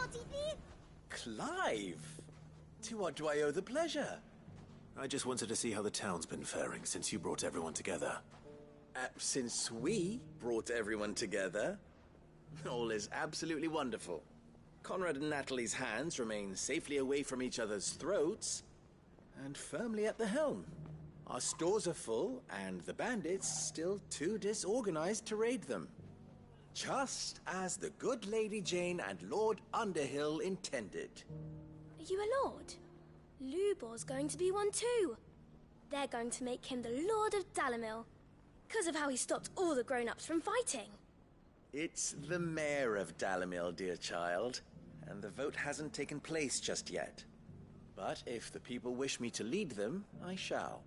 party thief? Clive! To what do I owe the pleasure? I just wanted to see how the town's been faring since you brought everyone together. Since we brought everyone together, all is absolutely wonderful. Conrad and Natalie's hands remain safely away from each other's throats and firmly at the helm. Our stores are full, and the bandits still too disorganized to raid them. Just as the good Lady Jane and Lord Underhill intended. Are you a lord? Lubor's going to be one too. They're going to make him the Lord of Dalimil, because of how he stopped all the grown-ups from fighting. It's the mayor of Dalimil, dear child, and the vote hasn't taken place just yet. But if the people wish me to lead them, I shall.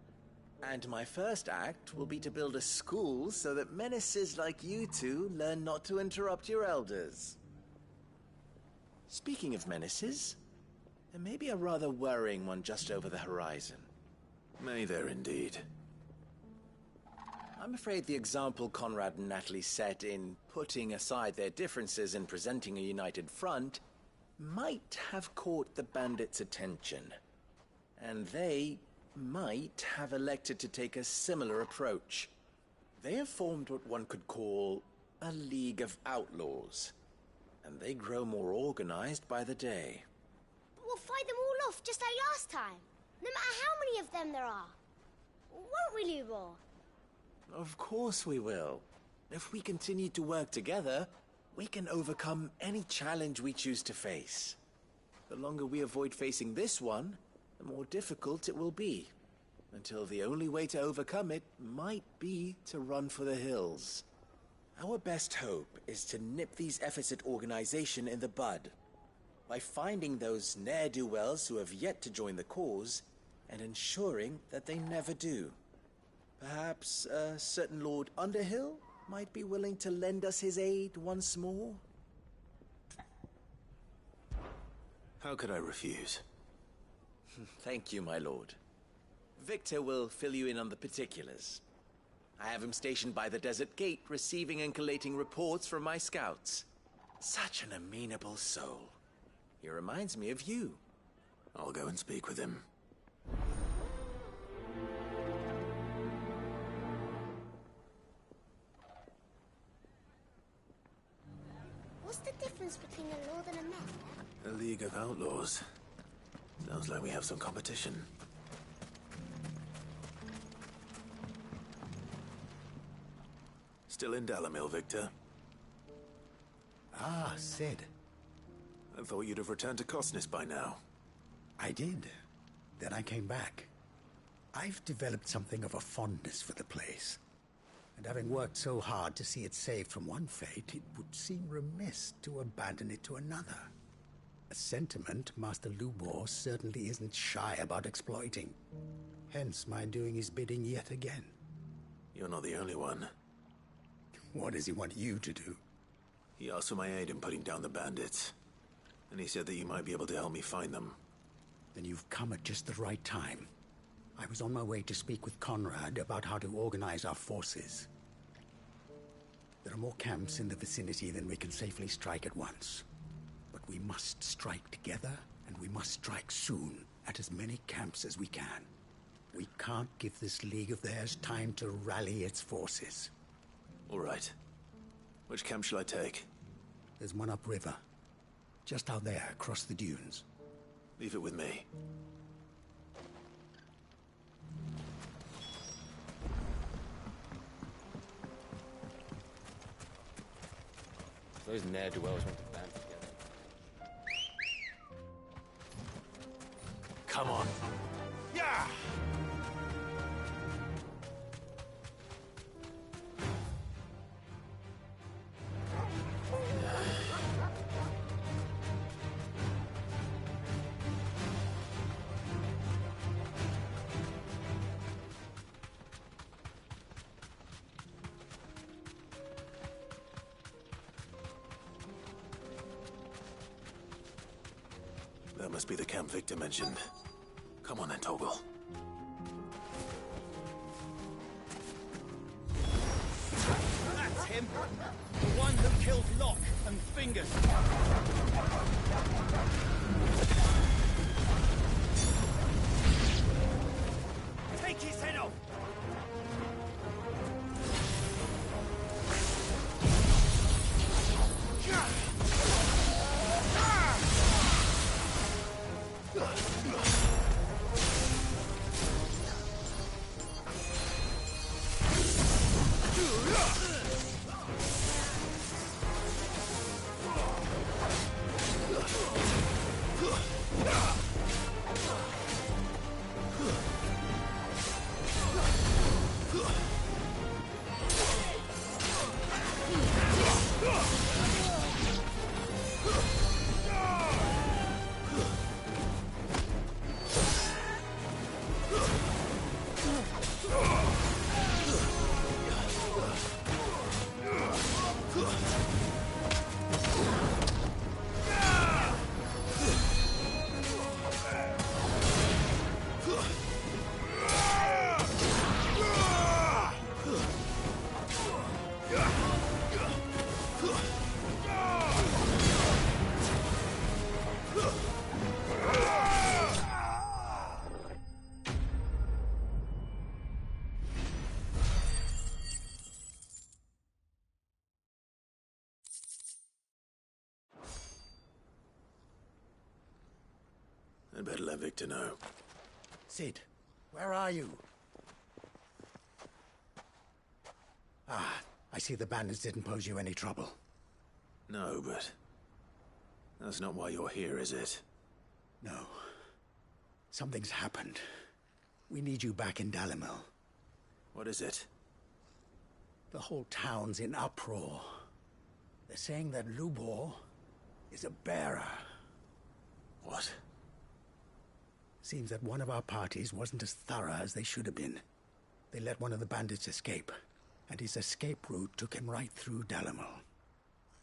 And my first act will be to build a school so that menaces like you two learn not to interrupt your elders. Speaking of menaces, there may be a rather worrying one just over the horizon. May there indeed. I'm afraid the example Conrad and Natalie set in putting aside their differences and presenting a united front might have caught the bandits' attention. And they might have elected to take a similar approach. They have formed what one could call a League of Outlaws, and they grow more organized by the day. But we'll fight them all off just like last time, no matter how many of them there are. Won't we, Lubor? Of course we will. If we continue to work together, we can overcome any challenge we choose to face. The longer we avoid facing this one, the more difficult it will be, until the only way to overcome it might be to run for the hills. Our best hope is to nip these efforts at organization in the bud, by finding those ne'er-do-wells who have yet to join the cause, and ensuring that they never do. Perhaps a certain Lord Underhill might be willing to lend us his aid once more? How could I refuse? Thank you, my lord. Victor will fill you in on the particulars. I have him stationed by the Desert Gate, receiving and collating reports from my scouts. Such an amenable soul. He reminds me of you. I'll go and speak with him. What's the difference between a lord and a mayor? A League of Outlaws. Sounds like we have some competition. Still in Dalimil, Victor? Ah, Cid. I thought you'd have returned to Cosnes by now. I did. Then I came back. I've developed something of a fondness for the place. And having worked so hard to see it saved from one fate, it would seem remiss to abandon it to another. A sentiment Master Lubor certainly isn't shy about exploiting. Hence my doing his bidding yet again. You're not the only one. What does he want you to do? He asked for my aid in putting down the bandits. And he said that you might be able to help me find them. Then you've come at just the right time. I was on my way to speak with Conrad about how to organize our forces. There are more camps in the vicinity than we can safely strike at once. But we must strike together, and we must strike soon at as many camps as we can. We can't give this league of theirs time to rally its forces. All right. Which camp shall I take? There's one upriver. Just out there, across the dunes. Leave it with me. Those ne'er-do-wells want to band together. Come on. Yeah! That must be the camp Victor mentioned. Come on then, Toggle. That's him? The one who killed Locke and Fingers. Take his head off! I'd better let Victor know. Cid, where are you? Ah, I see the bandits didn't pose you any trouble. No, but that's not why you're here, is it? No. Something's happened. We need you back in Dalimil. What is it? The whole town's in uproar. They're saying that Lubor is a bearer. What? Seems that one of our parties wasn't as thorough as they should have been. They let one of the bandits escape, and his escape route took him right through Dalimil.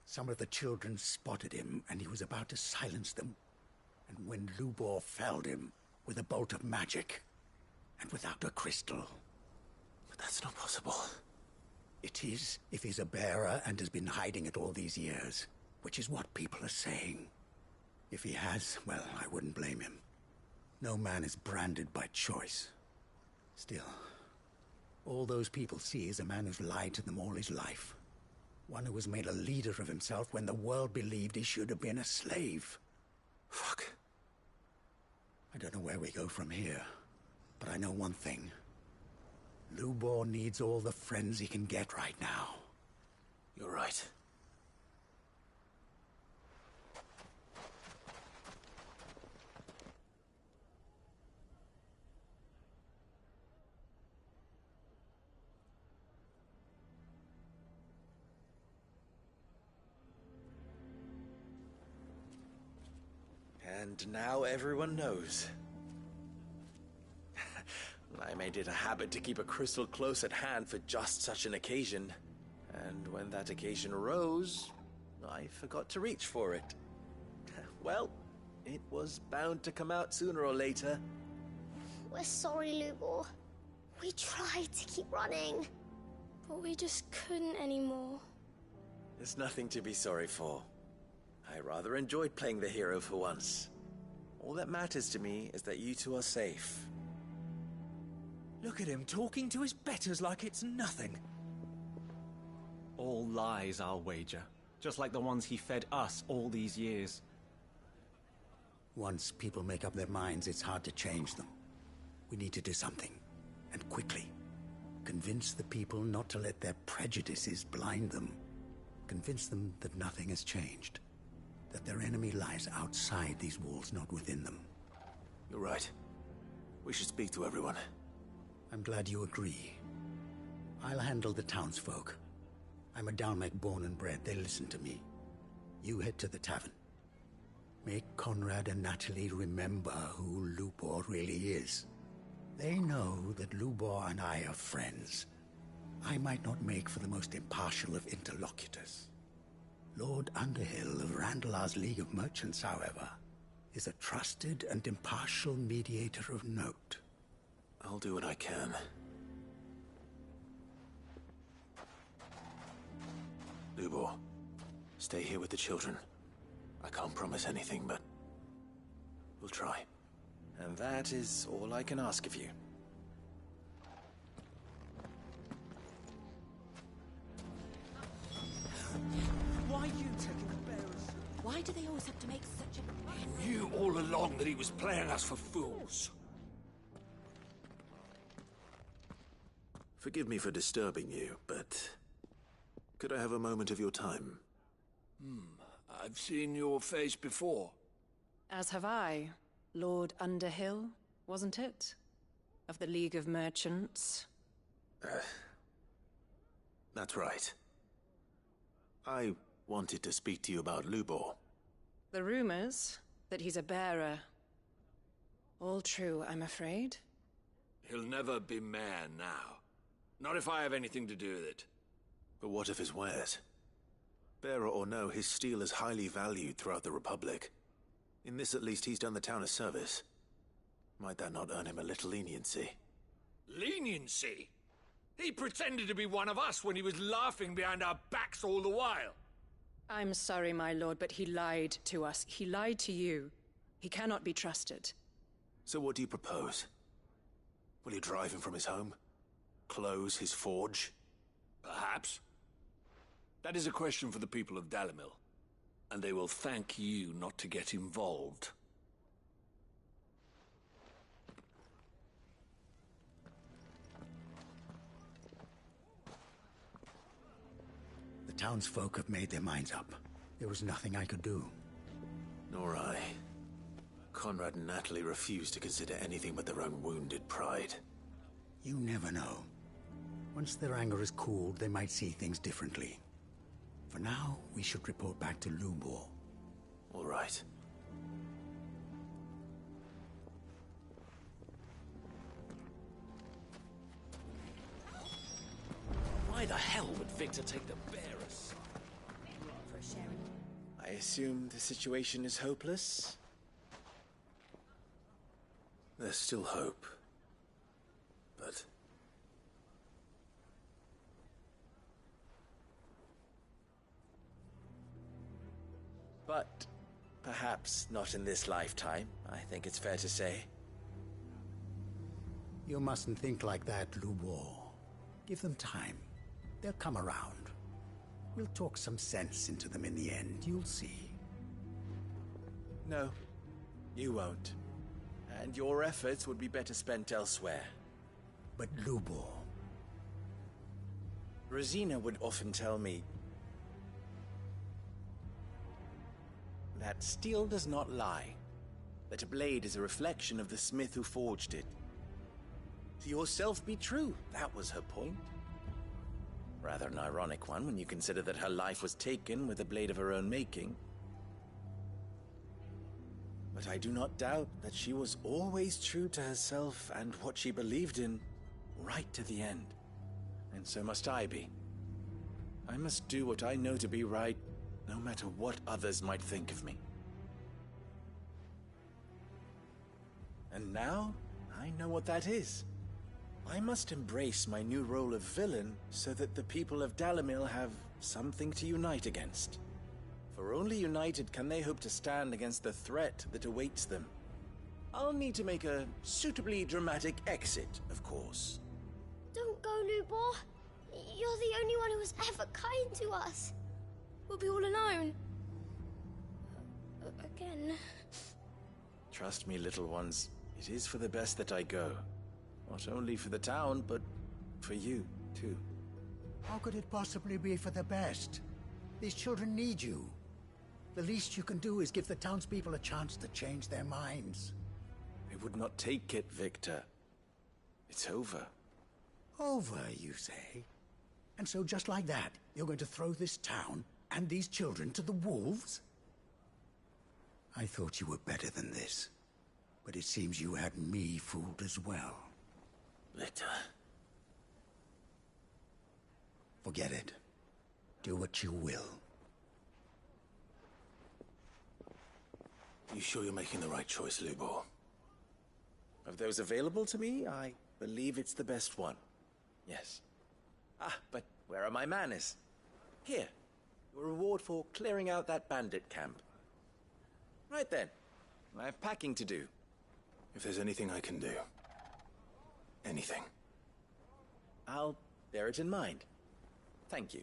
Some of the children spotted him, and he was about to silence them. And when Lubor felled him with a bolt of magic, and without a crystal. But that's not possible. It is, if he's a bearer and has been hiding it all these years, which is what people are saying. If he has, well, I wouldn't blame him. No man is branded by choice. Still, all those people see is a man who's lied to them all his life. One who was made a leader of himself when the world believed he should have been a slave. Fuck. I don't know where we go from here, but I know one thing. Lubor needs all the friends he can get right now. You're right. And now everyone knows. I made it a habit to keep a crystal close at hand for just such an occasion. And when that occasion arose, I forgot to reach for it. Well, it was bound to come out sooner or later. We're sorry, Lubor. We tried to keep running, but we just couldn't anymore. There's nothing to be sorry for. I rather enjoyed playing the hero for once. All that matters to me is that you two are safe. Look at him talking to his betters like it's nothing. All lies, I'll wager. Just like the ones he fed us all these years. Once people make up their minds, it's hard to change them. We need to do something, and quickly. Convince the people not to let their prejudices blind them. Convince them that nothing has changed. That their enemy lies outside these walls, not within them. You're right. We should speak to everyone. I'm glad you agree. I'll handle the townsfolk. I'm a Dalmec born and bred. They listen to me. You head to the tavern. Make Conrad and Natalie remember who Lubor really is. They know that Lubor and I are friends. I might not make for the most impartial of interlocutors. Lord Underhill of Randalar's League of Merchants, however, is a trusted and impartial mediator of note. I'll do what I can. Lubor, stay here with the children. I can't promise anything, but we'll try. And that is all I can ask of you. Why are you taking the bearers? Why do they always have to make such a... Knew all along that he was playing us for fools. Forgive me for disturbing you, but could I have a moment of your time? I've seen your face before. As have I. Lord Underhill, wasn't it? Of the League of Merchants. That's right. I wanted to speak to you about Lubor. The rumors that he's a bearer. All true, I'm afraid. He'll never be mayor now. Not if I have anything to do with it. But what of his wares? Bearer or no, his steel is highly valued throughout the Republic. In this, at least, he's done the town a service. Might that not earn him a little leniency? Leniency? He pretended to be one of us when he was laughing behind our backs all the while. I'm sorry, my lord, but he lied to us. He lied to you. He cannot be trusted. So what do you propose? Will you drive him from his home? Close his forge? Perhaps. That is a question for the people of Dalimil. And they will thank you not to get involved. The townsfolk have made their minds up. There was nothing I could do. Nor I. Conrad and Natalie refused to consider anything but their own wounded pride. You never know. Once their anger is cooled, they might see things differently. For now, we should report back to Lubor. All right. Why the hell would Victor take the bearers? I assume the situation is hopeless? There's still hope. But... But perhaps not in this lifetime, I think it's fair to say. You mustn't think like that, Lubor. Give them time. They'll come around. We'll talk some sense into them in the end, you'll see. No, you won't. And your efforts would be better spent elsewhere. But Lubor... Rosina would often tell me that steel does not lie, that a blade is a reflection of the smith who forged it. To yourself be true, that was her point. Rather an ironic one when you consider that her life was taken with a blade of her own making. But I do not doubt that she was always true to herself and what she believed in, right to the end. And so must I be. I must do what I know to be right, no matter what others might think of me. And now, I know what that is. I must embrace my new role of villain so that the people of Dalimil have something to unite against. For only united can they hope to stand against the threat that awaits them. I'll need to make a suitably dramatic exit, of course. Don't go, Lubor. You're the only one who was ever kind to us. We'll be all alone. Again. Trust me, little ones. It is for the best that I go. Not only for the town, but for you, too. How could it possibly be for the best? These children need you. The least you can do is give the townspeople a chance to change their minds. I would not take it, Victor. It's over. Over, you say? And so just like that, you're going to throw this town and these children to the wolves? I thought you were better than this. But it seems you had me fooled as well. Victor. Forget it. Do what you will. You sure you're making the right choice, Lubor? Of those available to me, I believe it's the best one. Yes. Ah, but where are my manners? Here, Your reward for clearing out that bandit camp. Right then. I have packing to do. If there's anything I can do. Anything. I'll bear it in mind. Thank you.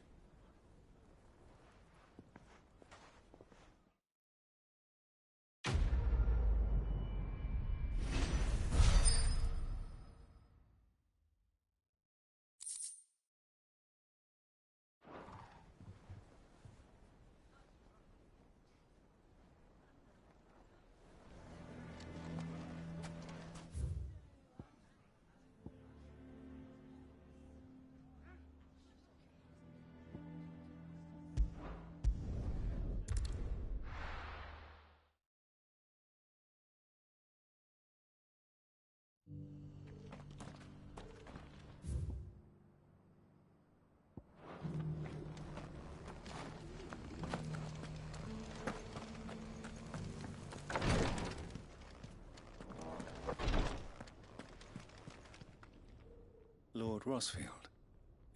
Lord Rosfield,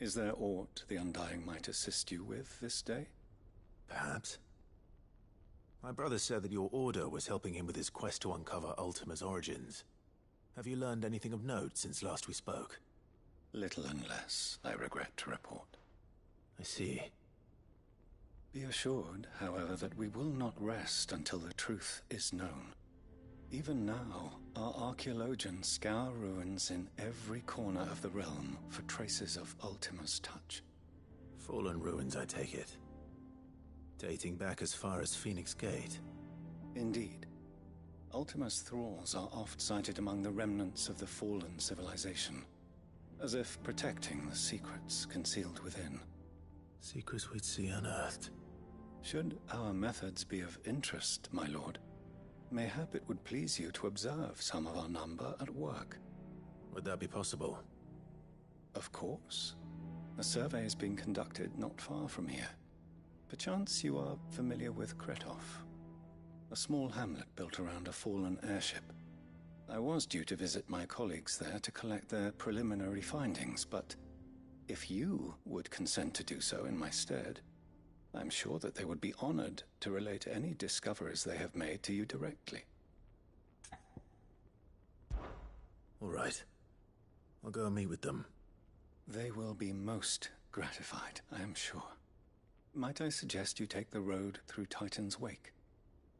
is there aught the Undying might assist you with this day? Perhaps. My brother said that your order was helping him with his quest to uncover Ultima's origins. Have you learned anything of note since last we spoke? Little and less, I regret to report. I see. Be assured, however, that we will not rest until the truth is known. Even now, our archaeologians scour ruins in every corner of the realm for traces of Ultima's touch. Fallen ruins, I take it. Dating back as far as Phoenix Gate. Indeed. Ultima's thralls are oft sighted among the remnants of the fallen civilization, as if protecting the secrets concealed within. Secrets we'd see unearthed. Should our methods be of interest, my lord, mayhap it would please you to observe some of our number at work. Would that be possible? Of course. A survey is being conducted not far from here. Perchance you are familiar with Kretov, a small hamlet built around a fallen airship. I was due to visit my colleagues there to collect their preliminary findings, but if you would consent to do so in my stead, I'm sure that they would be honored to relate any discoveries they have made to you directly. All right. I'll go and meet with them. They will be most gratified, I am sure. Might I suggest you take the road through Titan's Wake?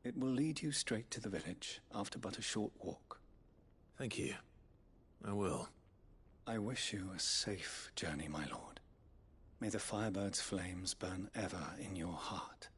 It will lead you straight to the village after but a short walk. Thank you. I will. I wish you a safe journey, my lord. May the Firebird's flames burn ever in your heart.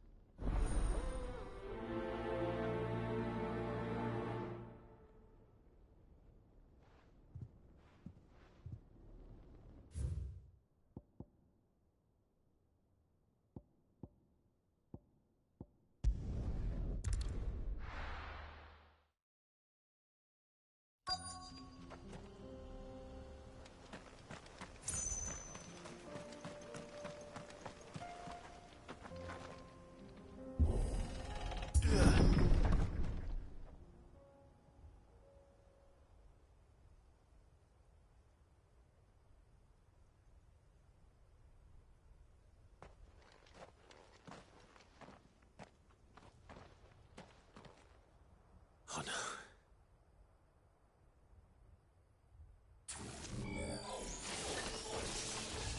Oh no.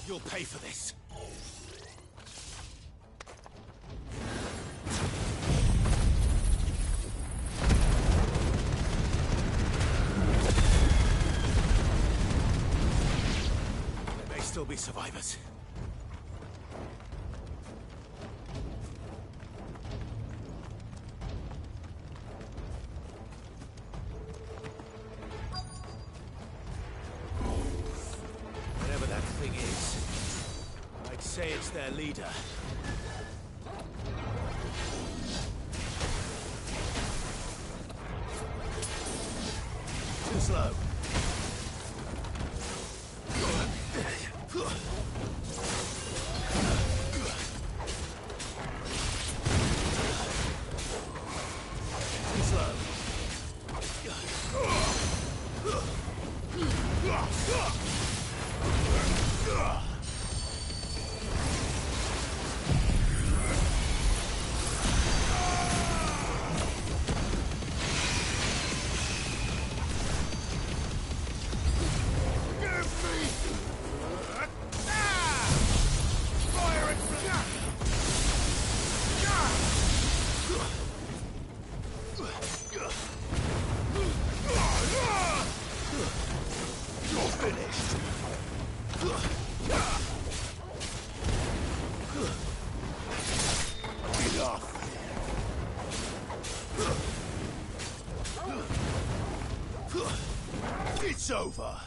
You'll pay for this. There may still be survivors. Say it's their leader. Too slow. Too slow. finished. Enough. It's over.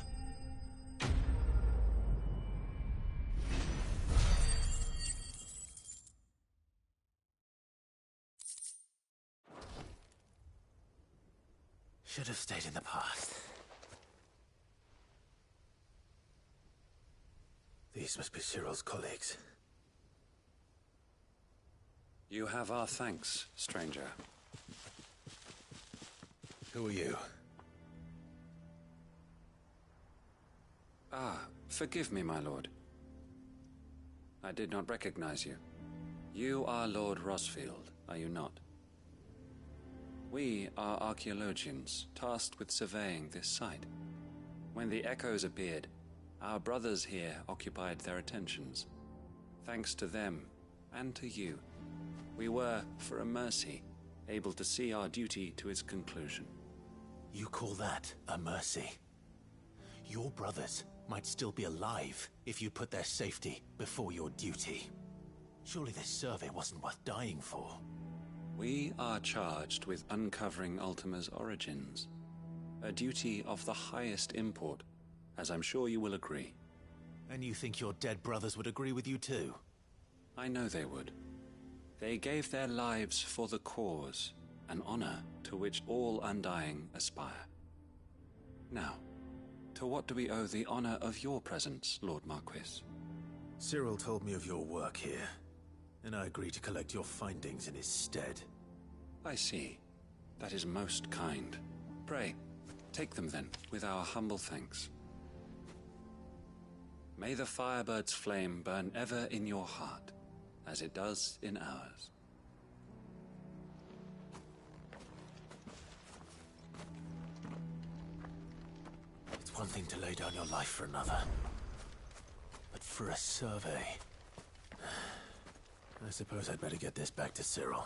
Should have stayed in the past. These must be Cyril's colleagues. You have our thanks, stranger. Who are you? Ah, forgive me, my lord. I did not recognize you. You are Lord Rosfield, are you not? We are archaeologians, tasked with surveying this site. When the echoes appeared, our brothers here occupied their attentions. Thanks to them, and to you, we were, for a mercy, able to see our duty to its conclusion. You call that a mercy? Your brothers might still be alive if you put their safety before your duty. Surely this survey wasn't worth dying for. We are charged with uncovering Ultima's origins. A duty of the highest import, as I'm sure you will agree. And you think your dead brothers would agree with you too? I know they would. They gave their lives for the cause, an honor to which all Undying aspire. Now, to what do we owe the honor of your presence, Lord Marquis? Cyril told me of your work here, and I agreed to collect your findings in his stead. I see. That is most kind. Pray, take them then, with our humble thanks. May the Firebird's flame burn ever in your heart, as it does in ours. It's one thing to lay down your life for another, but for a survey... I suppose I'd better get this back to Cyril.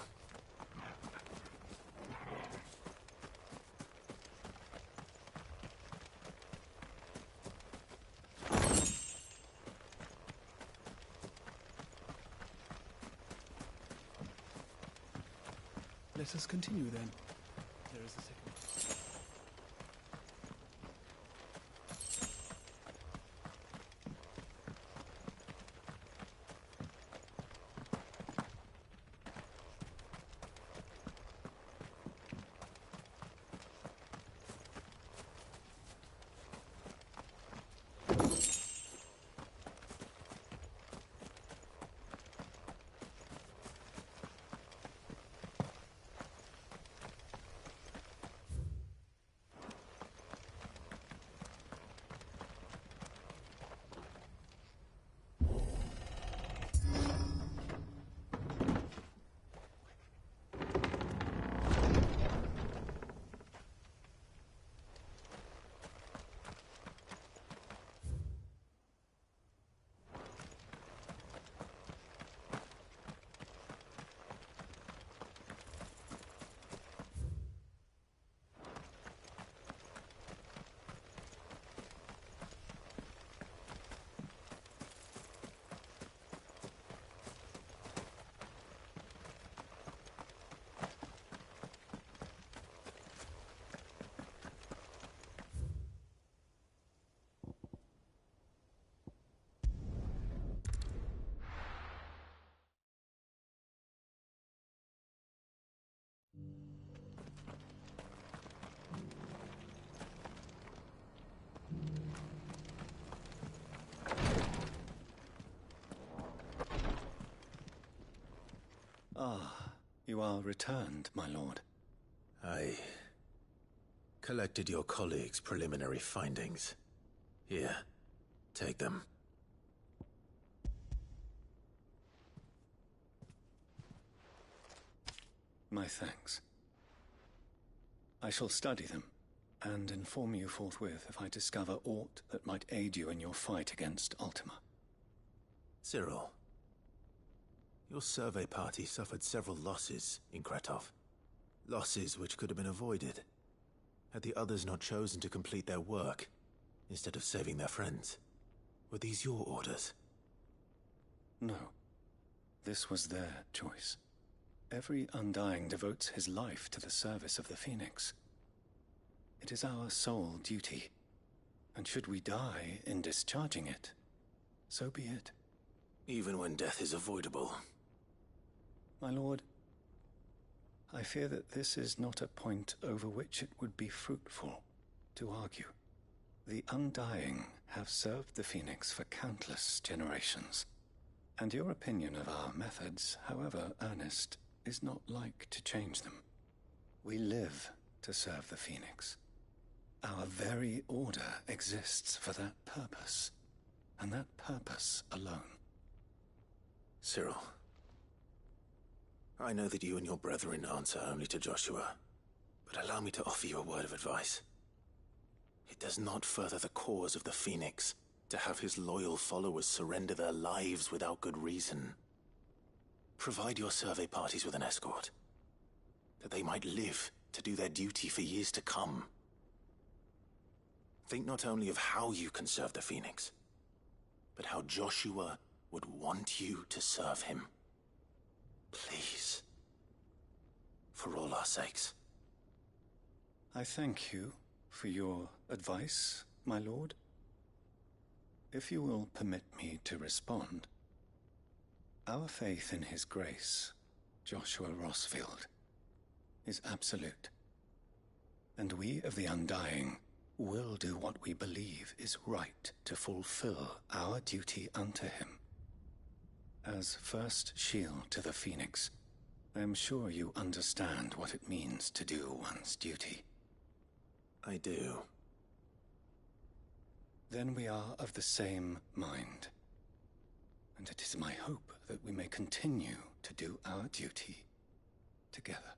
Let us continue then. There is a second. Ah, you are returned, my lord. I collected your colleagues' preliminary findings. Here, take them. My thanks. I shall study them, and inform you forthwith if I discover aught that might aid you in your fight against Ultima. Cyril, your survey party suffered several losses in Kretov. Losses which could have been avoided, had the others not chosen to complete their work. instead of saving their friends. Were these your orders? No. This was their choice. Every Undying devotes his life to the service of the Phoenix. It is our sole duty, and should we die in discharging it, so be it. Even when death is avoidable. My lord, I fear that this is not a point over which it would be fruitful to argue. The Undying have served the Phoenix for countless generations, and your opinion of our methods, however earnest, is not like to change them. We live to serve the Phoenix. Our very order exists for that purpose, and that purpose alone. Cyril, I know that you and your brethren answer only to Joshua, but allow me to offer you a word of advice. It does not further the cause of the Phoenix to have his loyal followers surrender their lives without good reason. Provide your survey parties with an escort, that they might live to do their duty for years to come. Think not only of how you can serve the Phoenix, but how Joshua would want you to serve him. Please. For all our sakes. I thank you for your advice, my lord. If you will permit me to respond, our faith in his grace, Joshua Rosfield, is absolute. And we of the Undying will do what we believe is right to fulfill our duty unto him. As first shield to the Phoenix, I am sure you understand what it means to do one's duty. I do. Then we are of the same mind. And it is my hope that we may continue to do our duty together.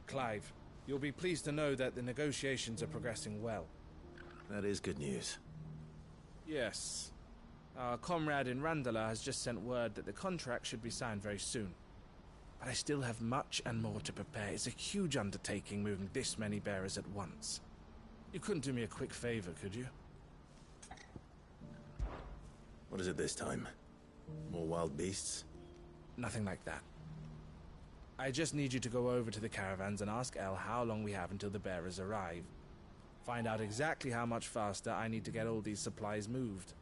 Clive, you'll be pleased to know that the negotiations are progressing well. That is good news. Yes. Our comrade in Randala has just sent word that the contract should be signed very soon. But I still have much and more to prepare. It's a huge undertaking moving this many bearers at once. You couldn't do me a quick favor, could you? What is it this time? More wild beasts? Nothing like that. I just need you to go over to the caravans and ask El how long we have until the bearers arrive. Find out exactly how much faster I need to get all these supplies moved.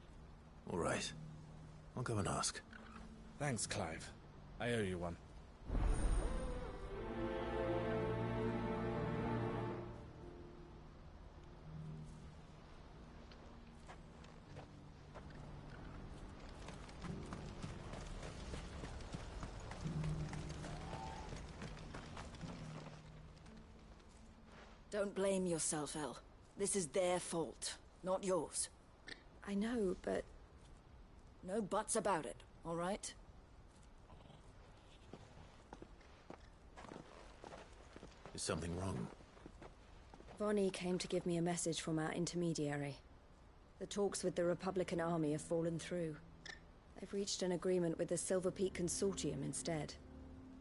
All right. I'll go and ask. Thanks, Clive. I owe you one. Don't blame yourself, El. This is their fault, not yours. I know, but... No buts about it, all right? Is something wrong? Vonnie came to give me a message from our intermediary. The talks with the Republican army have fallen through. They've reached an agreement with the Silver Peak Consortium instead.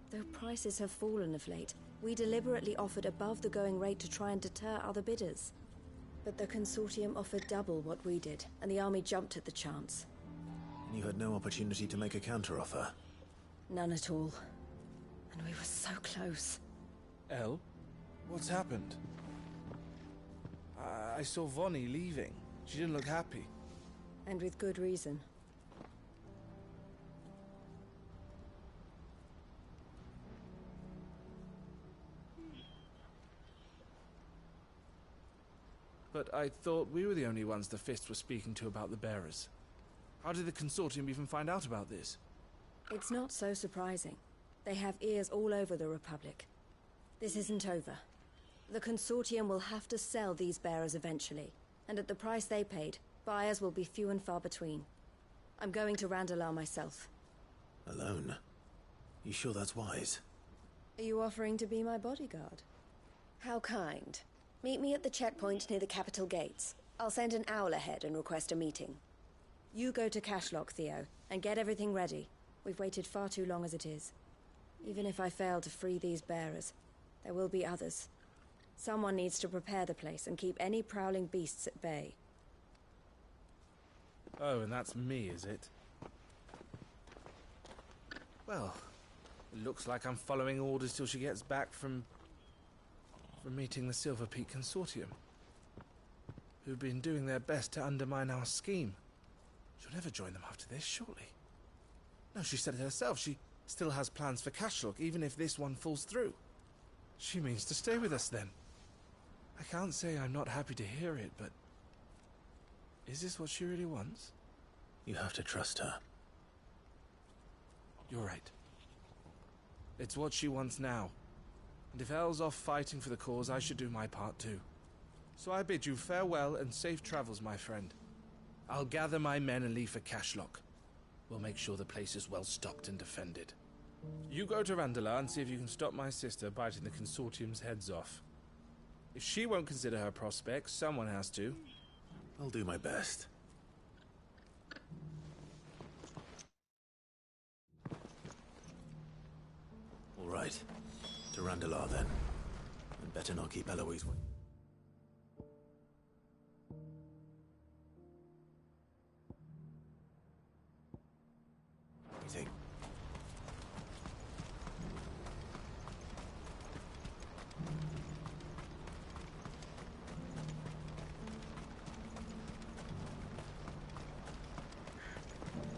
Though prices have fallen of late, we deliberately offered above the going rate to try and deter other bidders. But the Consortium offered double what we did, and the army jumped at the chance. And you had no opportunity to make a counteroffer? None at all. And we were so close. El? What's happened? I saw Vonnie leaving. She didn't look happy. And with good reason. But I thought we were the only ones the Fist were speaking to about the bearers. How did the Consortium even find out about this? It's not so surprising. They have ears all over the Republic. This isn't over. The Consortium will have to sell these bearers eventually, and at the price they paid, buyers will be few and far between. I'm going to Randalar myself. Alone? You sure that's wise? Are you offering to be my bodyguard? How kind. Meet me at the checkpoint near the capital gates. I'll send an owl ahead and request a meeting. You go to Cashlock, Theo, and get everything ready. We've waited far too long as it is. Even if I fail to free these bearers, there will be others. Someone needs to prepare the place and keep any prowling beasts at bay. Oh, and that's me, is it? Well, it looks like I'm following orders till she gets back from meeting the Silver Peak Consortium, who've been doing their best to undermine our scheme. She'll never join them after this, surely. No, she said it herself. She still has plans for Cashlock, even if this one falls through. She means to stay with us, then. I can't say I'm not happy to hear it, but... is this what she really wants? You have to trust her. You're right. It's what she wants now. And if Elle's off fighting for the cause, I should do my part too. So I bid you farewell and safe travels, my friend. I'll gather my men and leave for Cashlock. We'll make sure the place is well stocked and defended. You go to Randalar and see if you can stop my sister biting the Consortium's heads off. If she won't consider her prospects, someone has to. I'll do my best. All right. To Randalar, then. And better not keep Eloise waiting.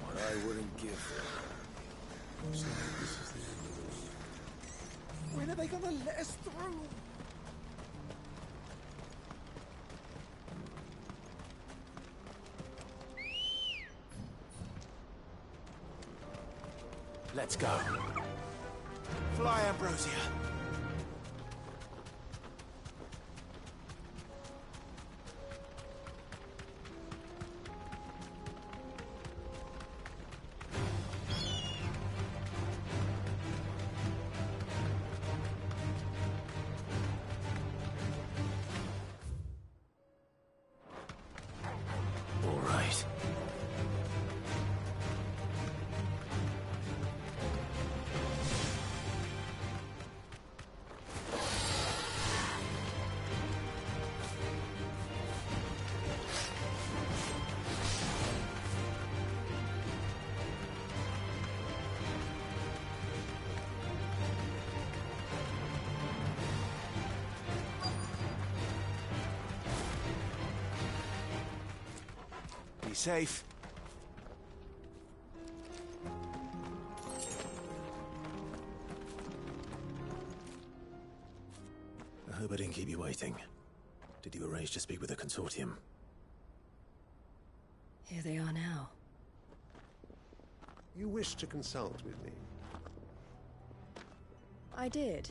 What I wouldn't give for. Looks like this is the end of the road. When are they gonna let us through? Let's go. Fly, Ambrosia. All right. Be safe. I hope I didn't keep you waiting. Did you arrange to speak with the Consortium? Here they are now. You wish to consult with me? I did.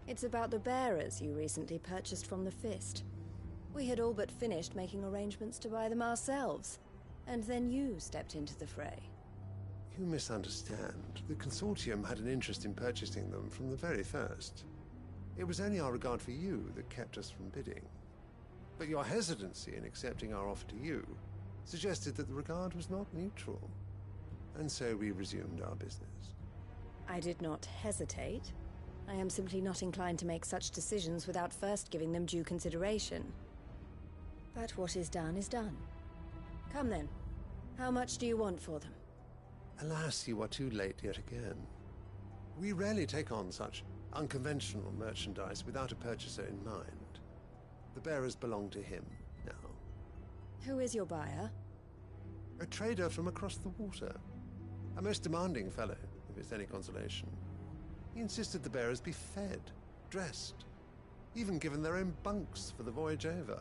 It's about the bearers you recently purchased from the Fist. We had all but finished making arrangements to buy them ourselves, and then you stepped into the fray. You misunderstand. The Consortium had an interest in purchasing them from the very first. It was only our regard for you that kept us from bidding. But your hesitancy in accepting our offer to you suggested that the regard was not mutual. And so we resumed our business. I did not hesitate. I am simply not inclined to make such decisions without first giving them due consideration. But what is done is done. Come then. How much do you want for them? Alas, you are too late yet again. We rarely take on such unconventional merchandise without a purchaser in mind. The bearers belong to him, Who is your buyer? A trader from across the water. A most demanding fellow, if it's any consolation. He insisted the bearers be fed, dressed, even given their own bunks for the voyage over.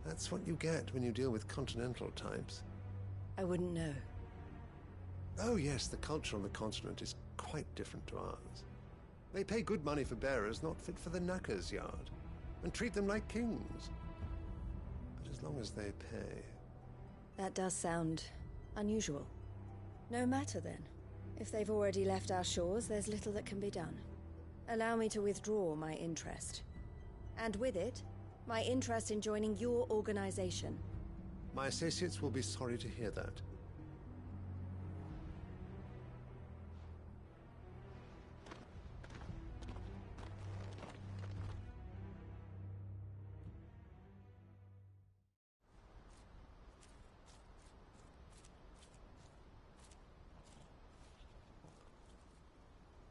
That's what you get when you deal with continental types. I wouldn't know. Oh yes, the culture on the continent is quite different to ours. They pay good money for bearers not fit for the knacker's yard, and treat them like kings. But as long as they pay... That does sound unusual. No matter then. If they've already left our shores, there's little that can be done. Allow me to withdraw my interest. And with it, my interest in joining your organization. My associates will be sorry to hear that.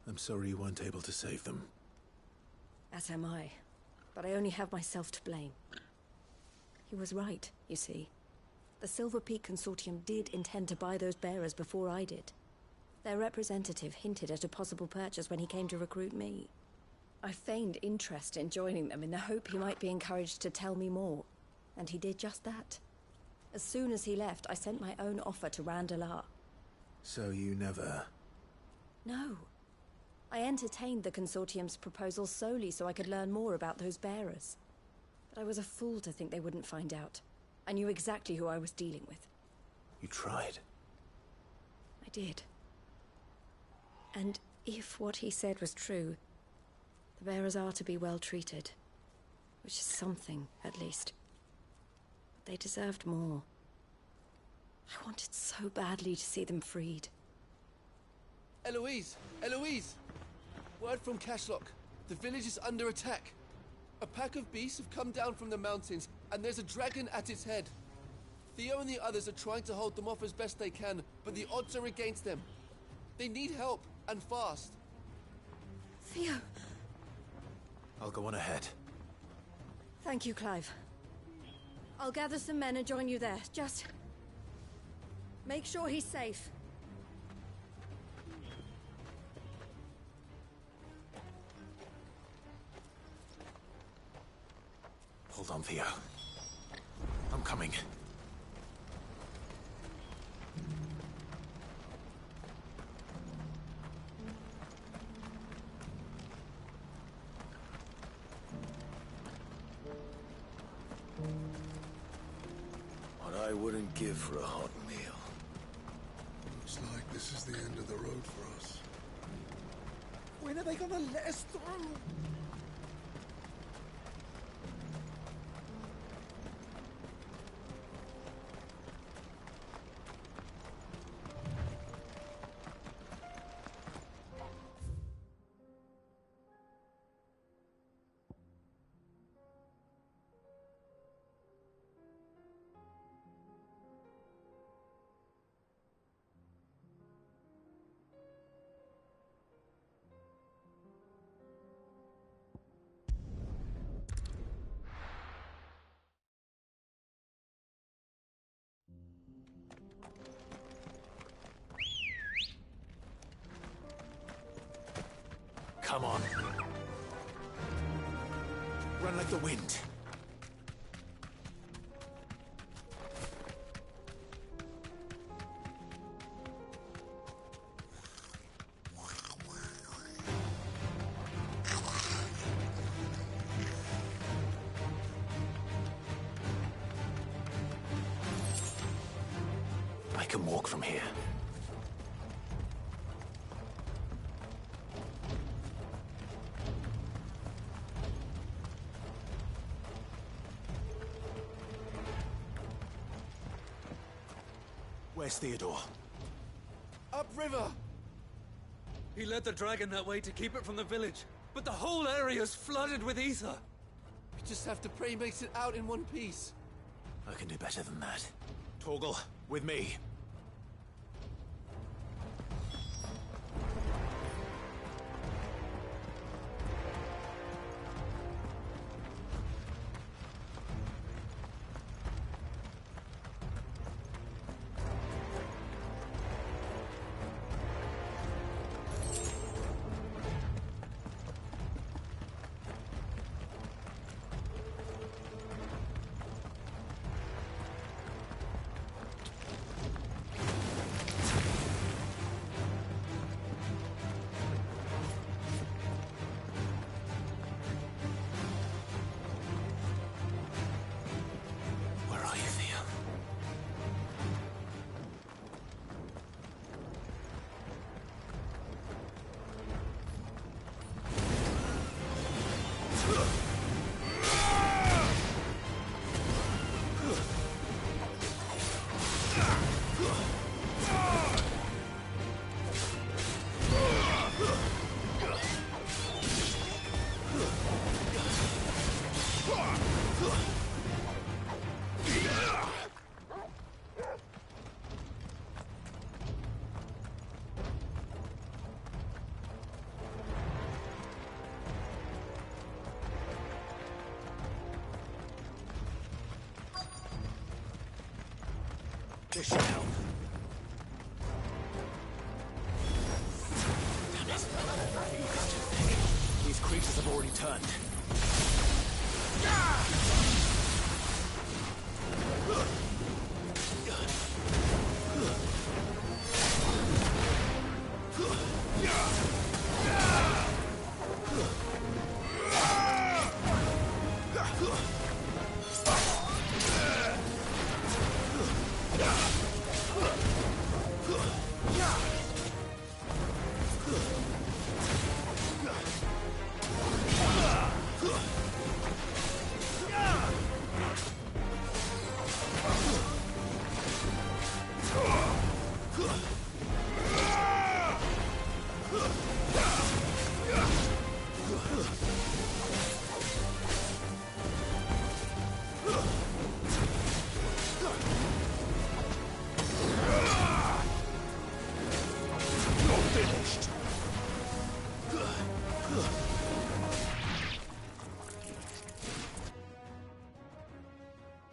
I'm sorry you weren't able to save them. As am I. But I only have myself to blame. He was right, you see. The Silver Peak Consortium did intend to buy those bearers before I did. Their representative hinted at a possible purchase when he came to recruit me. I feigned interest in joining them in the hope he might be encouraged to tell me more. And he did just that. As soon as he left, I sent my own offer to Randalar. So you never... No. I entertained the Consortium's proposal solely so I could learn more about those bearers. But I was a fool to think they wouldn't find out. I knew exactly who I was dealing with. You tried. I did. And if what he said was true, the bearers are to be well treated. Which is something, at least. But they deserved more. I wanted so badly to see them freed. Eloise! Eloise! Word from Cashlock. The village is under attack. A pack of beasts have come down from the mountains, and there's a dragon at its head. Theo and the others are trying to hold them off as best they can, but the odds are against them. They need help, and fast. Theo! I'll go on ahead. Thank you, Clive. I'll gather some men and join you there. Just... make sure he's safe. Hold on, Theo. I'm coming. What I wouldn't give for a hot meal. Looks like this is the end of the road for us. When are they gonna let us through? Come on. Run like the wind. I can walk from here. Where's Theodore? Upriver! He led the dragon that way to keep it from the village, but the whole area's flooded with ether. We just have to pray he makes it out in one piece. I can do better than that. Torgal, with me. This should help. Damn it. The ink is too thick. These creatures have already turned.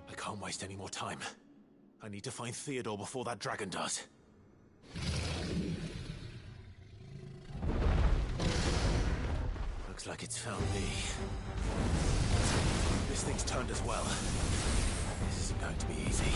I can't waste any more time. I need to find Theodore before that dragon does. Looks like it's found me. This thing's turned as well. This isn't going to be easy.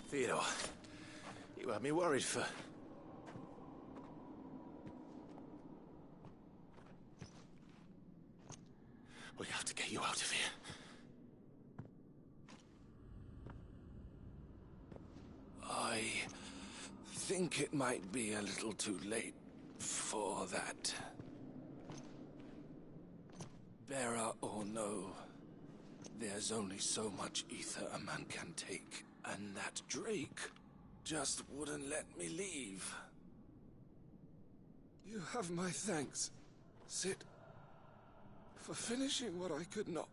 Theodore, you had me worried for... We have to get you out of here. I think it might be a little too late for that. Bearer or no, there's only so much ether a man can take, and that Drake just wouldn't let me leave. You have my thanks. Sit. For finishing what I could not.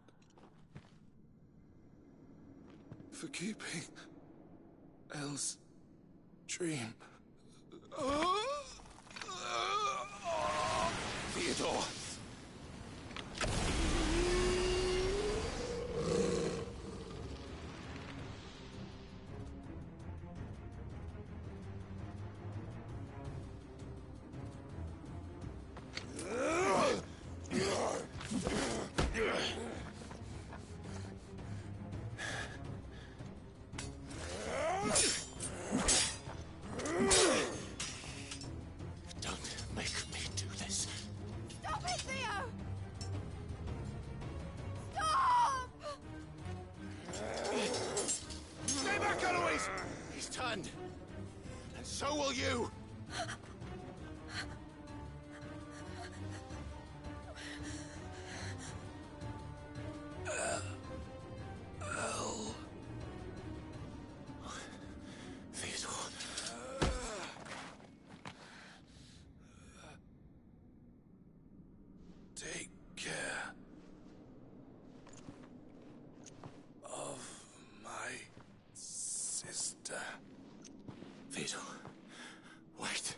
For keeping Elle's dream. Theodore! So will you! Theodore. Take care of my sister. Theodore. Wait.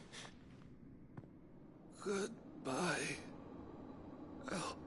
Goodbye, Elle.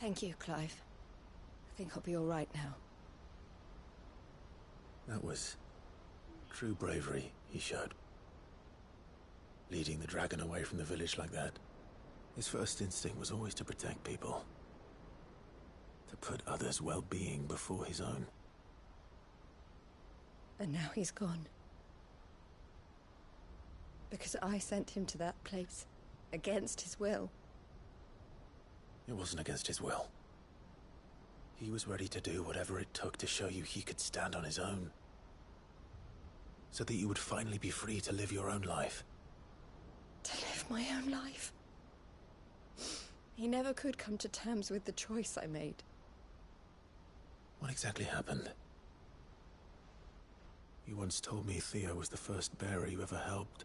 Thank you, Clive. I think I'll be all right now. That was true bravery he showed. Leading the dragon away from the village like that. His first instinct was always to protect people. To put others' well-being before his own. And now he's gone. Because I sent him to that place. Against his will. It wasn't against his will. He was ready to do whatever it took to show you he could stand on his own. So that you would finally be free to live your own life. To live my own life? He never could come to terms with the choice I made. What exactly happened? You once told me Theo was the first bearer you ever helped.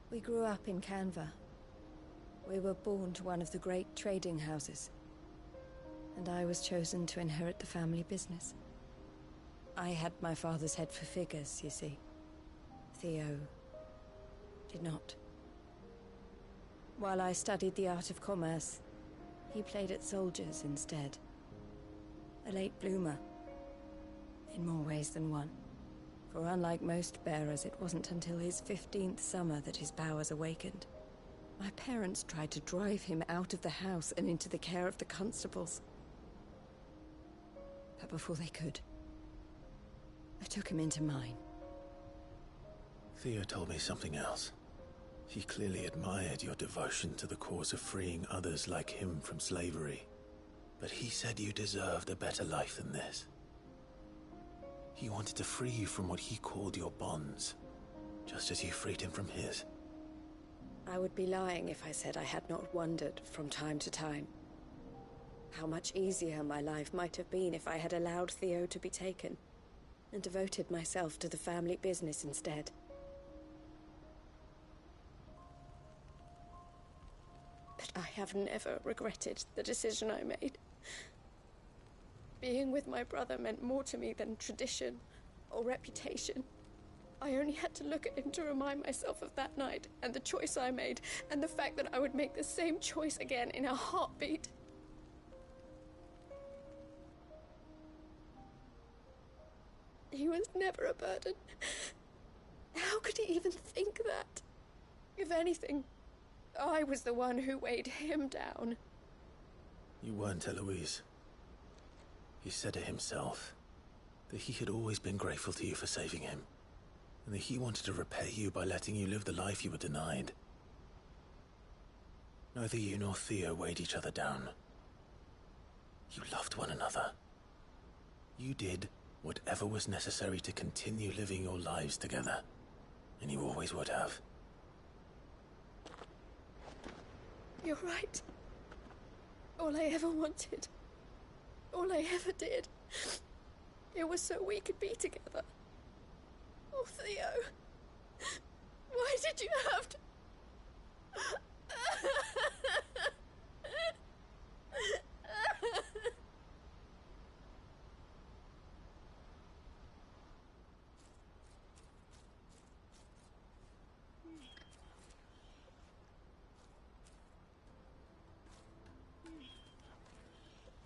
We grew up in Canva. We were born to one of the great trading houses. And I was chosen to inherit the family business. I had my father's head for figures, you see. Theo did not. While I studied the art of commerce, he played at soldiers instead. A late bloomer. In more ways than one. For unlike most bearers, it wasn't until his 15th summer that his powers awakened. My parents tried to drive him out of the house and into the care of the constables. But before they could, I took him into mine. Theo told me something else. He clearly admired your devotion to the cause of freeing others like him from slavery. But he said you deserved a better life than this. He wanted to free you from what he called your bonds, just as you freed him from his. I would be lying if I said I had not wondered from time to time how much easier my life might have been if I had allowed Theo to be taken and devoted myself to the family business instead. But I have never regretted the decision I made. Being with my brother meant more to me than tradition or reputation. I only had to look at him to remind myself of that night and the choice I made and the fact that I would make the same choice again in a heartbeat. He was never a burden. How could he even think that? If anything, I was the one who weighed him down. You weren't, Eloise. He said it himself, that he had always been grateful to you for saving him, and that he wanted to repay you by letting you live the life you were denied. Neither you nor Theo weighed each other down. You loved one another. You did whatever was necessary to continue living your lives together, and you always would have. You're right. All I ever wanted, all I ever did, it was so we could be together. Oh, Theo, why did you have to...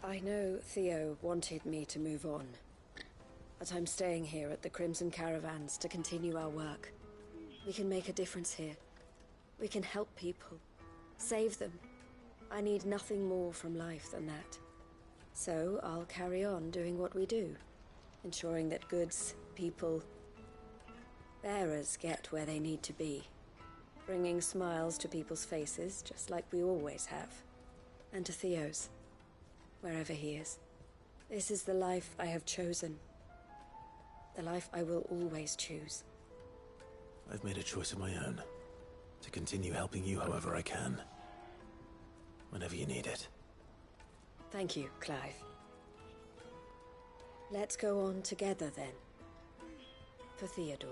I know Theo wanted me to move on, but I'm staying here at the Crimson Caravans to continue our work. We can make a difference here. We can help people, save them. I need nothing more from life than that. So I'll carry on doing what we do, ensuring that goods, people, bearers get where they need to be, bringing smiles to people's faces just like we always have, and to Theo's. Wherever he is. This is the life I have chosen. The life I will always choose. I've made a choice of my own. To continue helping you however I can. Whenever you need it. Thank you, Clive. Let's go on together then. For Theodore.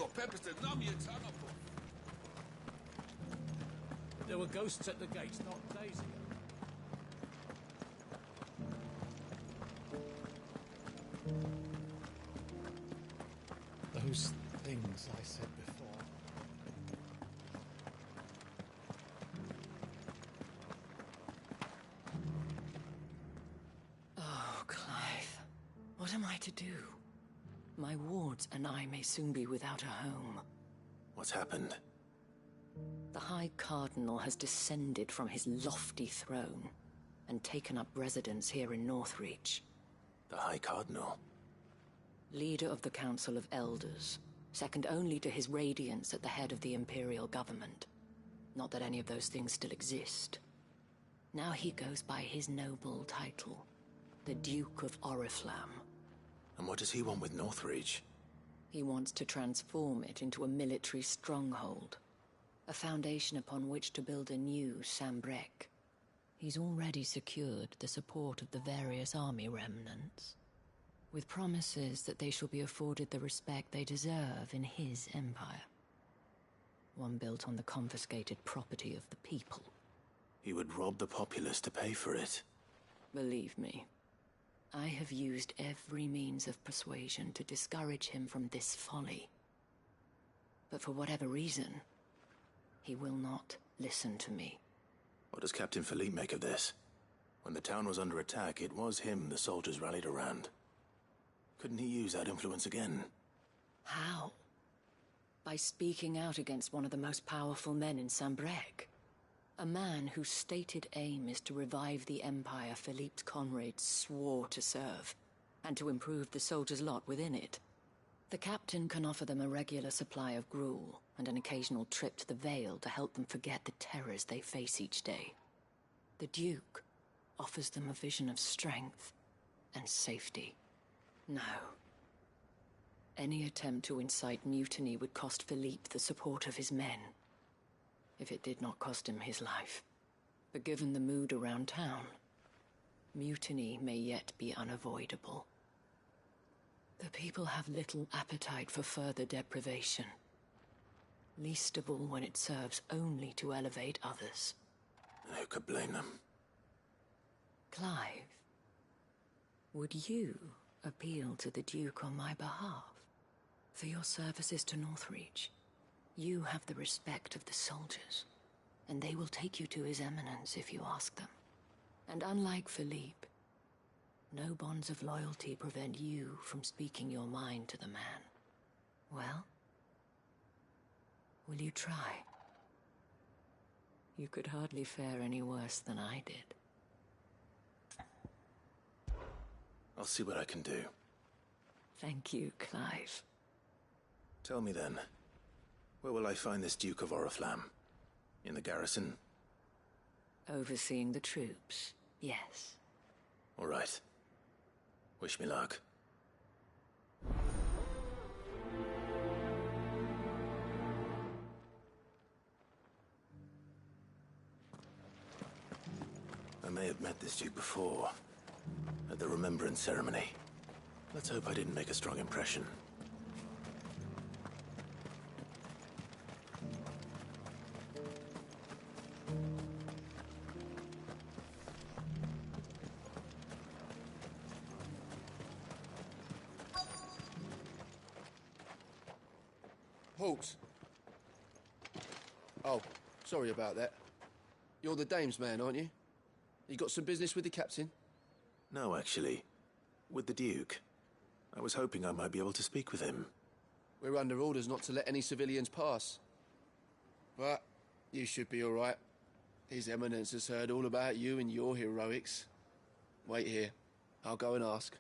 got peppers to numb your tongue up. There were ghosts at the gates not days ago. Those things I said before. Oh, Clive. What am I to do? My wards and I may soon be without a home. What's happened? The High Cardinal has descended from his lofty throne and taken up residence here in Northreach. The High Cardinal? Leader of the Council of Elders, second only to his Radiance at the head of the Imperial government. Not that any of those things still exist. Now he goes by his noble title, the Duke of Oriflamme. And what does he want with Northreach? He wants to transform it into a military stronghold, a foundation upon which to build a new Sambrec. He's already secured the support of the various army remnants, with promises that they shall be afforded the respect they deserve in his empire. One built on the confiscated property of the people. He would rob the populace to pay for it. Believe me, I have used every means of persuasion to discourage him from this folly. But for whatever reason, he will not listen to me. What does Captain Philippe make of this? When the town was under attack, it was him the soldiers rallied around. Couldn't he use that influence again? How? By speaking out against one of the most powerful men in Sambrec. A man whose stated aim is to revive the empire Philippe's comrades swore to serve, and to improve the soldiers' lot within it. The captain can offer them a regular supply of gruel, and an occasional trip to the Vale to help them forget the terrors they face each day. The Duke offers them a vision of strength and safety. No. Any attempt to incite mutiny would cost Philippe the support of his men, if it did not cost him his life. But given the mood around town, mutiny may yet be unavoidable. The people have little appetite for further deprivation, least of all when it serves only to elevate others. Who could blame them? Clive, would you appeal to the Duke on my behalf? For your services to Northreach, you have the respect of the soldiers, and they will take you to His Eminence if you ask them. And unlike Philippe, no bonds of loyalty prevent you from speaking your mind to the man. Well, will you try? You could hardly fare any worse than I did. I'll see what I can do. Thank you, Clive. Tell me then, where will I find this Duke of Oriflamme? In the garrison? Overseeing the troops, yes. All right. Wish me luck. I may have met this Duke before, at the Remembrance Ceremony. Let's hope I didn't make a strong impression. Halt! Oh, sorry about that. You're the dame's man, aren't you? You got some business with the captain? No, actually. With the Duke. I was hoping I might be able to speak with him. We're under orders not to let any civilians pass. But you should be all right. His Eminence has heard all about you and your heroics. Wait here. I'll go and ask.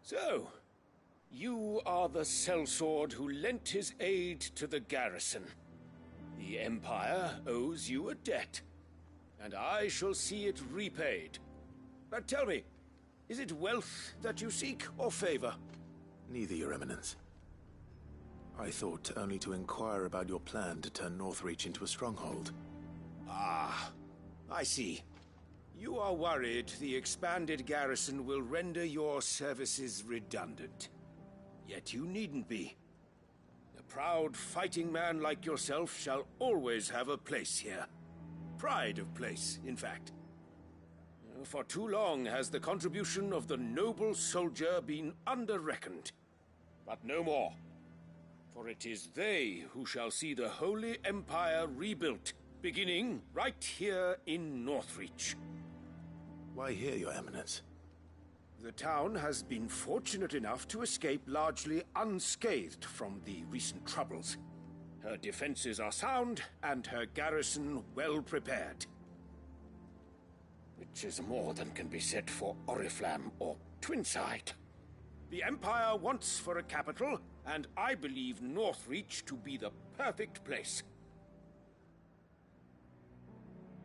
So, you are the sellsword who lent his aid to the garrison. The Empire owes you a debt, and I shall see it repaid. But tell me, is it wealth that you seek, or favor? Neither, Your Eminence. I thought only to inquire about your plan to turn Northreach into a stronghold. Ah, I see. You are worried the expanded garrison will render your services redundant. Yet you needn't be. A proud fighting man like yourself shall always have a place here. Pride of place, in fact. For too long has the contribution of the noble soldier been under-reckoned. But no more. For it is they who shall see the Holy Empire rebuilt, beginning right here in Northreach. Why here, Your Eminence? The town has been fortunate enough to escape largely unscathed from the recent troubles. Her defenses are sound, and her garrison well prepared. Which is more than can be said for Oriflamme or Twinside. The Empire wants for a capital, and I believe Northreach to be the perfect place.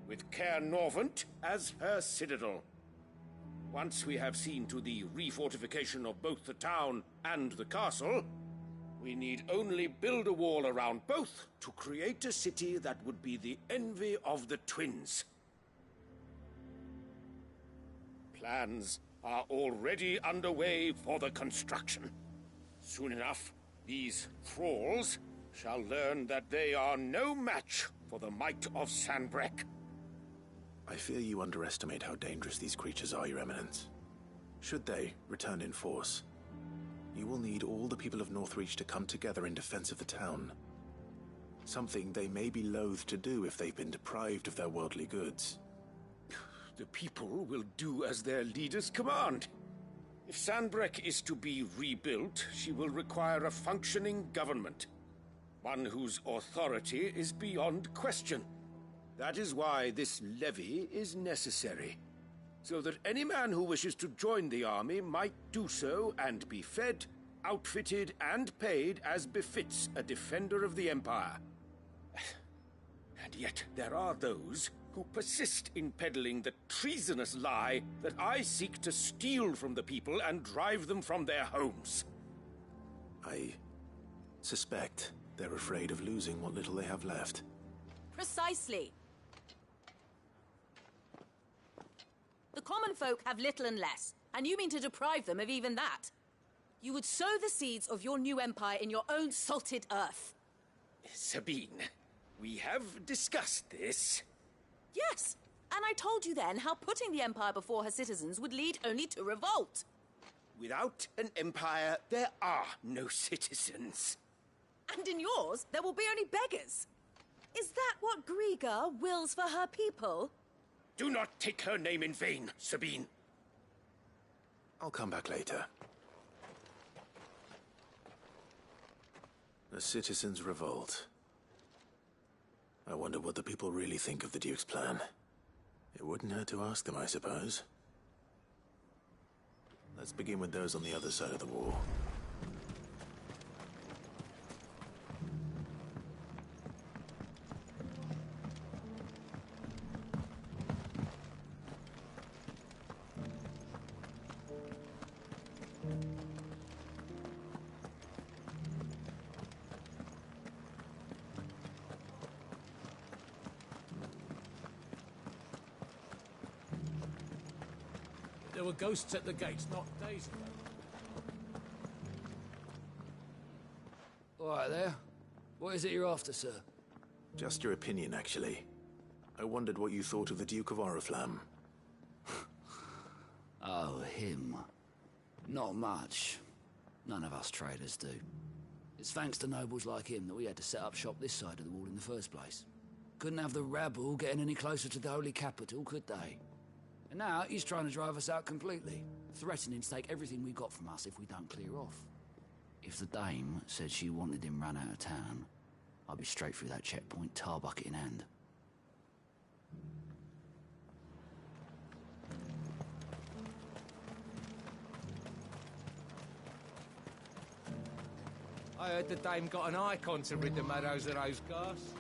With Caer Norvent as her citadel. Once we have seen to the refortification of both the town and the castle, we need only build a wall around both to create a city that would be the envy of the twins. Plans are already underway for the construction. Soon enough, these thralls shall learn that they are no match for the might of Sanbreque. I fear you underestimate how dangerous these creatures are, Your Eminence. Should they return in force, you will need all the people of Northreach to come together in defense of the town. Something they may be loath to do if they've been deprived of their worldly goods. The people will do as their leaders command. If Sanbreque is to be rebuilt, she will require a functioning government. One whose authority is beyond question. That is why this levy is necessary. So that any man who wishes to join the army might do so and be fed, outfitted, and paid as befits a defender of the Empire. And yet there are those who persist in peddling the treasonous lie that I seek to steal from the people and drive them from their homes. I suspect they're afraid of losing what little they have left. Precisely. The common folk have little and less, and you mean to deprive them of even that. You would sow the seeds of your new empire in your own salted earth. Sabine, we have discussed this. Yes, and I told you then how putting the empire before her citizens would lead only to revolt. Without an empire, there are no citizens. And in yours, there will be only beggars. Is that what Griga wills for her people? Do not take her name in vain, Sabine. I'll come back later. The citizens revolt. I wonder what the people really think of the Duke's plan. It wouldn't hurt to ask them, I suppose. Let's begin with those on the other side of the wall. There were ghosts at the gates not days ago. All right there. What is it you're after, sir? Just your opinion, actually. I wondered what you thought of the Duke of Oriflamme. Oh, him. Not much. None of us traders do. It's thanks to nobles like him that we had to set up shop this side of the wall in the first place. Couldn't have the rabble getting any closer to the holy capital, could they? And now he's trying to drive us out completely, threatening to take everything we got from us if we don't clear off. If the dame said she wanted him run out of town, I'd be straight through that checkpoint, tar bucket in hand. I heard the dame got an icon to rid the meadows of those ghasts.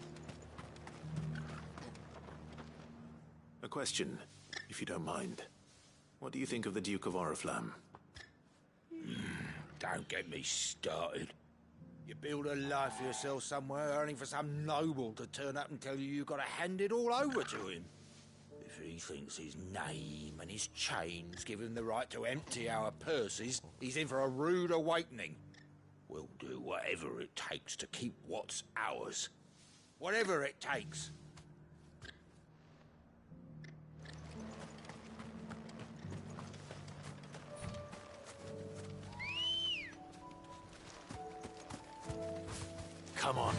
A question, if you don't mind. What do you think of the Duke of Oriflamme? Don't get me started. You build a life for yourself somewhere, only for some noble to turn up and tell you you've got to hand it all over to him. he thinks his name and his chains give him the right to empty our purses, he's in for a rude awakening. We'll do whatever it takes to keep what's ours. Whatever it takes. Come on.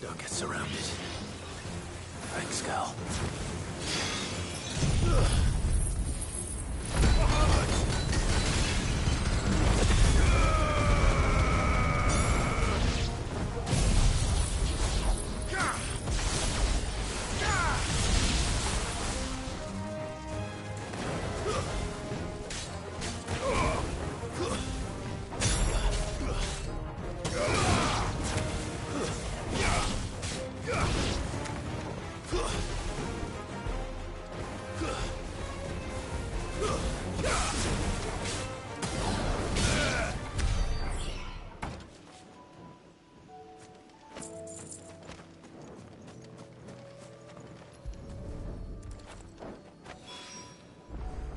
Don't get surrounded. Thanks, Cal.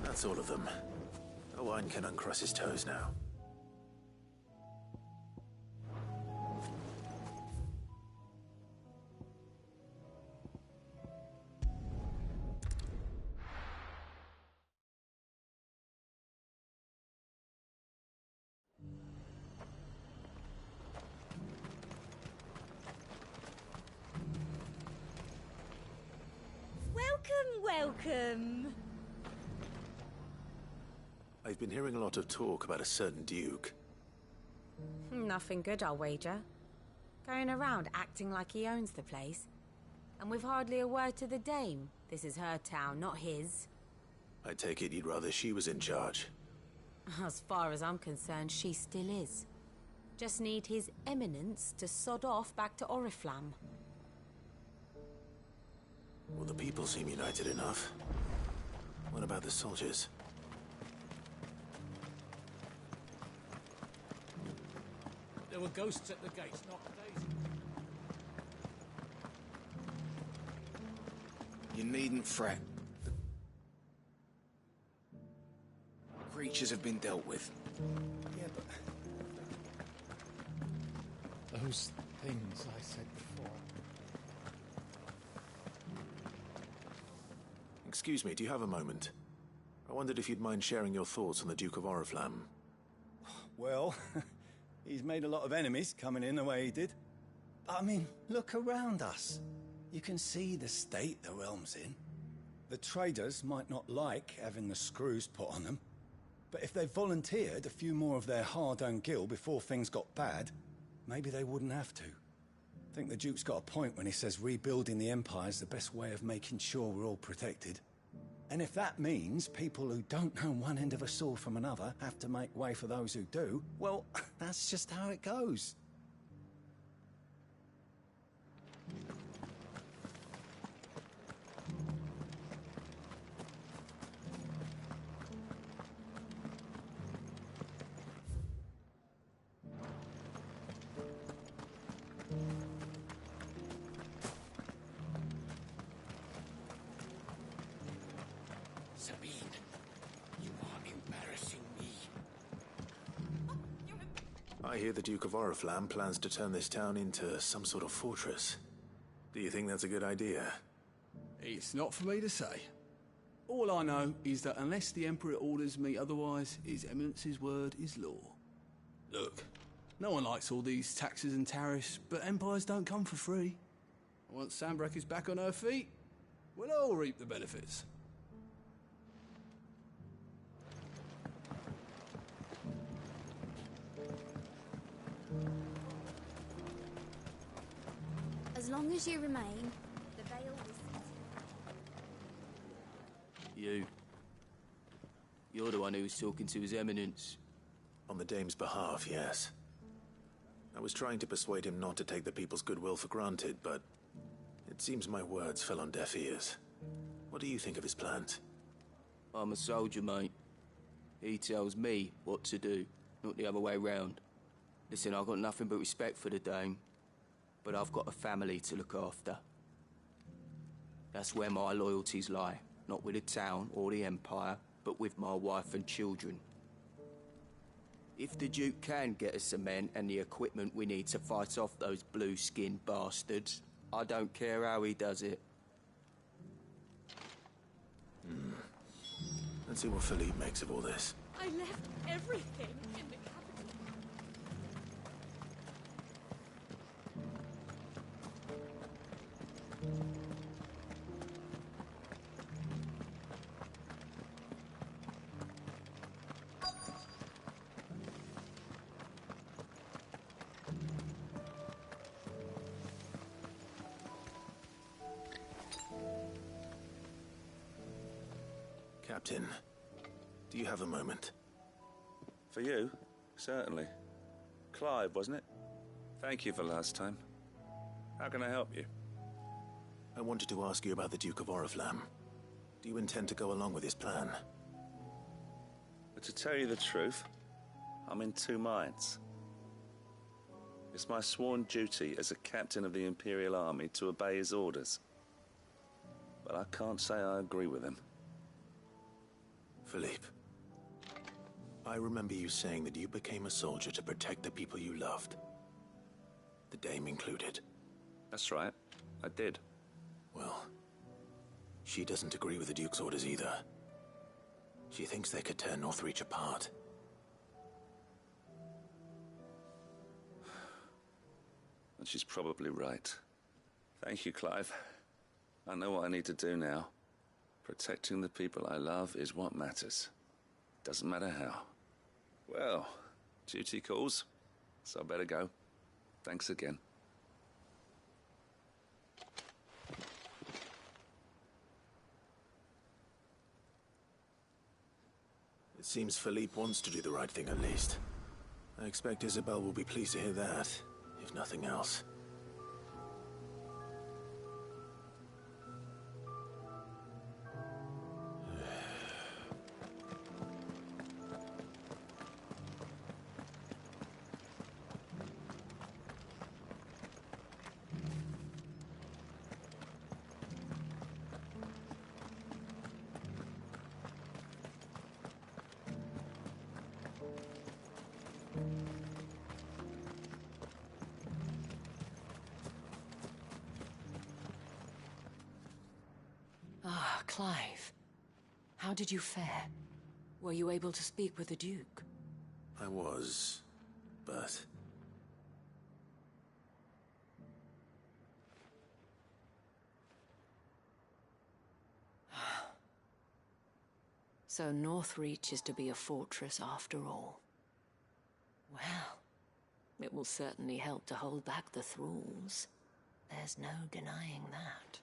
That's all of them. Owain can uncross his toes now. Welcome. I've been hearing a lot of talk about a certain duke. Nothing good, I'll wager. Going around acting like he owns the place. And with hardly a word to the dame. This is her town, not his. I take it you'd rather she was in charge. As far as I'm concerned, she still is. Just need his eminence to sod off back to Oriflamme. Well, the people seem united enough. What about the soldiers? There were ghosts at the gates, not days. You needn't fret. The creatures have been dealt with. Yeah, but... Those things I said before... Excuse me, do you have a moment? I wondered if you'd mind sharing your thoughts on the Duke of Oriflamme. Well, he's made a lot of enemies coming in the way he did. I mean, look around us. You can see the state the realm's in. The traders might not like having the screws put on them, but if they volunteered a few more of their hard-earned gil before things got bad, maybe they wouldn't have to. I think the Duke's got a point when he says rebuilding the Empire's the best way of making sure we're all protected. And if that means people who don't know one end of a sword from another have to make way for those who do, well, that's just how it goes. Sabine, you are embarrassing me. I hear the Duke of Oriflamme plans to turn this town into some sort of fortress. Do you think that's a good idea? It's not for me to say. All I know is that unless the Emperor orders me otherwise, His Eminence's word is law. Look, no one likes all these taxes and tariffs, but empires don't come for free. Once Sanbreque is back on her feet, we'll all reap the benefits. long as you remain, the Vale is... You're the one who was talking to His Eminence. On the Dame's behalf, yes. I was trying to persuade him not to take the people's goodwill for granted, but it seems my words fell on deaf ears. What do you think of his plans? I'm a soldier, mate. He tells me what to do, not the other way round. Listen, I've got nothing but respect for the Dame, but I've got a family to look after. That's where my loyalties lie, not with the town or the Empire, but with my wife and children. If the Duke can get us the men and the equipment we need to fight off those blue-skinned bastards, I don't care how he does it. Let's see what Philippe makes of all this. I left everything in the capital. Captain, do you have a moment? For you? Certainly. Clive, wasn't it? Thank you for last time. How can I help you? I wanted to ask you about the Duke of Oriflamme. Do you intend to go along with his plan? But to tell you the truth, I'm in two minds. It's my sworn duty as a captain of the Imperial Army to obey his orders. But I can't say I agree with him. Philippe, I remember you saying that you became a soldier to protect the people you loved. The Dame included. That's right, I did. Well, she doesn't agree with the Duke's orders either. She thinks they could tear Northreach apart. And she's probably right. Thank you, Clive. I know what I need to do now. Protecting the people I love is what matters. Doesn't matter how. Well, duty calls, so I better go. Thanks again. It seems Philippe wants to do the right thing at least. I expect Isabel will be pleased to hear that, if nothing else. Ah, Clive. How did you fare? Were you able to speak with the Duke? I was, but... So Northreach is to be a fortress after all. Well, it will certainly help to hold back the thralls. There's no denying that.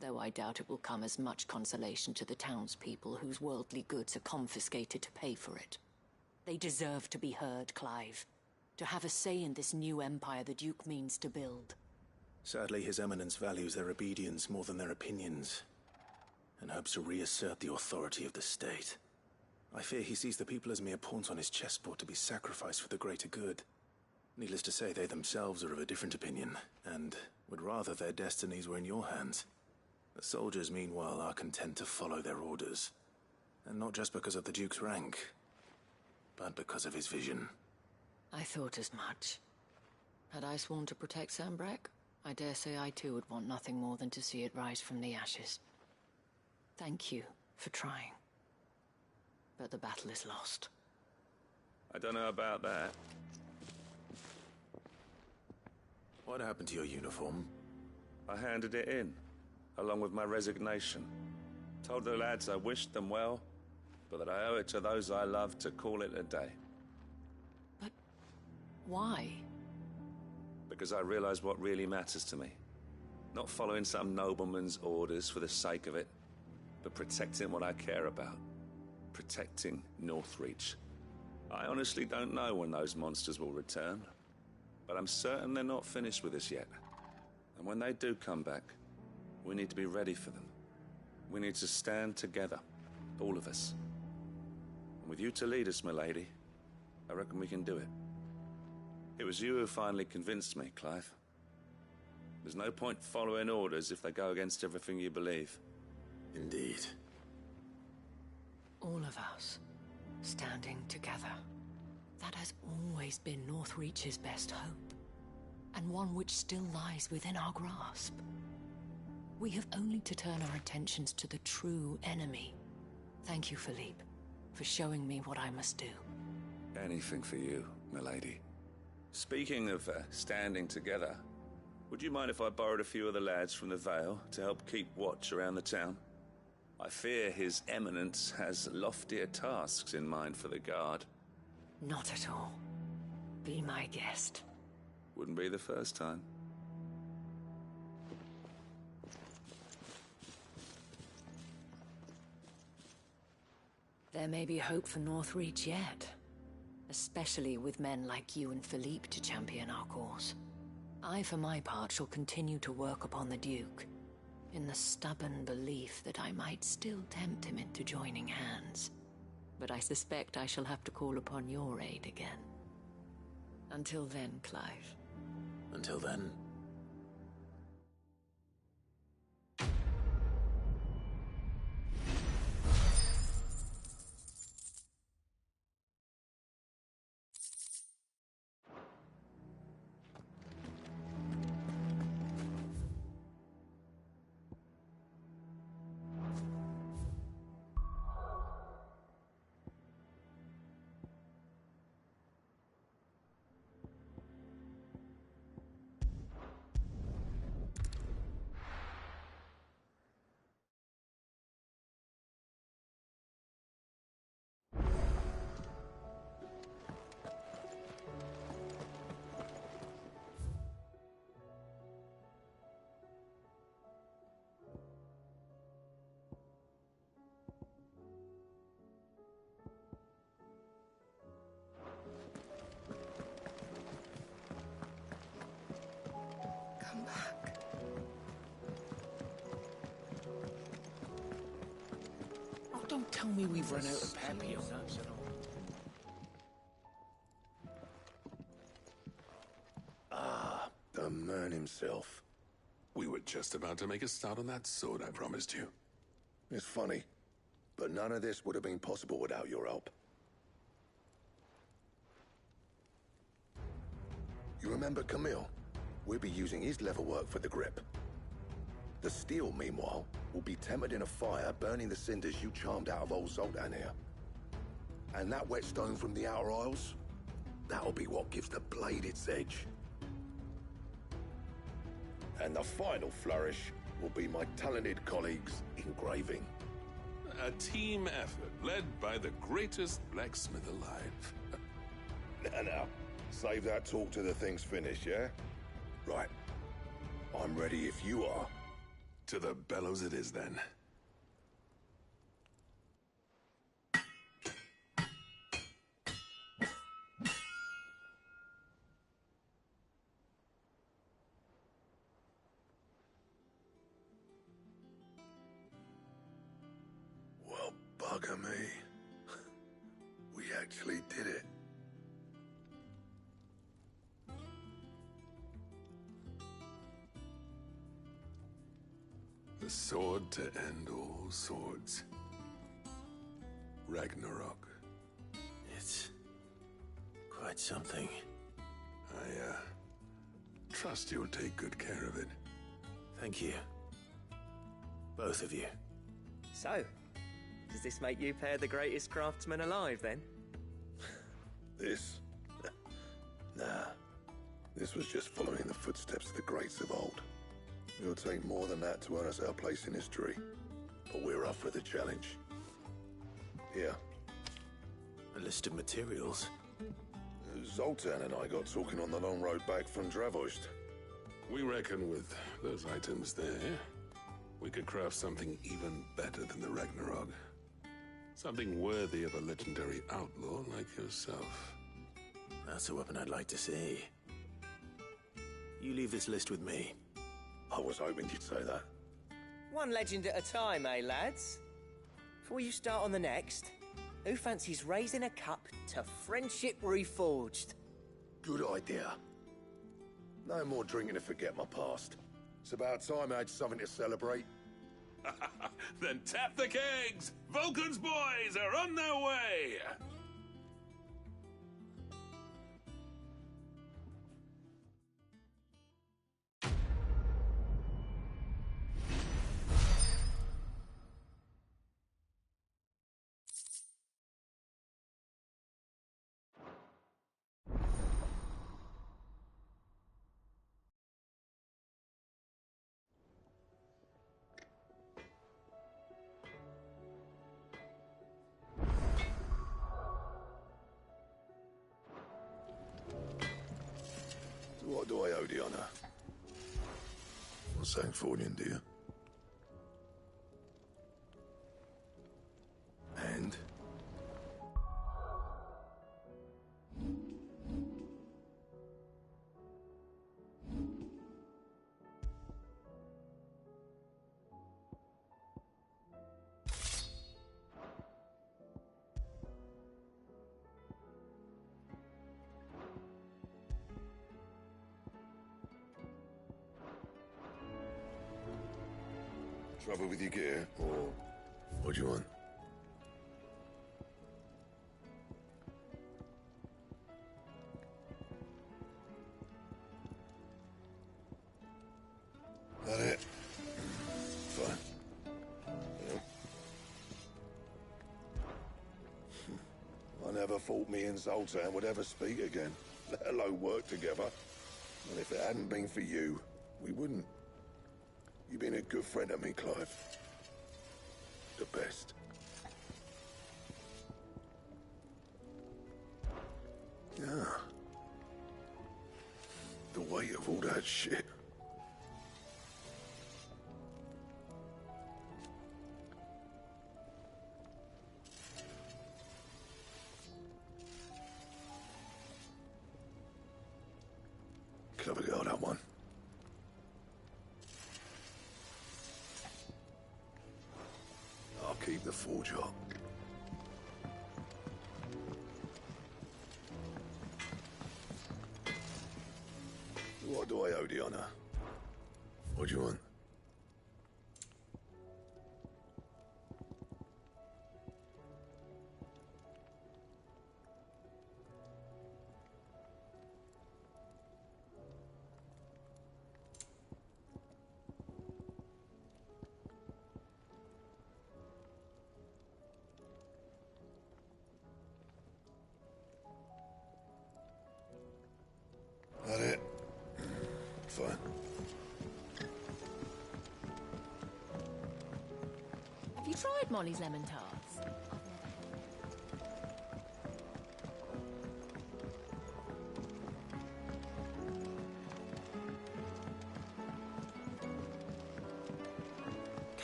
Though I doubt it will come as much consolation to the townspeople whose worldly goods are confiscated to pay for it. They deserve to be heard, Clive. To have a say in this new empire the Duke means to build. Sadly, His Eminence values their obedience more than their opinions, and hopes to reassert the authority of the state. I fear he sees the people as mere pawns on his chessboard to be sacrificed for the greater good. Needless to say, they themselves are of a different opinion, and would rather their destinies were in your hands. The soldiers, meanwhile, are content to follow their orders. And not just because of the Duke's rank, but because of his vision. I thought as much. Had I sworn to protect Sanbreque, I dare say I too would want nothing more than to see it rise from the ashes. Thank you for trying. But the battle is lost. I don't know about that. What happened to your uniform? I handed it in, along with my resignation. Told the lads I wished them well, but that I owe it to those I love to call it a day. But why? Because I realize what really matters to me. Not following some nobleman's orders for the sake of it, but protecting what I care about. Protecting Northreach. I honestly don't know when those monsters will return, but I'm certain they're not finished with us yet. And when they do come back, we need to be ready for them. We need to stand together, all of us. And with you to lead us, milady, I reckon we can do it. It was you who finally convinced me, Clive. There's no point following orders if they go against everything you believe. Indeed. All of us, standing together. That has always been Northreach's best hope, and one which still lies within our grasp. We have only to turn our attentions to the true enemy. Thank you, Philippe, for showing me what I must do. Anything for you, milady. Speaking of standing together, would you mind if I borrowed a few of the lads from the Vale to help keep watch around the town? I fear His Eminence has loftier tasks in mind for the guard. Not at all. Be my guest. Wouldn't be the first time. There may be hope for Northreach yet. Especially with men like you and Philippe to champion our cause. I, for my part, shall continue to work upon the Duke, in the stubborn belief that I might still tempt him into joining hands. But I suspect I shall have to call upon your aid again. Until then, Clive. Until then. Don't tell me we've run out of Papillon. Ah, the man himself. We were just about to make a start on that sword I promised you. It's funny, but none of this would have been possible without your help. You remember Camille? We'll be using his leather work for the grip. The steel, meanwhile, will be tempered in a fire, burning the cinders you charmed out of old Zoltan here. And that whetstone from the Outer Isles, that'll be what gives the blade its edge. And the final flourish will be my talented colleagues' engraving. A team effort led by the greatest blacksmith alive. Now, save that talk till the thing's finished, yeah? Right. I'm ready if you are. To the bellows it is, then. Well, bugger me. We actually did it. The sword to end all swords. Ragnarok. It's quite something. I trust you'll take good care of it. Thank you. Both of you. So, does this make you pair the greatest craftsmen alive, then? This? Nah. This was just following the footsteps of the greats of old. It'll take more than that to earn us our place in history. But we're up for the challenge. Here. A list of materials. Zoltan and I got talking on the long road back from Dravost. We reckon with those items there, we could craft something even better than the Ragnarok. Something worthy of a legendary outlaw like yourself. That's a weapon I'd like to see. You leave this list with me. I was hoping you'd say that. One legend at a time, eh, lads? Before you start on the next, who fancies raising a cup to Friendship Reforged? Good idea. No more drinking to forget my past. It's about time I had something to celebrate. Then tap the kegs! Vulcan's boys are on their way! What do I owe the honor? What's that for you, dear? And? Trouble with your gear, or what do you want? That it? Fine. Yeah. I never thought me and Zoltan would ever speak again, let alone work together. And if it hadn't been for you, we wouldn't. You've been a good friend of me, Clive. The best. Yeah. The weight of all that shit. Clever girl, that one. I'll keep the forge up. What do I owe the honor? What do you want? That it? Fine. Have you tried Molly's lemon tarts?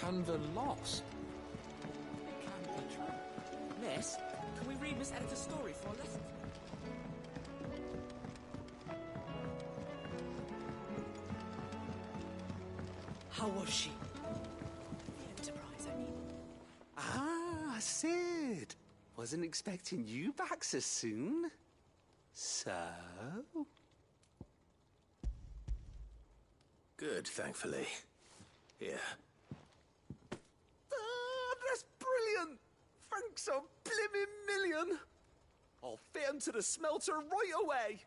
Canva lost. Miss, can we read Miss Editor's story for a lesson? How was she? The Enterprise, I mean. Ah, Sid. Wasn't expecting you back so soon. So? Good, thankfully. Here. Ah, that's brilliant! Thanks a blimmin' million! I'll fit 'em to the smelter right away!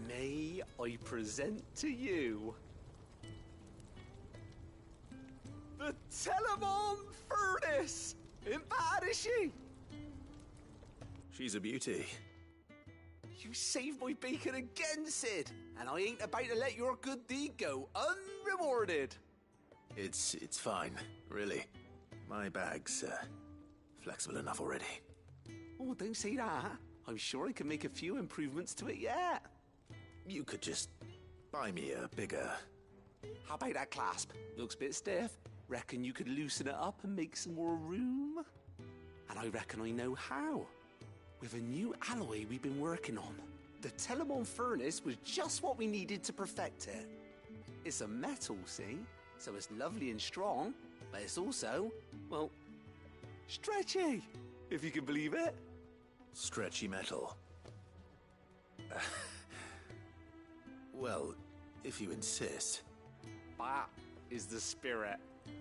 May I present to you the Telemon Furnace? Ain't bad, is she? She's a beauty. You saved my bacon again, Sid, and I ain't about to let your good deed go unrewarded. It's fine, really. My bag's flexible enough already. Oh, don't say that. I'm sure I can make a few improvements to it yet. You could just buy me a bigger... How about that clasp? Looks a bit stiff. Reckon you could loosen it up and make some more room? And I reckon I know how. With a new alloy we've been working on. The Telemon furnace was just what we needed to perfect it. It's a metal, see? So it's lovely and strong, but it's also, well, stretchy, if you can believe it. Stretchy metal. Well, if you insist. That is the spirit.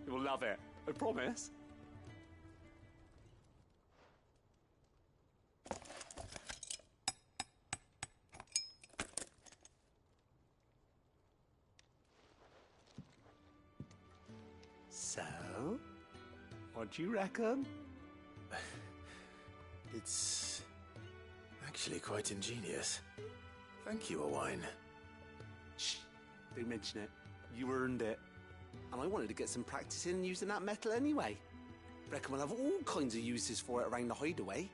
You'll love it, I promise. So, what do you reckon? It's actually quite ingenious. Thank you, Owain. Shh, don't mention it. You earned it. And I wanted to get some practice in using that metal anyway. Reckon we'll have all kinds of uses for it around the hideaway.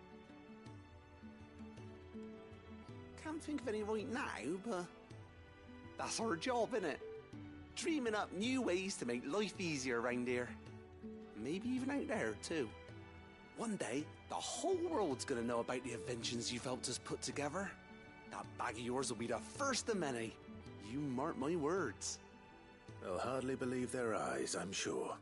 Can't think of any right now, but that's our job, innit? Dreaming up new ways to make life easier around here. Maybe even out there, too. One day, the whole world's gonna know about the inventions you've helped us put together. That bag of yours will be the first of many. You mark my words. They'll hardly believe their eyes, I'm sure.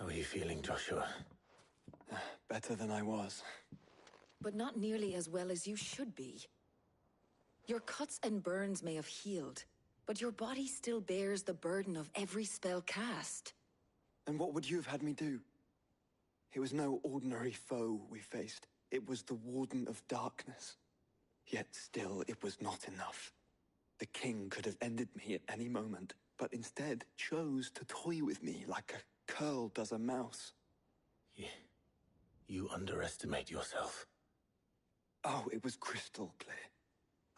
How are you feeling, Joshua? Better than I was. But not nearly as well as you should be. Your cuts and burns may have healed, but your body still bears the burden of every spell cast. And what would you have had me do? It was no ordinary foe we faced. It was the Warden of Darkness. Yet still, it was not enough. The king could have ended me at any moment, but instead chose to toy with me like a curl does a mouse. You underestimate yourself. Oh, it was crystal clear.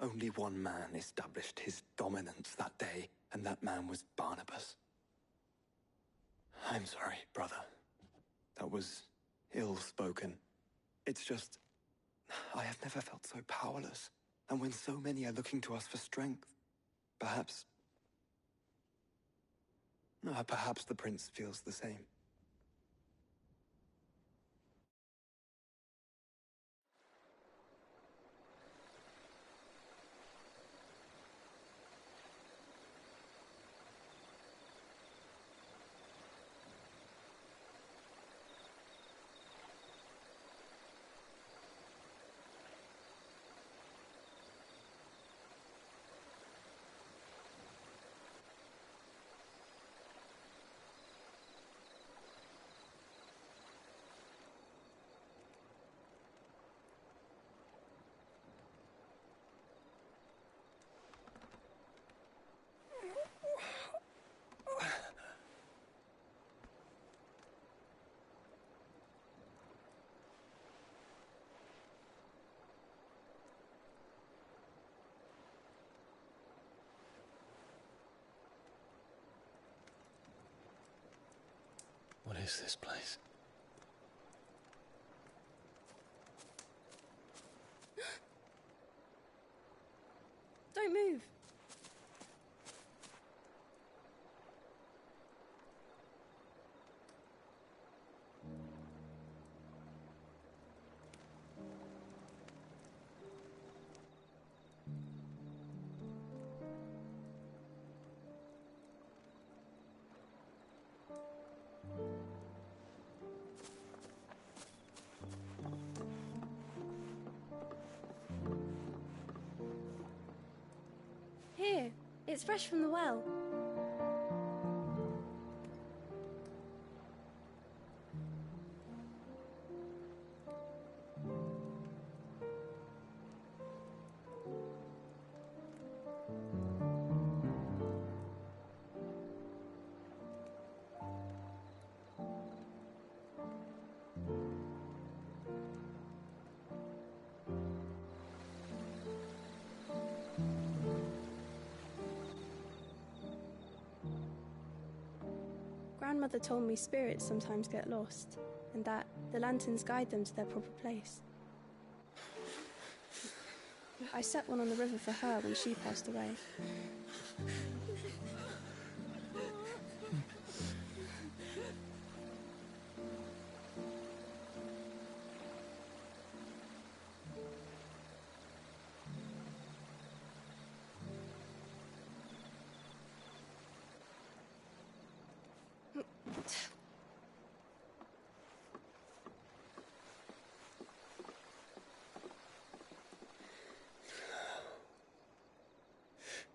Only one man established his dominance that day, and that man was Barnabas. I'm sorry, brother. That was ill-spoken. It's just, I have never felt so powerless. And when so many are looking to us for strength, perhaps the prince feels the same. What is this place? Don't move. Here, it's fresh from the well. Grandmother told me spirits sometimes get lost, and that the lanterns guide them to their proper place. I set one on the river for her when she passed away.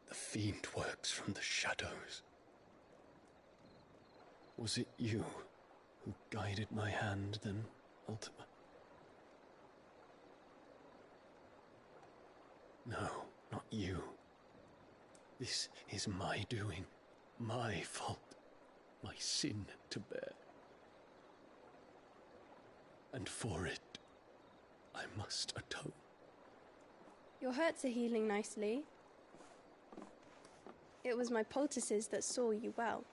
The fiend works from the shadows. Was it you who guided my hand then, Ultima? No, not you. This is my doing, my fault, my sin to bear. And for it, I must atone. Your hurts are healing nicely. It was my poultices that saw you well.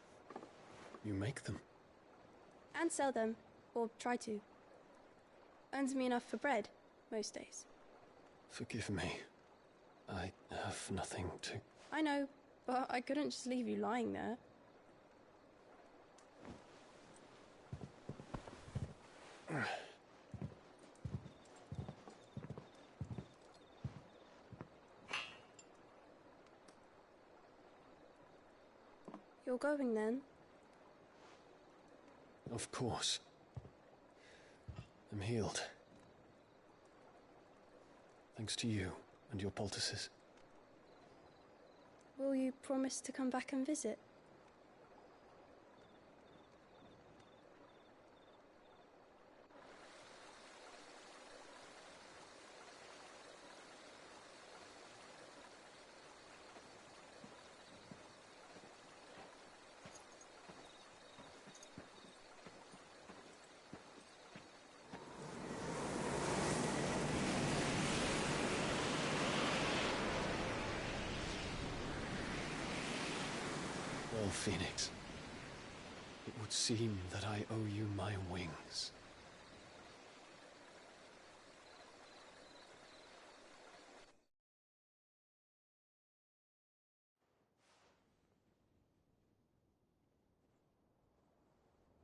You make them? And sell them, or try to. Earns me enough for bread, most days. Forgive me. I have nothing to... I know, but I couldn't just leave you lying there. You're going then? Of course. I'm healed. Thanks to you and your poultices. Will you promise to come back and visit? Well, Phoenix, it would seem that I owe you my wings.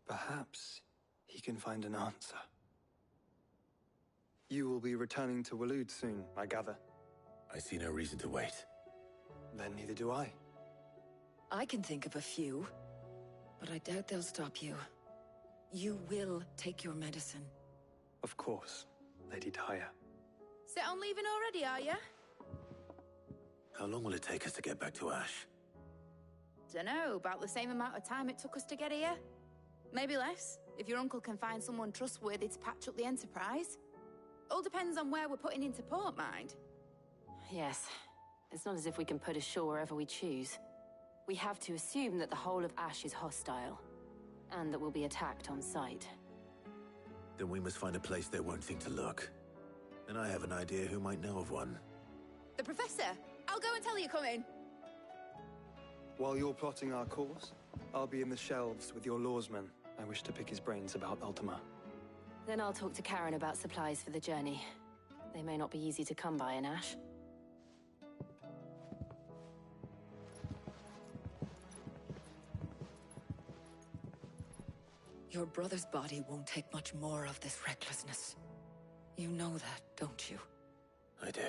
Perhaps he can find an answer. You will be returning to Waloed soon, I gather. I see no reason to wait. Then neither do I. I can think of a few, but I doubt they'll stop you. You will take your medicine. Of course, Lady Daya. Set on leaving already, are you? How long will it take us to get back to Ash? Dunno, about the same amount of time it took us to get here. Maybe less, if your uncle can find someone trustworthy to patch up the Enterprise. All depends on where we're putting into port, mind. Yes. It's not as if we can put ashore wherever we choose. We have to assume that the whole of Ash is hostile, and that we'll be attacked on sight. Then we must find a place they won't think to look. And I have an idea who might know of one. The Professor! I'll go and tell you come in. While you're plotting our course, I'll be in the shelves with your lawsmen. I wish to pick his brains about Ultima. Then I'll talk to Karen about supplies for the journey. They may not be easy to come by in Ash. Your brother's body won't take much more of this recklessness. You know that, don't you? I do.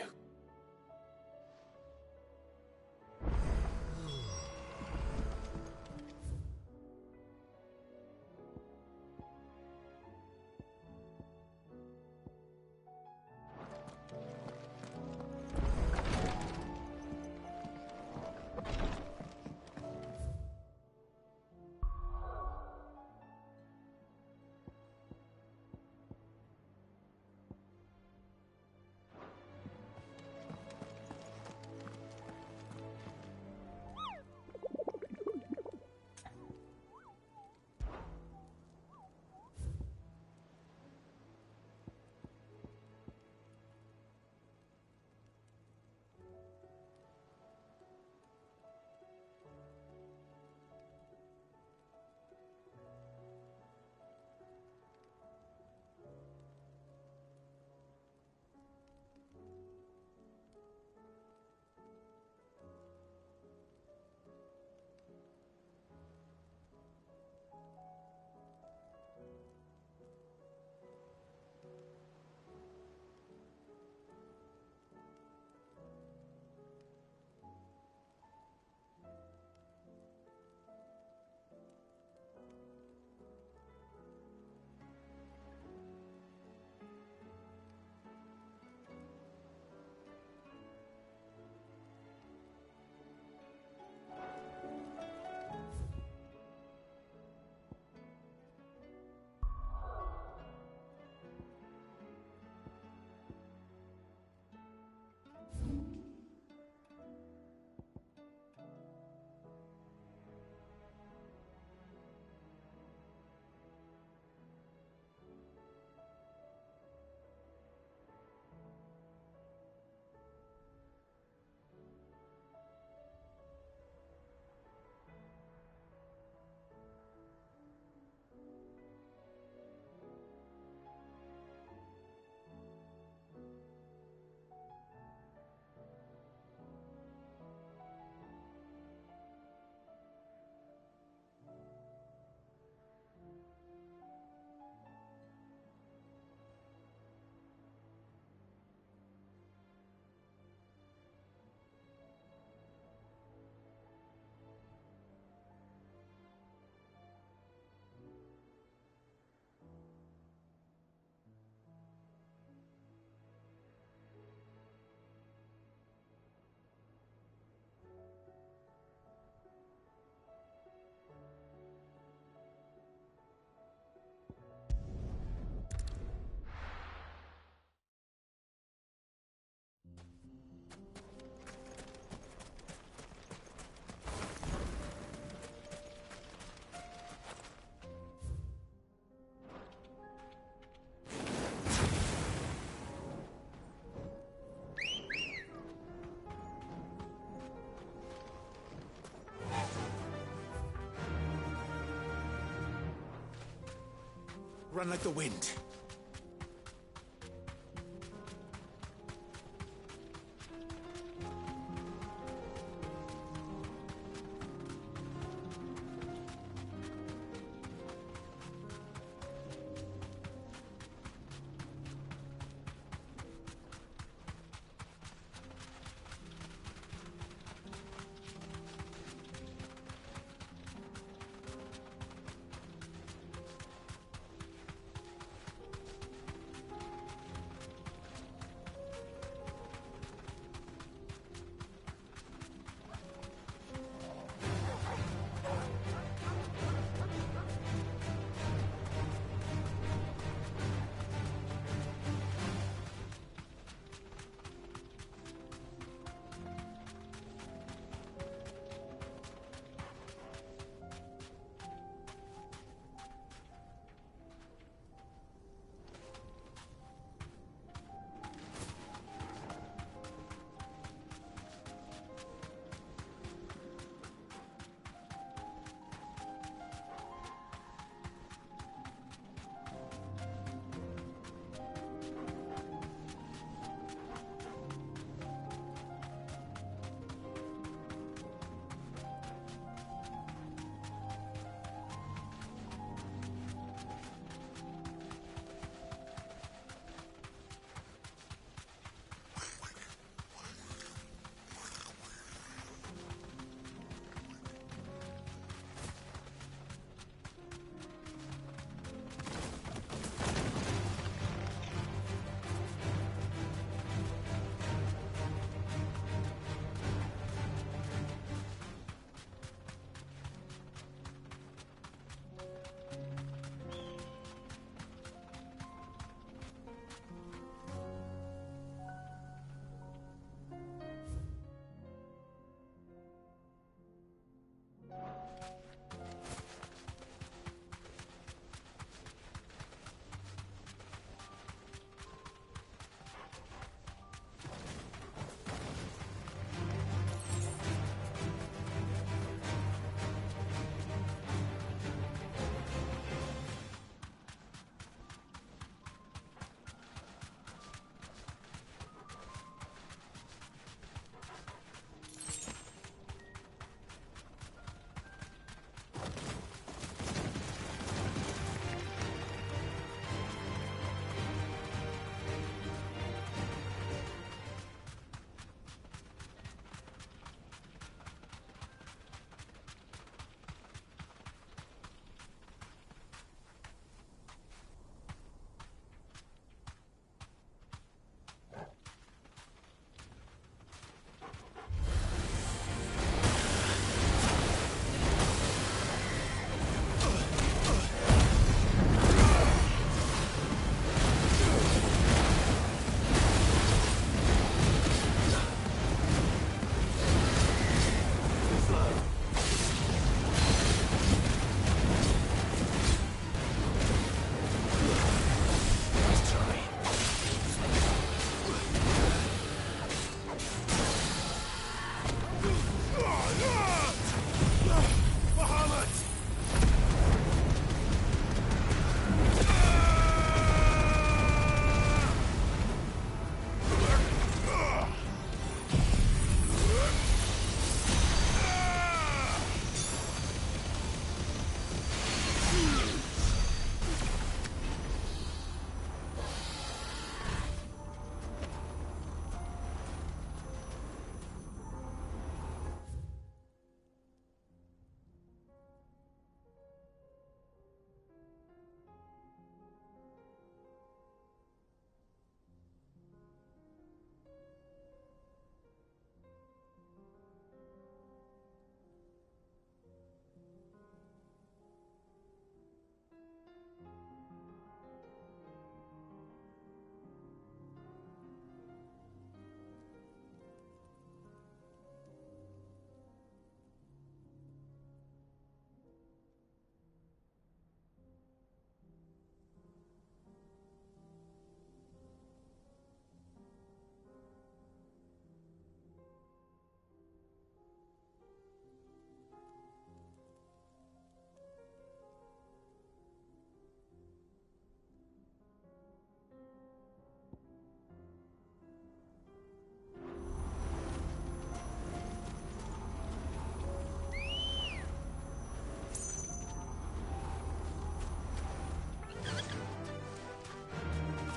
Run like the wind.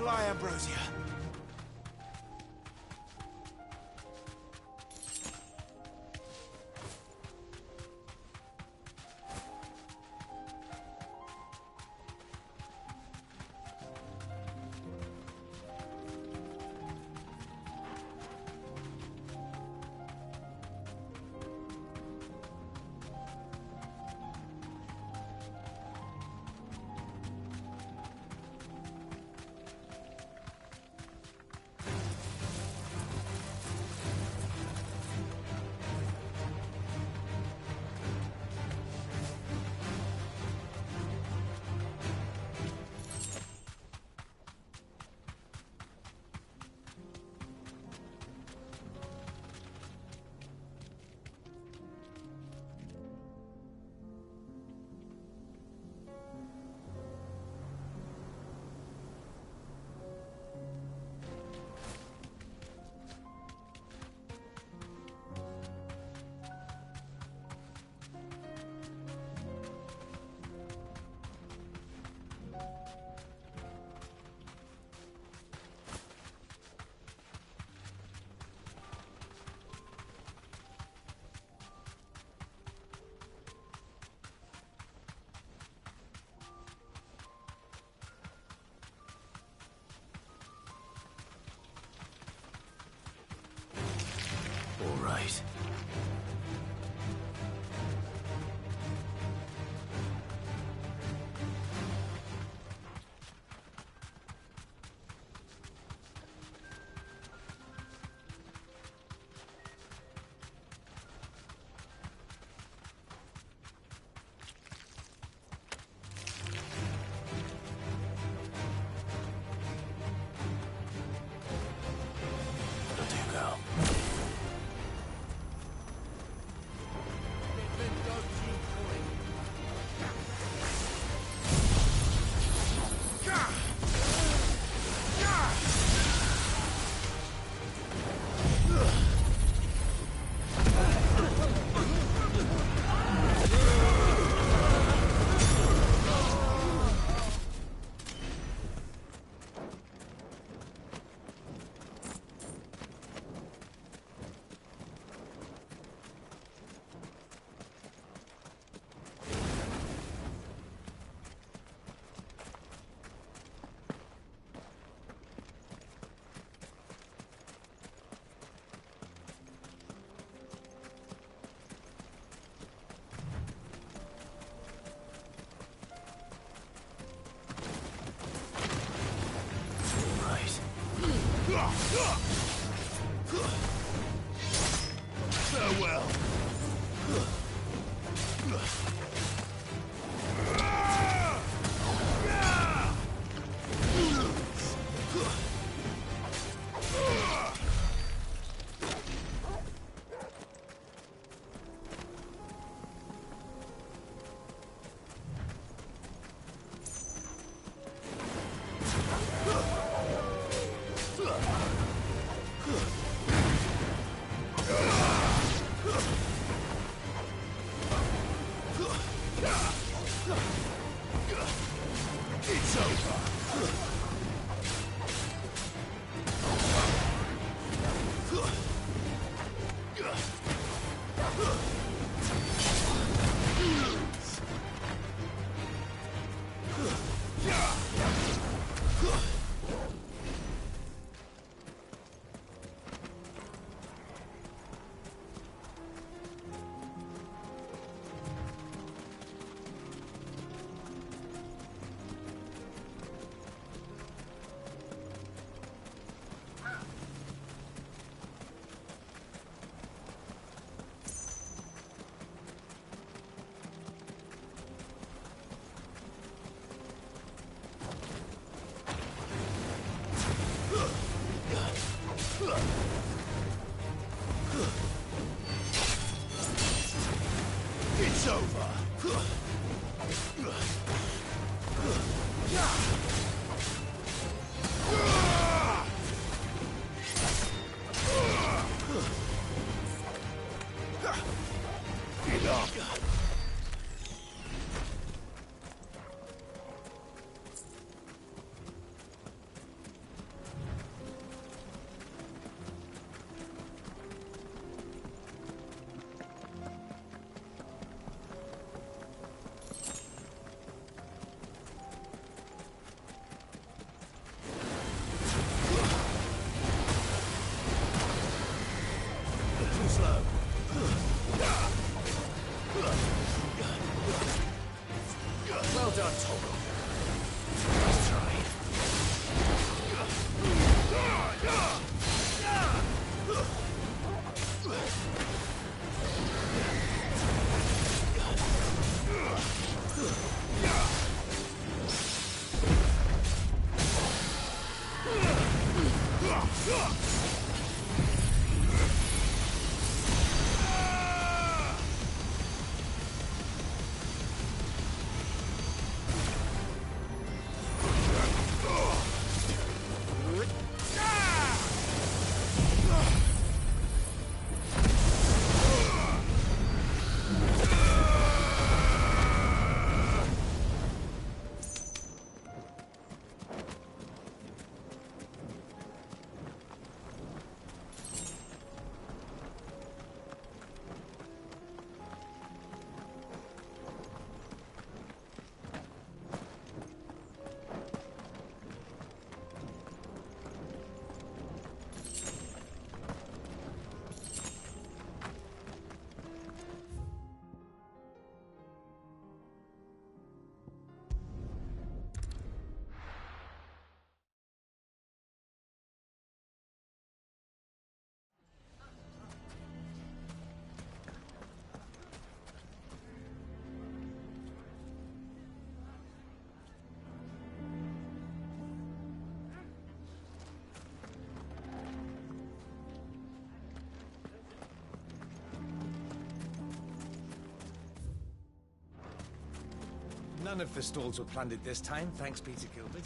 lie, Ambrosia. All right. Farewell. None of the stalls were plundered this time, thanks, Peter Gilbert.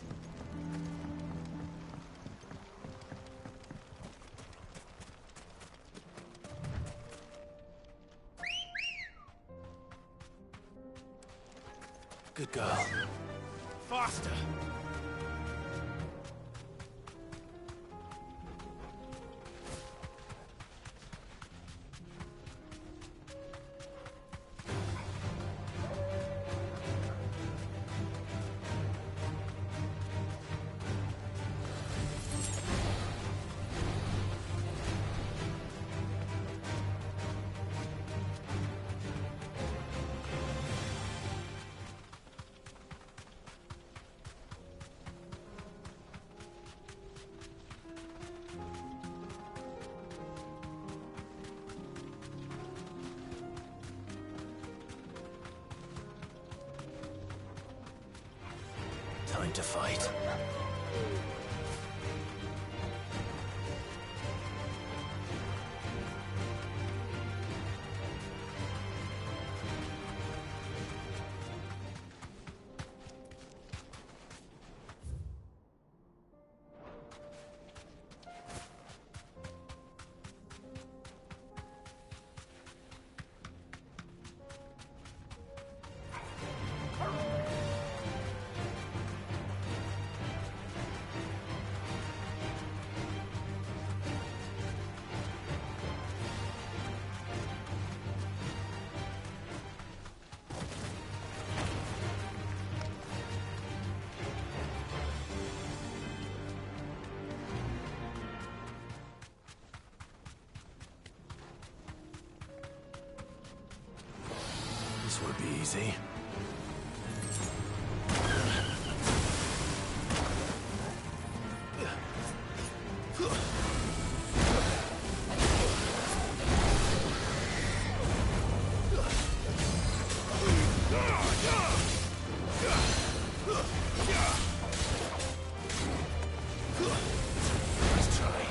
Good girl. Faster! Time to fight. This won't be easy. Let's try.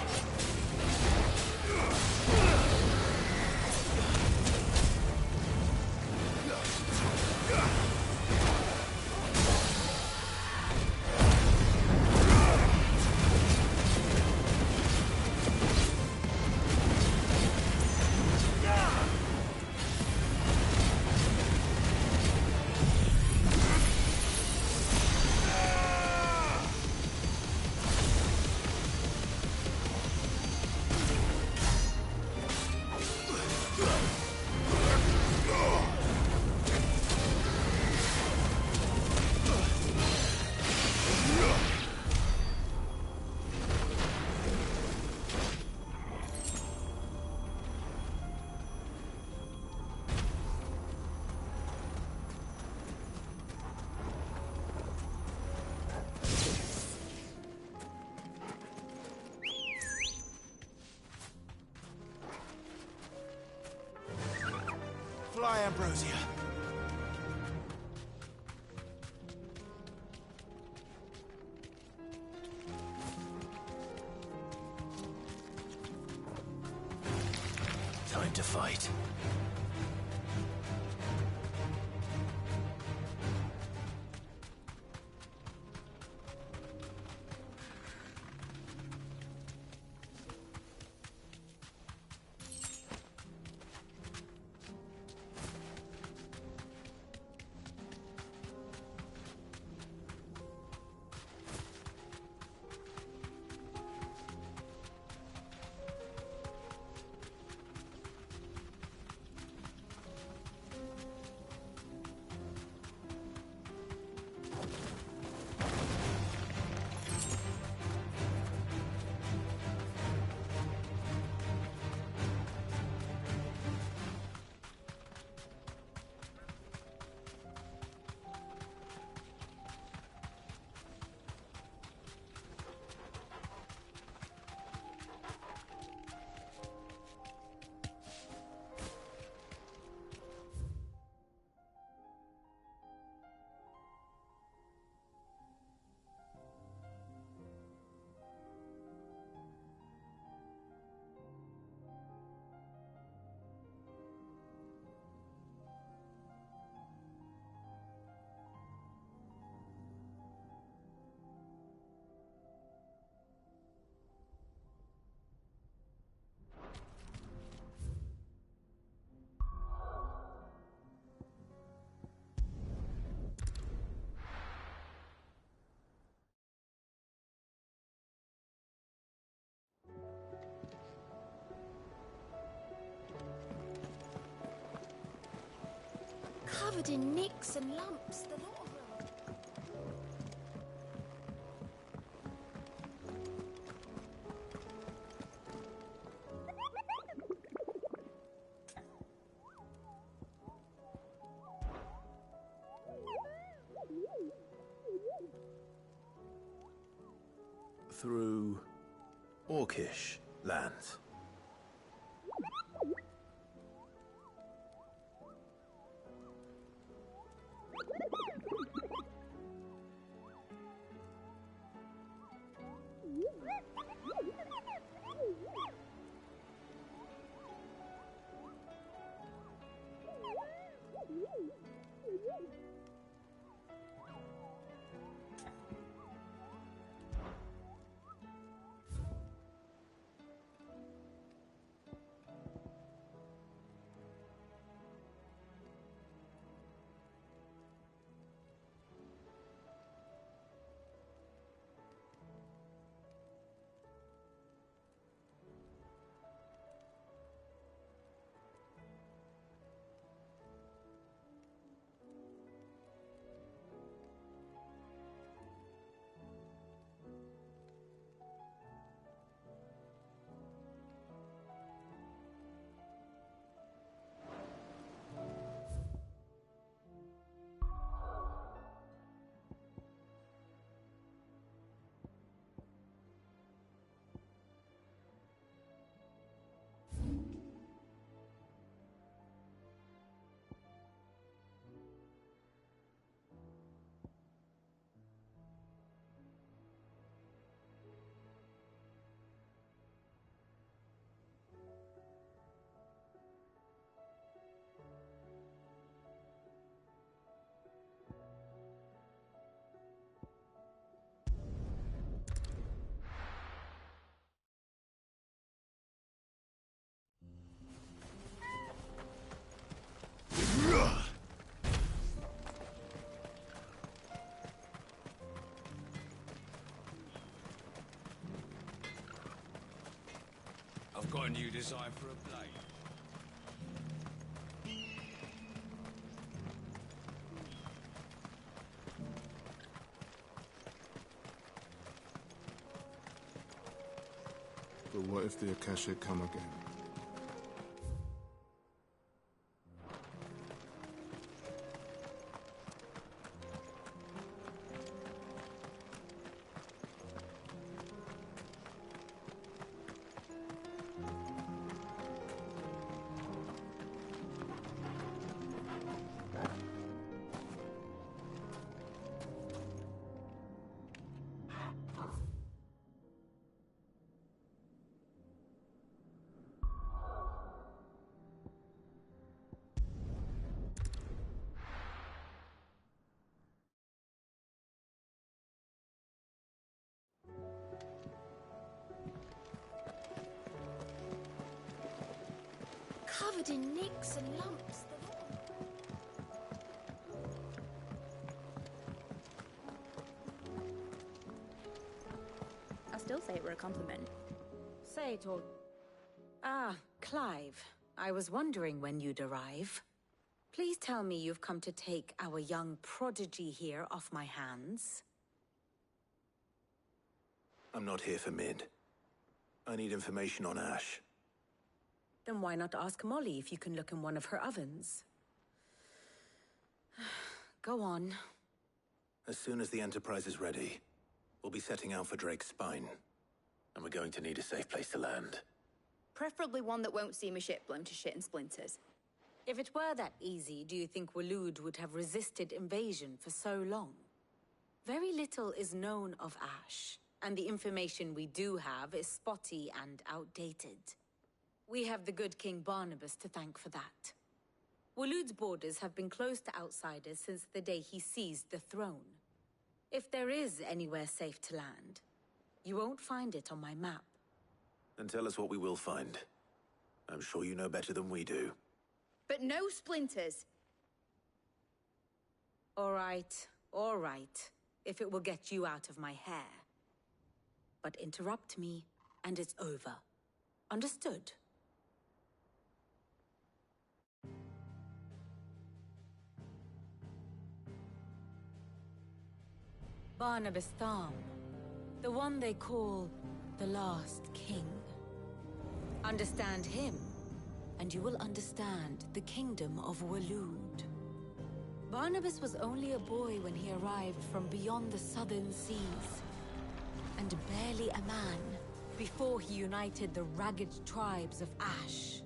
Fly, Ambrosia. Time to fight. Covered in nicks and lumps, the lot of them. Through Orcish lands. I've got a new design for a blade. But what if the Akasha come again? Covered in nicks and lumps, the lot of I still say it were a compliment. Say it all. Ah, Clive. I was wondering when you'd arrive. Please tell me you've come to take our young prodigy here off my hands. I'm not here for Mid. I need information on Ash. Then why not ask Molly if you can look in one of her ovens? Go on. As soon as the Enterprise is ready, we'll be setting out for Drake's Spine. And we're going to need a safe place to land. Preferably one that won't see my ship blown to shit and splinters. If it were that easy, do you think Waloed would have resisted invasion for so long? Very little is known of Ash, and the information we do have is spotty and outdated. We have the good King Barnabas to thank for that. Waloed's borders have been closed to outsiders since the day he seized the throne. If there is anywhere safe to land, you won't find it on my map. Then tell us what we will find. I'm sure you know better than we do. But no splinters! All right. If it will get you out of my hair. But interrupt me, and it's over. Understood? Barnabas Tharm, the one they call the Last King. Understand him, and you will understand the kingdom of Waloed. Barnabas was only a boy when he arrived from beyond the southern seas, and barely a man before he united the ragged tribes of Ash.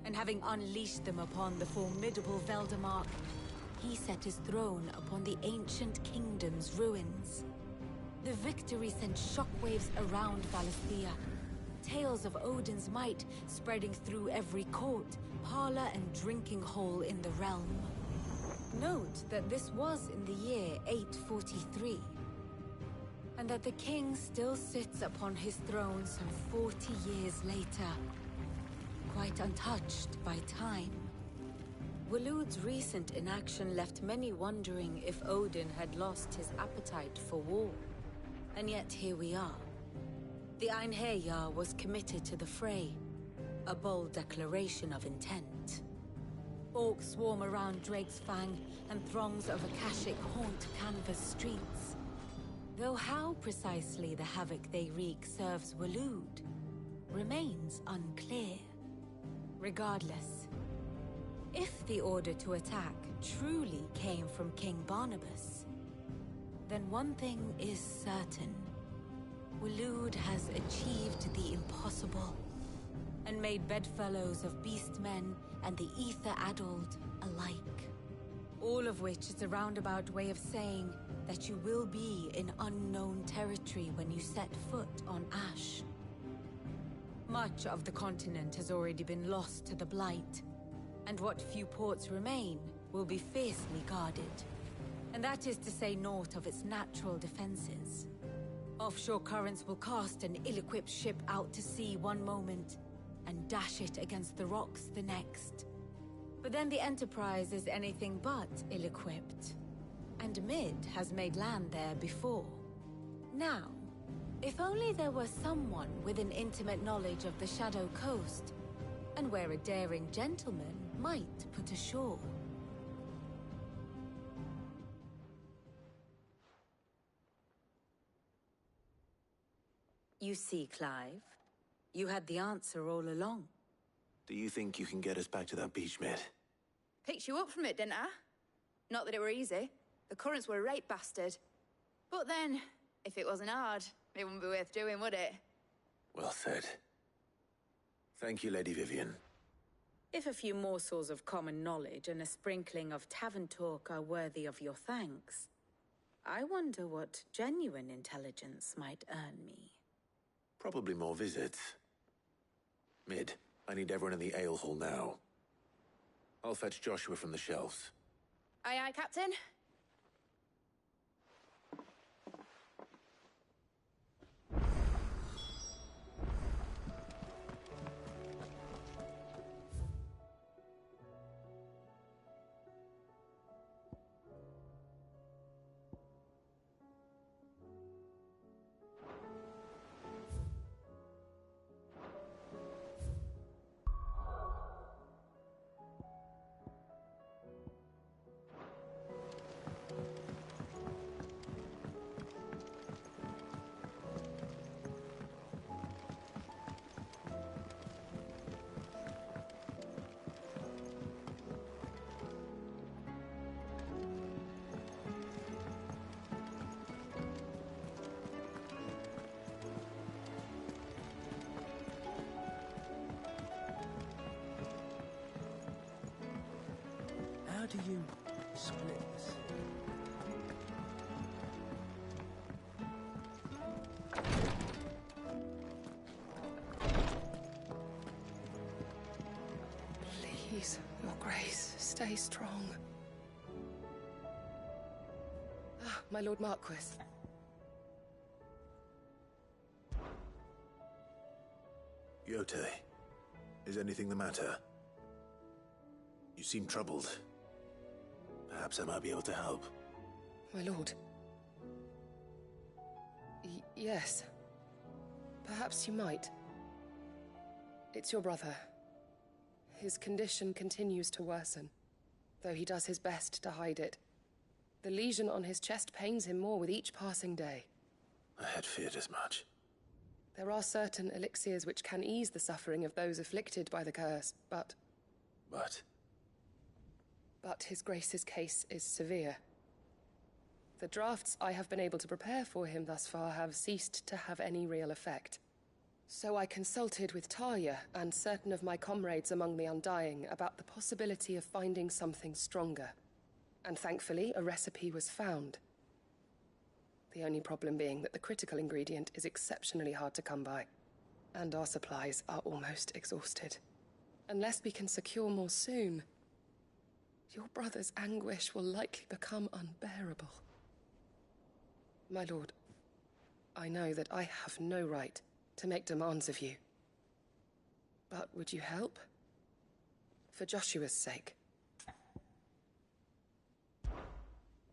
And having unleashed them upon the formidable Veldamark, he set his throne upon the ancient kingdom's ruins. The victory sent shockwaves around Valisthea, tales of Odin's might spreading through every court, parlor, and drinking hole in the realm. Note that this was in the year 843, and that the king still sits upon his throne some 40 years later, quite untouched by time. Waloed's recent inaction left many wondering if Odin had lost his appetite for war. And yet here we are. The Einherjar was committed to the fray, a bold declaration of intent. Orcs swarm around Drake's Fang, and throngs of Akashic haunt Canva's streets. Though how precisely the havoc they wreak serves Waloed remains unclear. Regardless, if the order to attack truly came from King Barnabas, then one thing is certain. Waloed has achieved the impossible, and made bedfellows of beastmen and the ether-addled alike. All of which is a roundabout way of saying that you will be in unknown territory when you set foot on Ash. Much of the continent has already been lost to the Blight, and what few ports remain will be fiercely guarded. And that is to say naught of its natural defenses. Offshore currents will cast an ill-equipped ship out to sea one moment, and dash it against the rocks the next. But then the Enterprise is anything but ill-equipped, and Mid has made land there before. Now, if only there were someone with an intimate knowledge of the Shadow Coast, and where a daring gentleman might put ashore. You see, Clive, you had the answer all along. Do you think you can get us back to that beach, Mid? Picked you up from it, didn't I? Not that it were easy. The currents were a right bastard. But then, if it wasn't hard, it wouldn't be worth doing, would it? Well said. Thank you, Lady Vivian. If a few morsels of common knowledge and a sprinkling of tavern talk are worthy of your thanks, I wonder what genuine intelligence might earn me. Probably more visits. Mid, I need everyone in the ale hall now. I'll fetch Joshua from the shelves. Aye, aye, Captain. How do you split this? Please, Your Grace, stay strong. Ah, my Lord Marquis. Yote, is anything the matter? You seem troubled. Perhaps I might be able to help. My lord. Yes. Perhaps you might. It's your brother. His condition continues to worsen, though he does his best to hide it. The lesion on his chest pains him more with each passing day. I had feared as much. There are certain elixirs which can ease the suffering of those afflicted by the curse, but... But His Grace's case is severe. The drafts I have been able to prepare for him thus far have ceased to have any real effect. So I consulted with Talia and certain of my comrades among the Undying about the possibility of finding something stronger. And thankfully, a recipe was found. The only problem being that the critical ingredient is exceptionally hard to come by, and our supplies are almost exhausted. Unless we can secure more soon, your brother's anguish will likely become unbearable. My lord, I know that I have no right to make demands of you. But would you help? For Joshua's sake.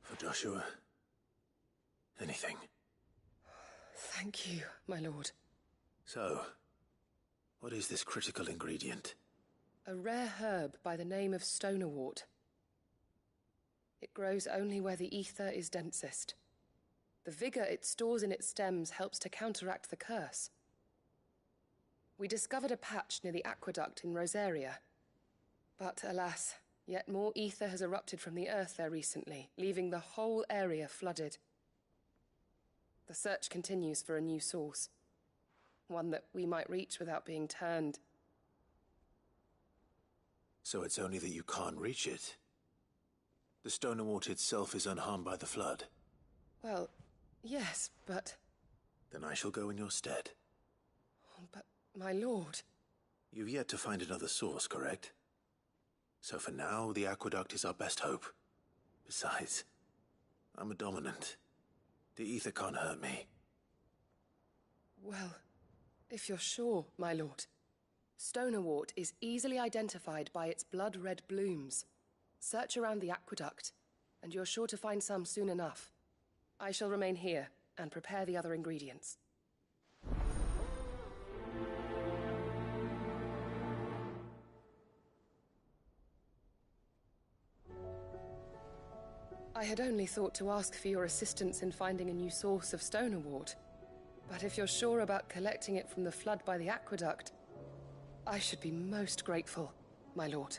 For Joshua? Anything. Thank you, my lord. So, what is this critical ingredient? A rare herb by the name of stonerwort. It grows only where the ether is densest. The vigor it stores in its stems helps to counteract the curse. We discovered a patch near the aqueduct in Rosaria. But alas, yet more ether has erupted from the earth there recently, leaving the whole area flooded. The search continues for a new source. One that we might reach without being turned. So it's only that you can't reach it? The stonerwort itself is unharmed by the flood? Well, yes, but... Then I shall go in your stead. But, my lord... You've yet to find another source, correct? So for now, the aqueduct is our best hope. Besides, I'm a dominant. The ether can't hurt me. Well, if you're sure, my lord. Stonerwort is easily identified by its blood-red blooms. Search around the aqueduct, and you're sure to find some soon enough. I shall remain here and prepare the other ingredients. I had only thought to ask for your assistance in finding a new source of stonerwort. But if you're sure about collecting it from the flood by the aqueduct, I should be most grateful, my lord.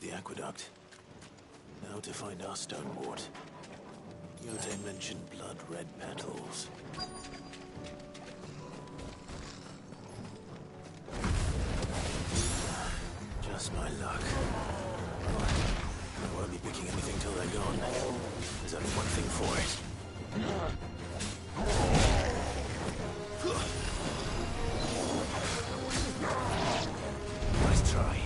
The aqueduct. Now to find our stonerwort. Yode mentioned blood-red petals. Just my luck. I won't be picking anything till they're gone. There's only one thing for it. Nice try.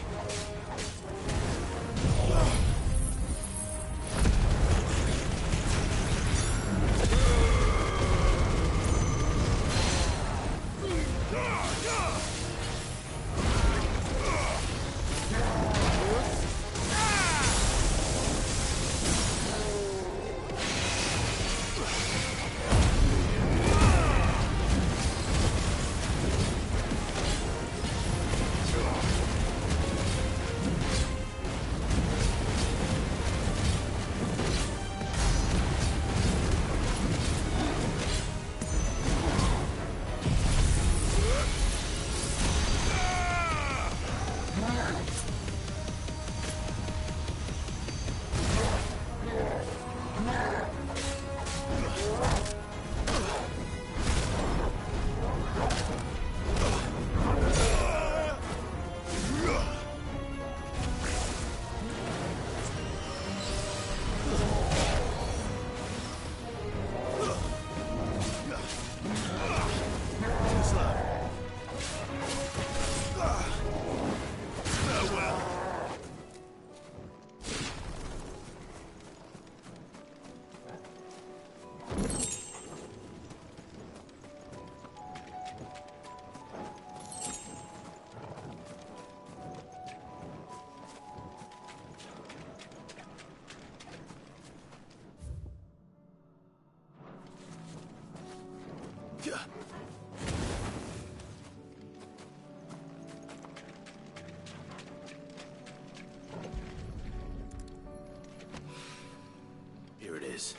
is.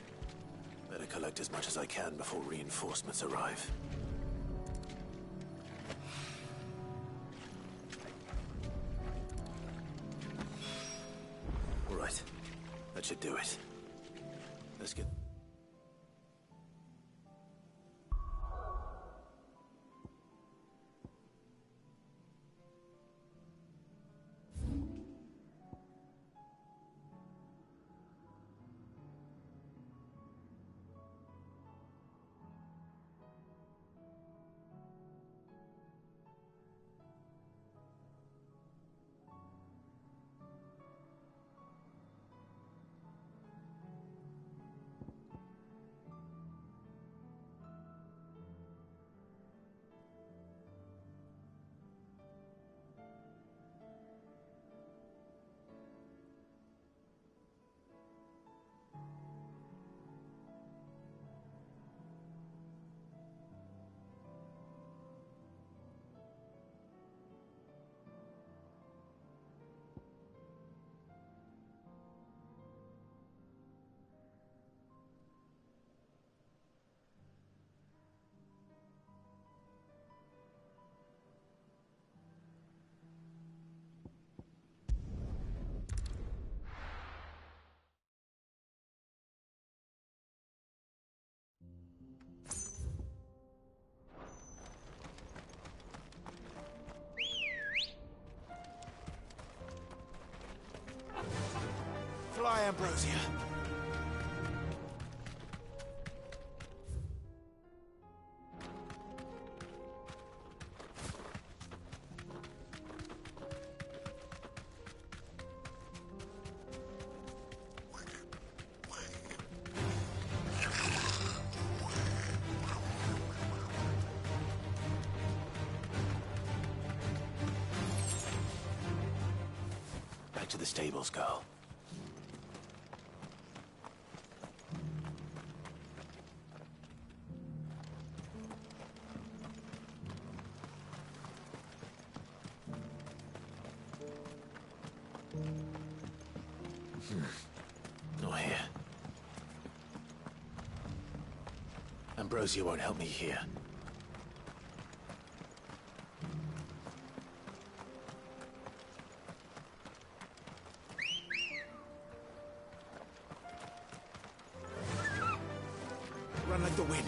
Better collect as much as I can before reinforcements arrive. All right. That should do it. Let's get... Fly, Ambrosia. Back to the stables, girl. Not here. Ambrosia won't help me here. Run like the wind.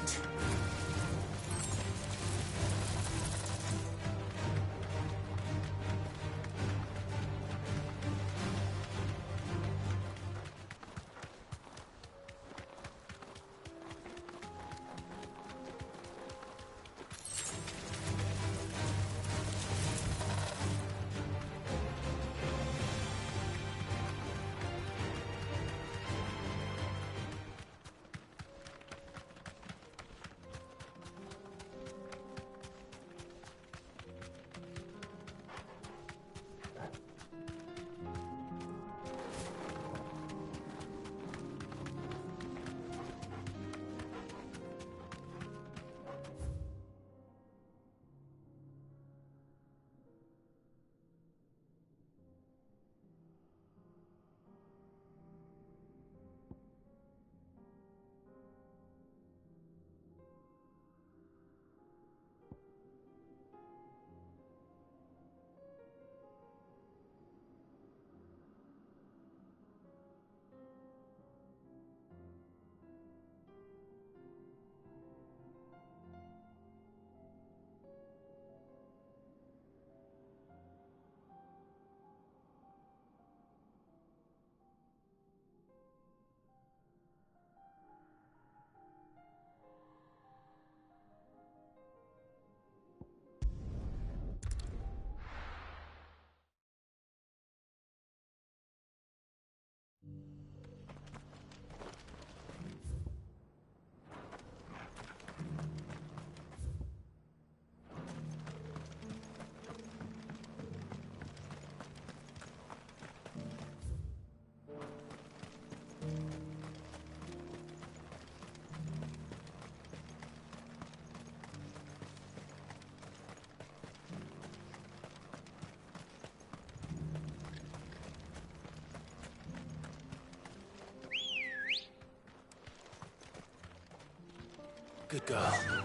Good girl.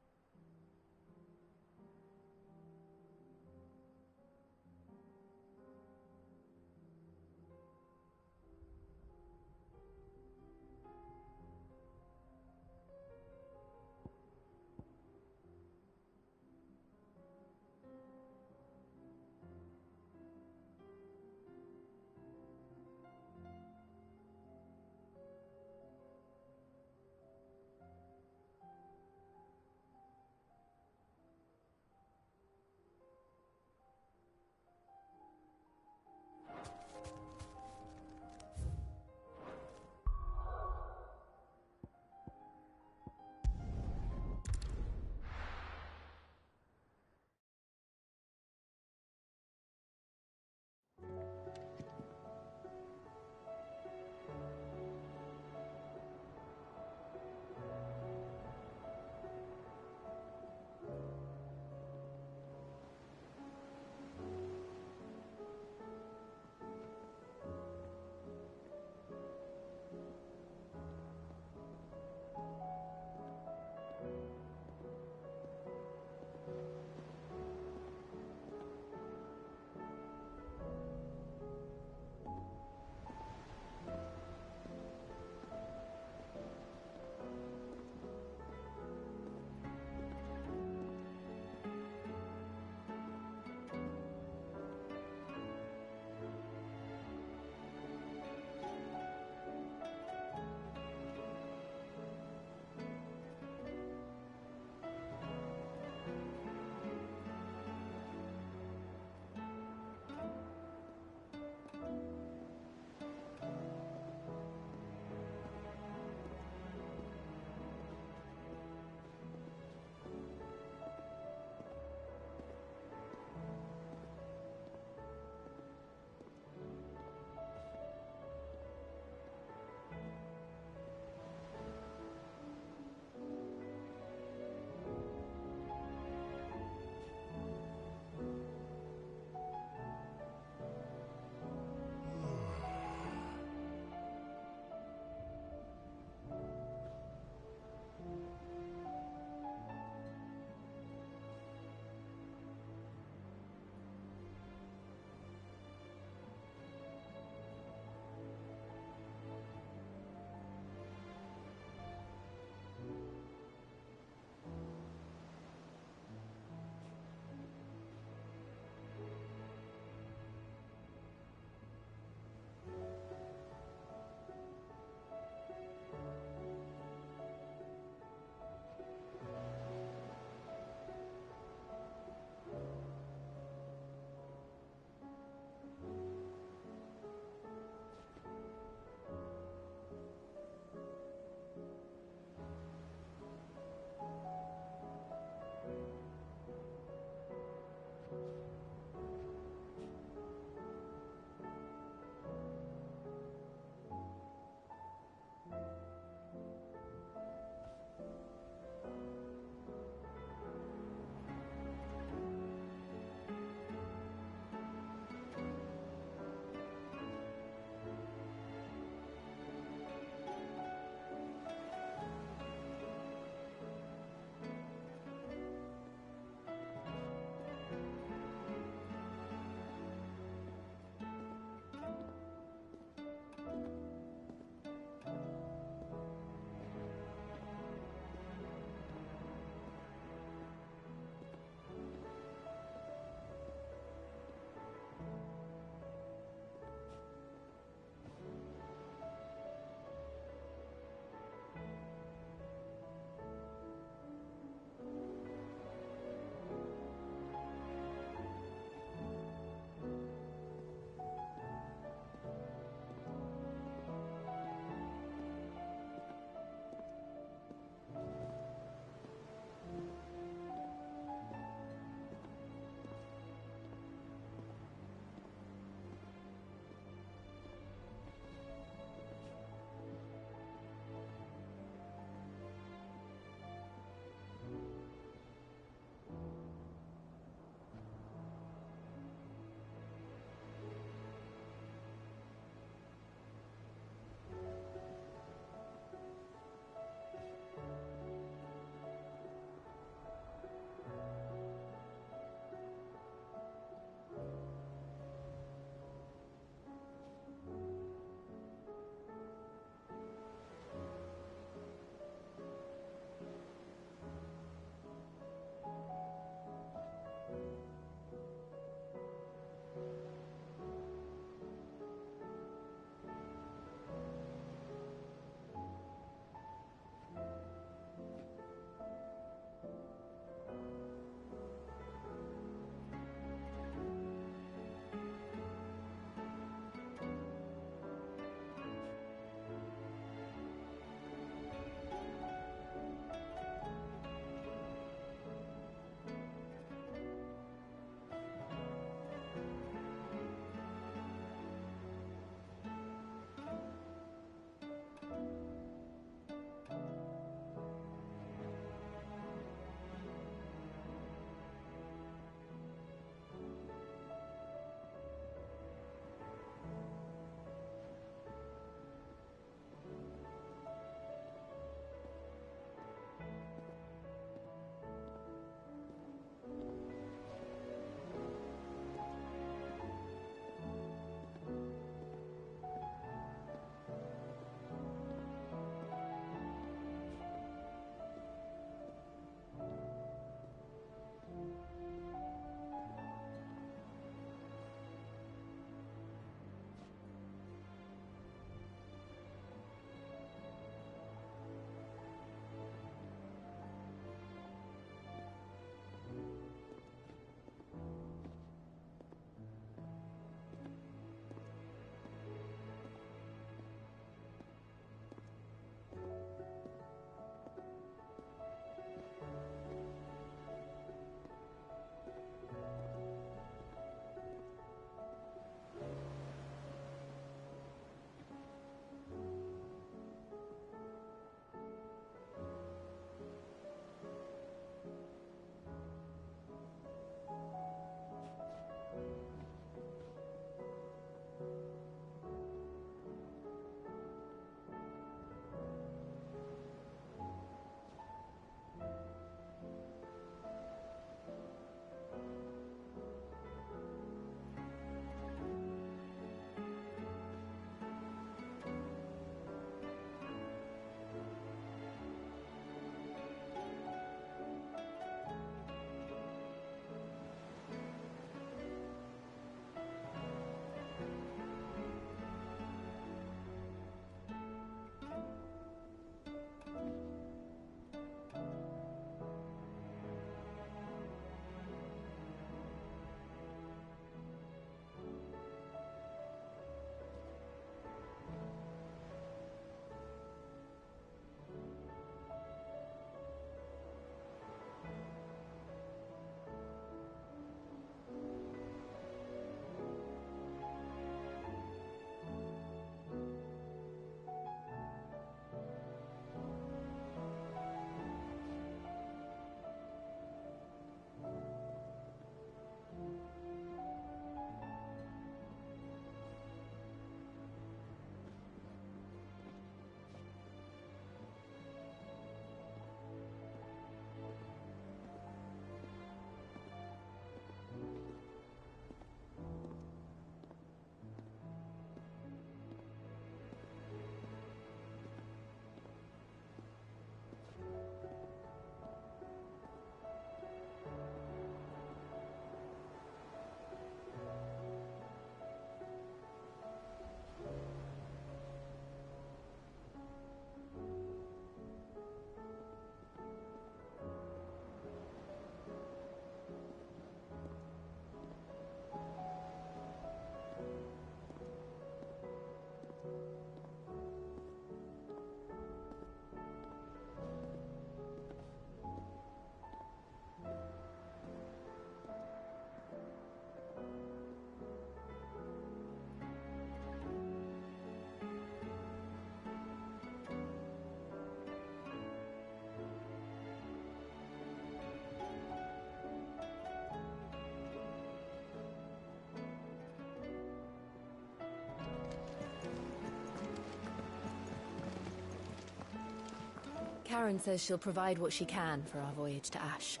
Karen says she'll provide what she can for our voyage to Ash,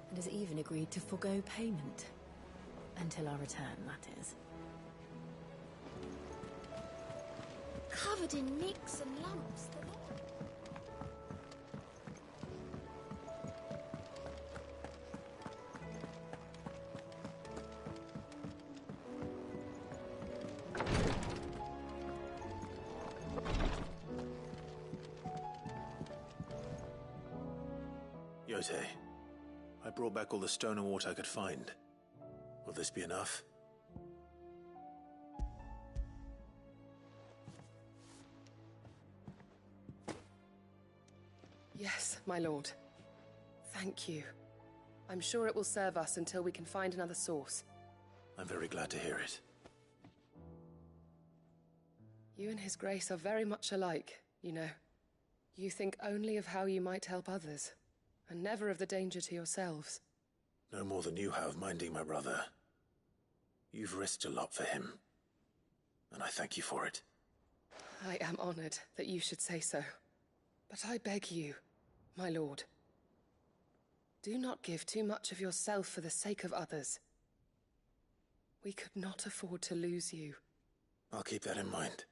and has even agreed to forgo payment. Until our return, that is. Covered in nicks and lumps. Yotei, I brought back all the stone and water I could find. Will this be enough? Yes, my lord. Thank you. I'm sure it will serve us until we can find another source. I'm very glad to hear it. You and His Grace are very much alike, you know. You think only of how you might help others, and never of the danger to yourselves. No more than you have minding my brother. You've risked a lot for him, and I thank you for it. I am honored that you should say so. But I beg you, my lord, do not give too much of yourself for the sake of others. We could not afford to lose you. I'll keep that in mind.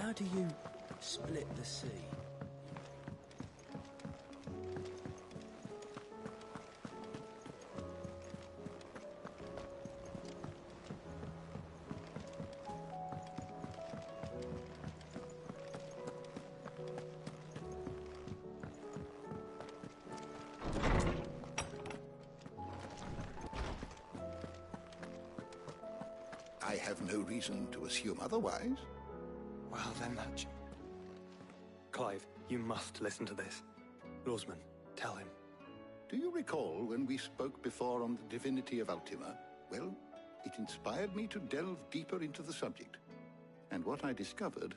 How do you split the sea? I have no reason to assume otherwise. Well, then that... Clive, you must listen to this. Lawsman, tell him. Do you recall when we spoke before on the divinity of Ultima? Well, it inspired me to delve deeper into the subject. And what I discovered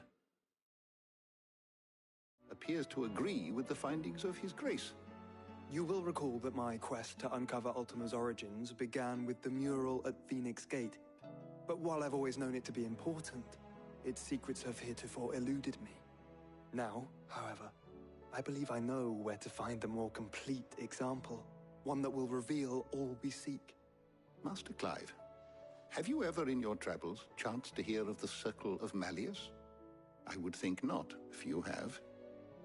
appears to agree with the findings of His Grace. You will recall that my quest to uncover Ultima's origins began with the mural at Phoenix Gate. But while I've always known it to be important, its secrets have heretofore eluded me. Now, however, I believe I know where to find the more complete example, one that will reveal all we seek. Master Clive, have you ever in your travels chanced to hear of the Circle of Malleus? I would think not, if you have.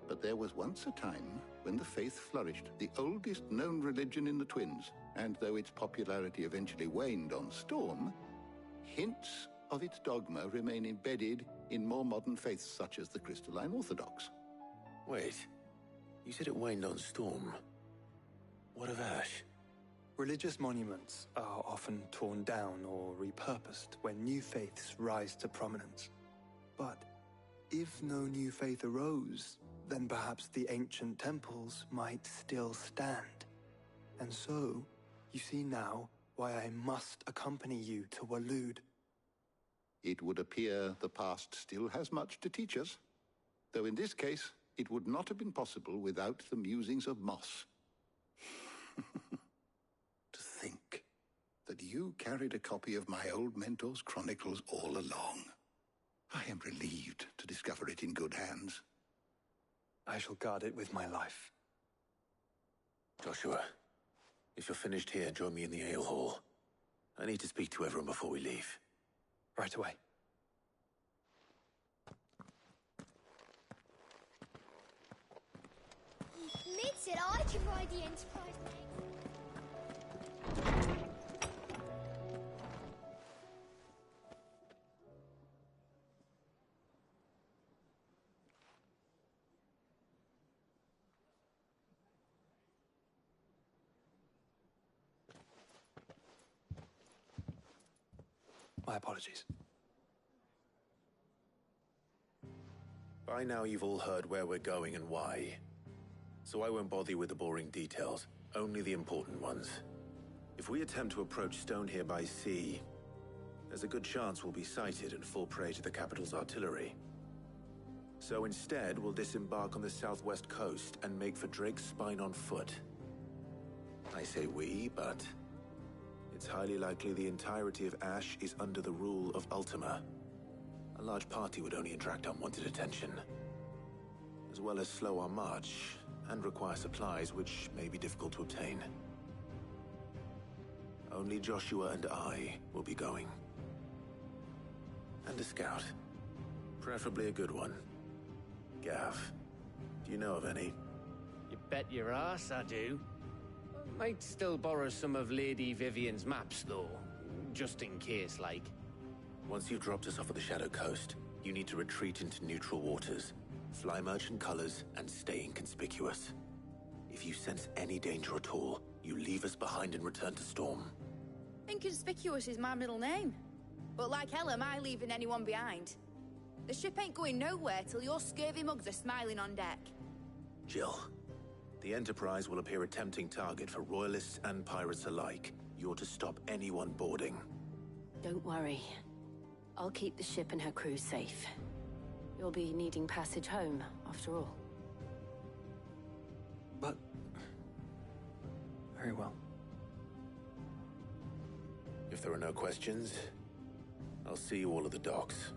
But there was once a time when the faith flourished, the oldest known religion in the Twins, and though its popularity eventually waned on Storm, hints of its dogma remain embedded in more modern faiths such as the Crystalline Orthodox. Wait, you said it waned on Storm. What of Ash? Religious monuments are often torn down or repurposed when new faiths rise to prominence. But if no new faith arose, then perhaps the ancient temples might still stand. And so, you see now why I must accompany you to Waloed. It would appear the past still has much to teach us, though in this case, it would not have been possible without the musings of Moss. To think that you carried a copy of my old mentor's chronicles all along. I am relieved to discover it in good hands. I shall guard it with my life. Joshua, if you're finished here, join me in the ale hall. I need to speak to everyone before we leave. Right away. Mid said I can ride the Enterprise next. My apologies. By now you've all heard where we're going and why. So I won't bother you with the boring details, only the important ones. If we attempt to approach Stonehere by sea, there's a good chance we'll be sighted and fall prey to the capital's artillery. So instead, we'll disembark on the southwest coast and make for Drake's Spine on foot. I say we, but it's highly likely the entirety of Ash is under the rule of Ultima. A large party would only attract unwanted attention, as well as slow our march and require supplies which may be difficult to obtain. Only Joshua and I will be going. And a scout. Preferably a good one. Gav, do you know of any? You bet your ass I do. Might still borrow some of Lady Vivian's maps, though. Just in case, like. Once you've dropped us off at the Shadow Coast, you need to retreat into neutral waters, fly merchant colors, and stay inconspicuous. If you sense any danger at all, you leave us behind and return to Storm. Inconspicuous is my middle name. But like hell am I leaving anyone behind. The ship ain't going nowhere till your scurvy mugs are smiling on deck. Jill, the Enterprise will appear a tempting target for royalists and pirates alike. You're to stop anyone boarding. Don't worry. I'll keep the ship and her crew safe. You'll be needing passage home, after all. But... very well. If there are no questions, I'll see you all at the docks.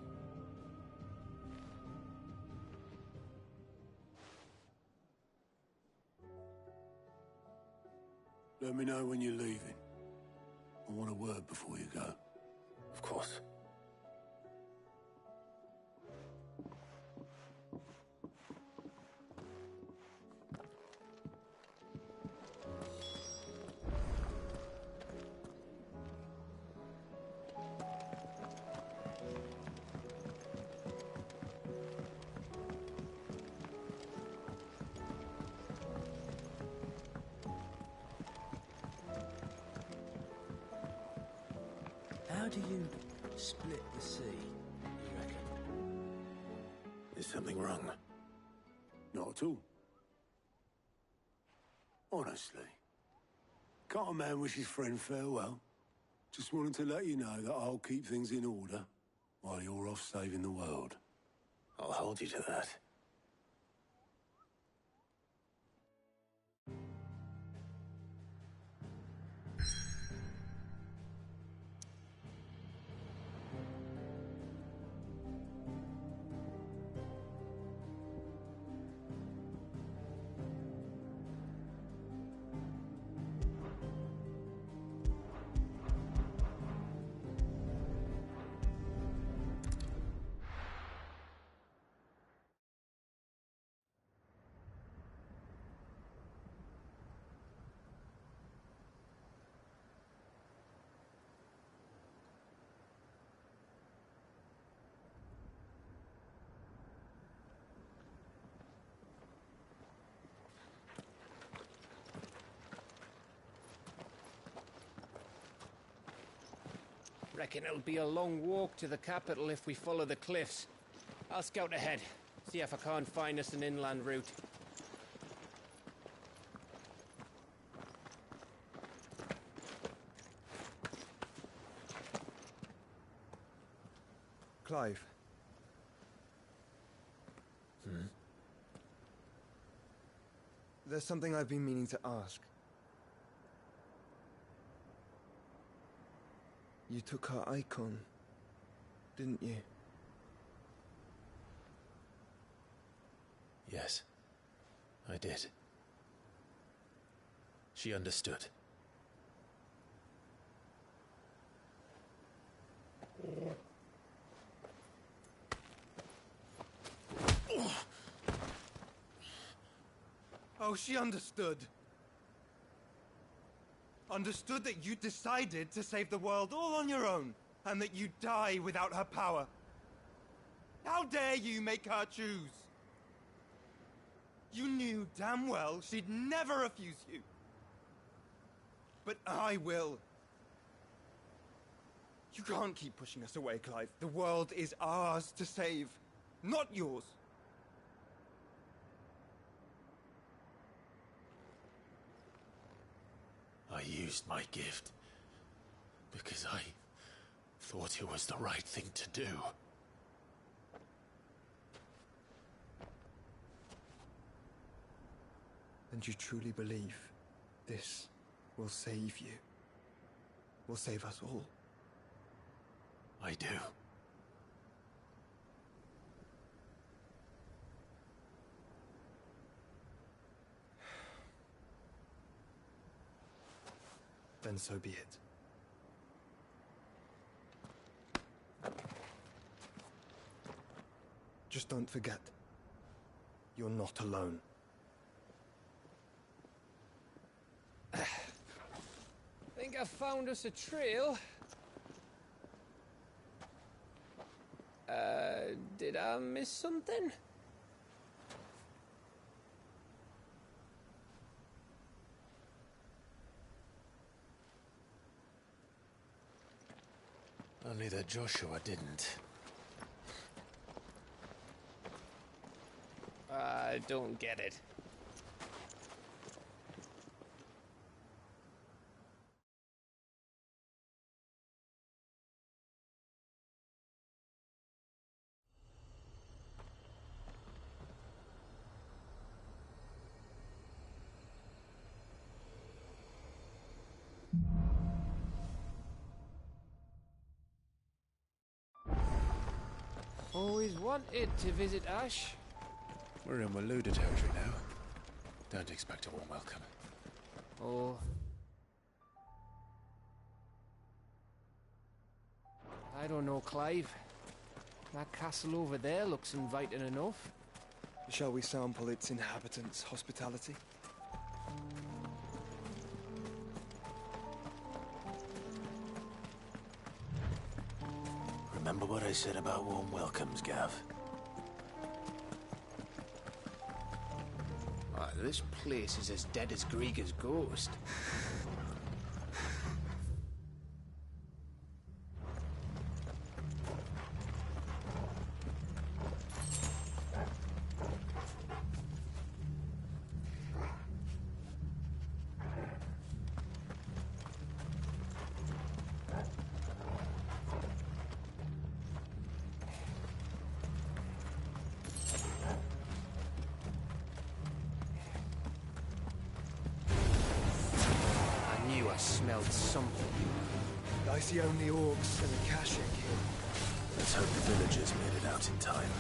Let me know when you're leaving. I want a word before you go. Of course. How do you split the sea, you reckon? Is something wrong? Not at all. Honestly. Can't a man wish his friend farewell? Just wanted to let you know that I'll keep things in order while you're off saving the world. I'll hold you to that. Reckon it'll be a long walk to the capital if we follow the cliffs. I'll scout ahead, see if I can't find us an inland route. Clive. There's something I've been meaning to ask. You took her icon, didn't you? Yes, I did. She understood. Oh, she understood. Understood that you decided to save the world all on your own, and that you'd die without her power. How dare you make her choose? You knew damn well she'd never refuse you. But I will. You can't keep pushing us away, Clive. The world is ours to save, not yours. I used my gift because I thought it was the right thing to do. And you truly believe this will save you? Will save us all? I do. Then so be it. Just don't forget, you're not alone. I think I found us a trail. Did I miss something? Only that Joshua didn't. I don't get it. Always wanted to visit Ash. We're in Waluda territory now. Don't expect a warm welcome. Oh. I don't know, Clive. That castle over there looks inviting enough. Shall we sample its inhabitants' hospitality? Remember what I said about warm welcomes, Gav? Oh, this place is as dead as Greagor's ghost. I smelled something. I see only orcs and a Kashik here. Let's hope the villagers made it out in time.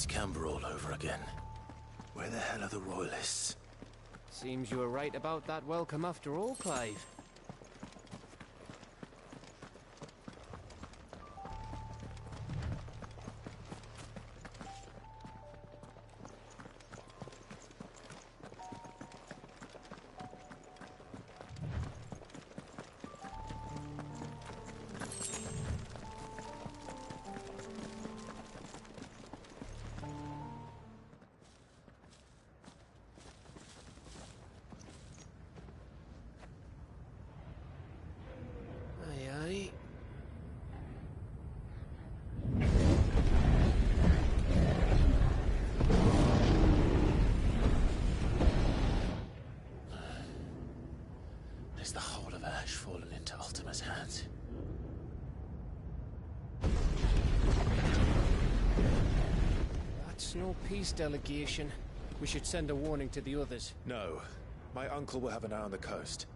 Camber all over again. Where the hell are the Royalists? Seems you were right about that welcome after all, Clive. Is the whole of Ash fallen into Ultima's hands? That's no peace delegation. We should send a warning to the others. No. My uncle will have an eye on the coast.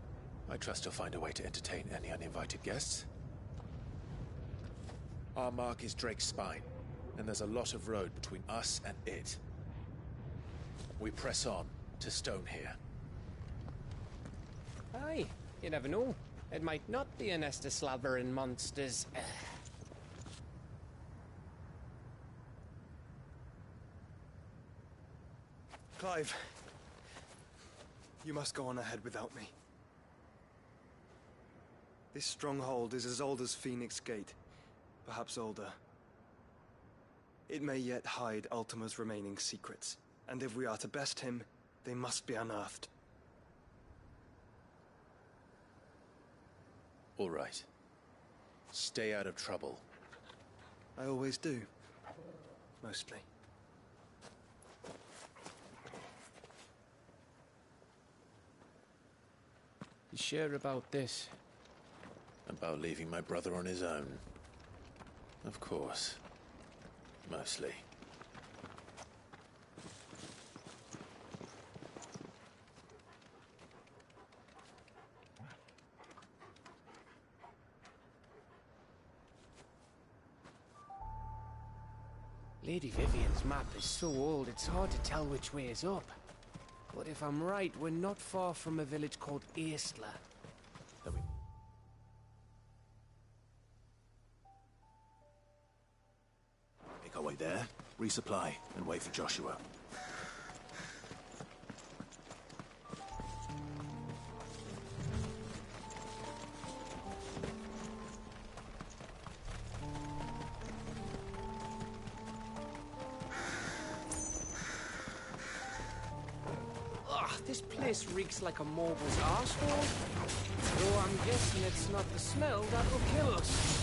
I trust he'll find a way to entertain any uninvited guests. Our mark is Drake's Spine, and there's a lot of road between us and it. We press on to Stonehere. Aye, you never know. It might not be a nest of slathering monsters. Clive, you must go on ahead without me. This stronghold is as old as Phoenix Gate, perhaps older. It may yet hide Ultima's remaining secrets, and if we are to best him, they must be unearthed. All right. Stay out of trouble. I always do. Mostly. You sure about this? About leaving my brother on his own. Of course. Mostly. Lady Vivian's map is so old, it's hard to tell which way is up. But if I'm right, we're not far from a village called Aistla. Make our way there, resupply, and wait for Joshua. This place reeks like a moble's arsehole. Though I'm guessing it's not the smell that'll kill us.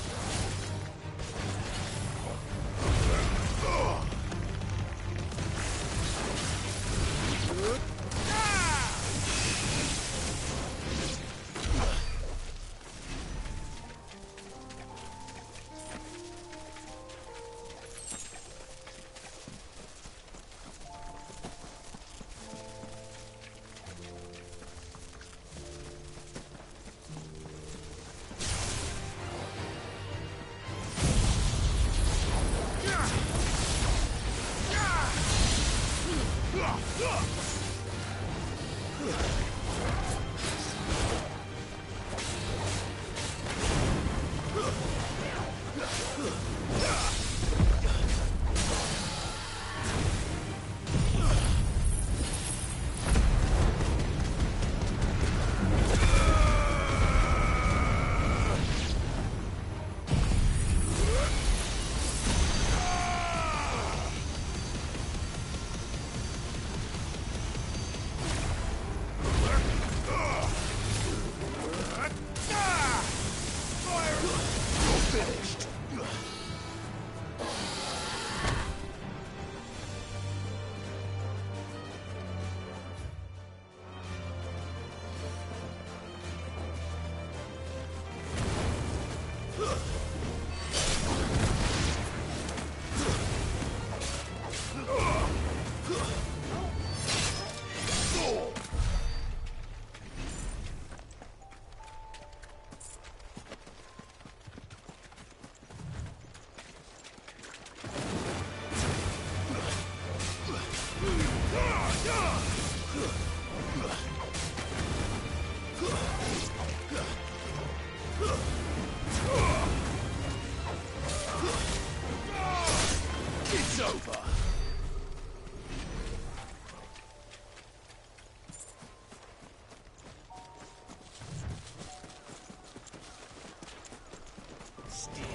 still.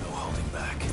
No holding back.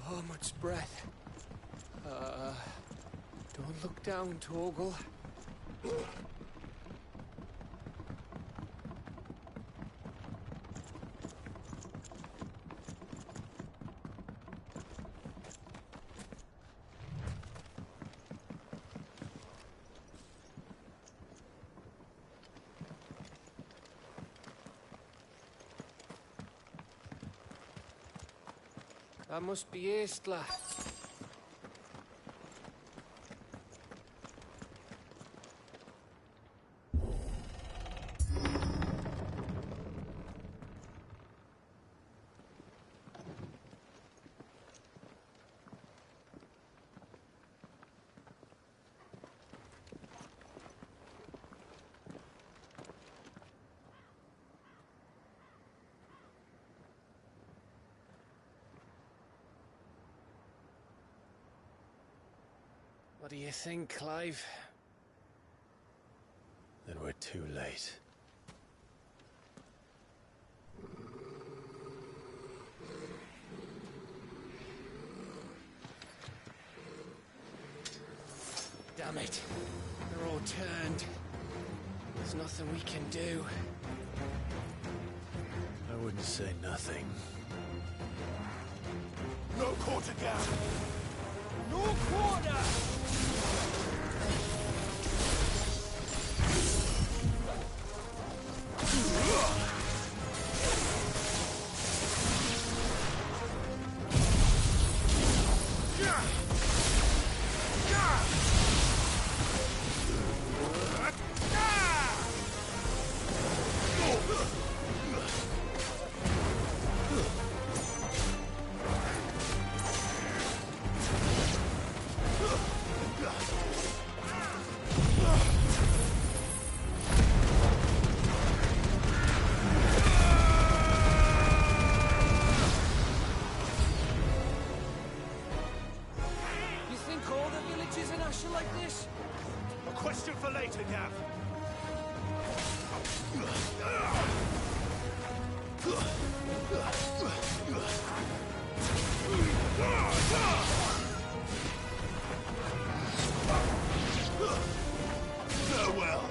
Oh, much breath. Don't look down, Torgal. That must be Aistla. What do you think, Clive? Then we're too late. Damn it. They're all turned. There's nothing we can do. I wouldn't say nothing. No quarter gap! No quarter! Like this? A question for later, Gav. Farewell.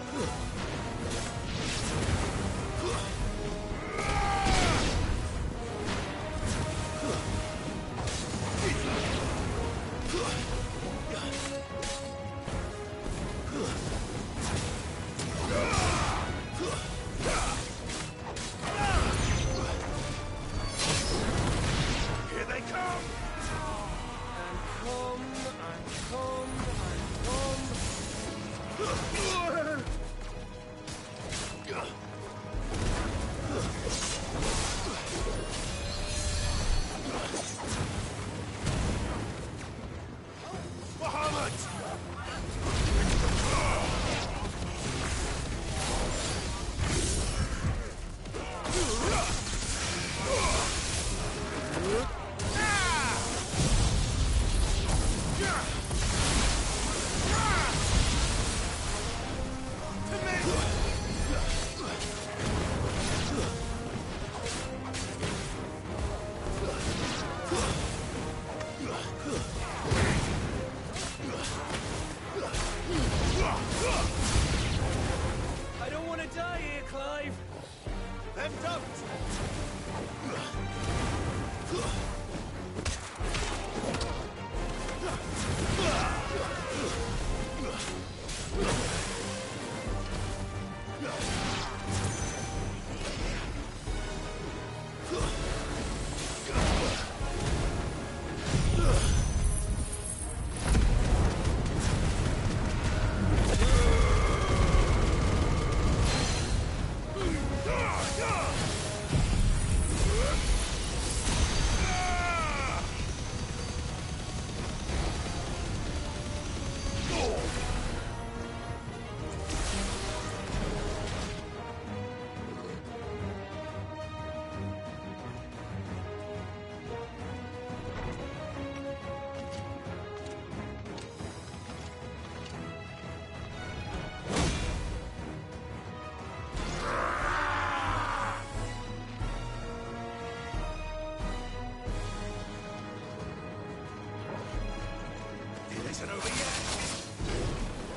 isn't over yet.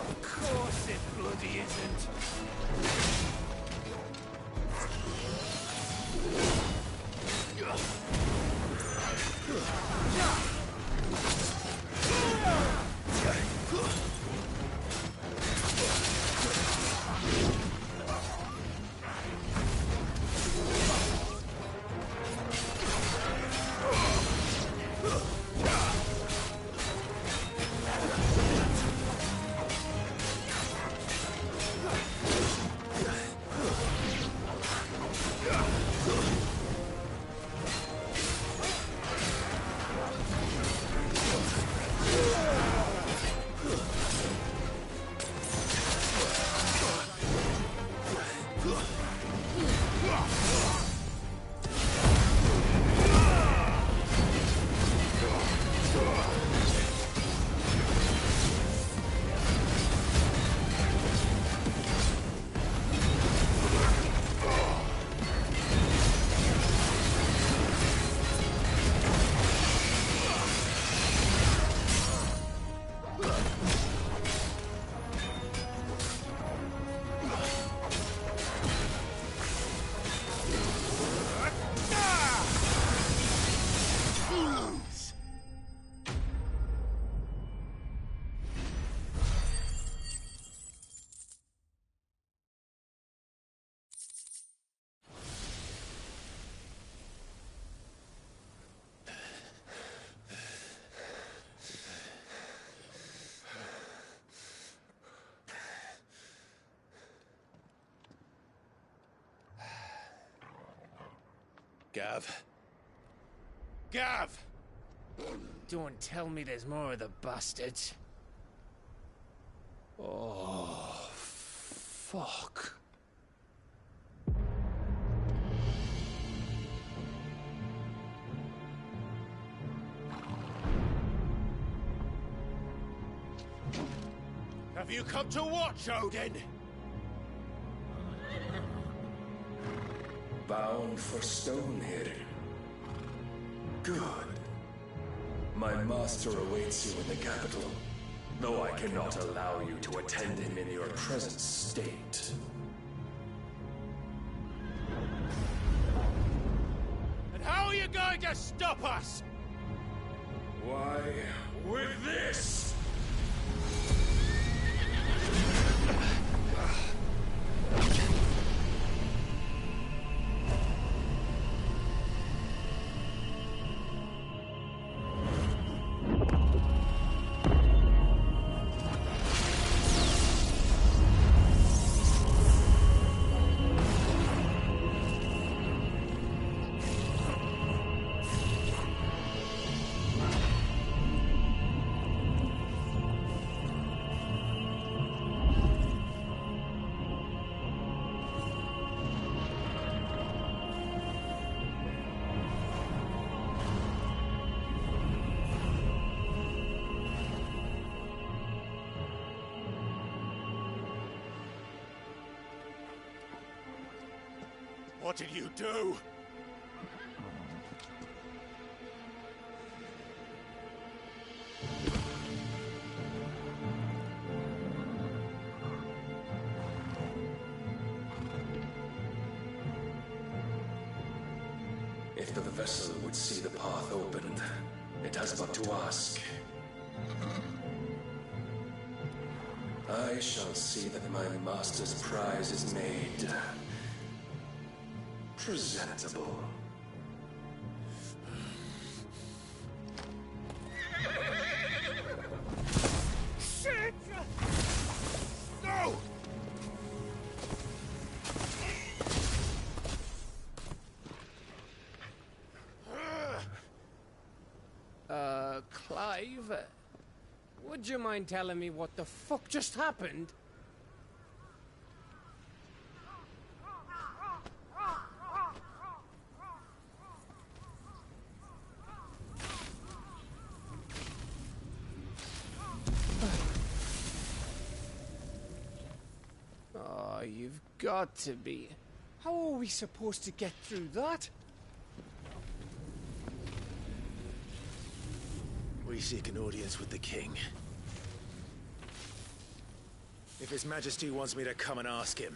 Of course it bloody isn't. Gav. Gav! Don't tell me there's more of the bastards. Oh, fuck. Have you come to watch, Odin? Bound for Stonehill. Good. My master awaits you in the capital, though I cannot allow you to attend him in your present state. And how are you going to stop us? Why, with this! What did you do? If the vessel would see the path opened, it has but to ask. I shall see that my master's prize is made presentable. Shit! No! Clive? Would you mind telling me what the fuck just happened? Oh, you've got to be. How are we supposed to get through that? We seek an audience with the king. If His Majesty wants me to come and ask him,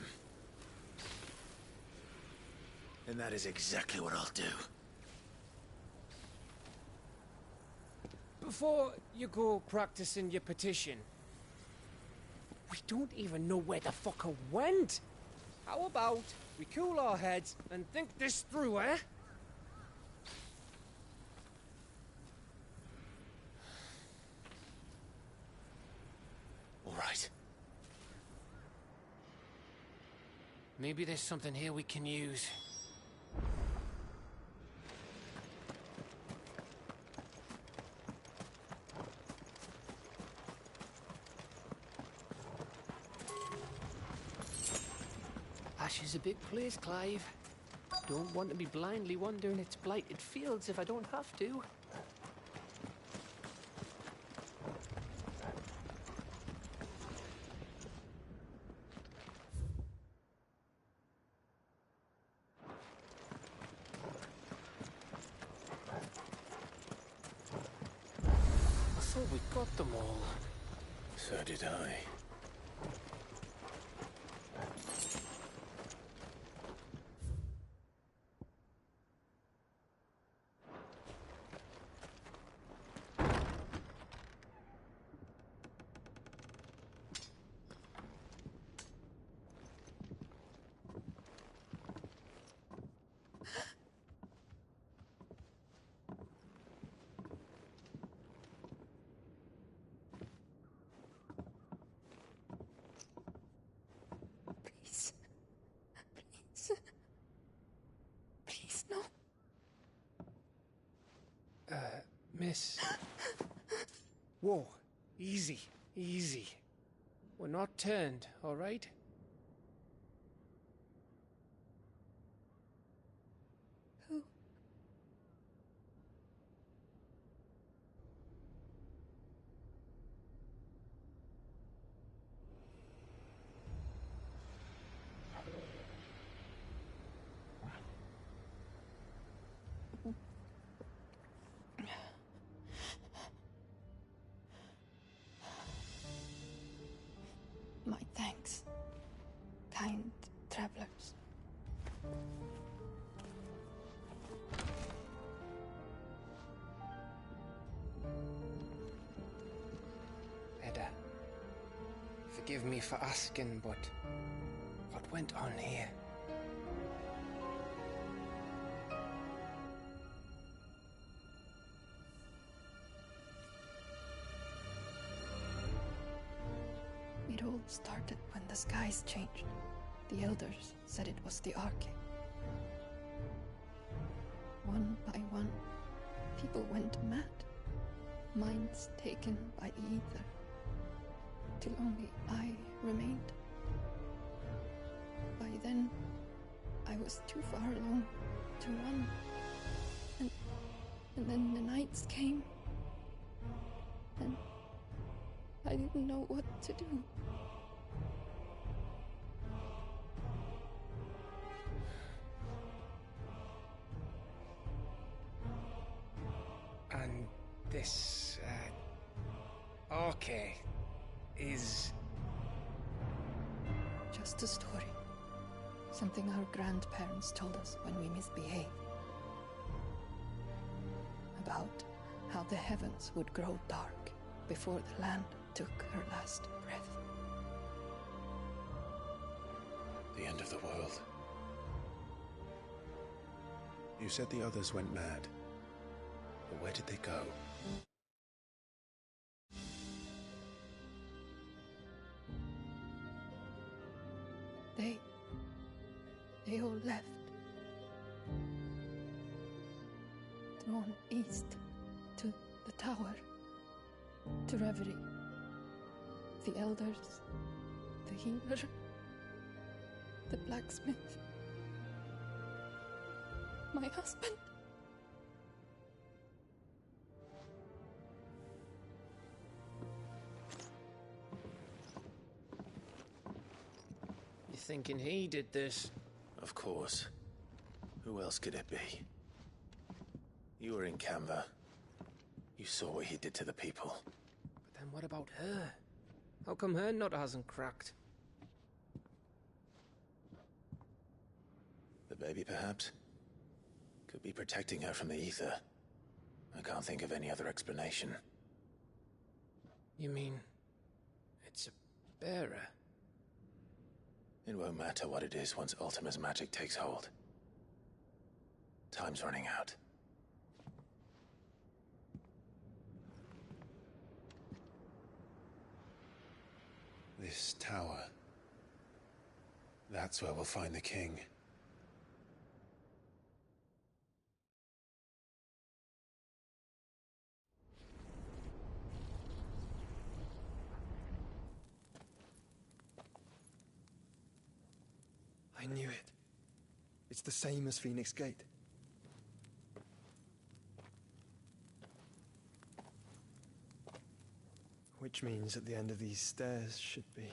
then that is exactly what I'll do. Before you go practicing your petition, we don't even know where the fucker went. How about we cool our heads and think this through, eh? All right. Maybe there's something here we can use. Ash is a big place, Clive. Don't want to be blindly wandering its blighted fields if I don't have to. I thought we got them all. So did I. Please, no. Miss. Whoa, easy, easy. We're not turned, all right? Who? My thanks, kind travelers. Edda, forgive me for asking, but what went on here? It all started when the skies changed. The elders said it was the Arche. One by one, people went mad. Minds taken by the ether. Till only I remained. By then, I was too far along to run. And then the nights came. And I didn't know what to do. And this, Arche is... Just a story. Something our grandparents told us when we misbehaved. About how the heavens would grow dark before the land took her last breath. The end of the world. You said the others went mad. But where did they go? They all left. Drawn east to the tower, to Reverie. The elders, the healer, the blacksmith, my husband. You thinking he did this? Of course. Who else could it be? You were in Canva. You saw what he did to the people. But then what about her? How come her nut hasn't cracked? baby, perhaps? Could be protecting her from the Ether. I can't think of any other explanation. You mean... it's a bearer? It won't matter what it is once Ultima's magic takes hold. Time's running out. This tower. That's where we'll find the king. I knew it. It's the same as Phoenix Gate. Which means at the end of these stairs should be...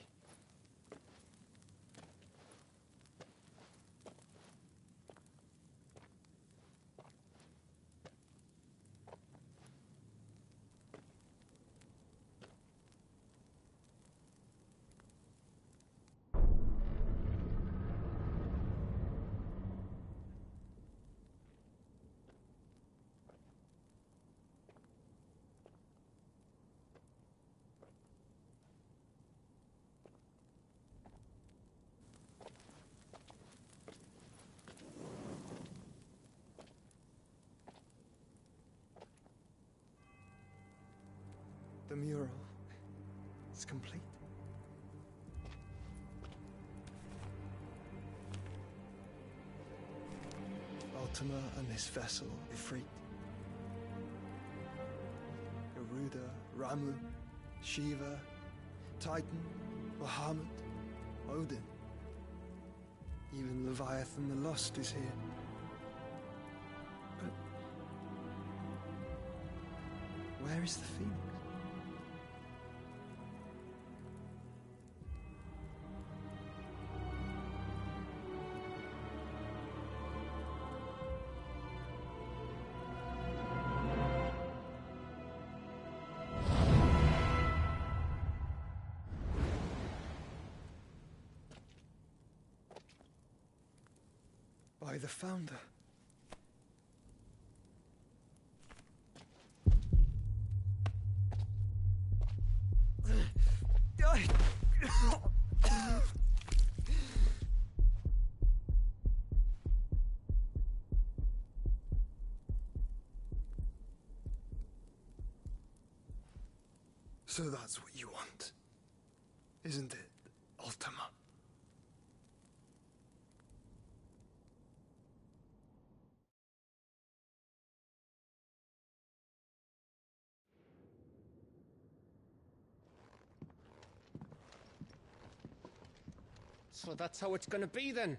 The mural is complete. Ultima and this vessel, Ifrit. Garuda, Ramu, Shiva, Titan, Bahamut, Odin. Even Leviathan the Lost is here. But where is the Phoenix? By the Founder. So that's what you want, isn't it, Ultima? So that's how it's gonna be then?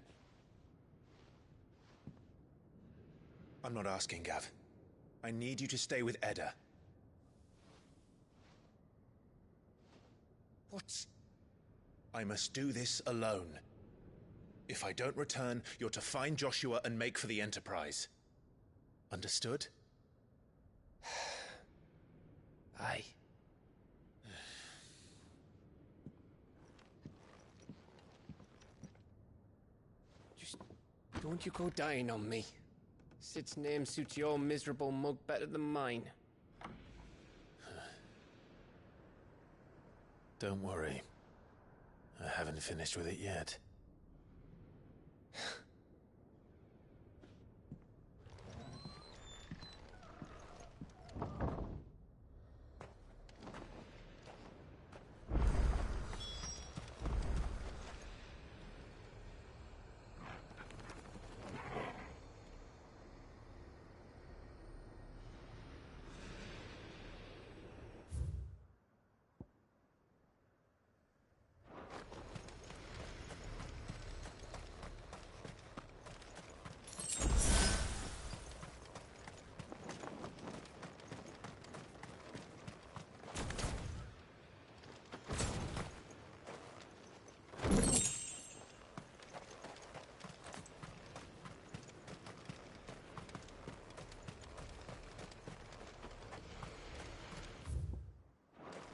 I'm not asking, Gav. I need you to stay with Edda. What? I must do this alone. If I don't return, you're to find Joshua and make for the Enterprise. Understood? Aye. Just don't you go dying on me. Sid's name suits your miserable mug better than mine. Don't worry. I haven't finished with it yet.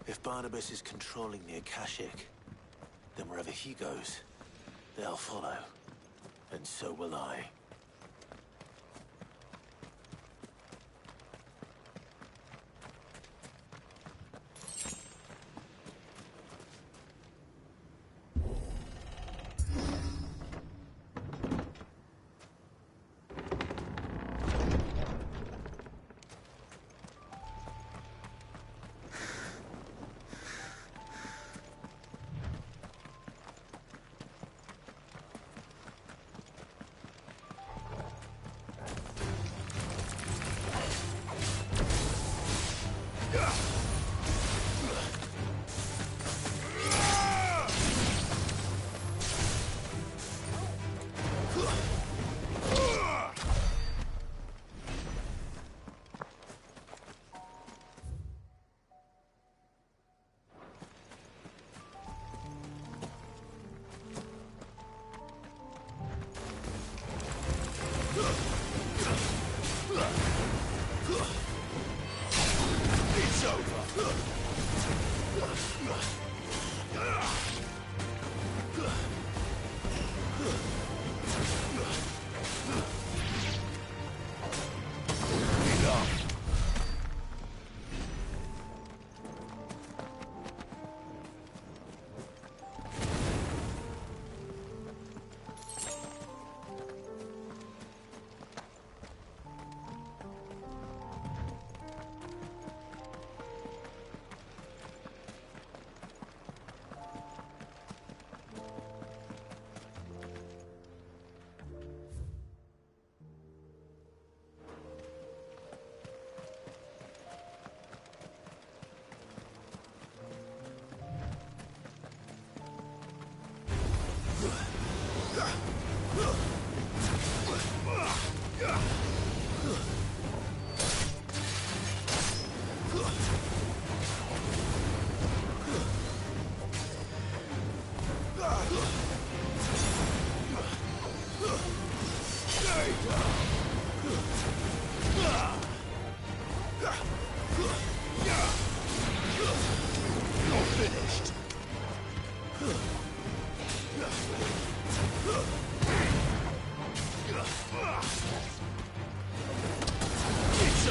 If Barnabas is controlling the Akashic, then wherever he goes, they'll follow. And so will I.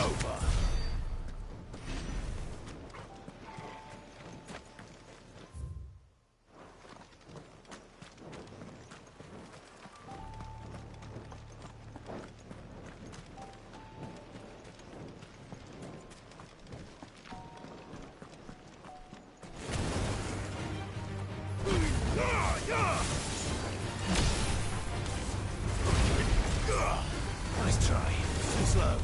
over. Nice try. Too slow.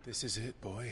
This is it, boy.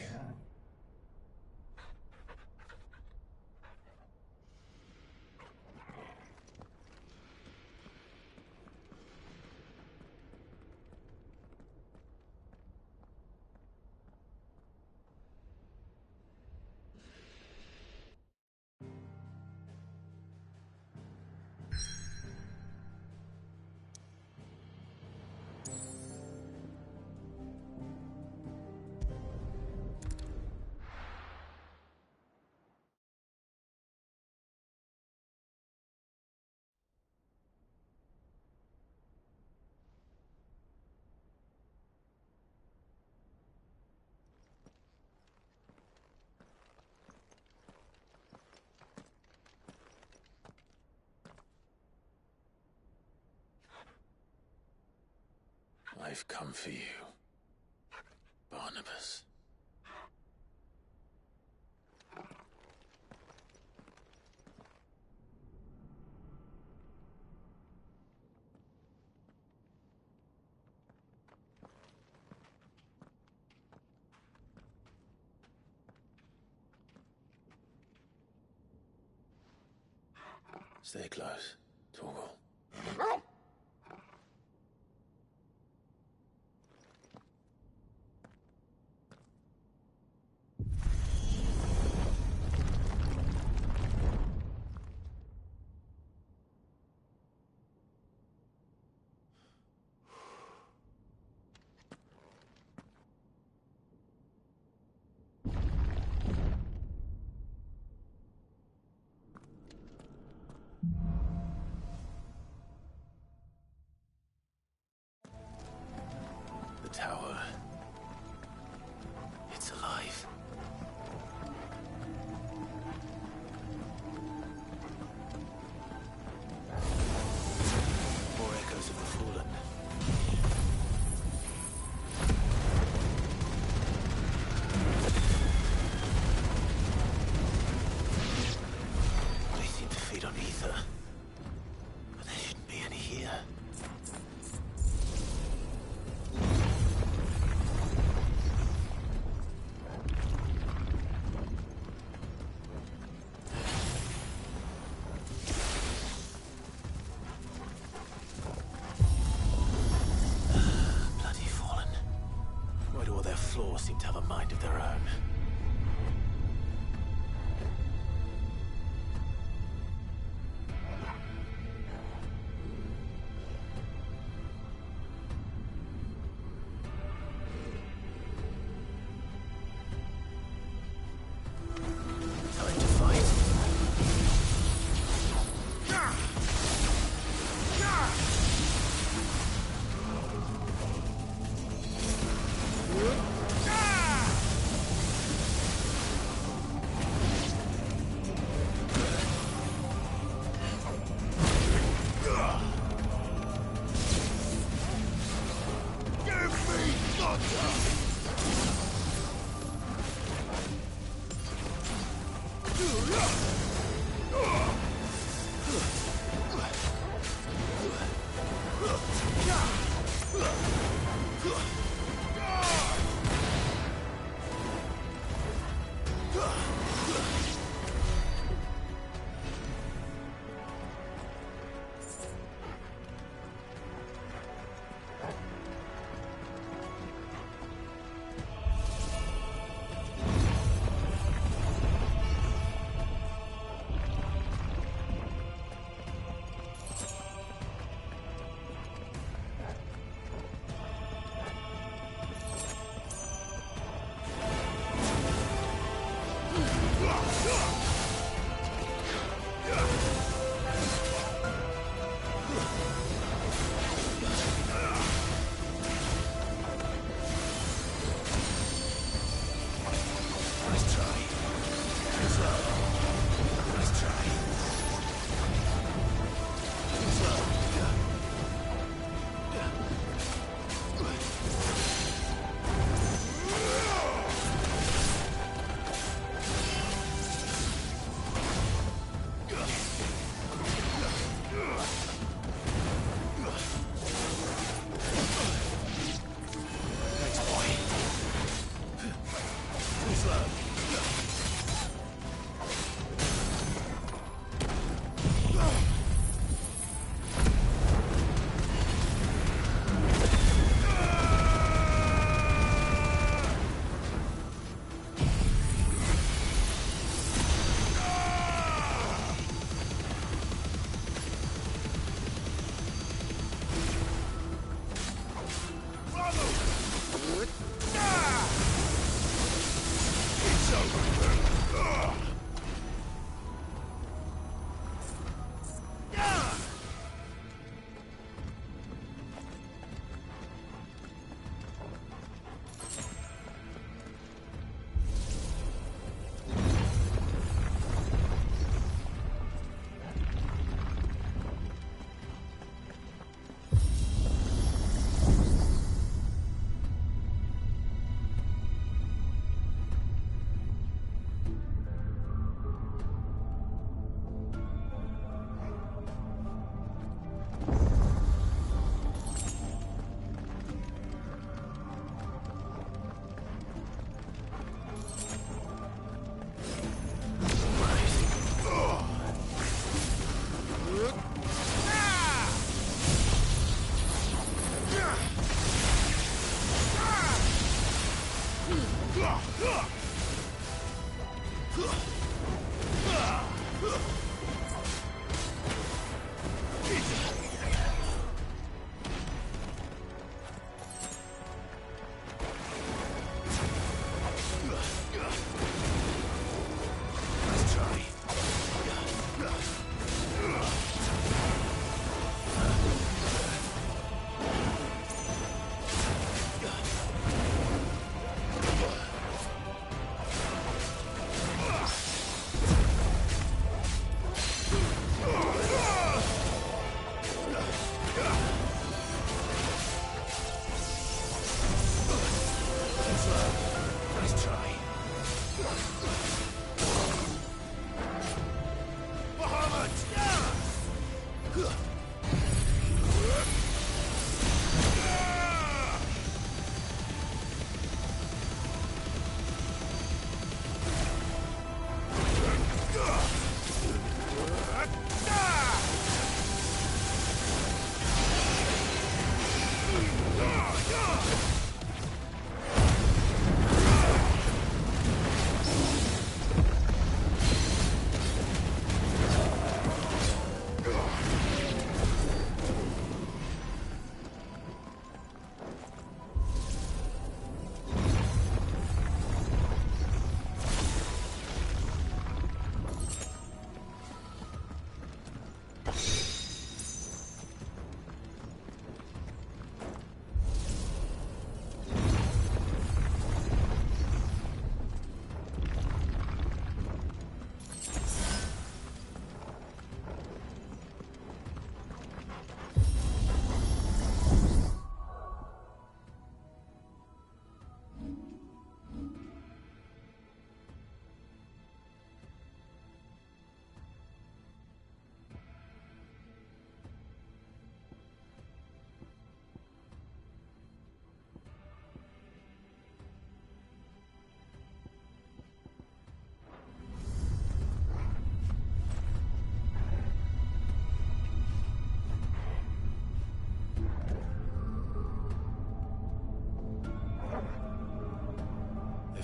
I've come for you, Barnabas. Stay close, Torgal. The tower. It's alive. More echoes of the fallen. They seem to feed on ether. But there shouldn't be any here. Floors seem to have a mind of their own.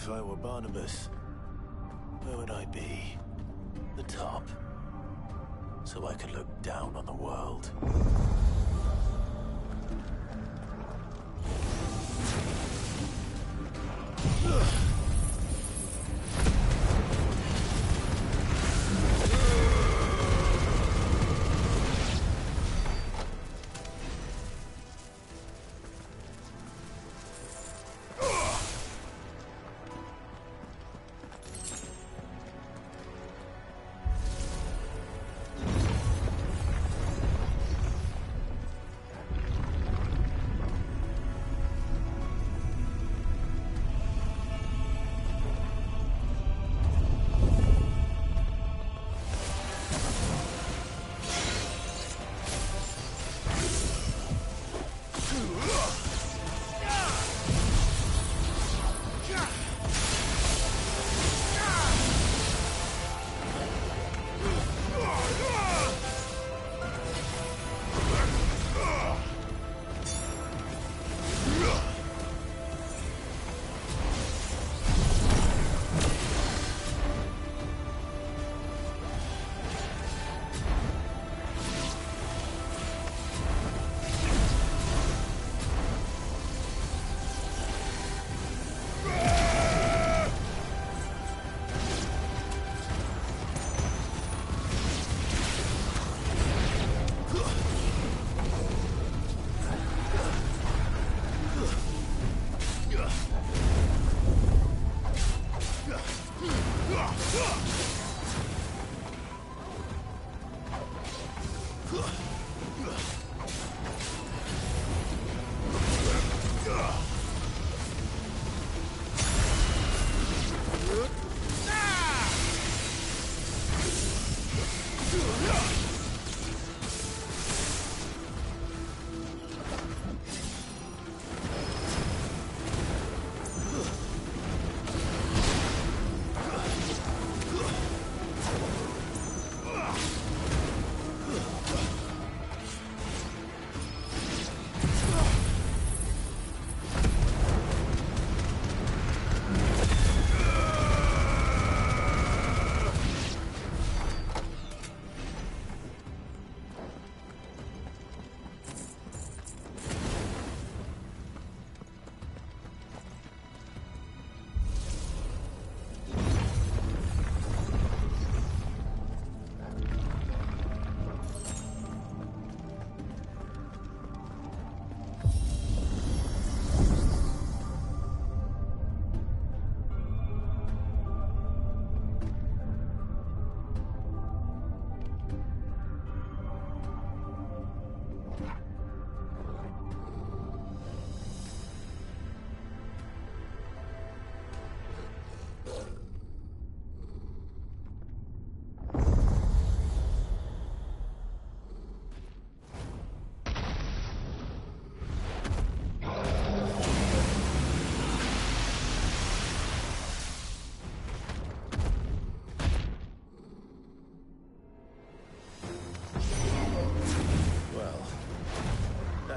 If I were Barnabas, where would I be? The top. So I could look down on the world.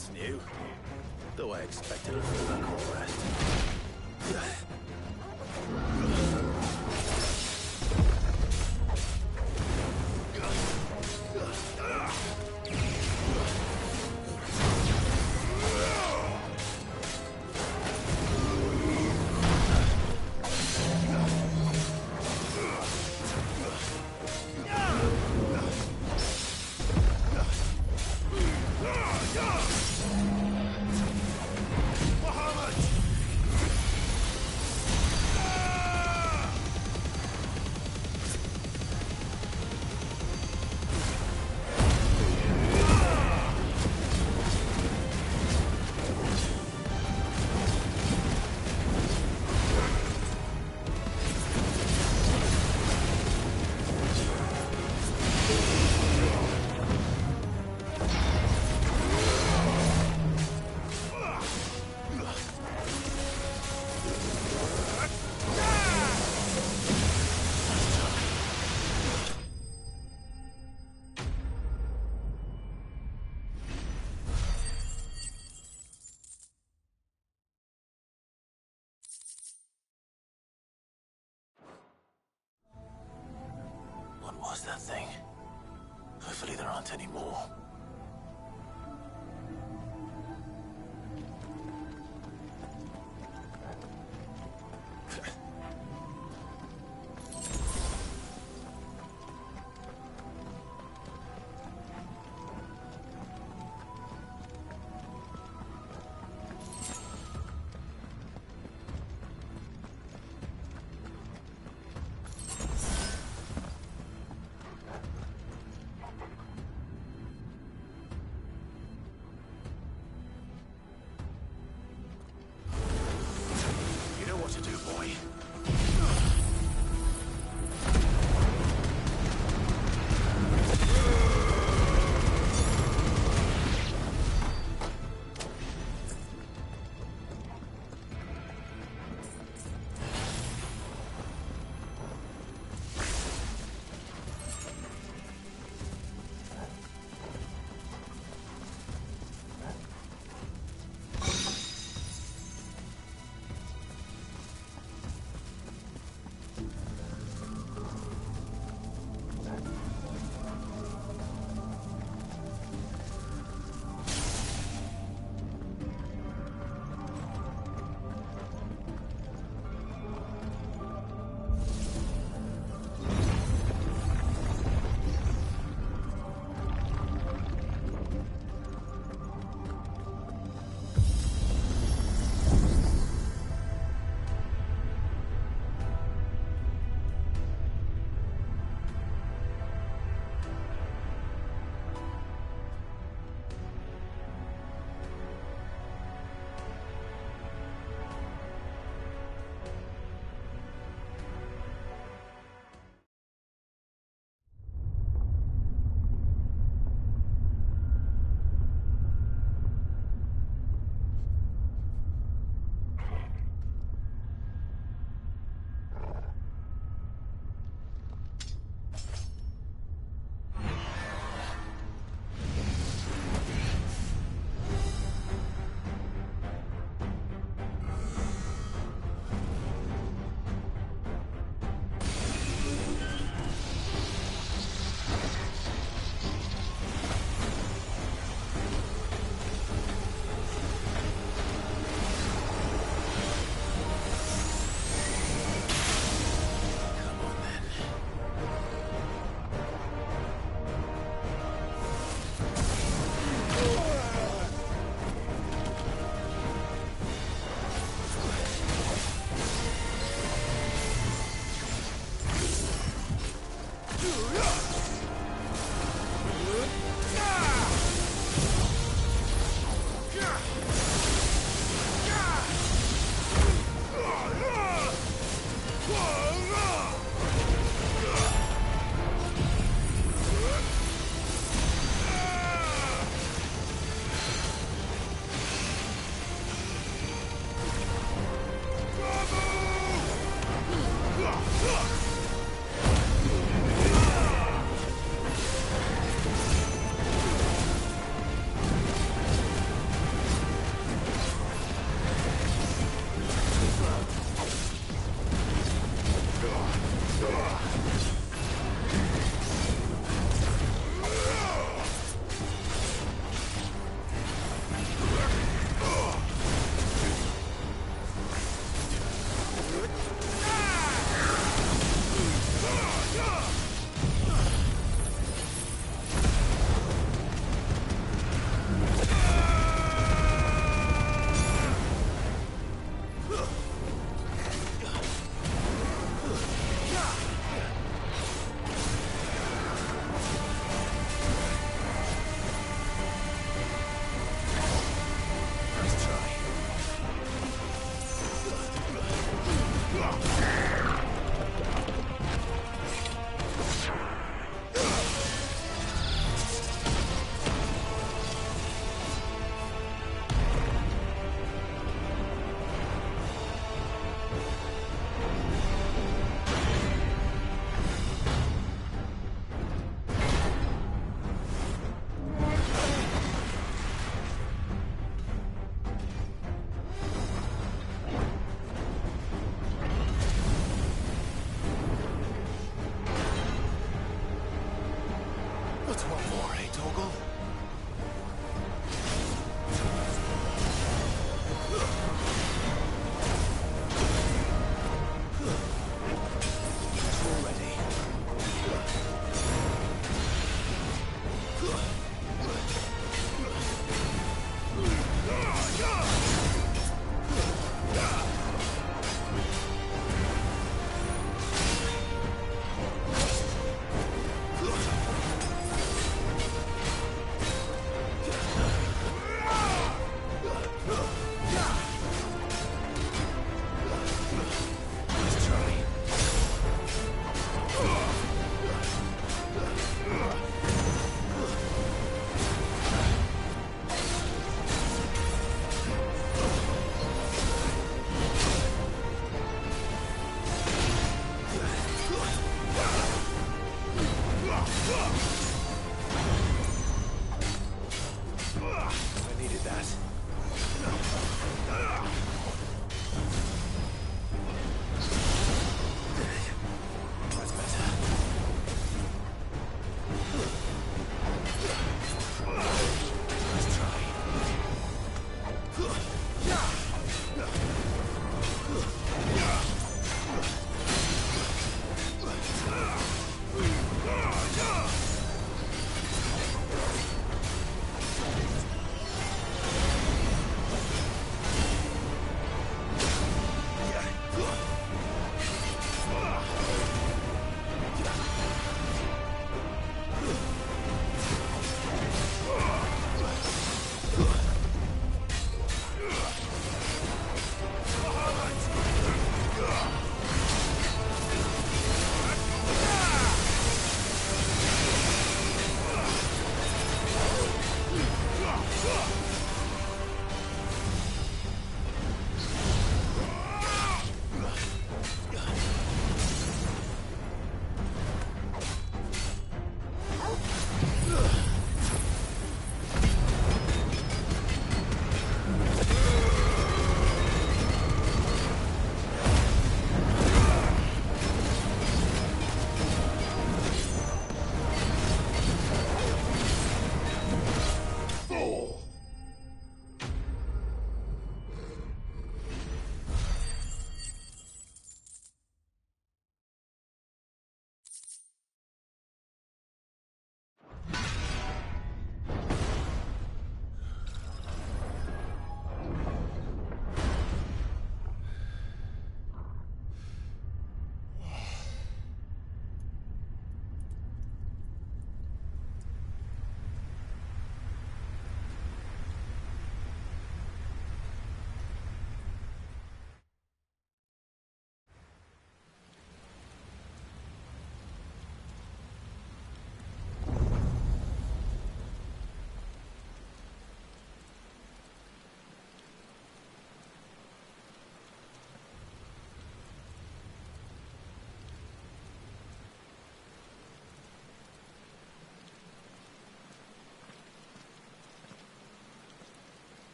That's new. Though I expected a full record rest. Muhammad! was that thing? Hopefully there aren't any more.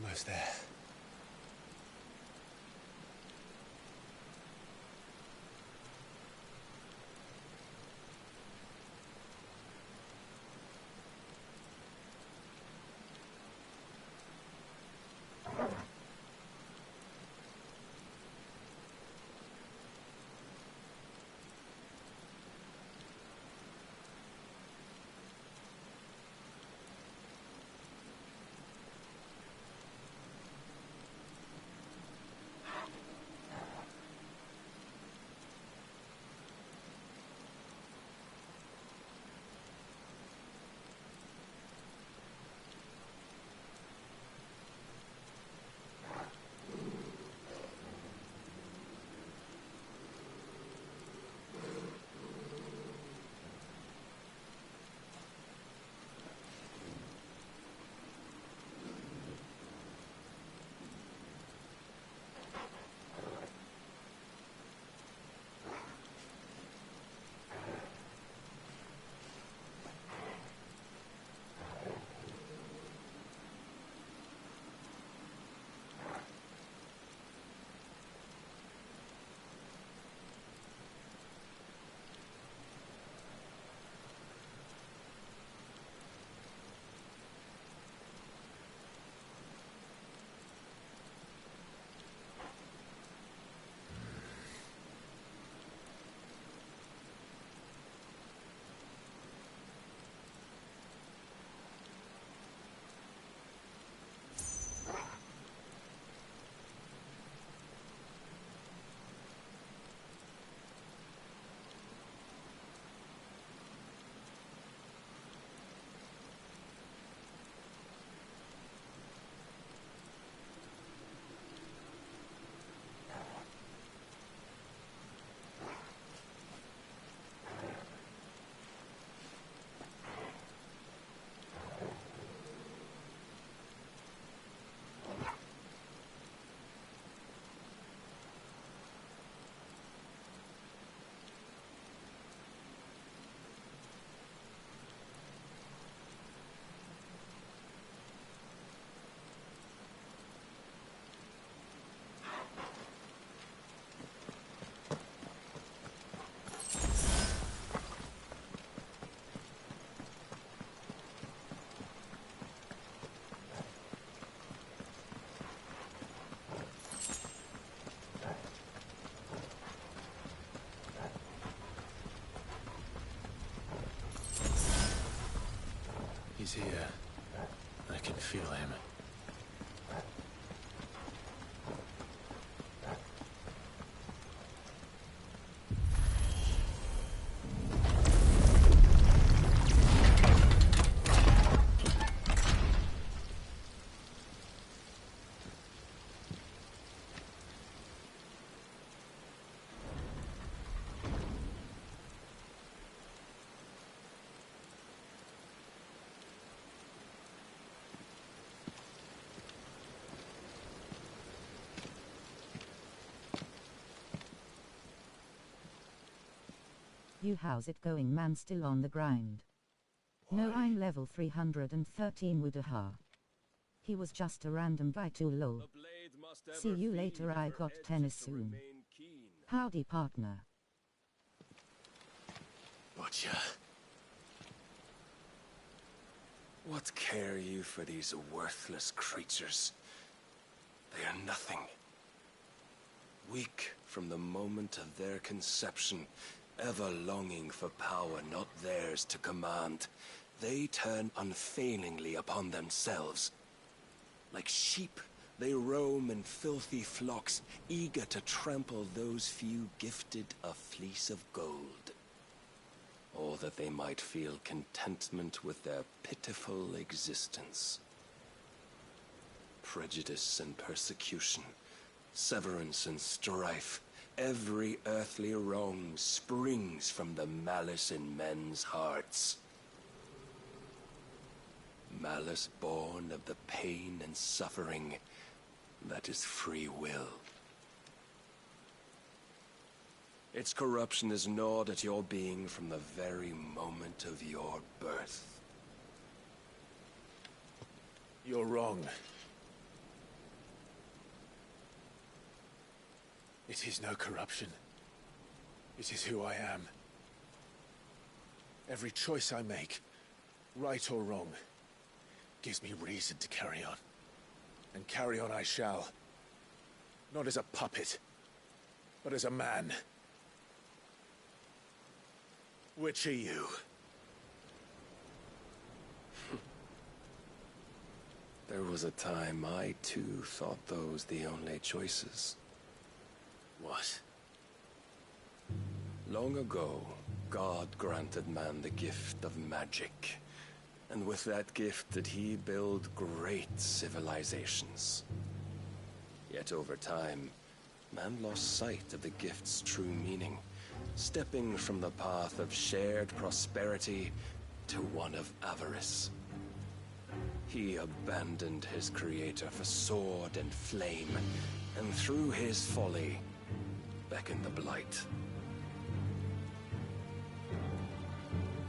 Almost there. He's here. I can feel him. You how's it going, man? Still on the grind? No, I'm level 313 Wudaha. He was just a random guy too low. See you later, I got tennis soon. Howdy, partner. Butcher. What care you for these worthless creatures? They are nothing. Weak from the moment of their conception, ever longing for power not theirs to command, they turn unfailingly upon themselves. Like sheep, they roam in filthy flocks, eager to trample those few gifted a fleece of gold. Or that they might feel contentment with their pitiful existence. Prejudice and persecution, severance and strife, every earthly wrong springs from the malice in men's hearts. Malice born of the pain and suffering that is free will. Its corruption is gnawed at your being from the very moment of your birth. You're wrong. It is no corruption. It is who I am. Every choice I make, right or wrong, gives me reason to carry on. And carry on I shall. Not as a puppet, but as a man. Which are you? There was a time I too thought those the only choices. What? Long ago, God granted man the gift of magic. And with that gift did he build great civilizations. Yet over time, man lost sight of the gift's true meaning, stepping from the path of shared prosperity to one of avarice. He abandoned his creator for sword and flame, and through his folly, beckoned the blight.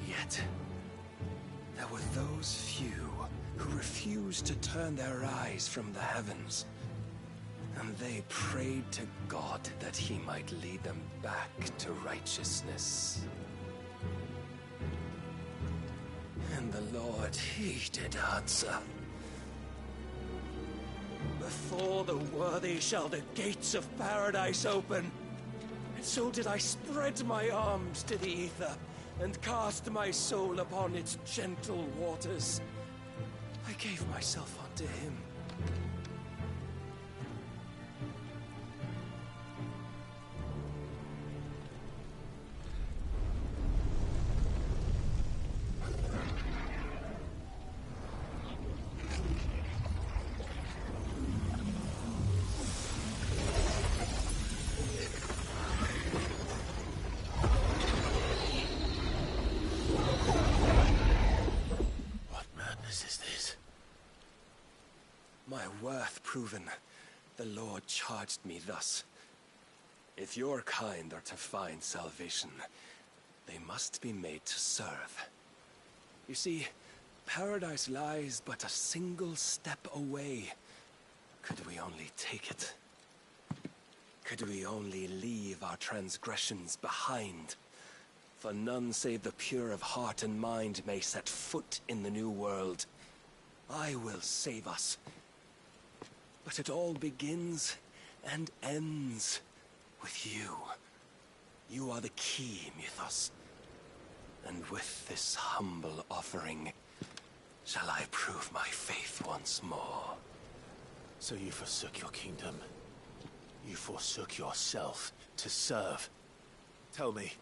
Yet, there were those few who refused to turn their eyes from the heavens, and they prayed to God that he might lead them back to righteousness. And the Lord, he did answer. Before the worthy shall the gates of paradise open. And so did I spread my arms to the ether, and cast my soul upon its gentle waters. I gave myself unto him. Worth proven, the Lord charged me thus. If your kind are to find salvation, they must be made to serve. You see, paradise lies but a single step away. Could we only take it? Could we only leave our transgressions behind? For none save the pure of heart and mind may set foot in the new world. I will save us. But it all begins and ends with you. You are the key, Mythos. And with this humble offering, shall I prove my faith once more. So you forsook your kingdom. You forsook yourself to serve. Tell me,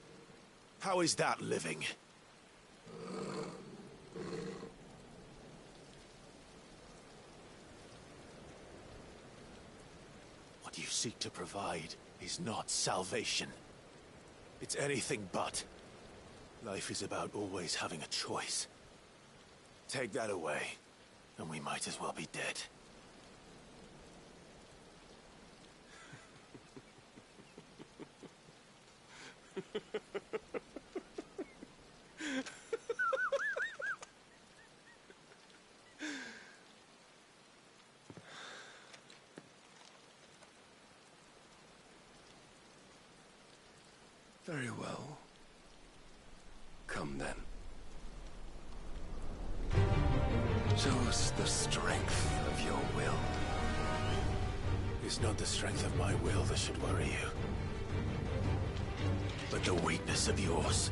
how is that living? What you seek to provide is not salvation. It's anything but. Life is about always having a choice. Take that away, and we might as well be dead. Very well. Come then. Show us the strength of your will. It's not the strength of my will that should worry you, but the weakness of yours.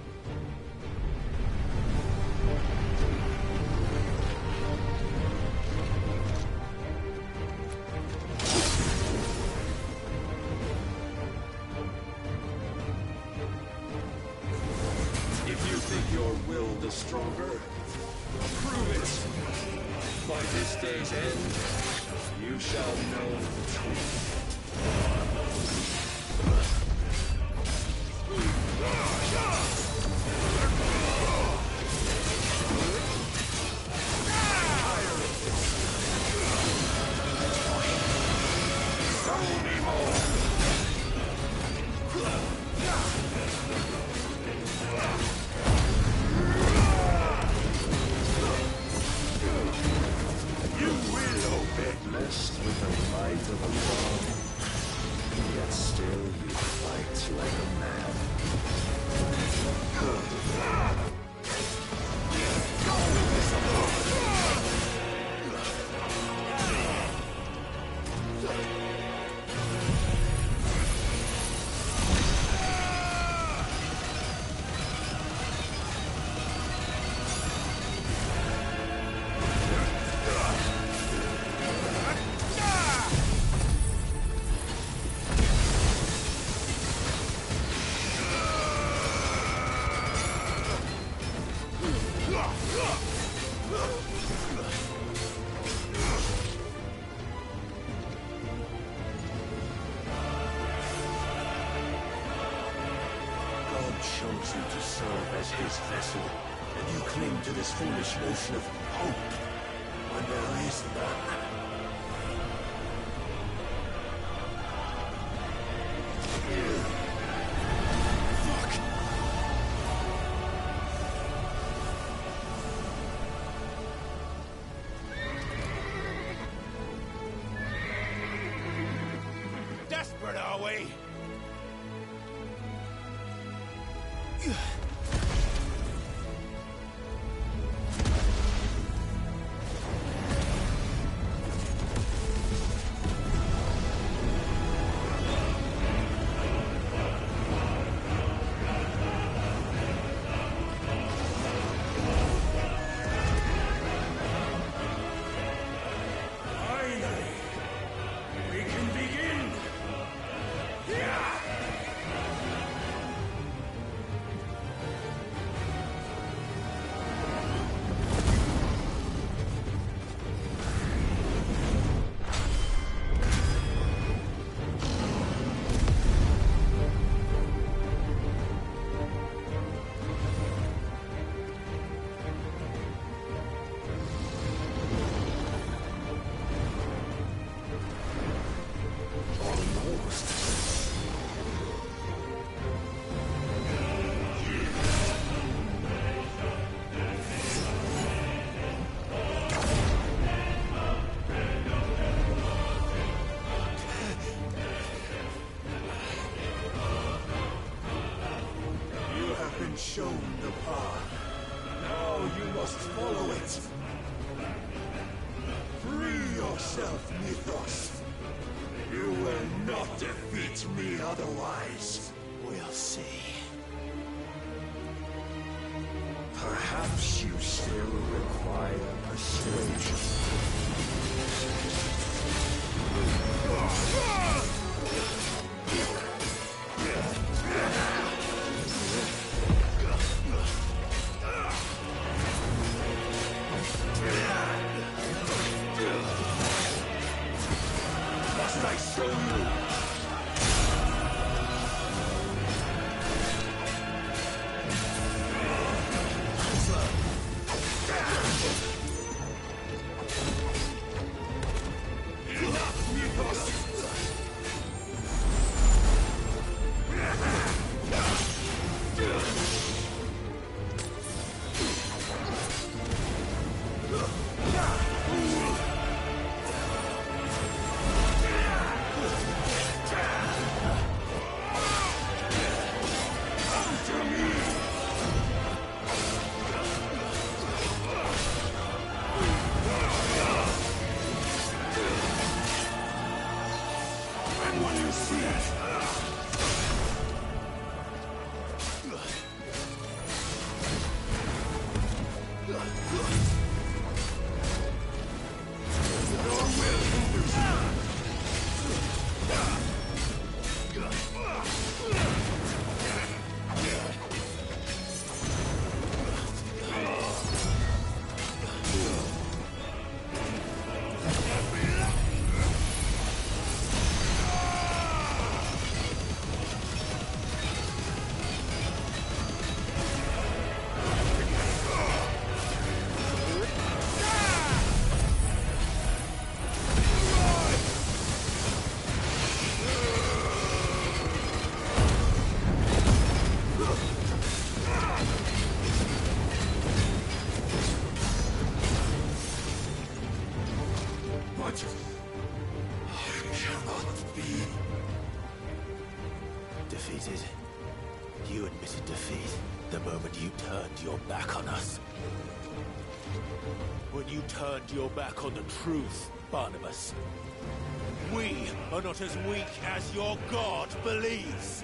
The stronger, prove it. By this day's end, you shall know the truth. Yet still you fight like a man. Chose you to serve as his vessel, and you cling to this foolish notion of hope when there is none. Desperate, are we? Shown the path. Now you must follow it. Free yourself, Mythos. You will not defeat me otherwise. We'll see. Perhaps you still require persuasion. I show you! Enough, Mythos! defeated. You admitted defeat the moment you turned your back on us. When you turned your back on the truth, Barnabas. We are not as weak as your god believes.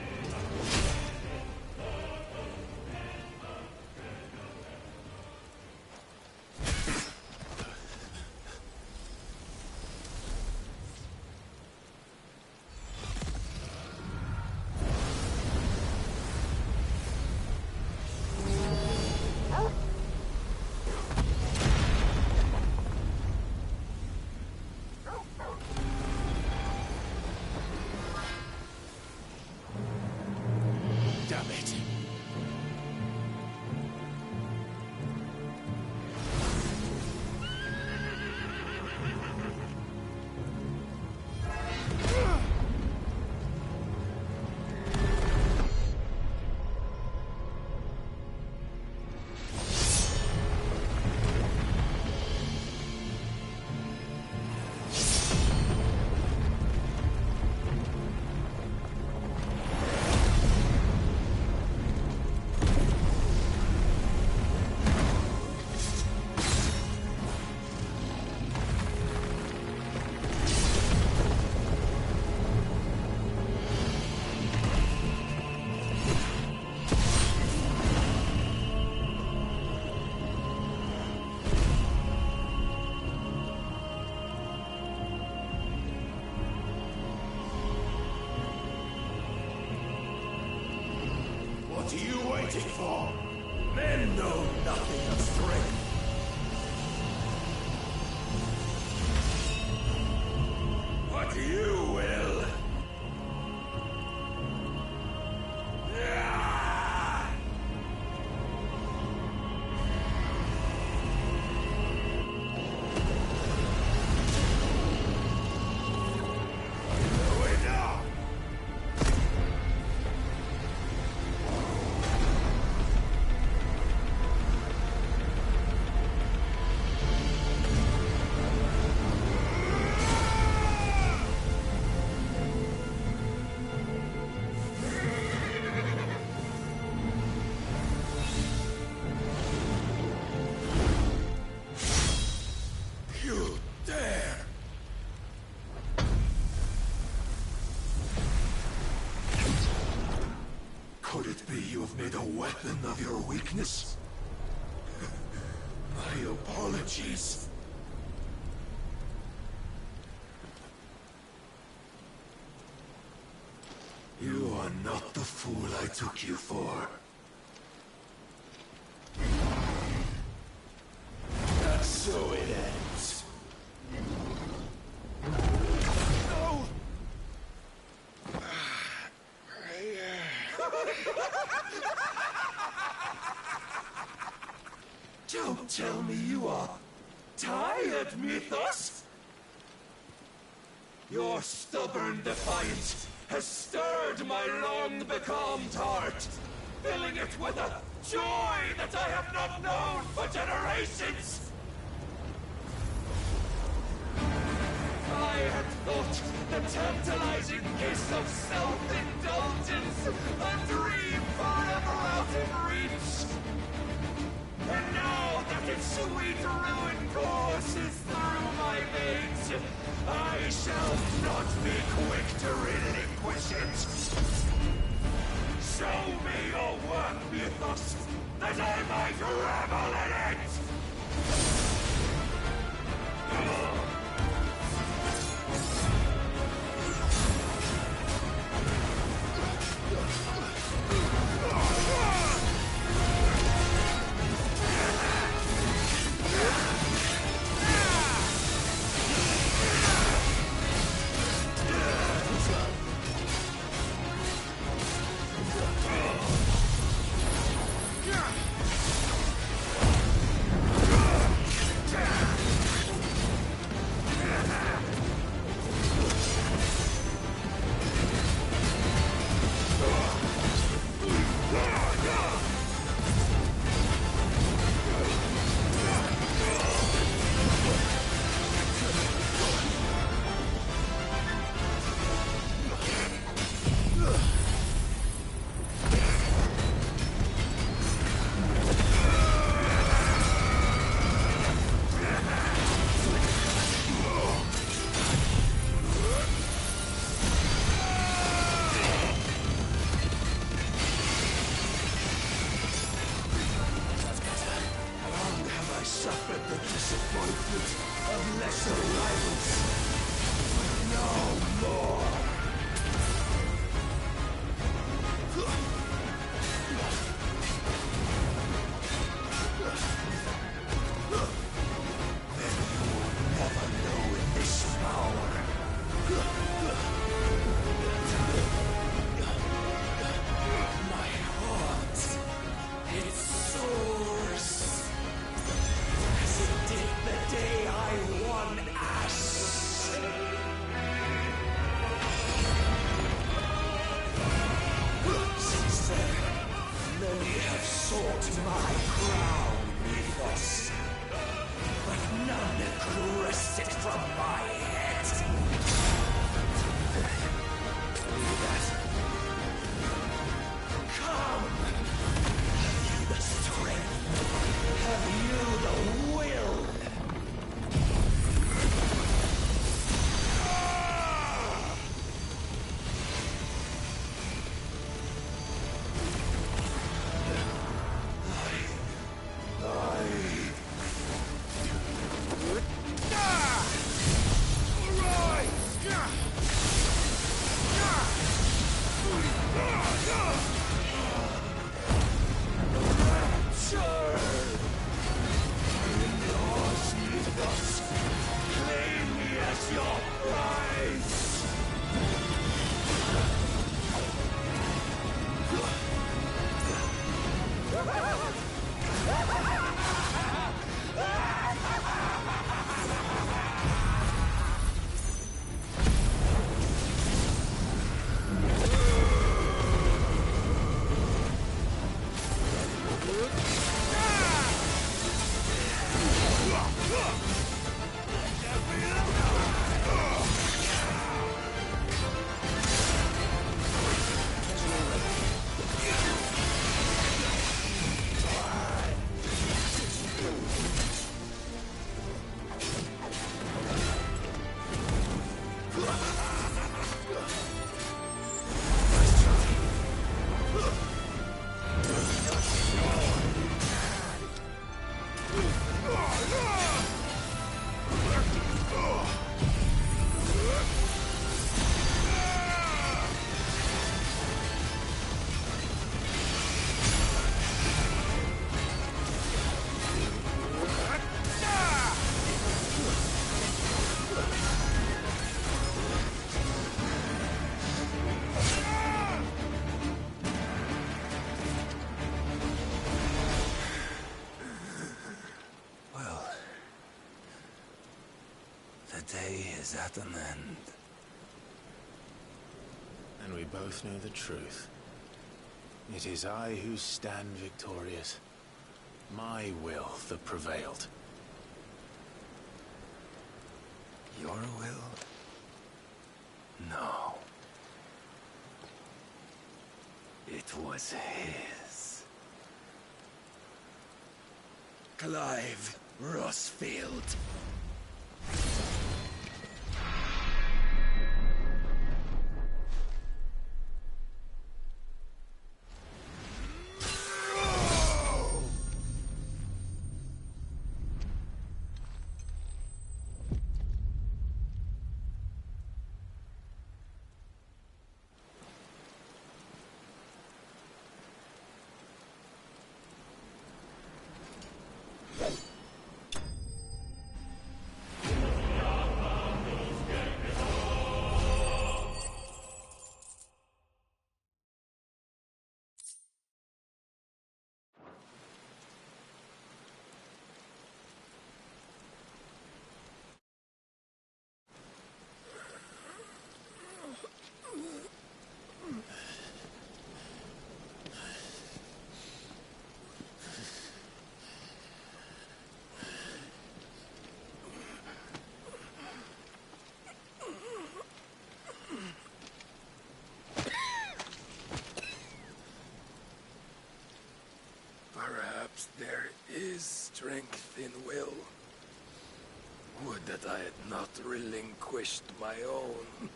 What are you waiting for? Men know nothing of strength. What you will. Could it be you have made a weapon of your weakness? My apologies. You are not the fool I took you for. That's so it ends. No! Don't tell me you are tired, Mythos! Your stubborn defiance has stirred my long-becalmed heart, filling it with a joy that I have not known for generations! I had thought the tantalizing kiss of self-indulgence a dream forever out of reach. And now that its sweet ruin courses through my veins, I shall not be quick to relinquish it. Show me your work, Mythos, that I might revel in it! my crown, Mythos, but none could wrest it from my head. Come! Have you the strength? Have you the will? The day is at an end. And we both know the truth. It is I who stand victorious. My will that prevailed. Your will? No. It was his. Clive Rossfield. There is strength in will. Would that I had not relinquished my own.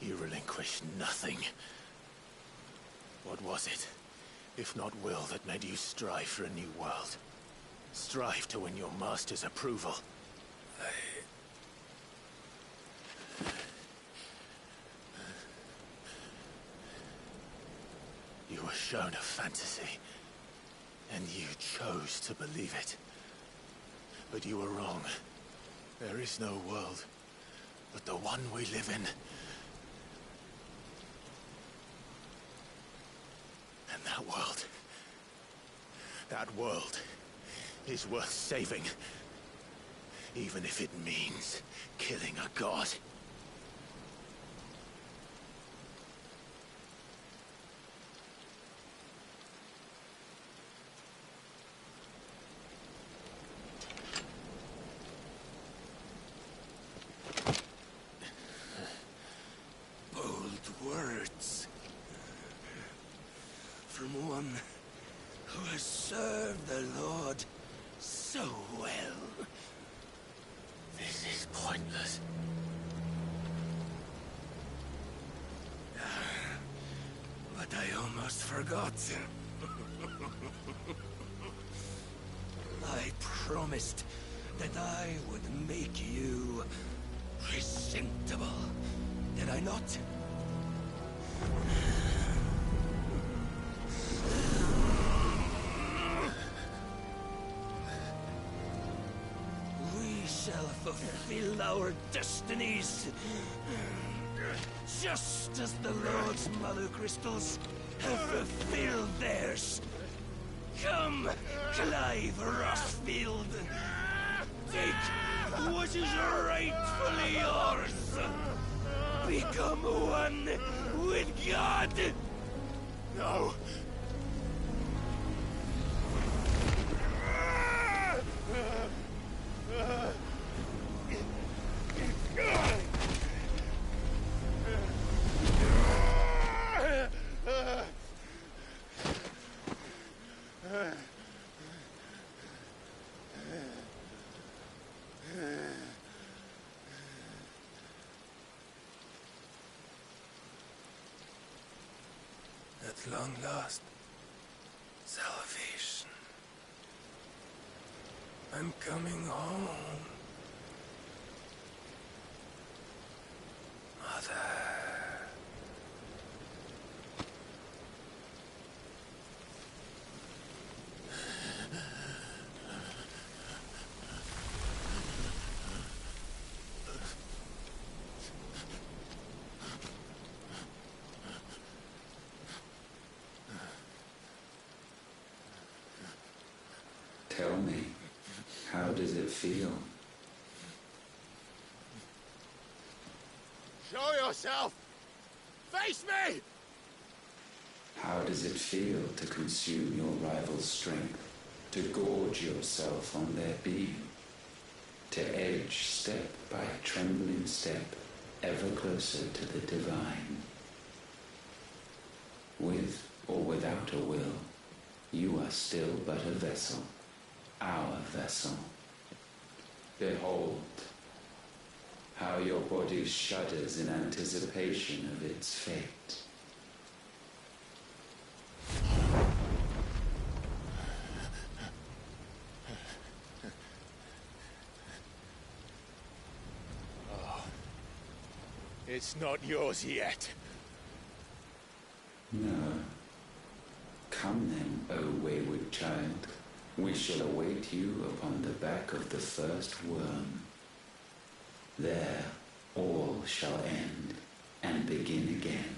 You relinquished nothing. What was it, if not will, that made you strive for a new world? Strive to win your master's approval? You were shown a fantasy, and you chose to believe it. But you were wrong. There is no world but the one we live in. And that world is worth saving. even if it means killing a god. Words from one who has served the Lord so well. This is pointless. But I almost forgot. I promised that I would make you presentable. Did I not? We shall fulfill our destinies, just as the Lord's Mother Crystals have fulfilled theirs. Come, Clive Rothfield. Take what is rightfully yours. Become one with God! No! At long last, salvation. I'm coming home. Mother. Tell me, how does it feel? Show yourself! Face me! How does it feel to consume your rival's strength, to gorge yourself on their beam, to edge step by trembling step ever closer to the divine? With or without a will, you are still but a vessel. Our vessel. Behold, how your body shudders in anticipation of its fate. Oh, it's not yours yet. No. Come then, O wayward child. We shall await you upon the back of the first worm. There, all shall end and begin again.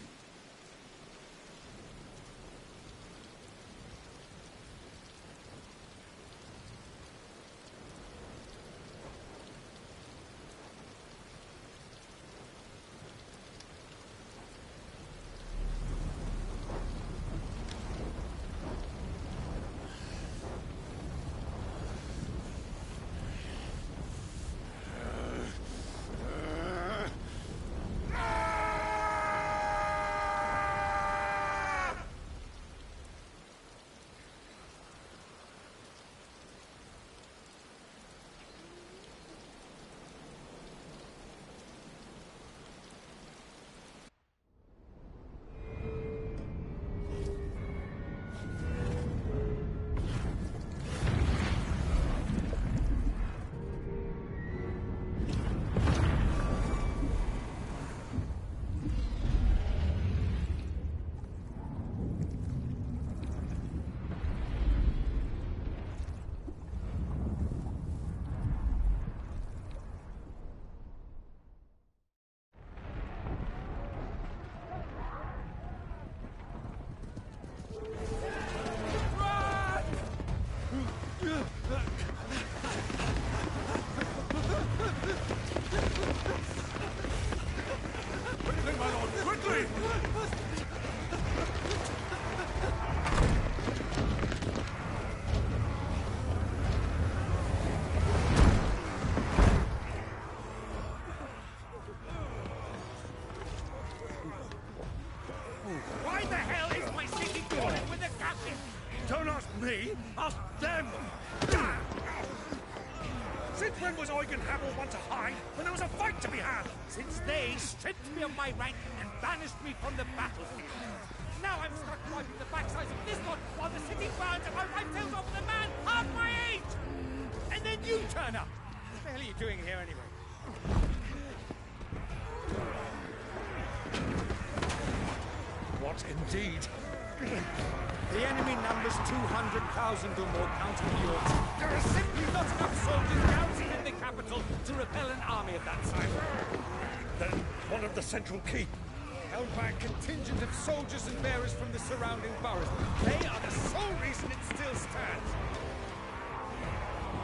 me? Ask them! Since when was Eugen Hamel one to hide when there was a fight to be had? Since they stripped me of my rank and banished me from the battlefield. Now I'm stuck wiping the backsides of this one while the city burns and my wife tells off the man half my age! And then you turn up! What the hell are you doing here anyway? What indeed? The enemy numbers 200,000 or more, counting the Yorks. There are simply not enough soldiers garrisoned in the capital to repel an army of that size. Then one of the central keep. Held by a contingent of soldiers and bearers from the surrounding boroughs. They are the sole reason it still stands.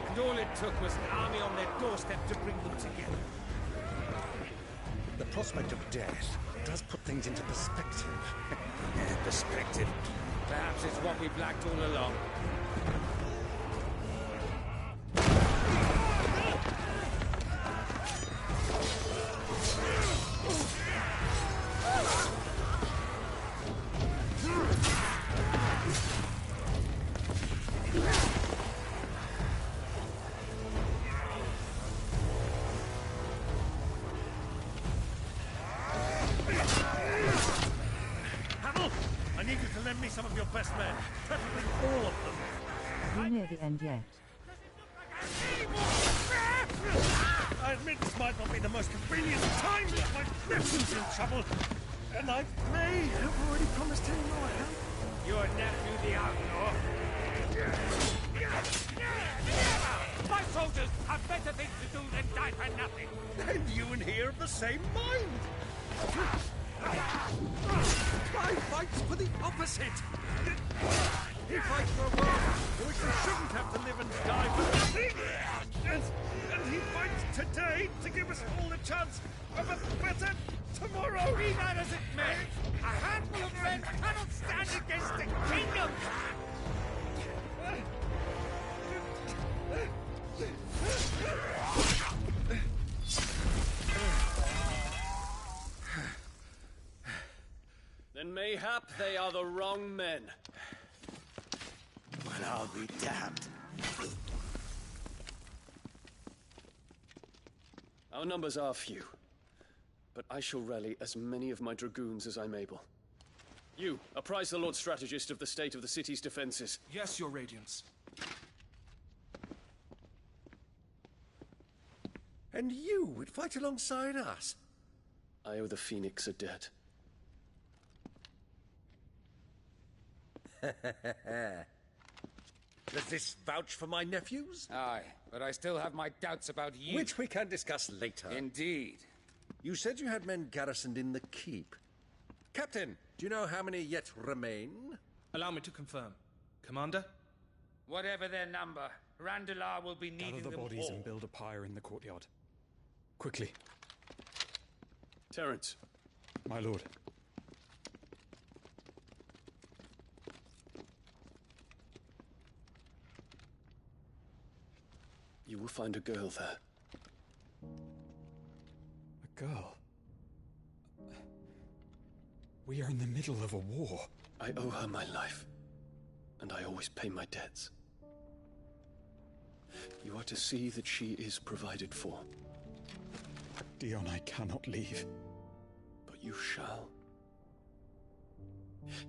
And all it took was an army on their doorstep to bring them together. The prospect of death does put things into perspective. Perspective. Perhaps it's what we've lacked all along. Some of your best men, preferably all of them. We're near the end yet. I admit this might not be the most convenient time, but my nephew's in trouble, and I may have already promised him more help. Your nephew, the outlaw? My soldiers have better things to do than die for nothing. And you and he are of the same mind. I fights for the opposite. He fights for a world in which we shouldn't have to live and die for nothing. And he fights today to give us all a chance of a better tomorrow. Be that as it may, a handful of men cannot stand against a kingdom. Then mayhap they are the wrong men. Well, I'll be damned. Our numbers are few, but I shall rally as many of my dragoons as I'm able. You, apprise the Lord Strategist of the state of the city's defenses. Yes, Your Radiance. And you would fight alongside us? I owe the Phoenix a debt. Does this vouch for my nephews? Aye, but I still have my doubts about you. Which we can discuss later. Indeed. You said you had men garrisoned in the keep. Captain, do you know how many yet remain? Allow me to confirm. Commander? Whatever their number, Randalar will be needing Gather the them bodies all. and build a pyre in the courtyard. Quickly. Terence. My lord. You will find a girl there. A girl? We are in the middle of a war. I owe her my life, and I always pay my debts. You are to see that she is provided for. Dion, I cannot leave. But you shall.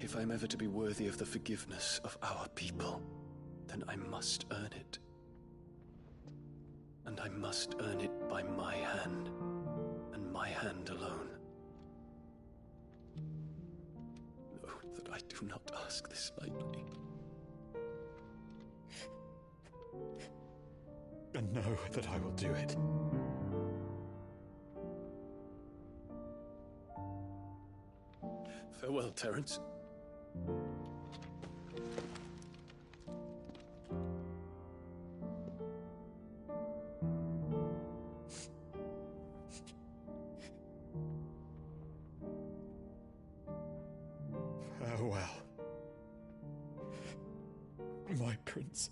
If I'm ever to be worthy of the forgiveness of our people, then I must earn it. And I must earn it by my hand, and my hand alone. Know that I do not ask this lightly. And know that I will do it. Farewell, Terence. Farewell, my prince.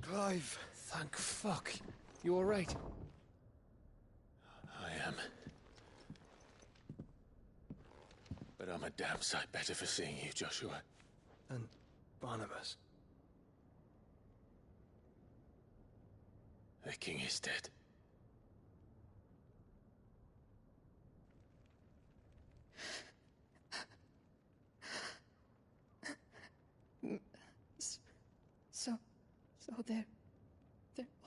Clive. Thank fuck. You alright? I am. But I'm a damn sight better for seeing you, Joshua. And Barnabas. The king is dead. So they're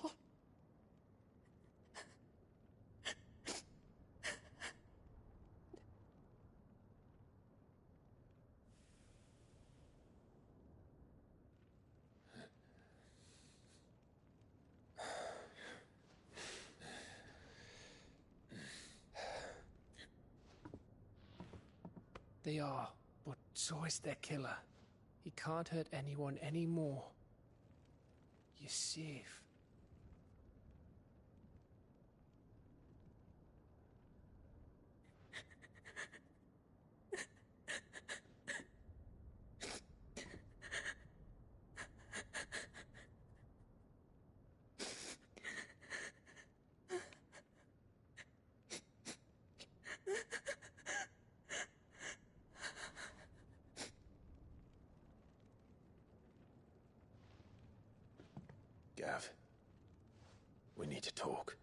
all... They are, but so is their killer. He can't hurt anyone anymore. You're safe. Gav, we need to talk.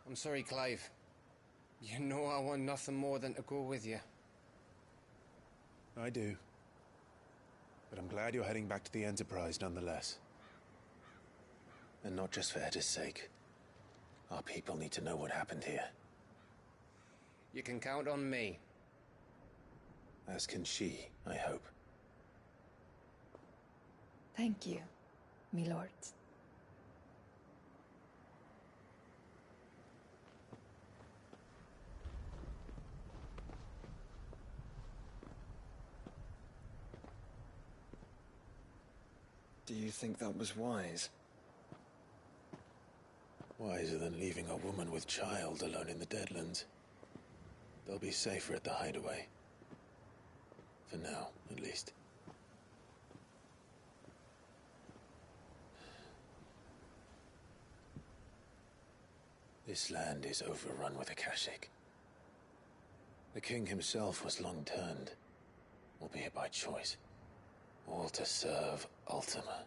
I'm sorry, Clive. You know I want nothing more than to go with you. I do. But I'm glad you're heading back to the Enterprise nonetheless. And not just for Etta's sake. Our people need to know what happened here. You can count on me. As can she, I hope. Thank you, my lord. Do you think that was wise? Wiser than leaving a woman with child alone in the Deadlands. They'll be safer at the hideaway. For now, at least. This land is overrun with Akashic. The king himself was long turned, albeit by choice, all to serve Ultima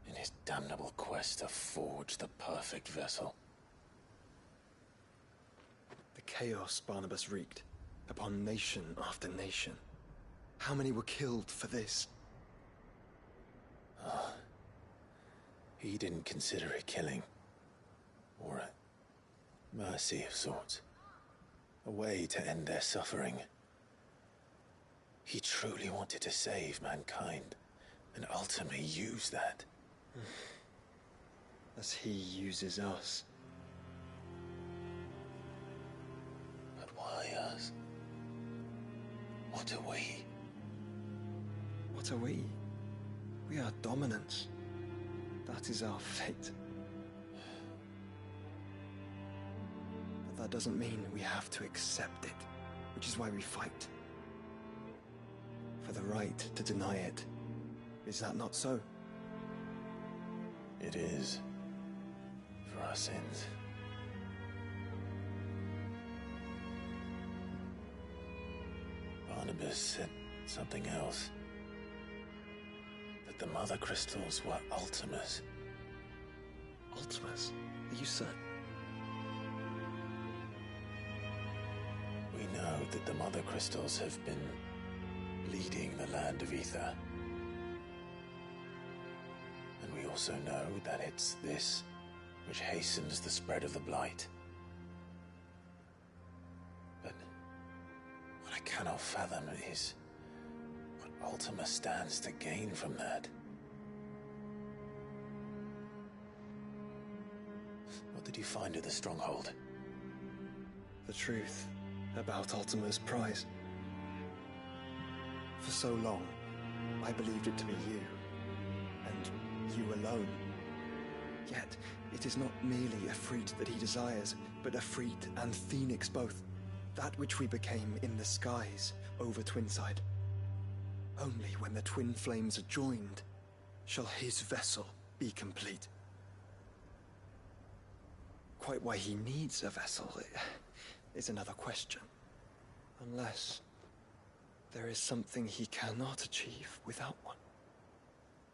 in his damnable quest to forge the perfect vessel. The chaos Barnabas wreaked upon nation after nation. How many were killed for this? He didn't consider it killing. Or a mercy of sorts. A way to end their suffering. He truly wanted to save mankind, and ultimately use that. As he uses us. But why us? What are we? What are we? We are dominance. That is our fate. But that doesn't mean we have to accept it, which is why we fight. For the right to deny it. Is that not so? It is. For our sins. Barnabas said something else. That the Mother Crystals were Ultimas. Ultimas? Are you certain? We know that the Mother Crystals have been leading the land of Ether. And we also know that it's this which hastens the spread of the Blight. But what I cannot fathom is what Ultima stands to gain from that. What did you find at the Stronghold? The truth about Ultima's prize. For so long, I believed it to be you, and you alone. Yet, it is not merely Efreet that he desires, but Efreet and Phoenix both. That which we became in the skies over Twinside. Only when the twin flames are joined shall his vessel be complete. Quite why he needs a vessel is another question. Unless there is something he cannot achieve without one.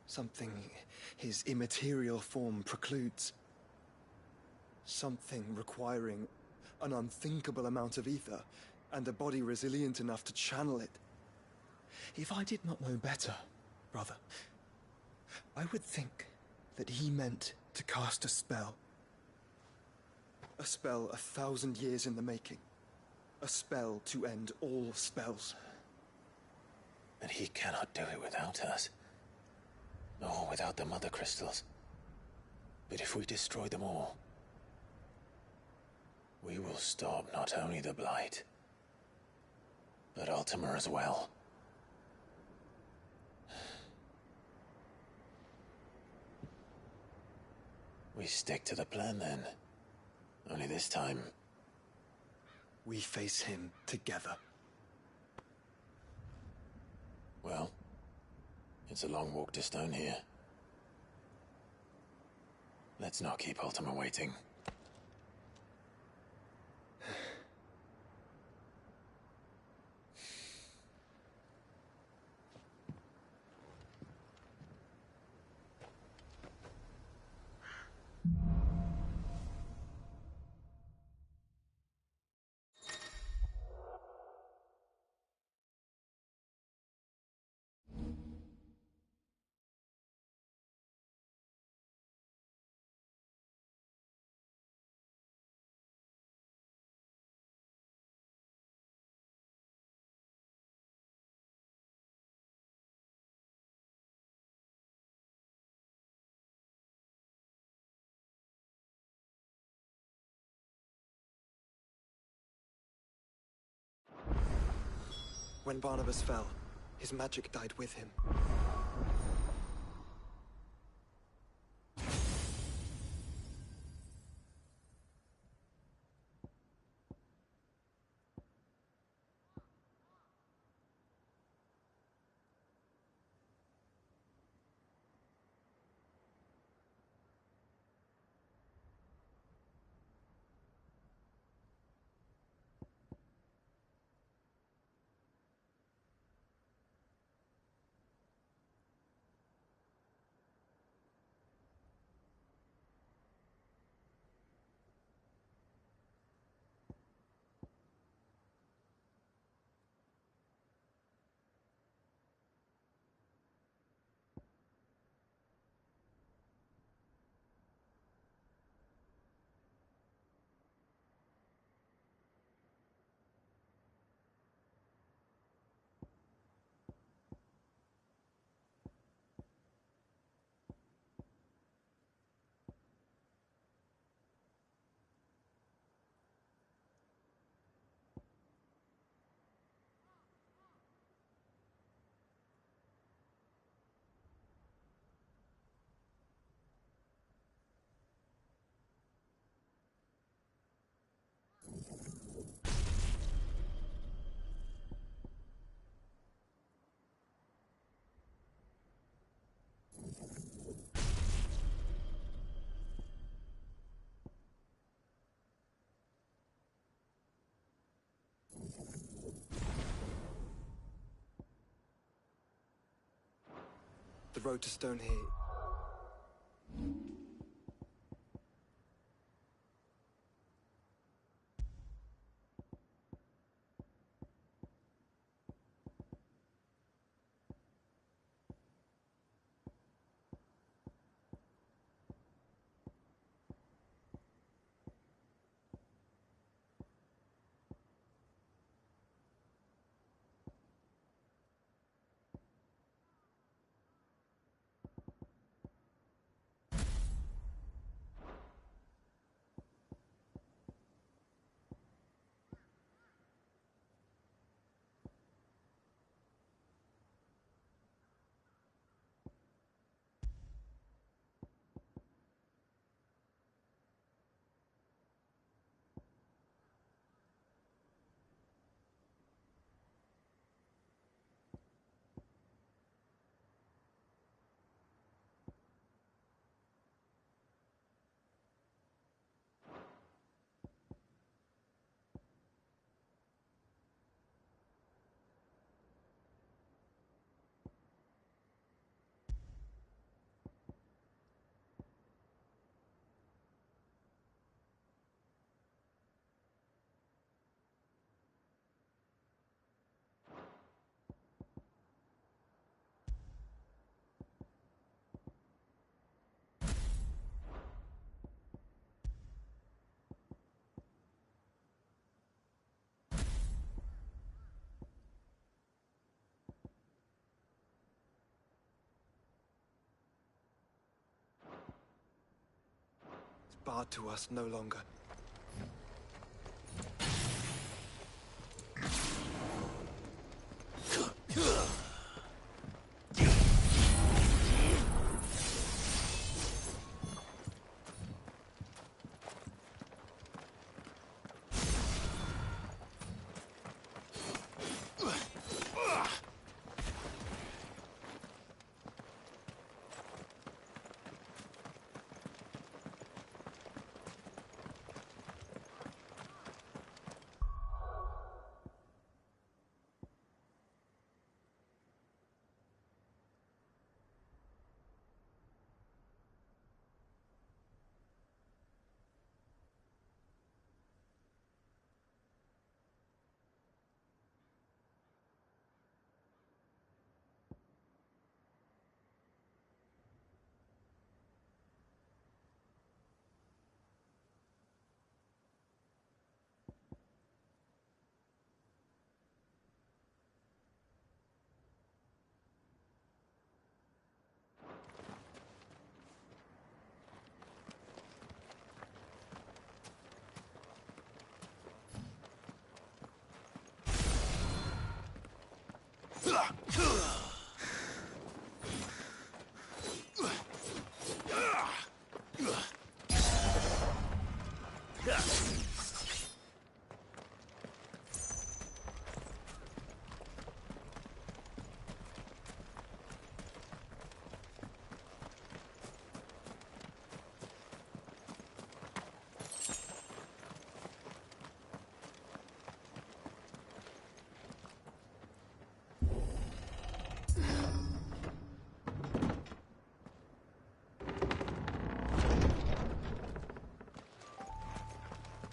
Something his immaterial form precludes. Something requiring an unthinkable amount of ether and a body resilient enough to channel it. If I did not know better, brother, I would think that he meant to cast a spell. A spell 1,000 years in the making. A spell to end all spells. And he cannot do it without us. Nor without the Mother Crystals. But if we destroy them all, we will stop not only the Blight, but Ultima as well. We stick to the plan then. Only this time, we face him together. Well, it's a long walk to Stone here. Let's not keep Ultima waiting. When Barnabas fell, his magic died with him. The road to Stonehill. guard to us no longer.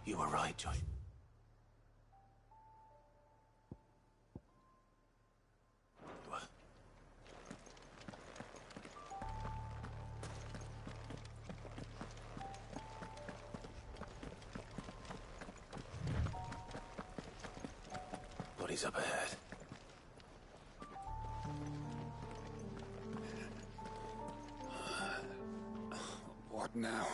You were right, Joy. Bodies up ahead. What now?